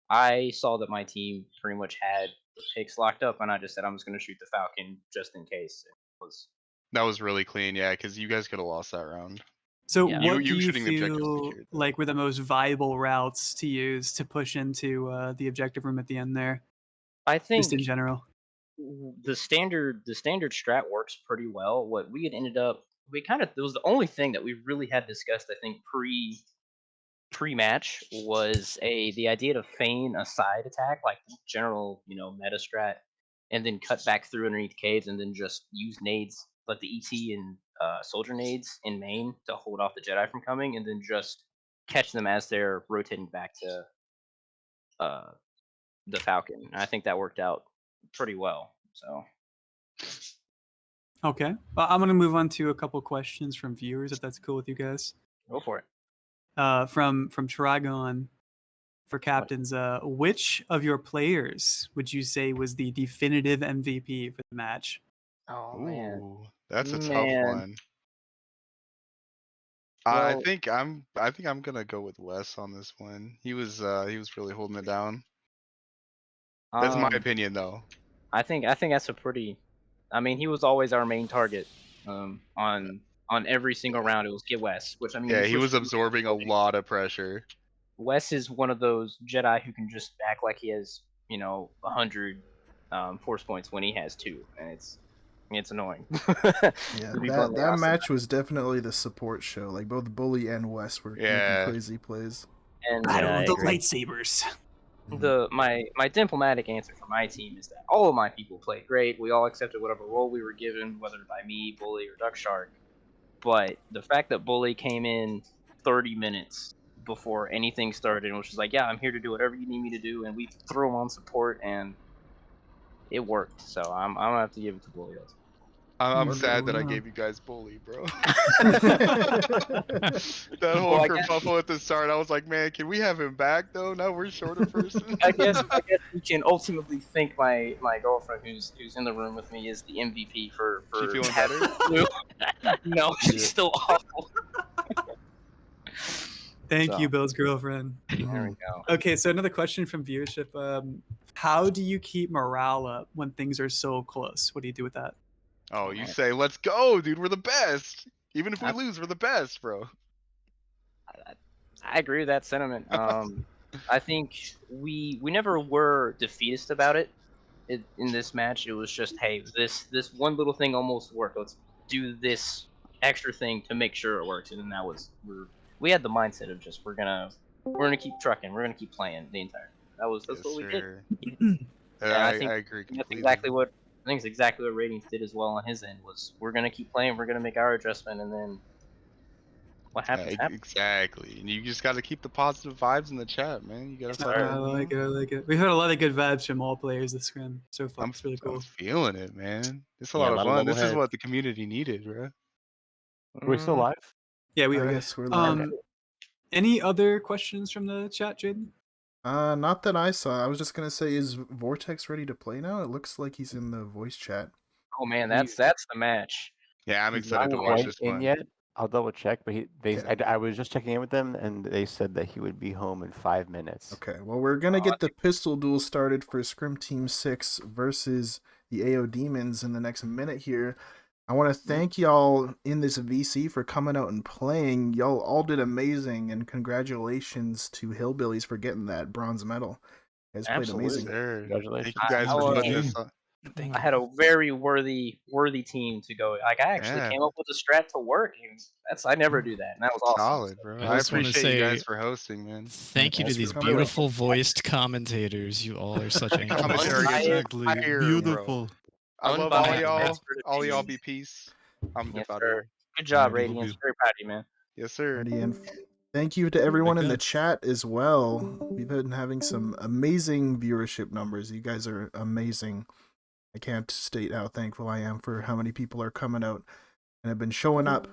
I saw that my team pretty much had the picks locked up, and I just said I'm just gonna shoot the Falcon just in case. that was really clean, yeah, because you guys could have lost that round. So Yeah. what do you shooting the objectives feel like were the most viable routes to use to push into the objective room at the end there? I think just in general. the standard strat works pretty well. What we had ended up, it was the only thing that we really had discussed, I think, pre-match was the idea to feign a side attack, like general, meta strat, and then cut back through underneath caves and then just use nades, like the ET and soldier nades in main to hold off the Jedi from coming, and then just catch them as they're rotating back to the Falcon. And I think that worked out pretty well. So Okay. Well, I'm going to move on to a couple questions from viewers, if that's cool with you guys. Go for it. From Trigon for captains, which of your players would you say was the definitive MVP for the match? Oh man, that's a tough one. I think I'm gonna go with Wes on this one. He was really holding it down. That's my opinion, though. I think that's a pretty. I mean, he was always our main target. On every single round, it was get Wes, which I mean. Yeah, he was absorbing a lot of pressure. Wes is one of those Jedi who can just act like he has 100 force points when he has 2, and it's annoying. Yeah, that match was definitely the support show. Like both Bully and Wes were making crazy plays. And Battle of the lightsabers. My diplomatic answer for my team is that all of my people played great. We all accepted whatever role we were given, whether by me, Bully, or Duck Shark. But the fact that Bully came in 30 minutes before anything started and was just like, yeah, I'm here to do whatever you need me to do, and we threw him on support, and it worked. So I'm gonna have to give it to Bully. I'm sad that I gave you guys Bully, bro. That whole kerfuffle at the start, I was like, man, can we have him back though? Now we're short a person. I guess we can ultimately think my girlfriend who's in the room with me is the MVP for. She feeling better? No, she's still awful. Thank So, you, Bill's girlfriend. There we go. Okay, so another question from viewership. How do you keep morale up when things are so close? What do you do with that? Oh, you say, let's go, dude. We're the best. Even if we I- lose, we're the best, bro. I agree with that sentiment. I think we never were defeatist about it. In this match, it was just, hey, this one little thing almost worked. Let's do this extra thing to make sure it works. And then that was we had the mindset of just we're gonna keep trucking. We're gonna keep playing the entire. That's what we did. Yeah, I think I agree that's completely. it's exactly what Radiance did as well on his end. Was we're gonna keep playing. We're gonna make our adjustment, and then what happens happens. Exactly. And you just got to keep the positive vibes in the chat, man. You got to I like it. I like it. We've heard a lot of good vibes from all players this scrim so far. It's really cool. I'm feeling it, man. It's a Yeah, lot a of lot of fun. level This is heads. what the community needed, bro. Are we still live? Yeah, we are. Yes, we're live. Any other questions from the chat, Jaden? Not that I saw. I was just gonna say, is Vortex ready to play now? It looks like he's in the voice chat. Oh man, that's the match. Yeah, I'm He's excited not to watch quite this in one. yet. I'll double check, but I was just checking in with them, and they said that he would be home in 5 minutes. Okay, well, we're gonna get the pistol duel started for Scrim Team 6 versus the AODemons in the next minute here. I want to thank y'all in this VC for coming out and playing. Y'all all did amazing, and congratulations to Hillbillies for getting that bronze medal. You guys played amazing. Congratulations. Thank you guys for putting this on. I had a very worthy team to go. Like I actually Yeah. came up with a strat to work. And I never do that, and that was awesome. Solid, bro. I just wanna appreciate you guys say for hosting, man. Thank you to Thanks for these coming out. beautiful voiced commentators. You all are such angels. Exactly. Fire, Beautiful. I love all Unbiased y'all. expert All y'all opinion. be peace. I'm Yes, about sir. y'all. Good job, I love Radiance. you. Very proud of you, man. Yes, sir. Alrighty, and thank you to everyone in the Okay. chat as well. We've been having some amazing viewership numbers. You guys are amazing. I can't state how thankful I am for how many people are coming out and have been showing up.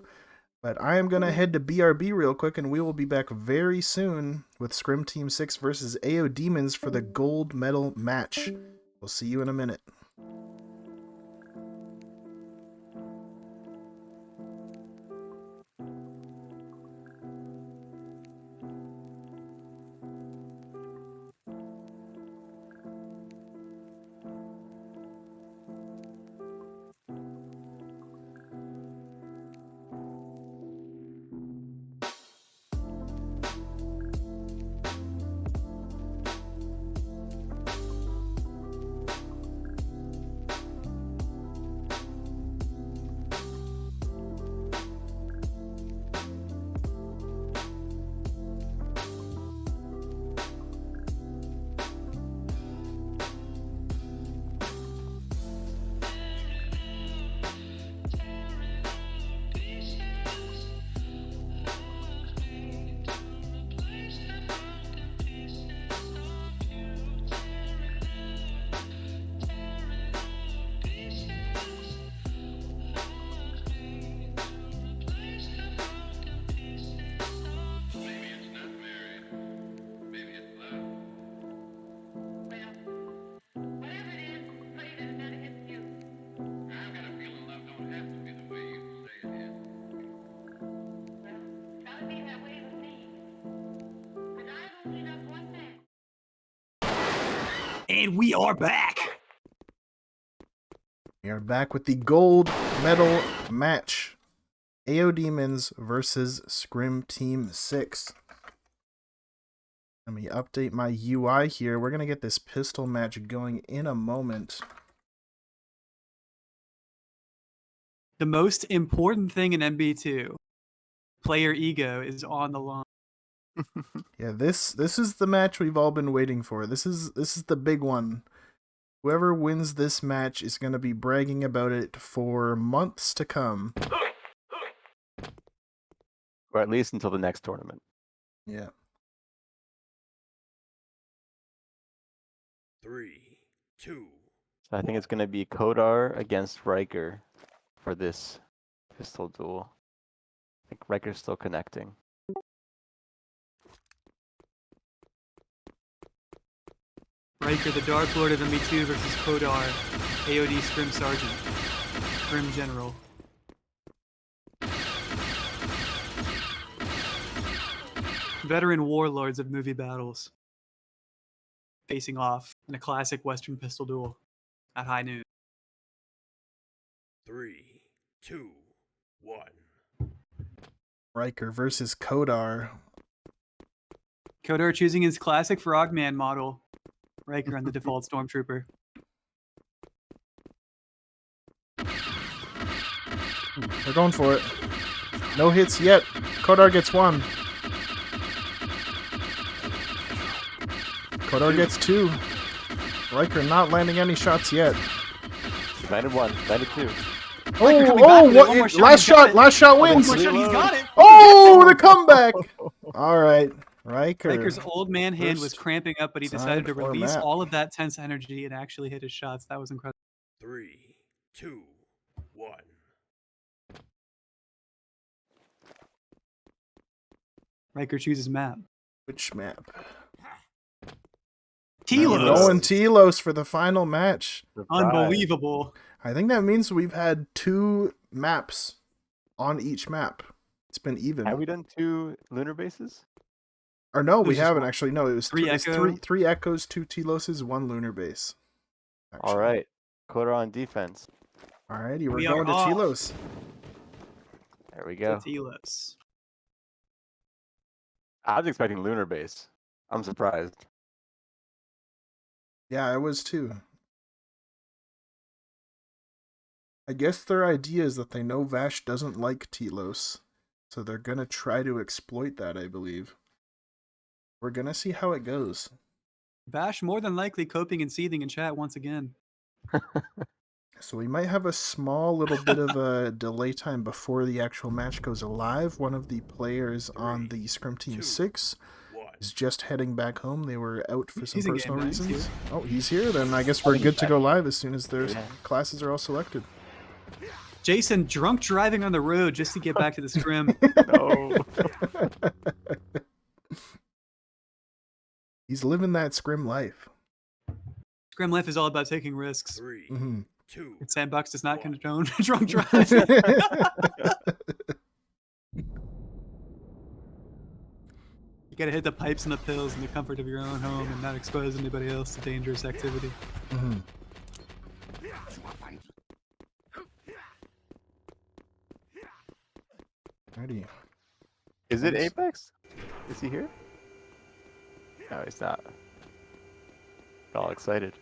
But I am going to head to BRB real quick, and we will be back very soon with Scrim Team 6 versus AODemons for the gold medal match. We'll see you in a minute. And we are back. We are back with the gold medal match. AODemons versus Scrim Team 6. Let me update my UI here. We're going to get this pistol match going in a moment. The most important thing in MB2, player ego, is on the line. Yeah, this is the match we've all been waiting for. This is the big one. Whoever wins this match is going to be bragging about it for months to come. Or at least until the next tournament. Yeah. 3, 2. So I think it's going to be Kodar against Riker for this pistol duel. I think Riker's still connecting. Riker, the Dark Lord of MB2 versus Kodar, AOD Scrim Sergeant, Scrim General. veteran warlords of movie battles facing off in a classic Western pistol duel at high noon. 3, 2, 1. Riker versus Kodar. Kodar choosing his classic Frogman model. Riker on the default Stormtrooper. They're going for it. No hits yet. Kodar gets 1. Kodar gets 2. Riker not landing any shots yet. Landed 1, landed 2. What? Last shot wins. He's got it. Oh, the comeback. All right. Riker's old man hand was first cramping up, but he decided to release all of that tense energy and actually hit his shots. That was incredible. 3, 2, 1. Riker chooses map. Which map? Telos. Going Telos for the final match. Unbelievable. I think that means we've had 2 maps on each map. It's been even. Have we done 2 lunar bases? Or no, we just haven't one. actually. No, it was Three three echoes, 2 Teloses, 1 lunar base. Actually. All right. Kodar on defense. All righty, we're We going are to off. Telos. There we go. Telos. I was expecting lunar base. I'm surprised. Yeah, I was too. I guess their idea is that they know Vash doesn't like Telos, so they're gonna try to exploit that, I believe. We're gonna see how it goes. Bash more than likely coping and seething in chat once again. So we might have a small little bit of a delay time before the actual match goes live. One of the players on the Scrim Team 6 is just heading back home. They were out for some He's in personal game, man. He's reasons. here. Oh, he's here. Then I guess we're good to go live as soon as their classes are all selected. Jason drunk driving on the road just to get back to the scrim. No. He's living that Scrim life. Scrim life is all about taking risks. 3, Mhm. 2. And Sandbox does not condone drunk driving. You gotta hit the pipes and the pills in the comfort of your own home and not expose anybody else to dangerous activity. Mhm. Alrighty. Is it Apex? Is he here? No, he's not. All excited.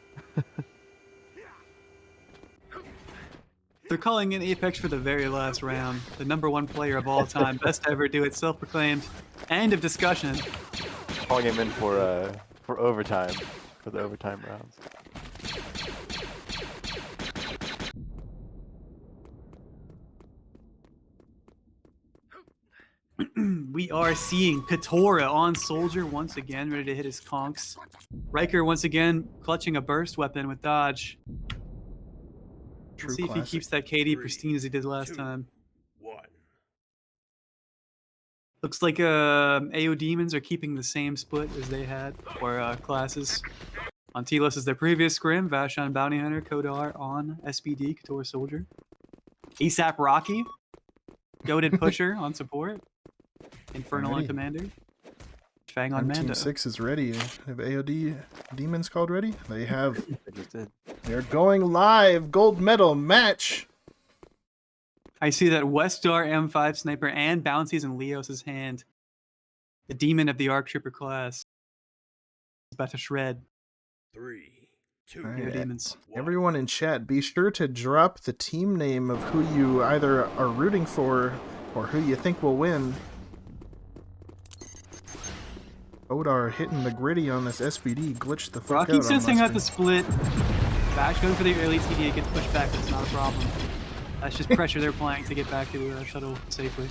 They're calling in Apex for the very last round. The #1 player of all time, best to ever do it, self-proclaimed. End of discussion. Calling him in for overtime, for the overtime rounds. We are seeing Katora on Soldier once again, ready to hit his conks. Riker once again clutching a burst weapon with dodge. True Let's see if he classic. keeps that KD pristine as he did last time. 1. Looks like AODemons are keeping the same split as they had for classes. On Telos is their previous scrim, Vash on Bounty Hunter, Kodar on SPD, Katora Soldier. ASAP Rocky, Goated Pusher on support. Infernal on Alrighty. Commander. Fang on Team Mando. 6 is ready. Have AOD Demons called ready? They have. I just did. They're going live. Gold medal match. I see that Westar M5 Sniper and Bouncy's in Leos' hand. The demon of the Arc Trooper class. He's about to shred. 3, 2. Alright, Demons. Everyone in chat, be sure to drop the team name of who you either are rooting for or who you think will win. Odar hitting the gritty on this SPD, glitched the fuck Rocky out on sensing out Mustang. the split. Bash going for the early TD, it gets pushed back, that's not a problem. That's just pressure they're applying to get back to the shuttle safely.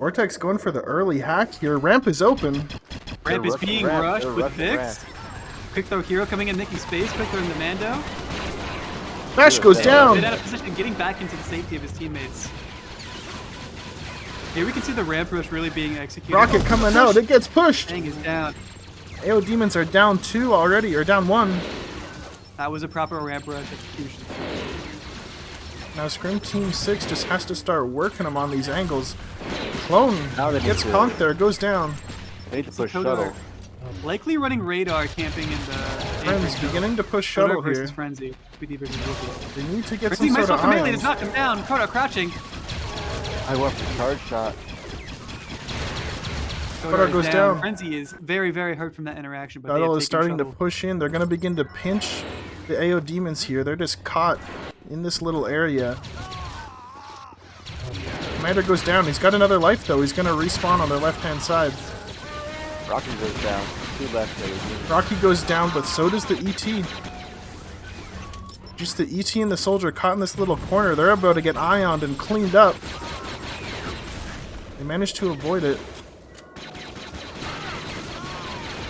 Vortex going for the early hack here. Ramp is open. Ramp is being rushed They're with rushing Vix. ramp. Quick throw hero coming in, making space. Quick throw in the Mando. Bash goes down. Get out of position, getting back into the safety of his teammates. Here we can see the ramp rush really being executed. Rocket coming out. It gets pushed. Dang is down. AODemons are down 2 already, or down 1. That was a proper ramp rush execution. Now Scrim Team 6 just has to start working them on these angles. Clone Now they need gets to- conked there, goes down. They need to push Kodor shuttle. likely running radar, camping in the. Friends anchor beginning to push Kodor shuttle versus here. Frenzy. 2D versus Wolfie. They need to get Frenzy some might sort swap of for melee to ions. knock him down. Kodor crouching. I went for charge shot. Kodor is goes down. Frenzy is very, very hurt from that interaction. But they Shuttle have is taken starting to shuttle. push in. They're going to begin to pinch the AODemons here. They're just caught in this little area. Commander goes down. He's got another life, though. He's going to respawn on their left-hand side. Rocky goes down. 2 left. AOD. Rocky goes down, but so does the ET. Just the ET and the soldier caught in this little corner. They're about to get ioned and cleaned up. They managed to avoid it.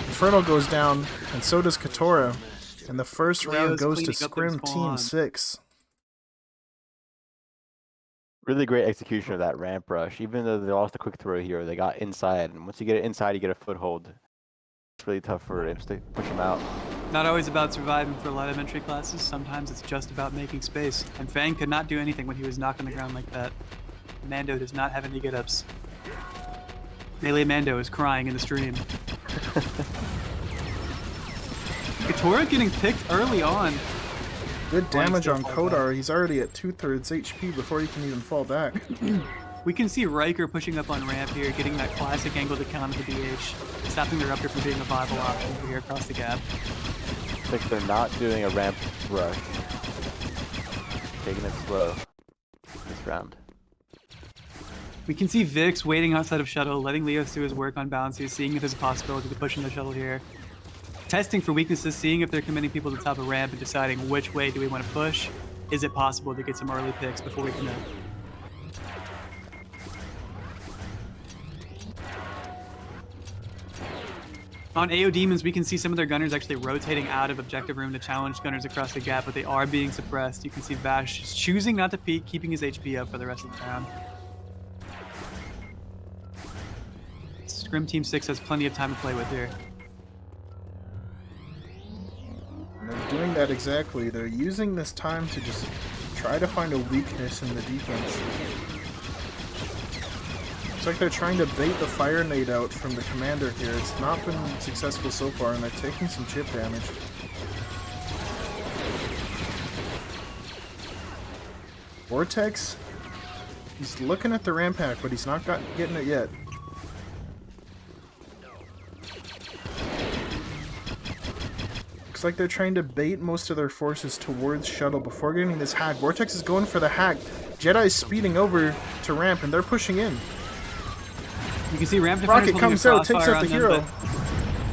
Inferno goes down, and so does Katora. And the first round Leo's goes to cleaning up their Scrim Team spawn. 6. Really great execution of that ramp rush. Even though they lost a quick throw here, they got inside. And once you get it inside, you get a foothold. It's really tough for Imps to push them out. Not always about surviving for a lot of entry classes. Sometimes it's just about making space. And Fang could not do anything when he was knocked on the ground like that. Mando does not have any get-ups. Melee Mando is crying in the stream. Katora getting picked early on. Good damage on Kodar. He's already at 2/3 HP before he can even fall back. We can see Riker pushing up on ramp here, getting that classic angle to counter the BH, stopping the Ruptor from being a viable option over here across the gap. It's like they're not doing a ramp rush. Taking it slow this round. We can see Vix waiting outside of shuttle, letting Leos do his work on bounces, seeing if there's a possibility to push in the shuttle here. Testing for weaknesses, seeing if they're committing people to the top of ramp and deciding which way do we want to push. Is it possible to get some early picks before we commit? On AODemons, we can see some of their gunners actually rotating out of objective room to challenge gunners across the gap, but they are being suppressed. You can see Vash is choosing not to peek, keeping his HP up for the rest of the round. Scrim Team 6 has plenty of time to play with here. And they're doing that exactly. They're using this time to just try to find a weakness in the defense. It's like they're trying to bait the fire nade out from the commander here. It's not been successful so far, and they're taking some chip damage. Vortex, he's looking at the ramp hack, but he's not getting it yet. Looks like they're trying to bait most of their forces towards shuttle before getting this hack. Vortex is going for the hack. Jedi's speeding over to ramp, and they're pushing in. You can see ramp defenders Rocket comes out, takes out the hero.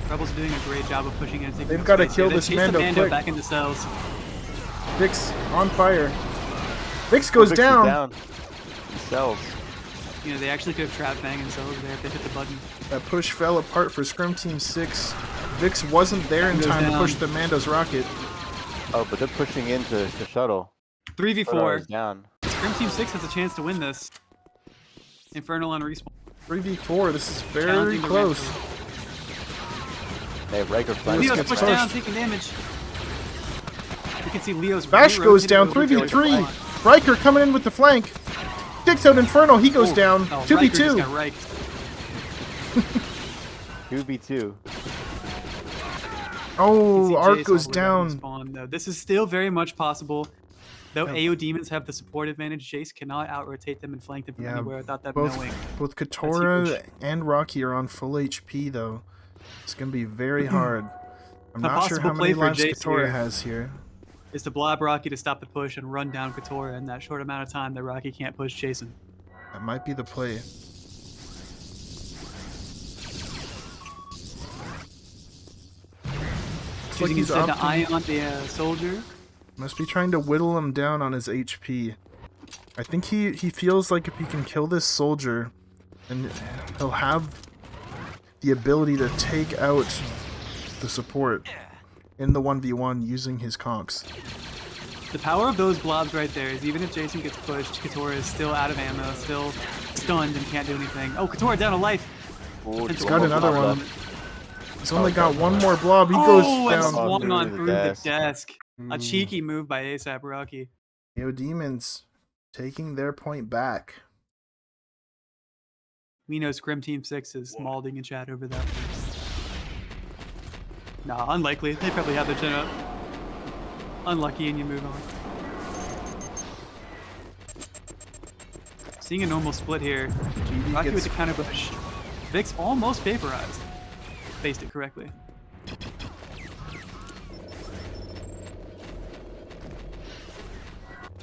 Rebels are doing a great job of pushing in and taking They've up got to space kill here. They this chase the Mando quick. back into cells. Vix on fire. Vix goes Vix is down. He sells. You know, they actually could have trapped Fang in cells there if they hit the button. That push fell apart for Scrim Team 6. Vix wasn't there in Goes time to down. push the Mando's rocket. Oh, but they're pushing into the shuttle. 3v4. Kodar is down. Scrim Team 6 has a chance to win this. Infernal on respawn. 3v4, this is very Challenging the close. ramp. They have Riker flanking. Leo's gets pushed pushed. down, taking damage. You can see Leo's Vash goes rotating down, over to the 3v3. flank. Riker coming in with the flank. Takes out Inferno, he goes down. Oh, Riker just 2v2. got raked. 2v2. Oh, You can see Arc Jace goes all the way back in down. spawn, though. This is still very much possible. Though AODemons have the support advantage, Jace cannot out-rotate them and flank them from Yeah, anywhere without them both knowing. both huge. Katora and Rocky are on full HP though. It's gonna be very hard. I'm A not sure how possible many play for lives Jace Katora here has here. Is to blob Rocky to stop the push and run down Katora in that short amount of time that Rocky can't push Jason. That might be the play. Looks like Choosing he's instead to opting- ion the soldier. Must be trying to whittle him down on his HP. I think he feels like if he can kill this soldier, then he'll have the ability to take out the support in the 1v1 using his conks. The power of those blobs right there is even if Jason gets pushed, Katora is still out of ammo, still stunned and can't do anything. Oh, Katora down a life. He's got another one. He's only got one more blob. He goes and down. swung on through the desk. A Mm. cheeky move by ASAP Rocky. AODemons taking their point back. We know Scrim Team 6 is mauling in chat over that. Nah, unlikely. They probably have their chin up. Unlucky, and you move on. Seeing a normal split here. Rocky with the counter push. Vix almost vaporized. Faced it correctly.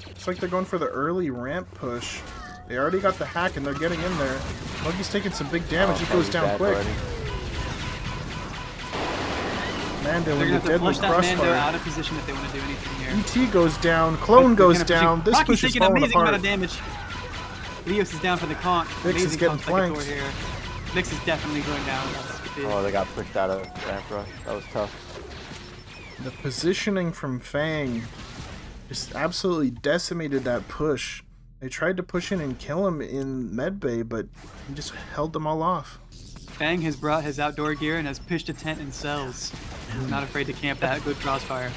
Looks like they're going for the early ramp push. They already got the hack and they're getting in there. Muggy's taking some big damage. He goes down quick. Mando They're in gonna the have to flush deadly that Mando crossfire. out of position if they want to do anything here. ET goes down. Clone goes down. This Rocky's push is taking an falling amazing amount apart. of damage. Rios is down for the conk. Vix is Amazing getting conk second flanked. here. Vix is definitely going down. Oh, they got pushed out of ramp rush. That was tough. The positioning from Fang just absolutely decimated that push. They tried to push in and kill him in medbay, but he just held them all off. Fang has brought his outdoor gear and has pitched a tent in cells. He's not afraid to camp that good crossfire.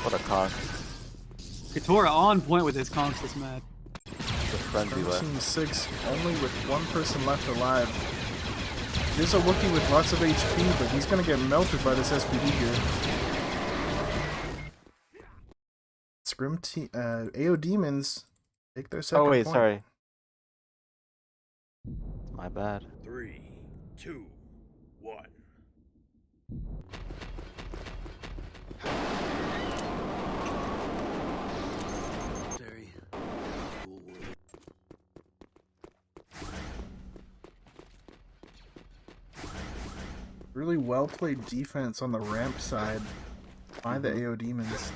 What a conk. Katora on point with his conks this match. The frenzy left. Team 6 only with one person left alive. There's a Wookiee with lots of HP, but he's gonna get melted by this SPD here. Scrim team, AODemons take their second Oh wait, point. sorry. My bad. 3, 2, 1. Really well played defense on the ramp side by the AODemons.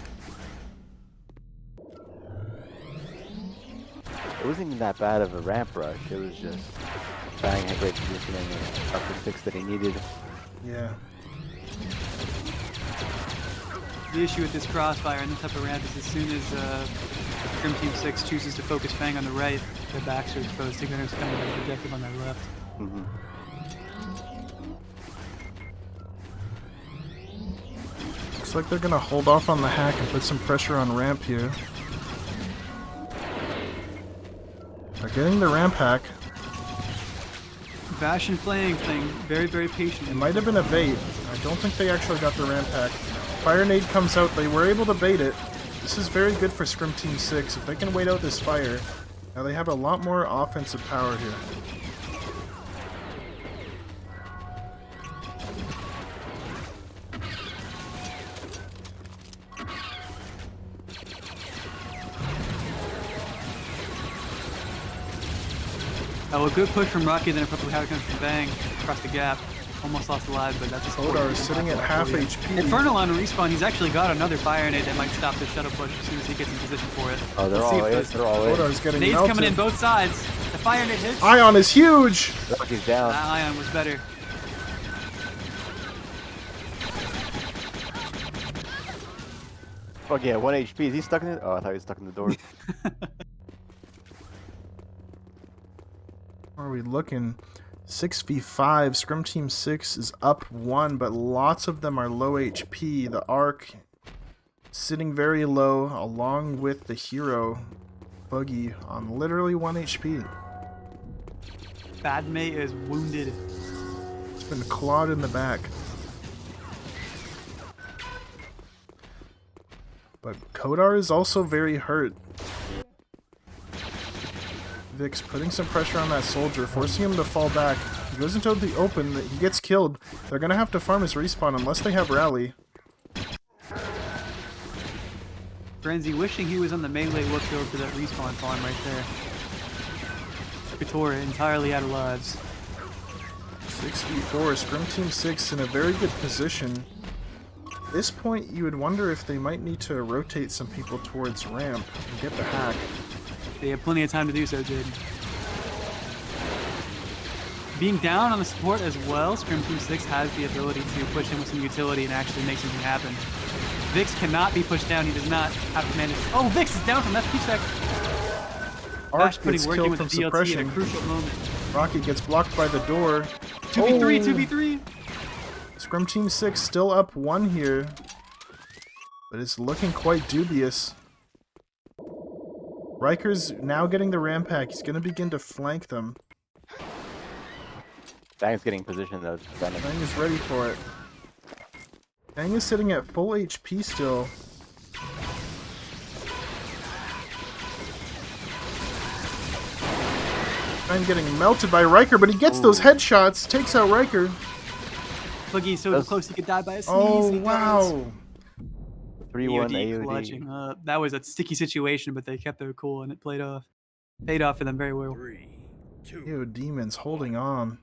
It wasn't even that bad of a ramp rush. It was just Fang had great positioning and got the fix that he needed. Yeah. The issue with this crossfire and this type of ramp is as soon as Scrim Team 6 chooses to focus Fang on the right, their backs are exposed. Signator's coming with an objective on their left. Looks like they're gonna hold off on the hack and put some pressure on ramp here. They're getting the ramp hack. Vash and Flaying playing very, very patient. It might have been a bait. I don't think they actually got the ramp hack. Fire nade comes out. They were able to bait it. This is very good for Scrim Team 6. If they can wait out this fire, now they have a lot more offensive power here. Oh, a good push from Rocky, then a couple of comes from Bang across the gap. Almost lost alive, but that's a Kodar is sitting at half HP. Infernal on respawn, he's actually got another fire nade that might stop the shuttle push as soon as he gets in position for it. Oh, they're all in. They're all in. Kodar's getting Nade's melted. coming in both sides. The fire nade hits. Ion is huge! Rocky's down. That Ion was better. Fuck yeah, 1 HP. Is he stuck in it? Oh, I thought he was stuck in the door. How are we looking? 6v5. Scrim Team 6 is up 1, but lots of them are low HP. The Arc sitting very low, along with the hero, Buggy, on literally 1 HP. Badme is wounded. It's been clawed in the back. But Kodar is also very hurt. Vix putting some pressure on that soldier, forcing him to fall back. He goes into the open, he gets killed. They're gonna have to farm his respawn unless they have rally. Frenzy wishing he was on the melee look over for that respawn farm right there. Katora entirely out of lives. 6v4, Scrim Team 6 in a very good position. At this point, you would wonder if they might need to rotate some people towards ramp and get the hack. They have plenty of time to do so, Jaden. Being down on the support as well, Scrim Team 6 has the ability to push in with some utility and actually make something happen. Vix cannot be pushed down. He does not have command. Oh, Vix is down from that check. Arc gets killed from suppression. At a crucial moment. Rocky gets blocked by the door. 2v3, 2v3. Scrim Team 6 still up 1 here, but it's looking quite dubious. Riker's now getting the ramp hack. He's going to begin to flank them. Fang's getting positioned though. Fang is ready for it. Fang is sitting at full HP still. Fang getting melted by Riker, but he gets those headshots, takes out Riker. Boogie so close he could die by a sneeze. Oh, He wow. 3-1 AOD AOD. clutching up. That was a sticky situation, but they kept their cool and it paid off for them very well. AODemons holding on.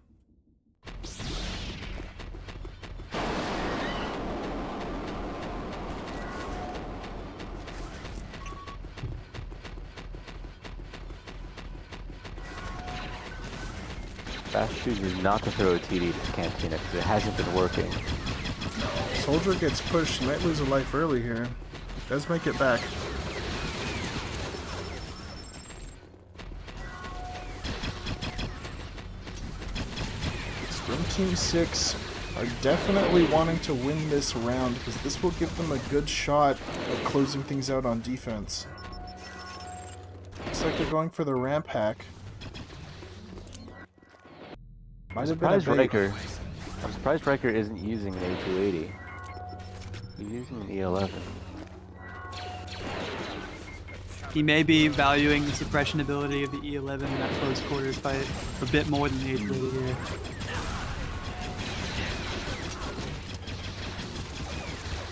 Bash chooses not to throw a TD to Cantina because it hasn't been working. Soldier gets pushed. He might lose a life early here. Does make it back. Scrim Team 6 are definitely wanting to win this round because this will give them a good shot at closing things out on defense. Looks like they're going for the ramp hack. I'm surprised Riker isn't using an A280. He's using an E11. He may be valuing the suppression ability of the E11 in that close quarters fight a bit more than the A280 here.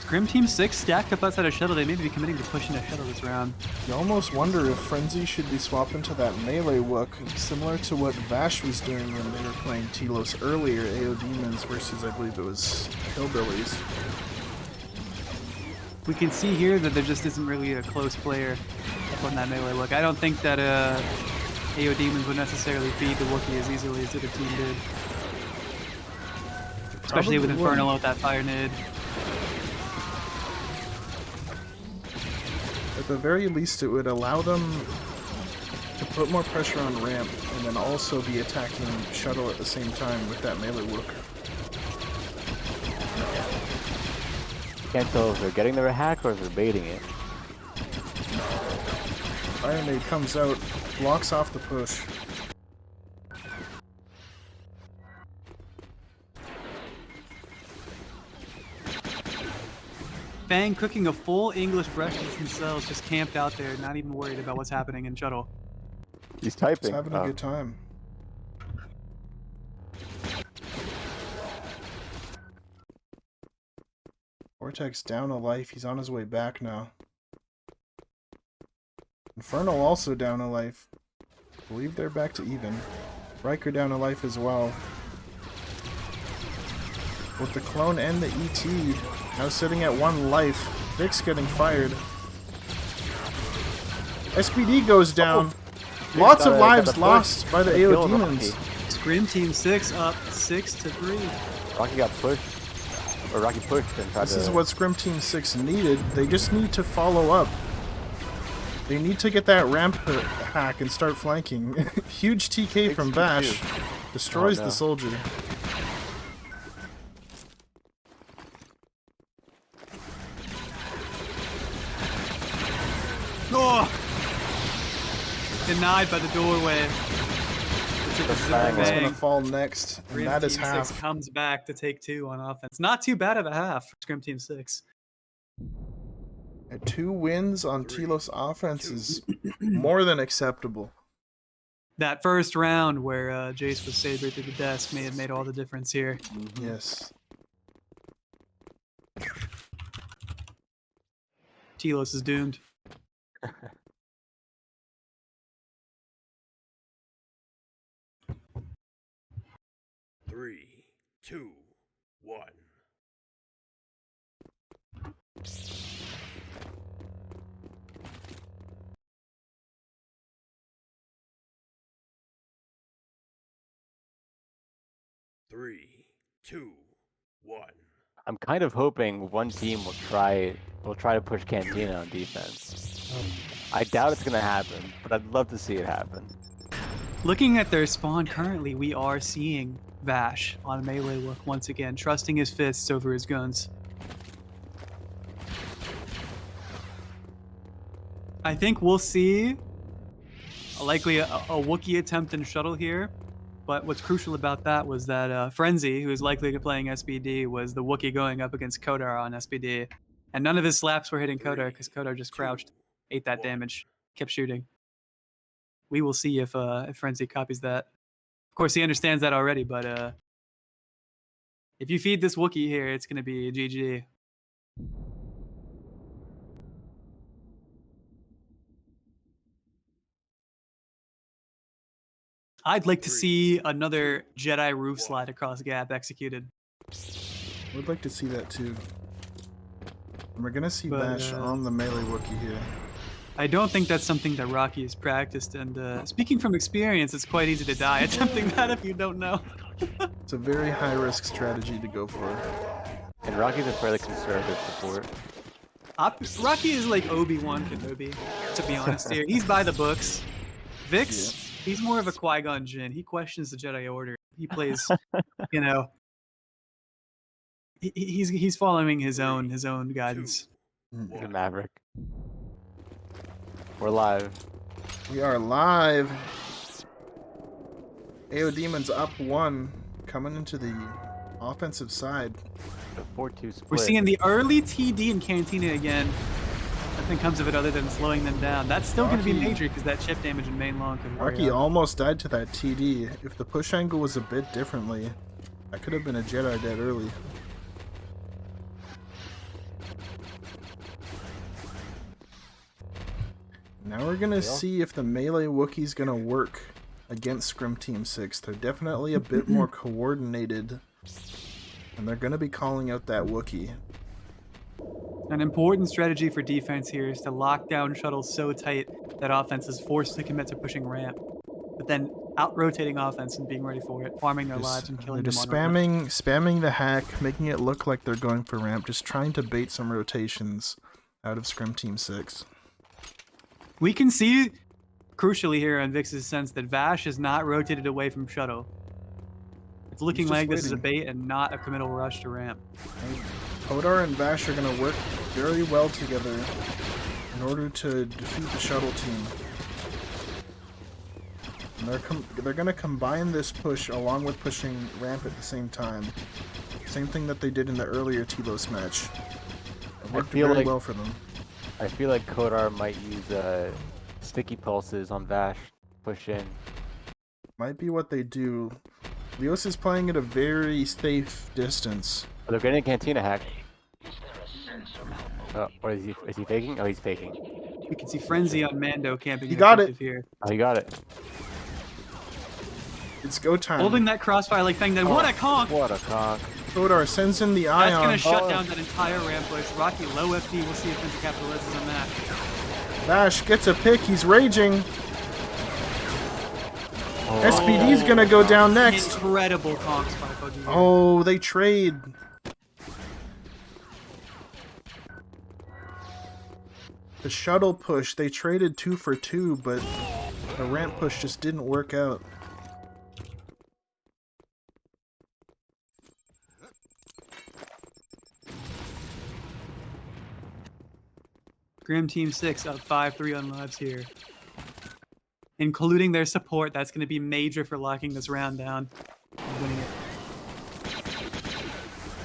Scrim Team 6 stacked up outside of Shuttle. They may be committing to pushing a Shuttle this round. You almost wonder if Frenzy should be swapped into that melee look, similar to what Vash was doing when they were playing Telos earlier, AODemons versus, I believe it was, Hillbillies. We can see here that there just isn't really a close player up on that melee look. I don't think that AODemons would necessarily feed the Wookiee as easily as the other team did. Especially with Infernal with that fire nade. At the very least, it would allow them to put more pressure on ramp and then also be attacking Shuttle at the same time with that melee look. Can't tell if they're getting their hack or if they're baiting it. Fire nade comes out, blocks off the push. Fang cooking a full English breakfast themselves, just camped out there, not even worried about what's happening in Shuttle. He's typing. He's having a good time. Vortex down a life. He's on his way back now. Infernal also down a life. I believe they're back to even. Riker down a life as well. With the clone and the ET now sitting at 1 life. Vic's getting fired. SPD goes down. Lots of lives lost by the AODemons. Scrim Team 6 up 6-3. Rocky got pushed. Or Rocky pushed and tried This to... is what Scrim Team 6 needed. They just need to follow up. They need to get that ramp hack and start flanking. Huge TK from Bash. Destroys the soldier. Oh! Denied by the doorway. That's going to fall next, and that is Team half. 6 comes back to take 2 on offense. Not too bad of a half for Scrim Team 6. At 2 wins on Telos offense is more than acceptable. That first round where Jace was sabered through the desk may have made all the difference here. Yes. Telos is doomed. Three, two, one. Three, two, one. I'm kind of hoping one team will try to push Cantina on defense. I doubt it's gonna happen, but I'd love to see it happen. Looking at their spawn currently, we are seeing Vash on a melee look once again, trusting his fists over his guns. I think we'll see Likely a Wookiee attempt in shuttle here. But what's crucial about that was that Frenzy, who is likely to playing SBD, was the Wookiee going up against Kodar on SBD. And none of his slaps were hitting Kodar because Kodar just crouched, ate that damage, kept shooting. We will see if Frenzy copies that. Of course, he understands that already, but if you feed this Wookiee here, it's going to be GG. I'd like to see another Jedi roof slide across gap executed. I would like to see that too. And we're gonna see Bash on the melee Wookiee here. I don't think that's something that Rocky has practiced, and speaking from experience, it's quite easy to die attempting that if you don't know. It's a very high-risk strategy to go for. And Rocky's a fairly conservative support. Rocky is like Obi-Wan Kenobi, to be honest here. He's by the books. Vix, he's more of a Qui-Gon Jinn. He questions the Jedi Order. He plays, you know, he's following his own guidance. He's a maverick. We're live. We are live. AODemons up 1, coming into the offensive side. The 4-2 split. We're seeing the early TD in Cantina again. Nothing comes of it other than slowing them down. That's still going to be major because that chip damage in main long could work. Rocky almost died to that TD. If the push angle was a bit differently, that could have been a Jedi dead early. Now we're going to see if the melee Wookiee's going to work against Scrim Team 6. They're definitely a bit more coordinated, and they're going to be calling out that Wookiee. An important strategy for defense here is to lock down shuttles so tight that offense is forced to commit to pushing ramp, but then out-rotating offense and being ready for it, farming their lives and killing them just on ramp. spamming the hack, making it look like they're going for ramp, just trying to bait some rotations out of Scrim Team 6. We can see, crucially here on Vix's sense, that Vash is not rotated away from shuttle. It's looking like this is a bait and not a committal rush to ramp. Kodar and Vash are going to work very well together in order to defeat the shuttle team. And they're going to combine this push along with pushing ramp at the same time. Same thing that they did in the earlier Telos match. It worked very well for them. I feel like Kodar might use sticky pulses on Vash, push in. Might be what they do. Leos is playing at a very safe distance. Oh, they're getting a Cantina hack. Oh, or is he faking? Oh, he's faking. We can see Frenzy on Mando camping. He got it. Here. Oh, he got it. It's go time. Holding that crossfire like thing. Then what a conk! What a conk! Kodar sends in the ion. That's gonna shut down that entire ramp push. Rocky low FP. We'll see if Frenzy capitalizes on that. Vash gets a pick. He's raging. SPD's gonna go down next. Incredible conks by Buggy. Oh, they trade. The shuttle push, they traded 2 for 2, but the ramp push just didn't work out. Scrim Team 6 up 5-3 on lives here. Including their support, that's going to be major for locking this round down and winning it.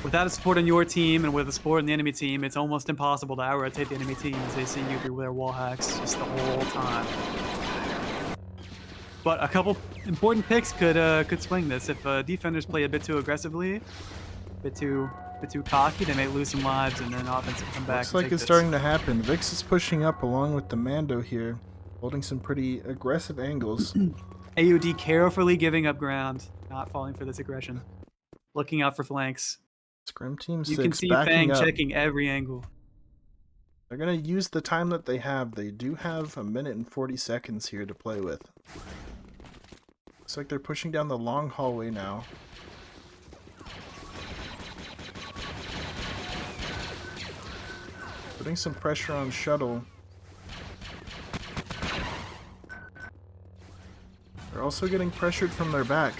Without a support on your team and with a support on the enemy team, it's almost impossible to out-rotate the enemy team as they see you through their wall hacks just the whole time. But a couple important picks could swing this. If defenders play a bit too aggressively, a bit too cocky, they may lose some lives and then offense will come back. Looks like it's starting to happen. Vix is pushing up along with the Mando here, holding some pretty aggressive angles. AOD carefully giving up ground, not falling for this aggression. Looking out for flanks. Scrim Team 6 You can see backing Fang up. checking every angle. They're going to use the time that they have. They do have 1 minute and 40 seconds here to play with. Looks like they're pushing down the long hallway now. Putting some pressure on shuttle. They're also getting pressured from their back.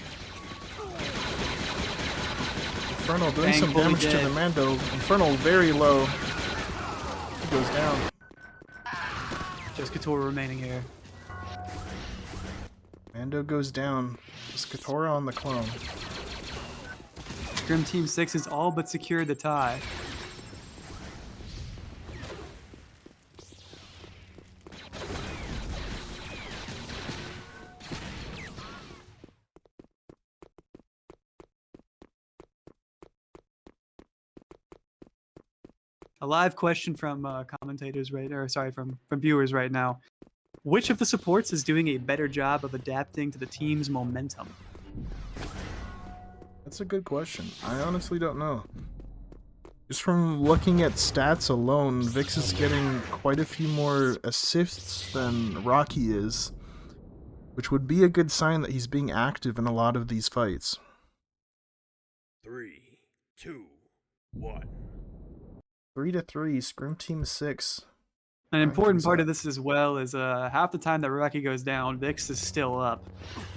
Infernal doing some damage to the Mando. Infernal very low. He goes down. Just Couture remaining here. Ando goes down. Just Katora on the clone. Scrim Team 6 has all but secured the tie. A live question from commentators from viewers right now. Which of the supports is doing a better job of adapting to the team's momentum? That's a good question. I honestly don't know. Just from looking at stats alone, Vix is getting quite a few more assists than Rocky is, which would be a good sign that he's being active in a lot of these fights. 3, 2, 1. 3-3, Scrim Team 6. An important part of this as well is half the time that Rocky goes down, Vix is still up.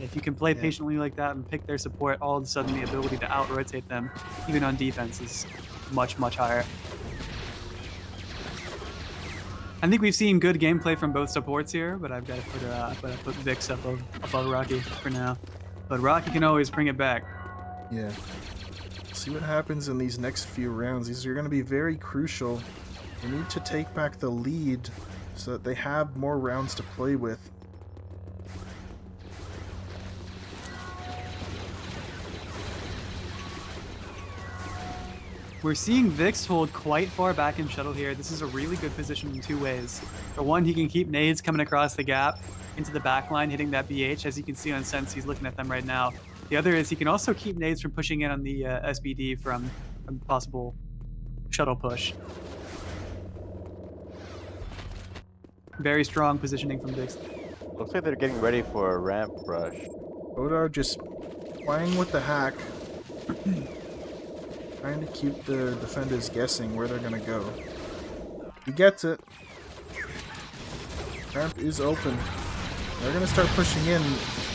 If you can play patiently like that and pick their support, all of a sudden the ability to out-rotate them, even on defense, is much, much higher. I think we've seen good gameplay from both supports here, but I've got to put Vix above Rocky for now. But Rocky can always bring it back. Yeah. See what happens in these next few rounds. These are going to be very crucial. They need to take back the lead so that they have more rounds to play with. We're seeing Vix hold quite far back in shuttle here. This is a really good position in two ways. For one, he can keep nades coming across the gap into the back line, hitting that BH. As you can see on Sense, he's looking at them right now. The other is he can also keep nades from pushing in on the SBD from possible shuttle push. Very strong positioning from Vix. Looks like they're getting ready for a ramp rush. Odar just playing with the hack. Trying to keep the defenders guessing where they're going to go. He gets it. Ramp is open. They're going to start pushing in.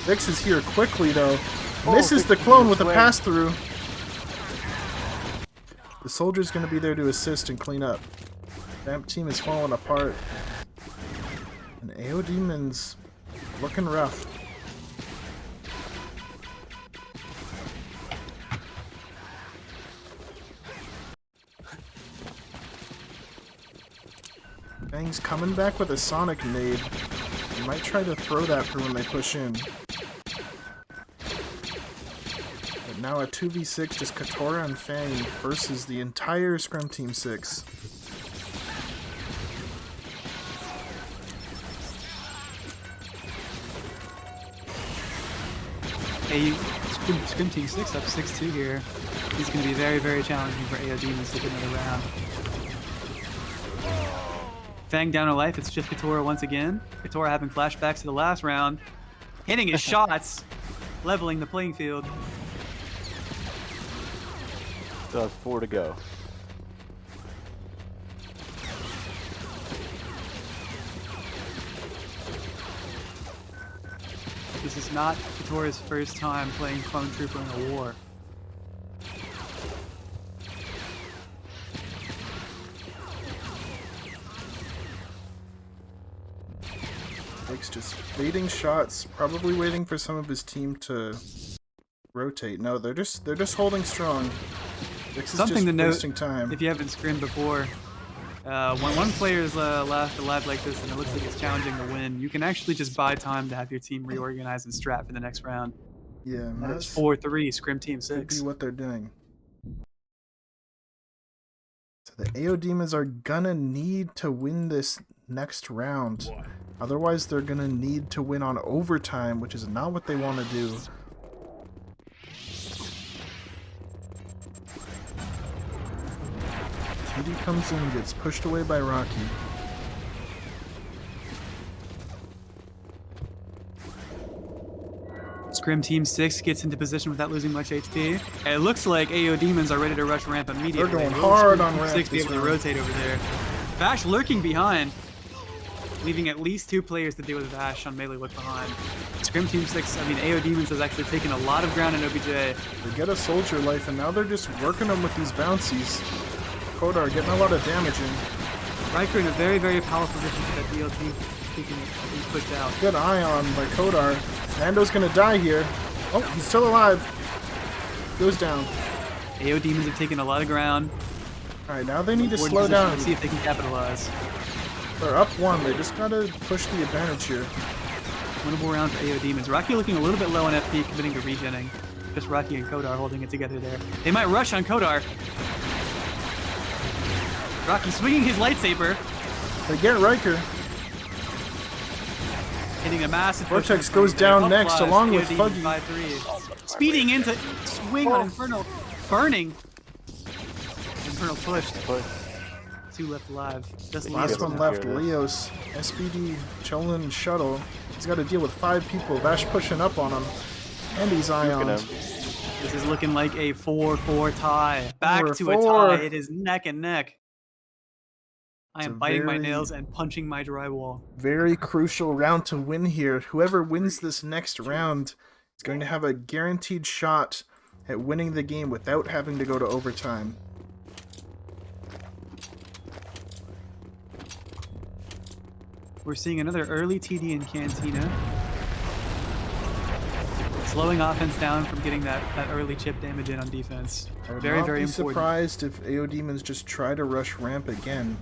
Vix is here quickly, though. Misses the clone with a pass-through. The soldier's going to be there to assist and clean up. Ramp team is falling apart. And AODemons looking rough. Bang's coming back with a Sonic nade. He might try to throw that for when they push in. But now a 2v6, just Katora and Fang versus the entire Scrim Team 6. Hey, Scrim Team 6 up 6-2 here. He's going to be very, very challenging for AODemons to get another round. Fang down a life, it's just Katora once again. Katora having flashbacks to the last round. Hitting his shots, leveling the playing field. Still has 4 to go. This is not Katora's first time playing Clone Trooper in a war. Vix just baiting shots, probably waiting for some of his team to rotate. No, they're just holding strong. Vix is Something just to note, wasting time. if you haven't scrimmed before, when one player is left alive like this and it looks like it's challenging to win, you can actually just buy time to have your team reorganize and strat for the next round. Yeah, that's 4-3, Scrim Team 6. Could be what they're doing. So the AODemons are gonna need to win this next round. Otherwise, they're gonna need to win on overtime, which is not what they want to do. TD comes in and gets pushed away by Rocky. Scrim Team 6 gets into position without losing much HP. And it looks like AODemons are ready to rush ramp immediately. They're going hard Scrim on Team ramp 6 be this able to round. rotate over there. Vash lurking behind, leaving at least 2 players to deal with Vash on melee look behind. Scrim Team 6, AODemons has actually taken a lot of ground in OBJ. They get a soldier life, and now they're just working them with these bouncies. Kodar getting a lot of damage in. Riker in a very, very powerful position for that DLT. He can be pushed out. Good ion by Kodar. Mando's gonna die here. Oh, he's still alive. Goes down. AODemons have taken a lot of ground. Alright, now they need to Important slow position. down. Let's see if they can capitalize. They're up 1. They just gotta push the advantage here. Winnable round for AODemons. Rocky looking a little bit low on FP, committing to regenning. Just Rocky and Kodar holding it together there. They might rush on Kodar. Rocky swinging his lightsaber. They get Riker. Hitting a massive Vortex goes down next, along with Fuggy. Speeding into swing on Infernal. Burning. Infernal pushed. 2 left alive. Just Last Leos one left, Leos. SBD, Cholin, Shuttle. He's got to deal with 5 people. Vash pushing up on him. And he's Ion. This is looking like a 4-4 tie. Back to 4-4. a tie. It is neck and neck. I It's am a biting my very- nails and punching my drywall. Very crucial round to win here. Whoever wins this next round is going to have a guaranteed shot at winning the game without having to go to overtime. We're seeing another early TD in Cantina. Slowing offense down from getting that early chip damage in on defense. I would Very, not very be important. surprised if AODemons just try to rush ramp again.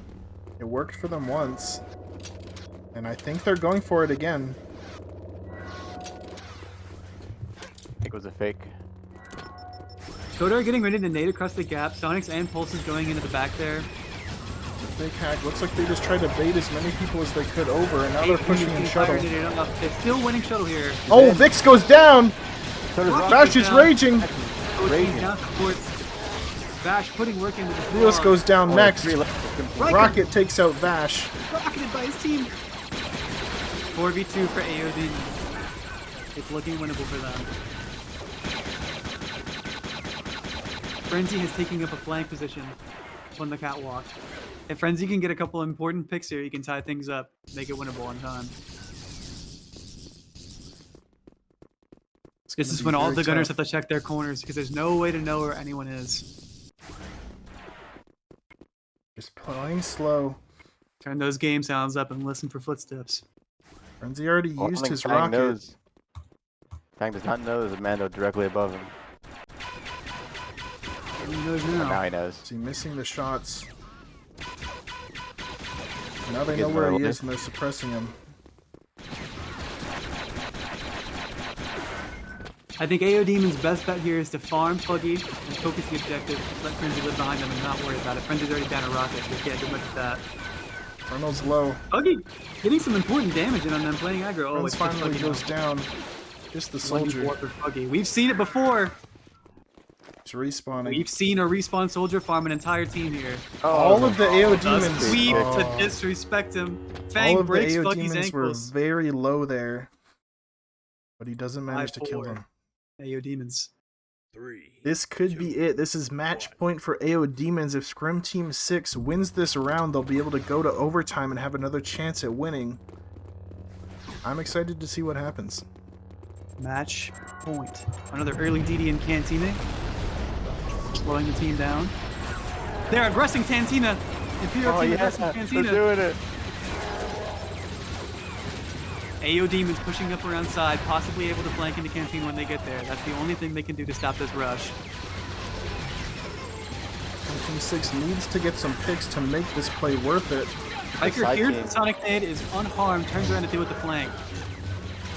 It worked for them once, and I think they're going for it again. I think it was a fake. Kodar getting ready to nade across the gap. Sonics and Pulses going into the back there. It's a fake hack. Looks like they just tried to bait as many people as they could over, and now they're pushing in shuttle. It's still winning shuttle here. Oh, Vix goes down! Vash is raging! Vash putting work into this. Leos goes down next. Riker. Rocket takes out Vash. Rocketed by his team. 4v2 for AOD. It's looking winnable for them. Frenzy has taken up a flank position on the catwalk. If Frenzy can get a couple important picks here, he can tie things up, make it winnable on time. This is when all the gunners have to check their corners because there's no way to know where anyone is. Just playing slow. Turn those game sounds up and listen for footsteps. Frenzy already used his rocket. Knows. Fang does not know there's a Mando directly above him. He knows now. Now he knows. Is he missing the shots? Now they know where he is and they're suppressing him. I think AODemon's best bet here is to farm Fuggy and focus the objective. Let Frenzy live behind them and not worry about it. Frenzy's already down a rocket, so we can't do much with that. Arnold's low. Fuggy getting some important damage in on them playing aggro. Oh, Friends it's finally Fuggy goes now. down. Just the soldier. 1v4 for Fuggy. We've seen it before. It's respawning. We've seen a respawn soldier farm an entire team here. All of the AODemons. A sweep to disrespect him. Fang All of the breaks Fuggy's AODemons were ankles. very low there. But he doesn't manage to kill 5-4. them. AODemons. This could be it. This is match point for AODemons. If Scrim Team 6 wins this round, they'll be able to go to overtime and have another chance at winning. I'm excited to see what happens. Match point. Another early DD in Cantina. Slowing the team down. They're aggressing Cantina. Imperial team aggressing Cantina. They're doing it. AODemons pushing up around side, possibly able to flank into Cantina when they get there. That's the only thing they can do to stop this rush. Team 6 needs to get some picks to make this play worth it. Riker hears the Sonic Nade, is unharmed, turns around to deal with the flank.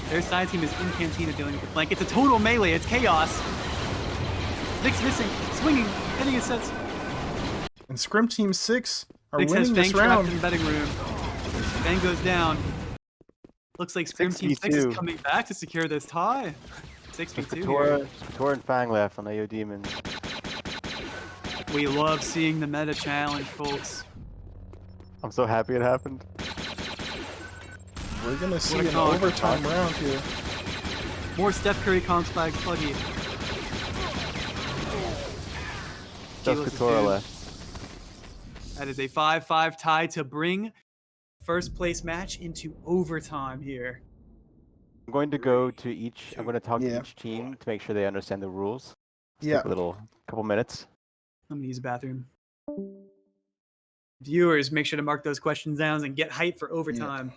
Their side team is in Cantina dealing with the flank. It's a total melee, it's chaos. Vic's missing, swinging, hitting his sets. And Scrim Team 6 are Vix winning has this Fang round. trapped in betting room. Fang goes down. Looks like Scrim Team 6 is 6v2. coming back to secure this tie. 6v2 Katora and Fang left on AODemons. We love seeing the meta challenge, folks. I'm so happy it happened. We're gonna see What a an con. overtime round here. More Steph Curry comps by Fuggy. Just Keyless is Katora good. left. That is a 5-5 tie to bring first place match into overtime here. I'm going to go to each. I'm going to talk to each team to make sure they understand the rules. Take a couple minutes. I'm gonna use the bathroom. Viewers, make sure to mark those questions down and get hype for overtime.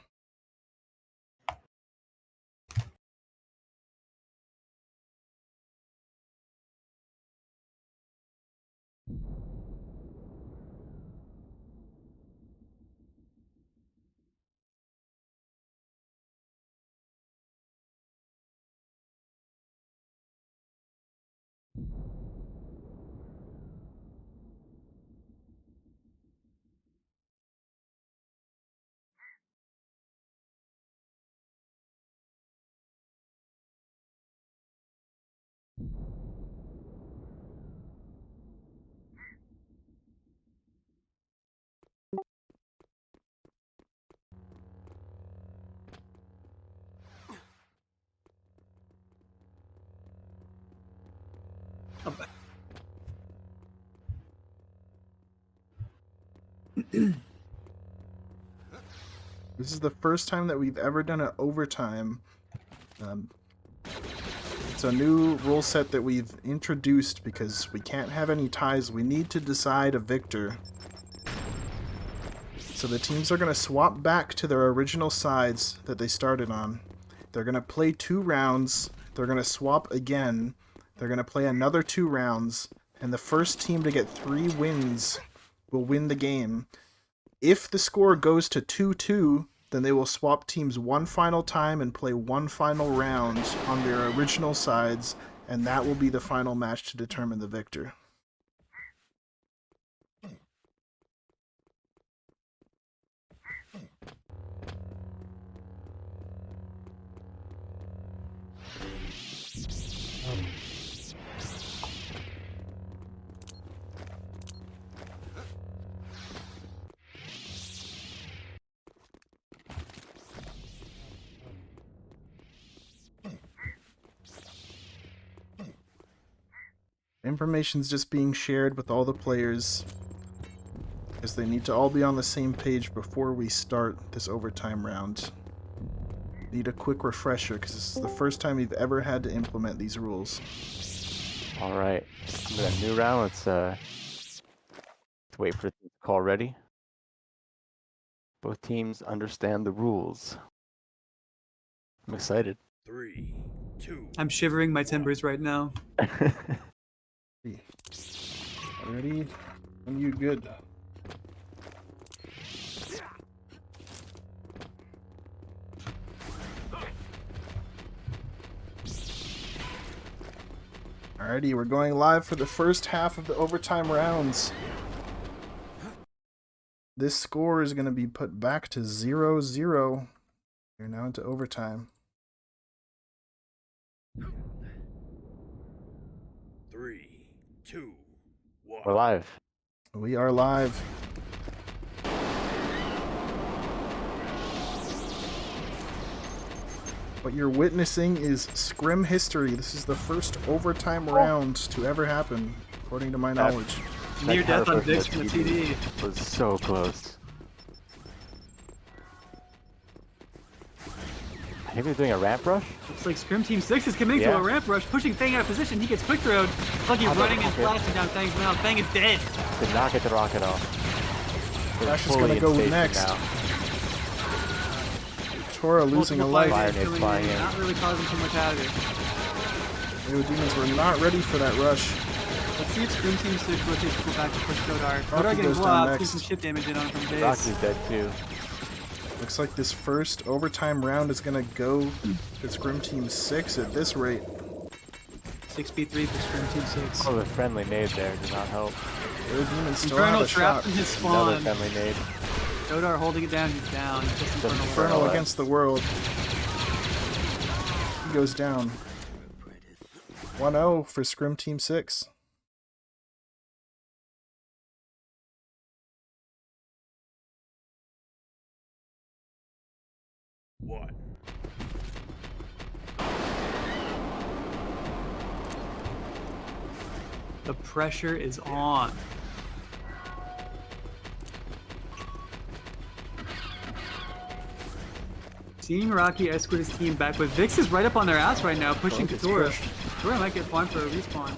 This is the first time that we've ever done an overtime. It's a new rule set that we've introduced because we can't have any ties. We need to decide a victor. So the teams are going to swap back to their original sides that they started on. They're going to play 2 rounds. They're going to swap again. They're going to play another 2 rounds. And the first team to get 3 wins will win the game. If the score goes to 2-2, then they will swap teams one final time and play one final round on their original sides, and that will be the final match to determine the victor. Information's just being shared with all the players because they need to all be on the same page before we start this overtime round. Need a quick refresher because this is the first time we've ever had to implement these rules. All right, we got a new round. Let's wait for the call ready. Both teams understand the rules. I'm excited. 3, 2. I'm shivering my timbers right now. Ready? When you good? Alrighty, we're going live for the first half of the overtime rounds. This score is going to be put back to 0-0. We're now into overtime. 3, 2, 1. We're live. We are live. What you're witnessing is Scrim history. This is the first overtime round to ever happen, according to my knowledge. Near death on Vix from the TD. Was so close. I think they're doing a ramp rush. Looks like Scrim Team 6 is committing to a ramp rush, pushing Fang out of position. He gets quick throwed. Lucky running and flashing down Fang's mouth. Fang is dead. Did not get the rocket off. Flash is going to go next. Now. Tora losing a life. Not really causing too much havoc. AODemons were not ready for that rush. Let's see if Scrim Team 6 rotates people back to push Godar. Rocky Godar getting goes down blocked, next. getting some ship damage in on him from base. Rocky's dead too. Looks like this first overtime round is going to go to Scrim Team 6 at this rate. 6v3 for Scrim Team 6. Oh, the friendly nade there did not help. AODemons still have a shot. Trapped in his spawn. Another friendly nade. Godar holding it down, he's down. Just Infernal against the world. He goes down. 1-0 for Scrim Team 6. One. The pressure is on. Seeing Rocky escort his team back, but Vix is right up on their ass right now, pushing Katora. Katora might get farmed for a respawn. I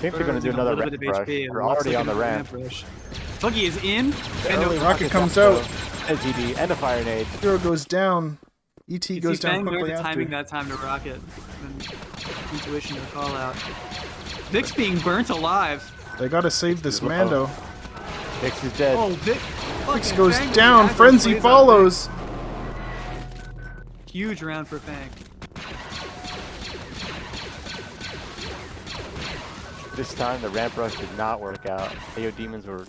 think they're going to do another ramp rush. We're already on the ramp. Buggy is in. And the rocket comes out. SGD and a fire nade. Hero goes down. ET goes down quickly after. Timing that time to rocket. And intuition to call out. Vix being burnt alive. They gotta save this Mando. Vix is dead. Oh, Vix goes down. Frenzy follows. Huge round for Fang. This time the ramp rush did not work out. AODemons were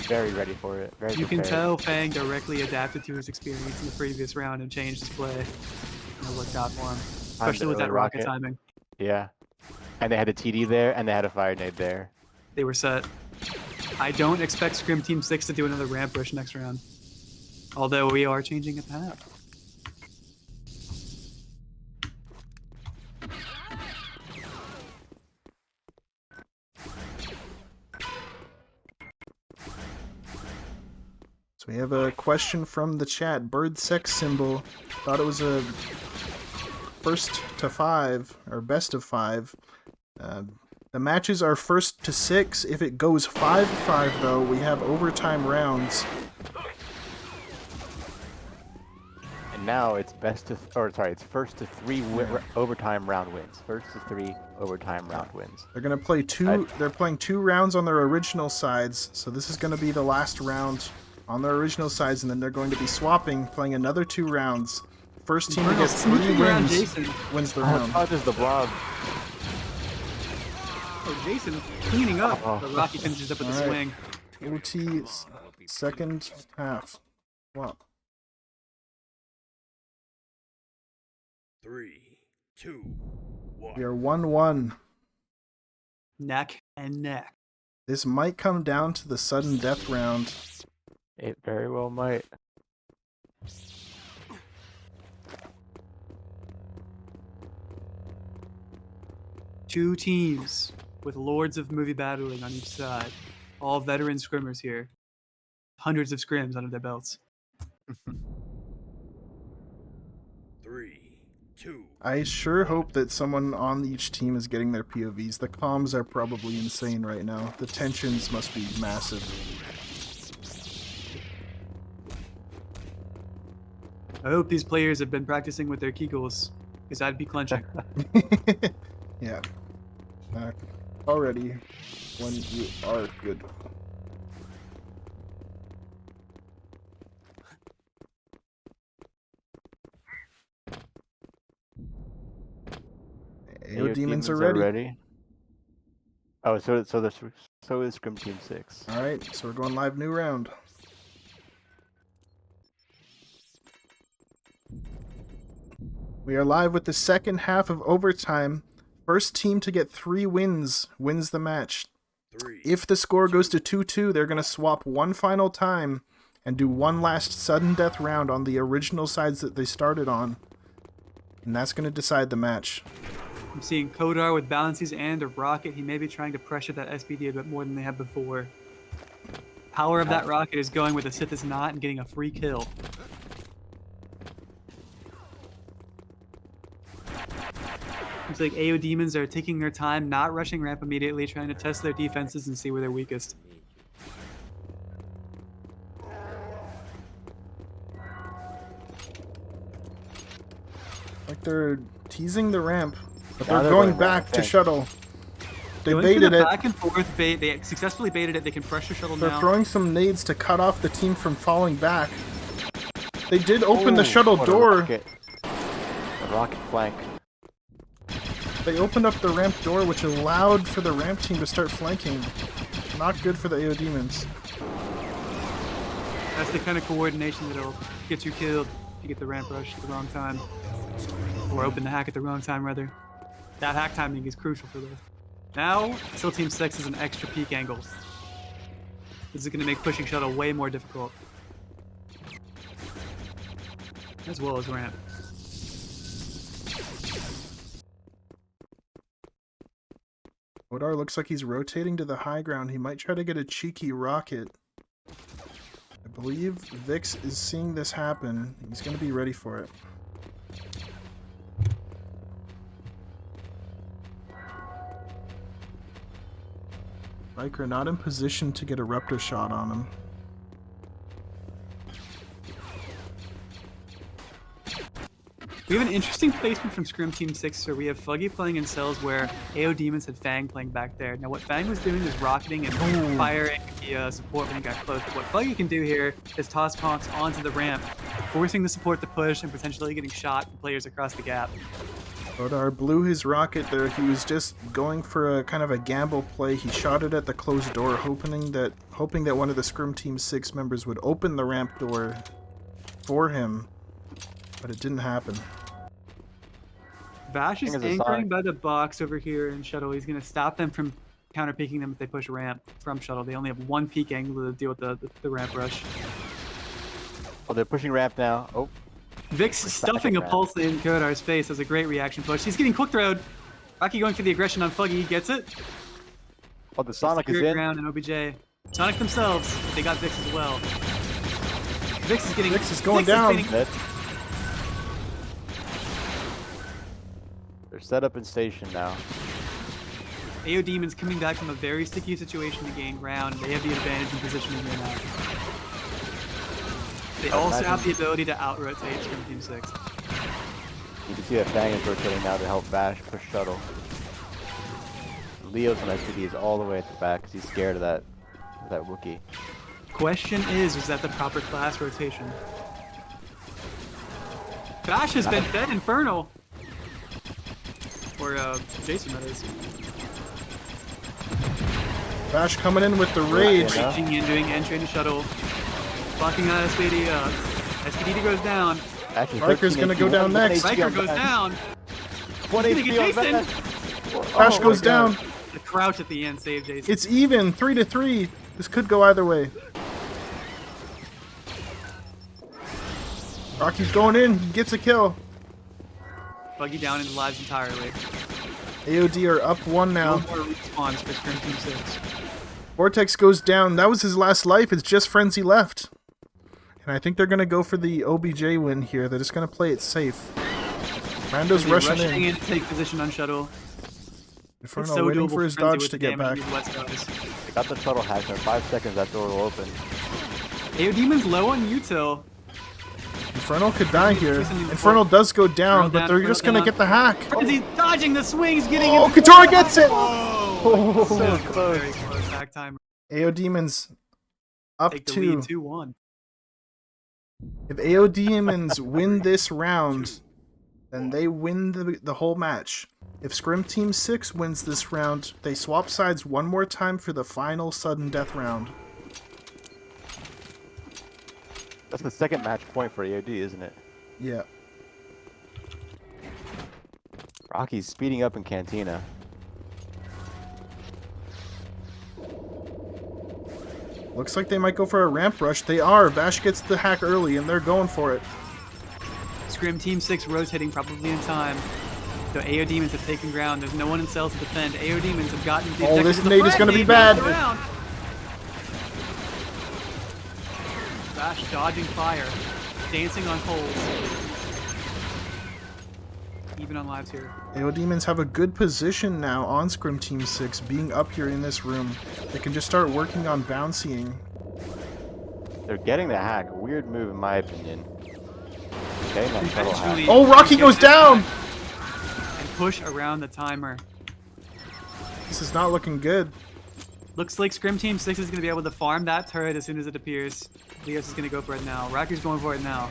very ready for it. Very You prepared. can tell Fang directly adapted to his experience in the previous round and changed his play. And it worked out for him. Especially with that rocket timing. Yeah. And they had a TD there, and they had a fire nade there. They were set. I don't expect Scrim Team 6 to do another ramp rush next round. Although we are changing at half. So we have a question from the chat. Bird sex symbol. Thought it was a first to 5 or best of 5. The matches are first to 6. If it goes 5-5 though, we have overtime rounds. And now it's it's first to 3 overtime round wins. First to 3 overtime round wins. They're gonna play they're playing 2 rounds on their original sides, so this is gonna be the last round on their original sides, and then they're going to be swapping, playing another 2 rounds. First team to get 3 wins wins the round. Oh, there's the blob. Oh, Jason cleaning up. The Rocky finishes up with the swing. OT second half. Wow. 3, 2, 1. We are 1-1. Neck and neck. This might come down to the sudden death round. It very well might. Two teams with lords of movie battling on each side. All veteran scrimmers here. Hundreds of scrims under their belts. 3, 2. I sure hope that someone on each team is getting their POVs. The comms are probably insane right now. The tensions must be massive. I hope these players have been practicing with their Kegels, because I'd be clenching. Yeah. Already when you are good. AODemons are ready. Oh, so is Scrim Team 6. All right, so we're going live new round. We are live with the second half of overtime. First team to get 3 wins wins the match. If the score goes to 2-2, they're going to swap one final time and do one last sudden death round on the original sides that they started on. And that's going to decide the match. I'm seeing Kodar with balances and a rocket. He may be trying to pressure that SPD a bit more than they have before. Power of that rocket is going where the Sith is not and getting a free kill. Looks like AODemons are taking their time, not rushing ramp immediately, trying to test their defenses and see where they're weakest. Like they're teasing the ramp, but they're going back to shuttle. They baited it. Back and forth bait. They successfully baited it. They can pressure shuttle now. They're throwing some nades to cut off the team from falling back. They did open the shuttle door. The rocket flank. They opened up the ramp door, which allowed for the ramp team to start flanking. Not good for the AODemons. That's the kind of coordination that'll get you killed if you get the ramp rush at the wrong time. Or open the hack at the wrong time, rather. That hack timing is crucial for this. Now, still Team 6 is an extra peak angle. This is going to make pushing shuttle way more difficult. As well as ramp. Kodar looks like he's rotating to the high ground. He might try to get a cheeky rocket. I believe Vix is seeing this happen. He's going to be ready for it. Riker not in position to get a Raptor shot on him. We have an interesting placement from Scrim Team 6 where we have Fuggy playing in cells where AODemons had Fang playing back there. Now what Fang was doing was rocketing and firing the support when he got close. But what Fuggy can do here is toss Conks onto the ramp, forcing the support to push and potentially getting shot from players across the gap. Kodar blew his rocket there. He was just going for a kind of a gamble play. He shot it at the closed door, hoping that one of the Scrim Team 6 members would open the ramp door for him. But it didn't happen. Vash is anchoring by the box over here in shuttle. He's going to stop them from counter peeking them if they push ramp from shuttle. They only have one peak angle to deal with the ramp rush. Oh, they're pushing ramp now. Oh. Vix stuffing a pulse in Kodar's face as a great reaction push. He's getting quick throwed. Rocky going for the aggression on Fuggy. He gets it. Oh, the Sonic is in. Ground and OBJ. Sonic themselves. They got Vix as well. Vix is getting. Vix is going Vix is down. getting- They're set up in station now. AODemons coming back from a very sticky situation to gain ground. They have the advantage in positioning here now. They also have the ability to out-rotate Scrim Team 6. You can see that Fang is rotating now to help Vash push shuttle. Leo's on SPD is all the way at the back because he's scared of that Wookiee. Question is that the proper class rotation? Bash has been fed Infernal. Or Jason, that is. Bash coming in with the rage. Reaching in, doing entry into shuttle. Blocking out SPD. SPD goes down. Riker's gonna go down next. Riker goes down. What He's gonna get Jason. Bash goes down. The crouch at the end saved Jason. It's even, 3-3. This could go either way. Rocky's going in, he gets a kill. Buggy down into lives entirely. AOD are up 1 now. No more respawns for Scrim Team 6. Vortex goes down. That was his last life. It's just Frenzy left. And I think they're going to go for the OBJ win here. They're just going to play it safe. Rando's rushing in. To take position on shuttle. Inferno waiting for his dodge to get back. They got the shuttle hacked in 5 seconds. That door will open. AODemons low on util. Inferno could die here. Inferno does go down, but they're just going to get the hack. He's dodging the swings, getting Oh, it. Katora gets it! Oh, so close. Very close. Back timer. AODemons up Take the 2. lead 2-1. If AODemons win this round, then they win the whole match. If Scrim Team 6 wins this round, they swap sides one more time for the final sudden death round. That's the second match point for AOD, isn't it? Yeah. Rocky's speeding up in Cantina. Looks like they might go for a ramp rush. They are. Bash gets the hack early, and they're going for it. Scrim Team 6 rotating probably in time. The AODemons have taken ground. There's no one in cells to defend. AODemons have gotten the Oh, this objective nade is going to be bad. Bash dodging fire. Dancing on holes. Even on lives here. AODemons have a good position now on Scrim Team 6, being up here in this room. They can just start working on bouncing. They're getting the hack. Weird move, in my opinion. Okay, that shuttle hack. Oh, Rocky goes down! And push around the timer. This is not looking good. Looks like Scrim Team 6 is going to be able to farm that turret as soon as it appears. Leos is going to go for it now. Rocky's going for it now.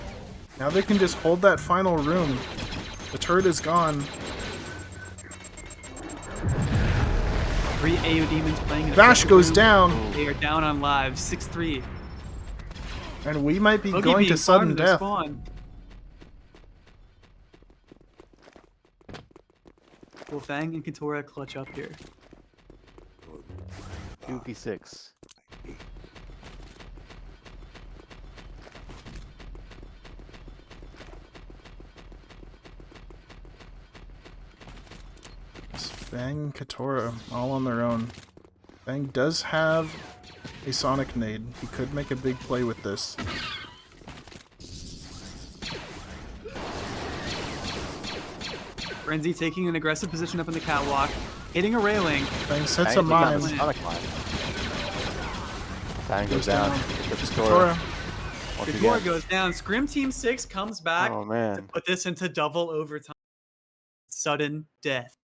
Now they can just hold that final room. The turret is gone. 3 AODemons playing in a Vash goes room. down. They are down on lives. 6-3. And we might be Boogie going being to sudden farmed to death. spawn. Will Fang and Katora clutch up here? 2v6. Fang and Katora all on their own. Fang does have a Sonic Nade. He could make a big play with this. Frenzy taking an aggressive position up in the catwalk, hitting a railing. Fang sets a mine. Fang goes down. Katora. Katora goes down. Scrim Team 6 comes back Oh, man. to put this into double overtime. Sudden death.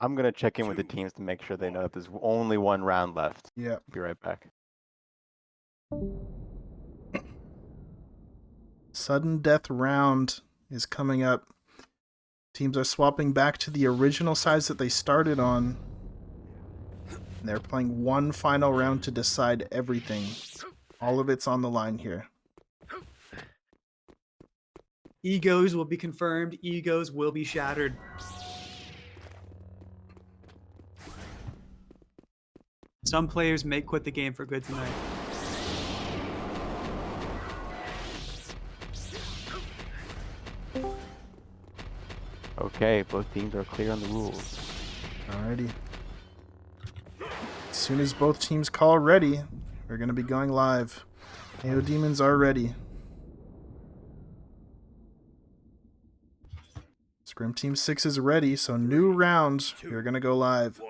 I'm gonna check in with the teams to make sure they know that there's only 1 round left. Yeah. Be right back. Sudden death round is coming up. Teams are swapping back to the original sides that they started on. And they're playing one final round to decide everything. All of it's on the line here. Egos will be confirmed. Egos will be shattered. Some players may quit the game for good tonight. Okay, both teams are clear on the rules. Alrighty. As soon as both teams call ready, we're going to be going live. AODemons are ready. Scrim Team 6 is ready, so new round. We're going to go live.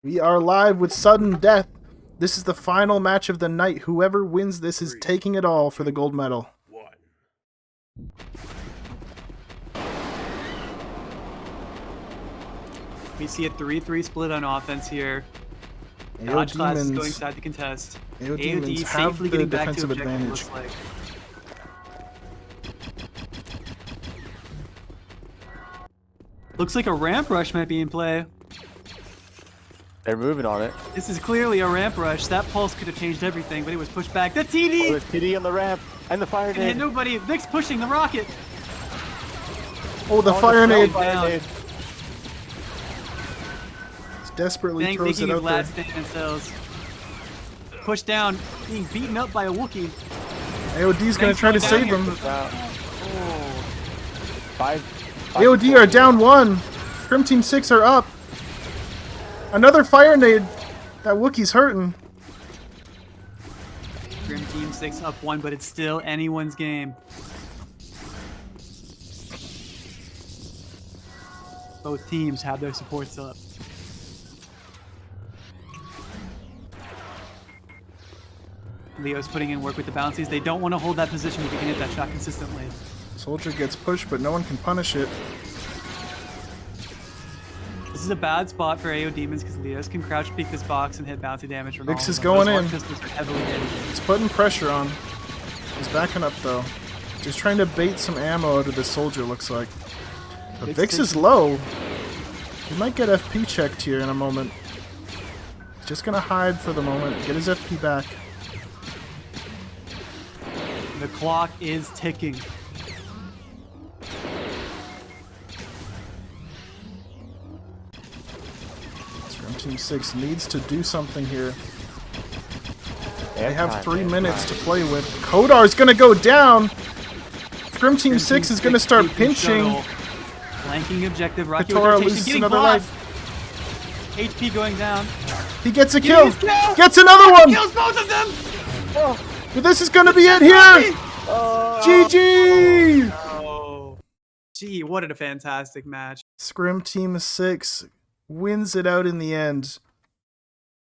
We are live with sudden death. This is the final match of the night. Whoever wins this is taking it all for the gold medal. We see a 3-3 split on offense here. Dodge class is going side to contest. AODemons AOD have safely the getting back to defensive objective, advantage. looks like. Looks like a ramp rush might be in play. They're moving on it. This is clearly a ramp rush. That pulse could have changed everything, but it was pushed back. The TD! Oh, the TD on the ramp and the fire Can hit nade. nobody. Vic's pushing the rocket. Oh, the fire nade. Down. Desperately Bang, throws it making his out there. last stand cells. Pushed down, being beaten up by a Wookiee. AOD's going to try to save him. Five. AOD are down 1. Scrim Team 6 are up. Another fire nade. That Wookiee's hurting. Grim Team 6 up 1, but it's still anyone's game. Both teams have their supports up. Leo's putting in work with the bouncies. They don't want to hold that position if they can hit that shot consistently. Soldier gets pushed, but no one can punish it. This is a bad spot for AODemons because Leos can crouch peek this box and hit bouncy damage from all Vix of is them. going Those in. arc pistols are heavily hit. He's putting pressure on. He's backing up though. Just trying to bait some ammo out of this soldier, looks like. But Vix is low. He might get FP checked here in a moment. He's just gonna hide for the moment, get his FP back. The clock is ticking. Scrum Team 6 needs to do something here. They have 3 minutes to play with. Kodar's gonna go down! Scrim Team 6 is gonna start pinching. Flanking objective. Rocky Katora rotation, loses getting another blocked. life. HP going down. He gets a kill! Getting his kill! Gets another one! Kills both of them! Oh. But this is gonna be it here! GG! Oh. Gee, what a fantastic match. Scrim Team 6 wins it out in the end.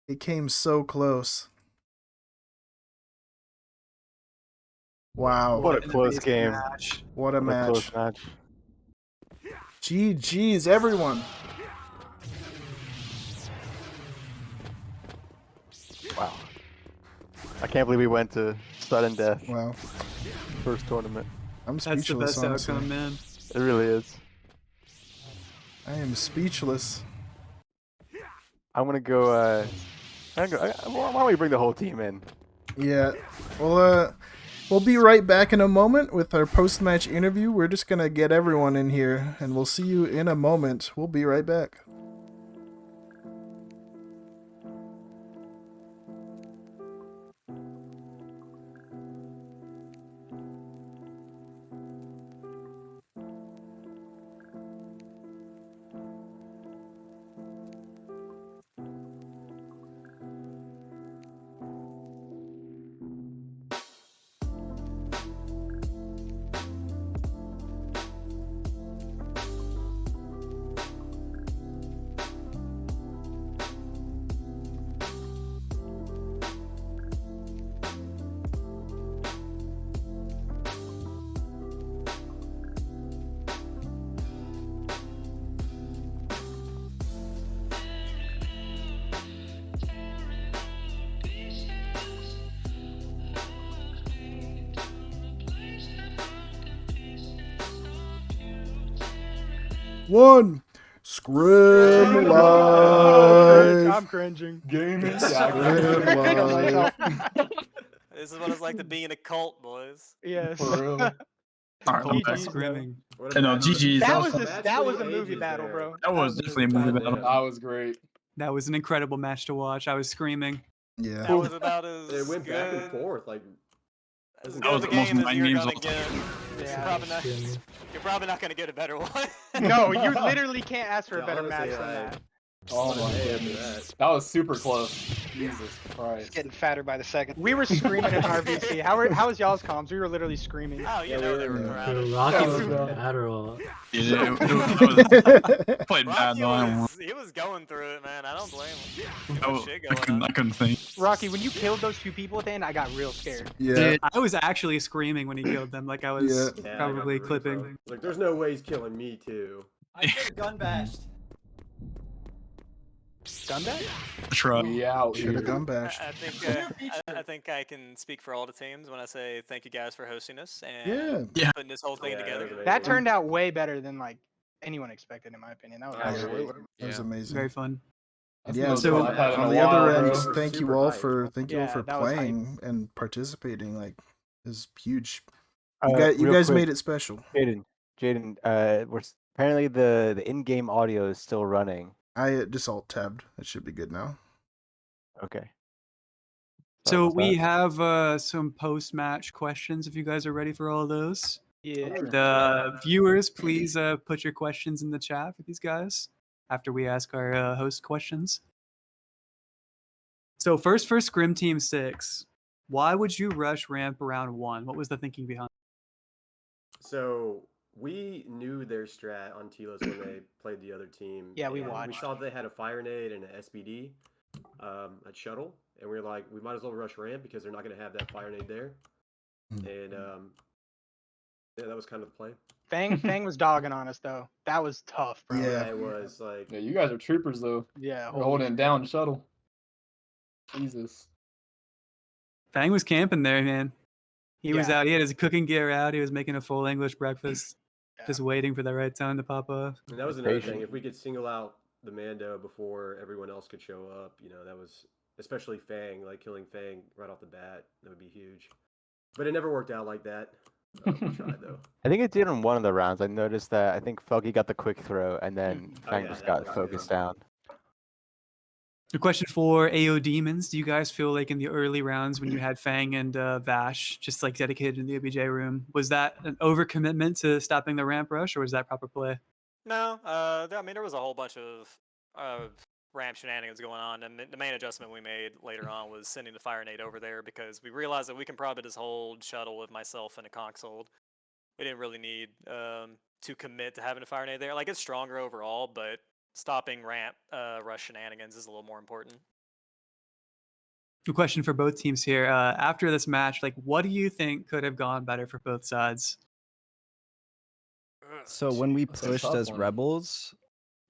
It came so close. Wow. What a close game. Match. What a match. Close match. GG's, everyone. Wow. I can't believe we went to sudden death. Wow. First tournament. I'm That's the speechless, best honestly. outcome, man. It really is. I am speechless. I'm gonna go. Why don't we bring the whole team in? Yeah. Well, we'll be right back in a moment with our post-match interview. We're just gonna get everyone in here, and we'll see you in a moment. We'll be right back. One. Scrim live. I'm cringing. Gaming. Scrim live. This is what it's like to be in a cult, boys. Yes. For real. All right, I'm back. Scrimming. No, GG's. That was a movie battle, bro. That was definitely a movie battle. That was great. That was an incredible match to watch. I was screaming. Yeah. That was about as It went back and good. forth. Like As That good was of a the most game as mind you're games gonna all get. Yeah, You're probably not gonna get a better one. No, you literally can't ask for a Yeah, better honestly, match than that. Oh What a my day after goodness. That was super close. Jesus It's Christ. getting fatter by the second. We were screaming in RBC. How was y'all's comms? We were literally screaming. Oh, you know they were crowded. Rocky was Adderall. Yeah, it was quite bad Rocky though. I don't know. he was going through it, man. I don't blame him. Too I, much shit going on. I couldn't think. Rocky, when you killed those two people at the end, I got real scared. Yeah. Dude, I was actually screaming when he killed them, like I was Yeah, probably I got clipping. like, there's no way he's killing me too. I get gun bashed. Gun bash? Try. We out Should here. have gun bashed. I think I can speak for all the teams when I say thank you guys for hosting us and Yeah. putting this whole thing together. That turned out way better than like anyone expected, in my opinion. That was Absolutely. awesome. That was amazing. Very fun. And That's yeah, the most so fun I've had in on a the other while, end, bro. thank you Super all hype. for Yeah, that was hype. playing and participating. Like, is huge. You Real guys quick, made it special. Jaden, apparently the in-game audio is still running. I just alt tabbed. It should be good now. Okay. So about we that. have some post-match questions. If you guys are ready for all of those, Yeah. the viewers, please put your questions in the chat for these guys after we ask our host questions. So first for Scrim Team 6, why would you rush ramp around 1? What was the thinking behind? So we knew their strat on Telos when they played the other team. Yeah, we and watched. We saw they had a fire nade and an SBD at shuttle, and we were like, we might as well rush ramp because they're not going to have that fire nade there. And yeah, that was kind of the play. Fang was dogging on us though. That was tough, bro. Yeah, it was like. Yeah, you guys are troopers though. Yeah, You're holding it down, shuttle. Jesus. Fang was camping there, man. He was Yeah. out. He had his cooking gear out. He was making a full English breakfast, just waiting for the right time to pop off. And that was another thing. If we could single out the Mando before everyone else could show up, you know, that was especially Fang, like killing Fang right off the bat, that would be huge. But it never worked out like that. We tried though. I think it did in one of the rounds. I noticed that I think Felky got the quick throw and then Fang yeah, just that got was focused good. down. A question for AODemons. Do you guys feel like in the early rounds when you had Fang and Vash just like dedicated in the OBJ room, was that an overcommitment to stopping the ramp rush or was that proper play? No, I mean there was a whole bunch of ramp shenanigans going on, and the main adjustment we made later on was sending the fire nade over there because we realized that we can probably just hold shuttle with myself and a console. We didn't really need to commit to having a fire nade there. Like it's stronger overall, but stopping ramp rush shenanigans is a little more important. A question for both teams here. After this match, like, what do you think could have gone better for both sides? So when we That's a pushed tough as one. rebels,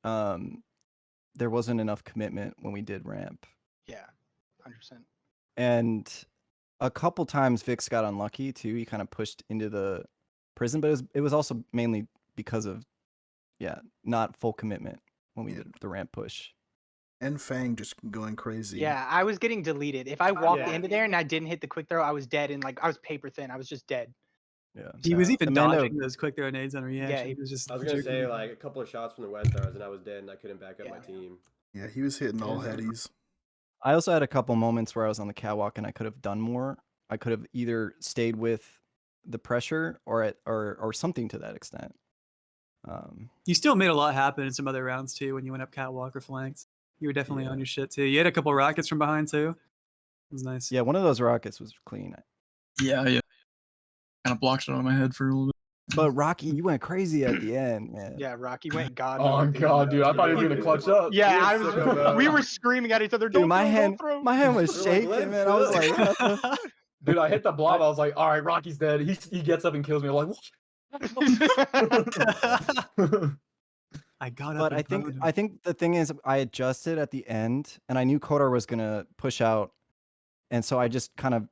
there wasn't enough commitment when we did ramp, Yeah, 100%. and a couple times Vix got unlucky too. He kind of pushed into the prison, but it was also mainly because of not full commitment when we did the ramp push. And Fang just going crazy. Yeah, I was getting deleted. If I walked Yeah. into there and I didn't hit the quick throw, I was dead, and like I was paper thin. I was just dead. Yeah. He was even Amanda- dodging those quick throw nades on reaction. he He was just. I was gonna say jerking. like a couple of shots from the West Stars and I was dead and I couldn't back up my team. Yeah, he was hitting all headies. I also had a couple moments where I was on the catwalk and I could have done more. I could have either stayed with the pressure or something to that extent. You still made a lot happen in some other rounds too when you went up catwalk or flanked. You were definitely on your shit too. You had a couple rockets from behind too. It was nice. Yeah, one of those rockets was clean. Yeah. Kind of blocked it on my head for a little bit. But Rocky, you went crazy at the end, man. Yeah, Rocky went god. Oh mode, dude. god, dude! I thought he was gonna clutch up. Yeah, we were screaming at each other. Dude, Don't my throw, hand don't throw. was shaking, man. I was like, what the Dude, I hit the blob. I was like, all right, Rocky's dead. He gets up and kills me. I'm like, what? I got up. But and I think the thing is I adjusted at the end and I knew Kodar was gonna push out. And so I just kind of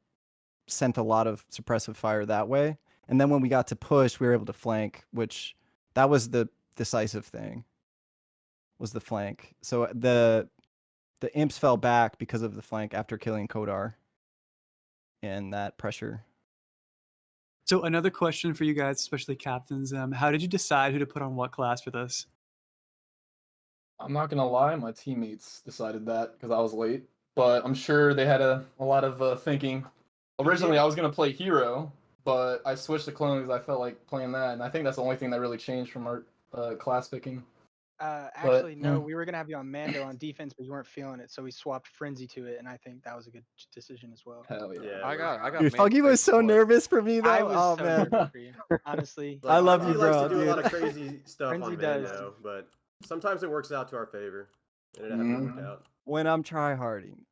sent a lot of suppressive fire that way. And then when we got to push, we were able to flank, which that was the decisive thing. Was the flank. So the imps fell back because of the flank after killing Kodar. And that pressure. So another question for you guys, especially captains. How did you decide who to put on what class for this? I'm not gonna lie, my teammates decided that because I was late. But I'm sure they had a lot of thinking Originally, I was gonna play Hero, but I switched to Clone because I felt like playing that, and I think that's the only thing that really changed from our class picking. Actually, no, we were gonna have you on Mando on defense, but you weren't feeling it, so we swapped Frenzy to it, and I think that was a good decision as well. Hell yeah! I got. Dude, Foggy was so nervous for me though. I was Oh so man. nervous for you, honestly. I love you, He likes bro. to do a lot of dude. crazy stuff Frenzy on does. Mando, but sometimes it works out to our favor, and it happened to work out. When I'm try harding.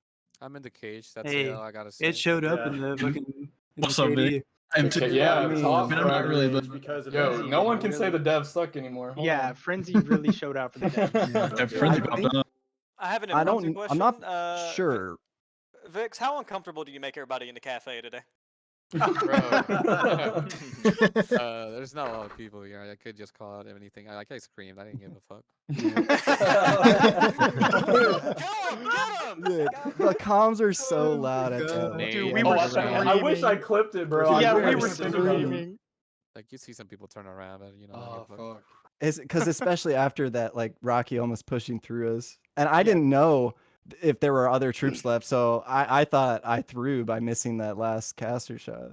I'm in the cage. That's Hey, all I gotta say. it showed up Yeah. in the fucking. In What's the up, KD. Vic? I'm Okay, yeah, I mean, top I'm not really, but because of yo, that. no one can say really- the devs suck anymore. Hold Yeah, on. Frenzy really showed out for the devs. yeah, Frenzy popped up. I have an I impromptu don't. question. I'm not sure. Vix, how uncomfortable do you make everybody in the cafe today? Bro. There's not a lot of people here. I could just call out anything. I screamed. I didn't give a fuck. Dude, the comms are so loud at God. that. Dude, we Oh, were I wish I clipped it, bro. Yeah, I we were really think about it. screaming. Like you see some people turn around, but you know. I Oh don't give a fuck. fuck. It's because especially after that, like Rocky almost pushing through us, and I didn't know if there were other troops left, so I thought I threw by missing that last caster shot.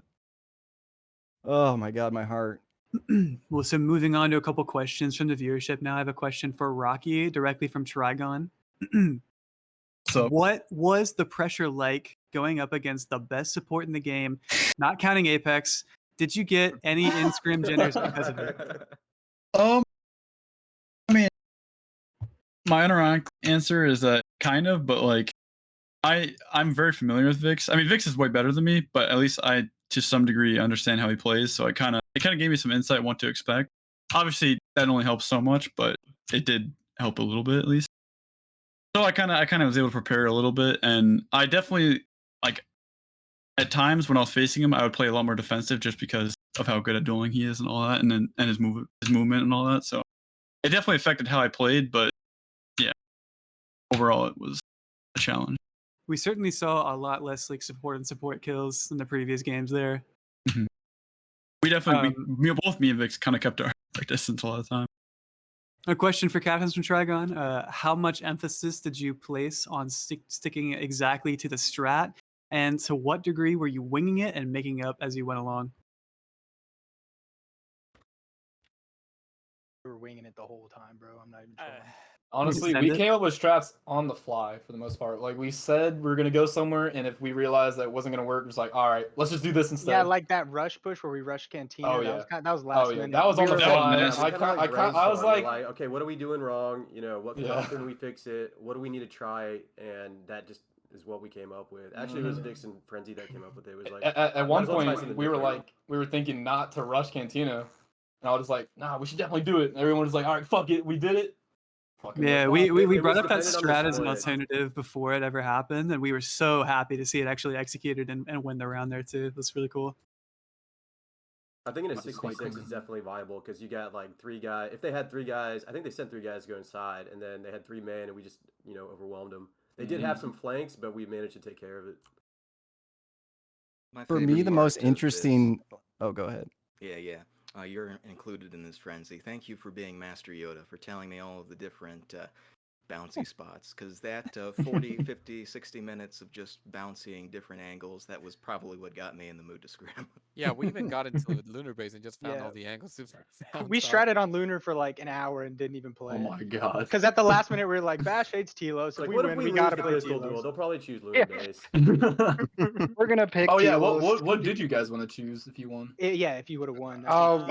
Oh my god, my heart. Well, so moving on to a couple questions from the viewership now. I have a question for Rocky directly from Trigon. So What was the pressure like going up against the best support in the game, not counting Apex? Did you get any in-scrim genders because of it? I mean, my ironic answer is that kind of, but like, I'm very familiar with Vix. I mean, Vix is way better than me, but at least I, to some degree, understand how he plays. So it kind of gave me some insight what to expect. Obviously, that only helps so much, but it did help a little bit at least. So I kind of was able to prepare a little bit, and I definitely like at times when I was facing him, I would play a lot more defensive just because of how good at dueling he is and all that, and his movement and all that. So it definitely affected how I played, but yeah, overall it was a challenge. We certainly saw a lot less like support and support kills than the previous games there. Mm-hmm. We definitely, both me and Vix kind of kept our distance a lot of the time. A question for Captains from Trigon. How much emphasis did you place on sticking exactly to the strat? And to what degree were you winging it and making up as you went along? We were winging it the whole time, bro. I'm not even trolling. Honestly, we came up with strats on the fly for the most part. Like we said, we were gonna go somewhere, and if we realized that it wasn't gonna work, it was like, all right, let's just do this instead. Yeah, like that rush push where we rushed Cantina. Oh, that was last minute. That was on the We fly. were- I was like, okay, what are we doing wrong? You know, what Yeah. how can we fix it? What do we need to try? And that just is what we came up with. Actually, it was Vix and Frenzy that came up with it. It was like at one might as well try point something we were different. like, we were thinking not to rush Cantina, and I was like, nah, we should definitely do it. And everyone was like, all right, fuck it, we did it. Yeah, we brought up that dependent on the strat as an split. alternative before it ever happened, and we were so happy to see it actually executed and win the round there too. That's really cool. I think in a That's quite 66 cool. it's definitely viable because you got like 3 guys. If they had 3 guys, I think they sent 3 guys to go inside, and then they had 3 men, and we just overwhelmed them. They did have some flanks, but we managed to take care of it. For me, the most interesting. Oh, go ahead. Yeah. You're included in this frenzy. Thank you for being Master Yoda, for telling me all of the different bouncy spots, because that 40, 50, 60 minutes of just bouncing different angles, that was probably what got me in the mood to scrim. Yeah, we even got into Lunar Base and just found Yeah. all the angles. We stratted on Lunar for like an hour and didn't even play. Oh my god. Because at the last minute we were like, Bash hates Telos. Like, If we what win, if we we lose gotta the play pistol Telos. duel? They'll probably choose Lunar Yeah. Base. We're gonna pick. Oh yeah, Telos. what did you guys want to choose if you won? Yeah, if you would have won.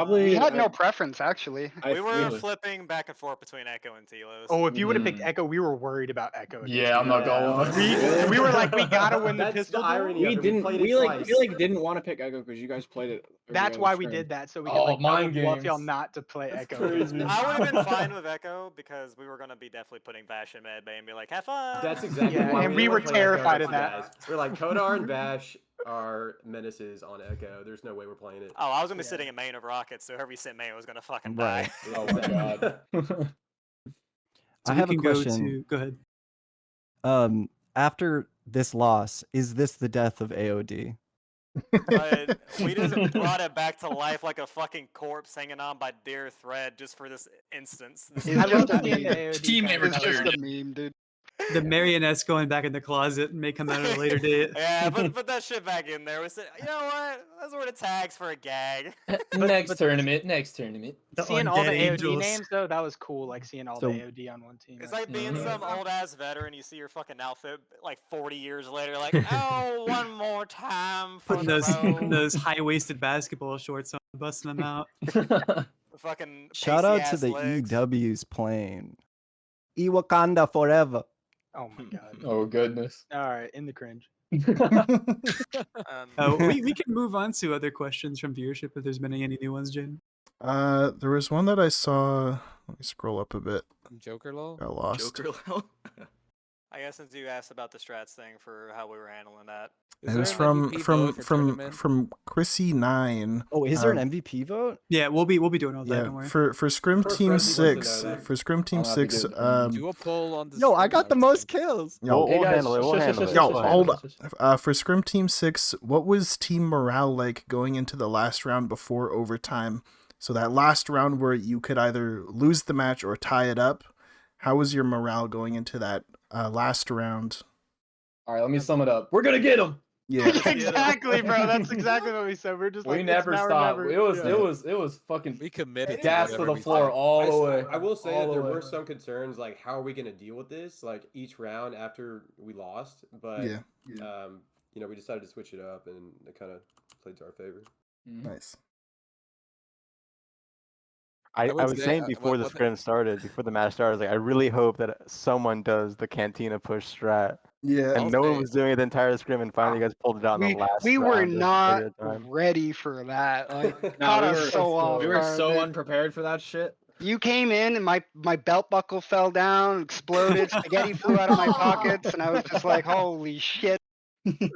We had no preference actually. We were flipping back and forth between Echo and Telos. Oh, if you would have picked Echo, we were worried about Echo. against Yeah, I'm not Telos. gonna lie. We were like, we gotta win the That's pistol. the irony duel. of it. We didn't want to pick Echo because you guys played it. every That's other why we scrim. did that, so we could Oh, like mind double bluff y'all games. not to play Echo. crazy. I would have been fine with Echo because we were gonna be definitely putting Bash in Med Bay and be like, have fun. That's exactly Yeah, why and we we didn't were wanna play Echo terrified against of you that. guys. We're like, Kodar and Bash are menaces on Echo. There's no way we're playing it. Oh, I was gonna be sitting in main of Rockets, so whoever you sit main was gonna fucking die. Right. Oh my god. So I we have a can go question. Go ahead. After this loss, is this the death of AOD? But we just brought it back to life like a fucking corpse hanging on by dear thread just for this instance. This It's is just a not- meme. Teammate It's just retired. a meme, dude. The marionettes going back in the closet may come out at a later date. Yeah, put that shit back in there. We said, you know what? Those were the tags for a gag. Next tournament. Seeing all the undead AOD angels. names though, that was cool. Like seeing all So- the AOD on one team. It's That's like being cool. some old ass veteran. You see your fucking outfit like 40 years later, like, oh, one more time for Putting the those high waisted basketball shorts on, busting them out. the fucking Shout out to pacey-ass the legs. EWs playing. Wakanda forever. Oh my god. Oh goodness. All right, in the cringe. We can move on to other questions from viewership if there's been any new ones, Jane. There was one that I saw. Let me scroll up a bit. Joker lol. Got lost. Joker lol. I guess since you asked about the strats thing for how we were handling that. It was from Chrissy9. Oh, is there an MVP vote? Yeah, we'll be doing all that. Yeah, Don't worry. for Scrim First Team Frenzy wants to 6. know that. For Scrim Team I'll have to 6. get it. Do a poll on the. Yo, I got the most kills. Yo, We'll handle it. We'll handle it. Yo, We'll hold handle it. up. For Scrim Team 6, what was team morale like going into the last round before overtime? So that last round where you could either lose the match or tie it up. How was your morale going into that last round? All right, let me sum it up. We're gonna get him. Yeah. Exactly, bro. That's exactly what we said. We're just We like never it's now or stopped. never. It was fucking. We committed. Gas to the floor all the way. I will say all that there the way. were some concerns, like how are we going to deal with this, like each round after we lost. But Yeah. you know, we decided to switch it up, and it kind of played to our favor. Nice. I would was say, saying before the what scrim started, before the match started, I was like, I really hope that someone does the Cantina push strat. Yeah. And I'll no one say- was doing it the entire scrim, and finally you guys pulled it out in the last We were round of not regular time. ready for that. Like, No, caught we us were so off we were guard, so man. unprepared for that shit. You came in and my belt buckle fell down, exploded, spaghetti flew out of my pockets, and I was just like, holy shit.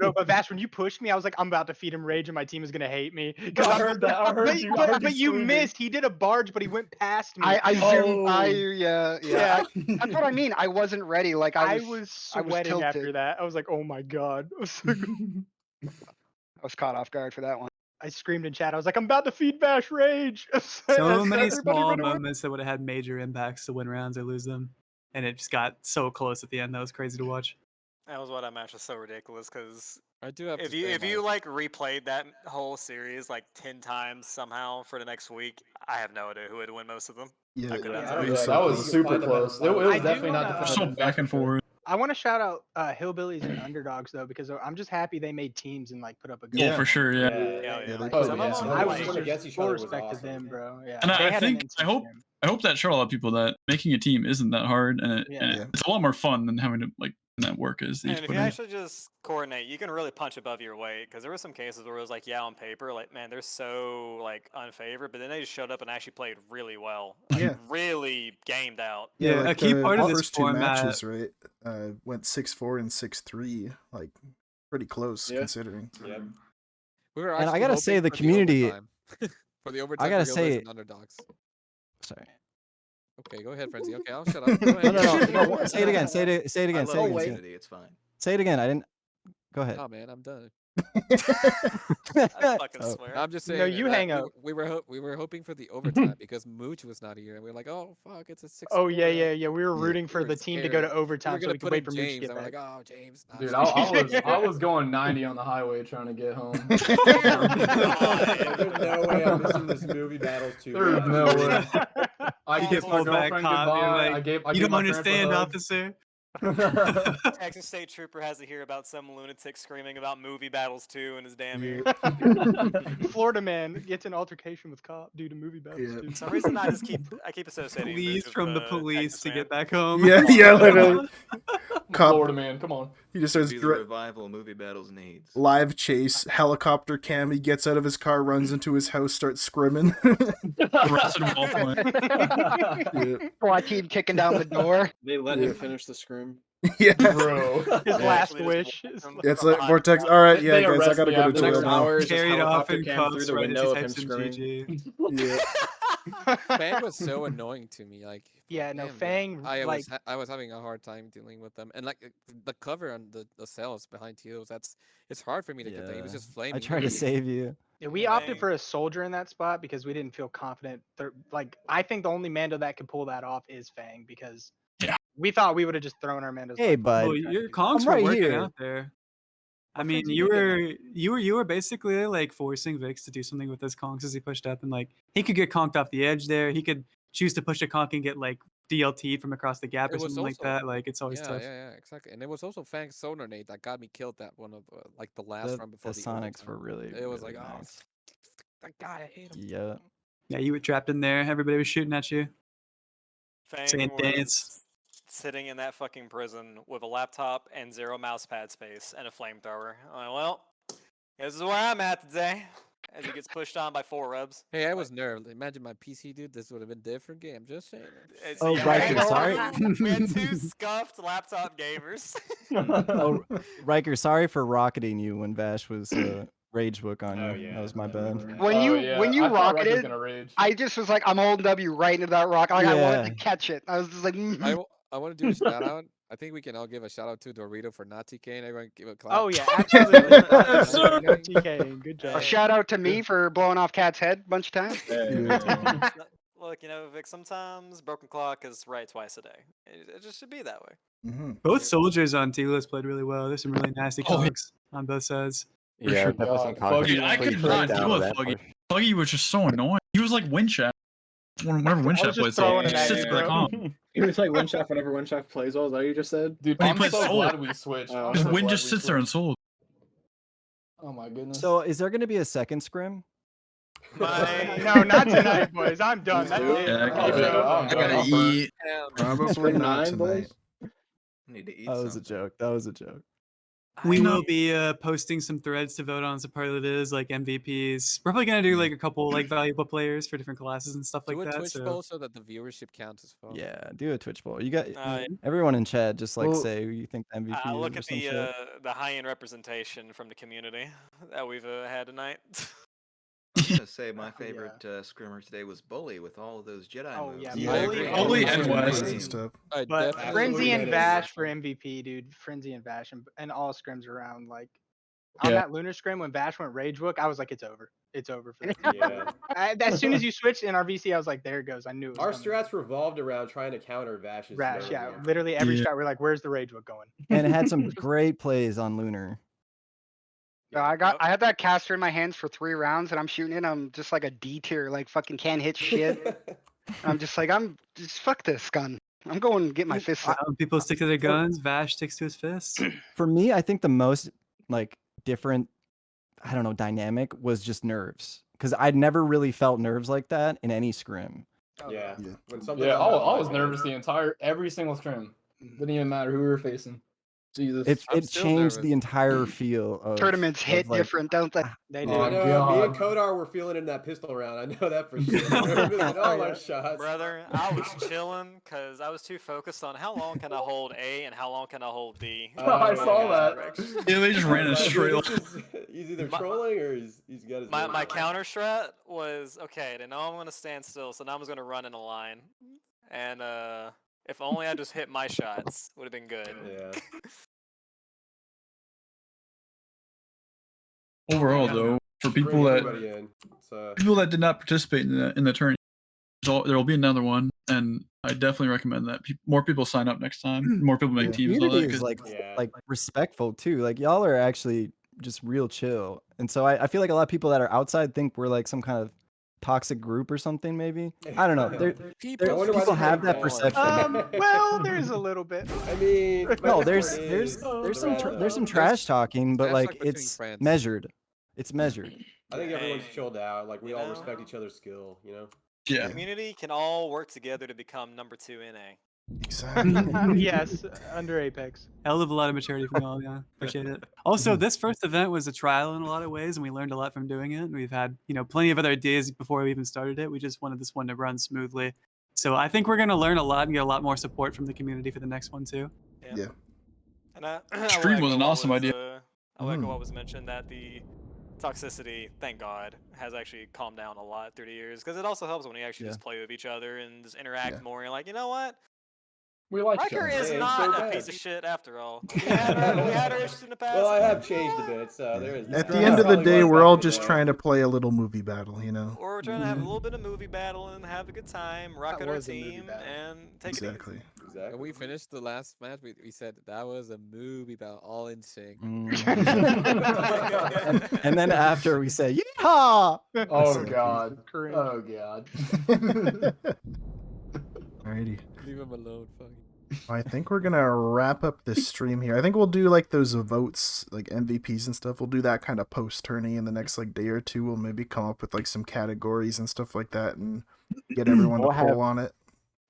No, but Vash, when you pushed me, I was like, I'm about to feed him rage, and my team is gonna hate me. I heard that. I heard you. I heard But you screaming. missed. He did a barge, but he went past me. I zoomed by Oh. you, yeah. That's what I mean. I wasn't ready. Like I was sweating after tilted. that. I was like, oh my god. I was caught off guard for that one. I screamed in chat. I was like, I'm about to feed Vash rage. So many Everybody small run away. moments that would have had major impacts to win rounds or lose them. And it just got so close at the end. That was crazy to watch. That was why that match was so ridiculous because I do have if to you say, if you like replayed that whole series like 10 times somehow for the next week, I have no idea who would win most of them. Yeah, I couldn't Yeah, tell it you. was That so was close. super Find them close. out. It was I do definitely not wanna- the So back and forth. I want to shout out Hillbillies and Underdogs though, because I'm just happy they made teams and like put up a good. Oh, for sure, yeah. Yeah, they Like, played some it of easy. them, I I was was playing against each full other was respect to awesome. them, bro. Yeah, And they I had an think insane I hope game. I hope that showed a lot of people that making a team isn't that hard, and, Yeah. it's a lot more fun than having to like that work is. And if you actually just coordinate, you can really punch above your weight. Because there were some cases where it was like, yeah, on paper, like man, they're so like unfavored, but then they just showed up and actually played really well. Like, Yeah. really gamed out. Yeah, like a key part of the this first two format- matches, right? Went 6-4 and 6-3, like pretty close Yeah. considering. Yep. We were And I actually gotta hoping say, the for community- overtime. For the overtime, gotta for Hillbillies say- and Underdogs. Sorry. Okay, go ahead, Frenzy. Okay, I'll shut up. Go No, ahead. no. Say it again. Say it again. I Say it love again. Say it community. again. It's fine. Say it again. I didn't. Go ahead. Oh man, I'm done. I fucking Oh. swear. I'm just saying. No, you that hang up. We were hoping for the overtime because Mooch was not here, and we were like, oh fuck, it's a 6. Oh yeah. We were rooting for were the team to go to scared. We overtime were so gonna we could put wait in for Mooch to James, get and we're back. like, oh James. nah, Dude, sorry." I was going 90 on the highway trying to get home. There's no way I'm missing this movie battles too. There's no way. I You kissed get my pulled back, girlfriend cop, you're goodbye. like, I gave you gave don't my parents a understand, hug. officer. Texas State Trooper has to hear about some lunatic screaming about movie battles too in his damn ear. Florida man gets an altercation with cop due to movie battles. Yeah. Too. For some reason, I keep associating Police Mooch with from the the police Texas to man. get back home. Yeah, literally. Cop, Florida man, come on. he just starts Be the revival movie battles needs. live chase, helicopter cam. He gets out of his car, runs into his house, starts scrimming. Arrested while playing. Yeah. SWAT team kicking down the door. They let Yeah. him finish the scrim. Yeah. Bro. His last Actually, wish. just from It's behind like the Vortex. wall. All right, They yeah, guys, I arrest gotta me go to after The next jail now. hour is just Carried off helicopter in cam cuffs through the right as window he of him types in screaming. GG. Yeah. Fang was so annoying to me. Like, Yeah, no, damn, Fang, I like- I was having a hard time dealing with them, and like the cover on the cells behind Teos. It's hard for me to get that. He was Yeah. just flaming. I tried to me. save you. Yeah, we opted for a soldier in that spot because we didn't feel confident. Like, I think the only Mando that could pull that off is Fang because We thought we would have just thrown our Mandos. Hey, bud. Well, your conks I'm were right working here. out there. I What mean, Frenzy you did that? were basically like forcing Vix to do something with his conks as he pushed up, and like he could get conked off the edge there. He could choose to push a conk and get like DLT'd from across the gap It or was something like also that. Like it's always yeah, tough. yeah, exactly. And it was also Fang's sonar nade that got me killed that one of like the last The run before the Sonics were overtime. really, It was really like, oh, nice. that guy, I hate him. Yeah. Yeah, you were trapped in there. Everybody was shooting at you. Saying Fang dance. was sitting in that fucking prison with a laptop and 0 mouse pad space and a flamethrower. I'm like, well, this is where I'm at today. As he gets pushed on by 4 rubs. Hey, I was nerved. Imagine my PC, dude. This would have been different game. Just saying. Oh, Riker, sorry. We had 2 scuffed laptop gamers. Oh, Riker, sorry for rocketing you when Vash was rage book on you. Oh, yeah, that was my that bad. remember. When you I thought Riker was rocketed, gonna rage. I just was like, I'm holding W right into that rock. Like, I wanted to Yeah. catch it. I was just like, I want to do a shout out. I think we can all give a shout out to Dorito for not TKing. Everyone give a clap. Oh yeah, absolutely. No TKing. Good job. A shout out to me for blowing off Cat's head a bunch of times. Look, you know, Vic, sometimes broken clock is right twice a day. It just should be that way. Both soldiers on T-List played really well. There's some really nasty Oh, yeah. conks on both sides. Yeah, definitely some conks. Dude, I could not deal with Fuggy. Fuggy was just so annoying. He was like Windshaft. Whenever Windshaft plays, he just sits for the comp. He was like Windshaft whenever Windshaft plays well. Is that what you just said? Dude, When he I'm plays so solo, glad we switched. I'm his so Wind glad just we sits there and switched. solo. Oh my goodness. So, is there going to be a second scrim? No, not tonight, boys. I'm done. That's it. I gotta eat. Probably not tonight. Need to eat That was a something. joke. That was a joke. We will be posting some threads to vote on superlatives like MVPs. We're probably gonna do like a couple like valuable players for different classes and stuff like Do a that. Twitch So poll so that the viewership counts as well. Yeah, do a Twitch poll. You got Uh, everyone in chat just like Well- say who you think the MVP is Look or at some shit. the high-end representation from the community that we've had tonight. I'm gonna say my favorite scrimmer today was Bully with all of those Jedi Oh moves. yeah, Yeah, I agree. Bully and West. And stuff. I But definitely Frenzy and agree. Vash for MVP, dude. Frenzy and Vash and all scrims around. Like on Yeah. that lunar scrim when Vash went rage book, I was like, it's over. It's over for them. Yeah. As soon as you switched in our VC, I was like, there it goes. I knew it was Our coming. strats revolved around trying to counter Vash's. Rash, mode, yeah. Literally every Yeah. strat, we're like, where's the rage book going? And it had some great plays on Lunar. So I had that caster in my hands for 3 rounds and I'm shooting it. I'm just like a D tier, like fucking can't hit shit. I'm just like, I'm just fuck this gun. I'm going to get my fist up. people stick to their guns. Vash sticks to his fists. For me, I think the most like different, I don't know, dynamic was just nerves. Because I'd never really felt nerves like that in any scrim. Yeah. Yeah. When something Yeah, comes I out was like nervous the every single scrim. Didn't even matter who we were facing. Jesus. It changed the entire feel of Tournaments hit like, different, don't they? They Oh, do. I know, me and God. Kodar were feeling in that pistol round. I know that for sure. We were missing all our shots. Brother, I was chilling because I was too focused on how long can I hold A and how long can I hold D. I saw that. Yeah, they just ran a Dude, straight this is- He's either trolling or he's got his. My counter strat was okay. They know I'm gonna stand still, so now I'm just gonna run in a line. And if only I just hit my shots, would have been good. Yeah. Overall, though, for people Bring that everybody in. It's, people that did not participate in the tournament, there will be another one, and I definitely recommend that more people sign up next time. More people make teams. And all that, Community is 'cause- like respectful too. Like y'all are actually just real chill. And so I feel like a lot of people that are outside think we're like some kind of toxic group or something. Maybe I don't know. People have that perception. Well, there's a little bit. I mean, No, there's some trash talking, but like it's measured. It's measured. I think everyone's chilled out. Like we all respect each other's skill. You know. Yeah. Community can all work together to become number 2 in A. Exactly. Yes, under Apex. Hell of a lot of maturity from y'all, yeah. Appreciate it. Also, this first event was a trial in a lot of ways, and we learned a lot from doing it. We've had, plenty of other ideas before we even started it. We just wanted this one to run smoothly. So I think we're going to learn a lot and get a lot more support from the community for the next one too. Yeah. And I Stream will was an echo what awesome idea. I'll echo what was mentioned, that the toxicity, thank God, has actually calmed down a lot through the years, because it also helps when we actually just play with each other and just interact more. You're like, you know what? We like Riker Jones. is Hey, it's not so a bad. piece of shit after all. We had our issues in the past. Well, I have changed a bit, so there is At that. the end of the Probably day, was we're back all in the just day. trying to play a little movie battle, you know. Or we're trying to have a little bit of movie battle and have a good time, rock That out our was a movie team, battle. and take Exactly. it easy. Exactly. When we finished the last match, we said that was a movie about all in sync. And then after we say, yeehaw! Oh god. Oh god. Alrighty. Leave him alone, fucking. I think we're gonna wrap up this stream here. I think we'll do like those votes, like MVPs and stuff. We'll do that kind of post tourney in the next like day or two. We'll maybe come up with like some categories and stuff like that, and get everyone to poll on it.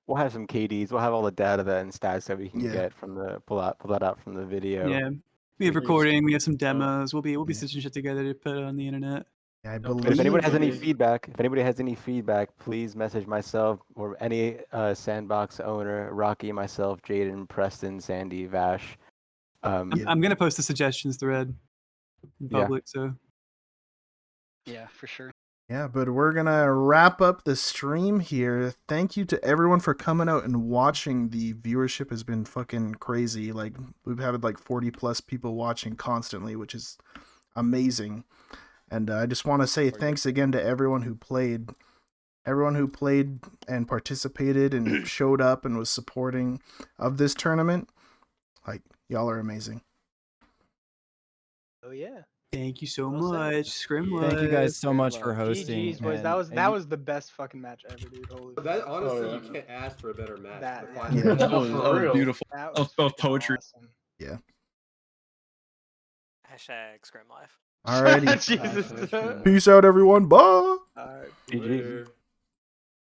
We'll have some KDs. We'll have all the data and stats that we can Yeah. get from the pull that out from the video. Yeah, we have recording. We have some demos. We'll be stitching shit together to put it on the internet. Yeah, I But if believe. anybody has any feedback, please message myself or any Sandbox owner, Rocky, myself, Jaden, Preston, Sandy, Vash. I'm gonna post a suggestions thread in Yeah. public. So Yeah, for sure. Yeah, but we're gonna wrap up the stream here. Thank you to everyone for coming out and watching. The viewership has been fucking crazy. Like we've had like 40+ people watching constantly, which is amazing. And I just want to say thanks again to everyone who played. Everyone who played and participated and showed up and was supporting of this tournament. Like, y'all are amazing. Oh yeah. thank you so much, Scrim. Thank you guys so much for hosting. GG's, boys. and that you- was the best fucking match ever, dude. Holy But that fuck. honestly, Oh, yeah. you can't ask for a better match. That- The yeah. final Yeah. match. That was For real. beautiful. That Both was poetry. awesome. Yeah. Hashtag Scrim Life. Alrighty. Jesus. Peace out, everyone. Bye. All right. GG. Later.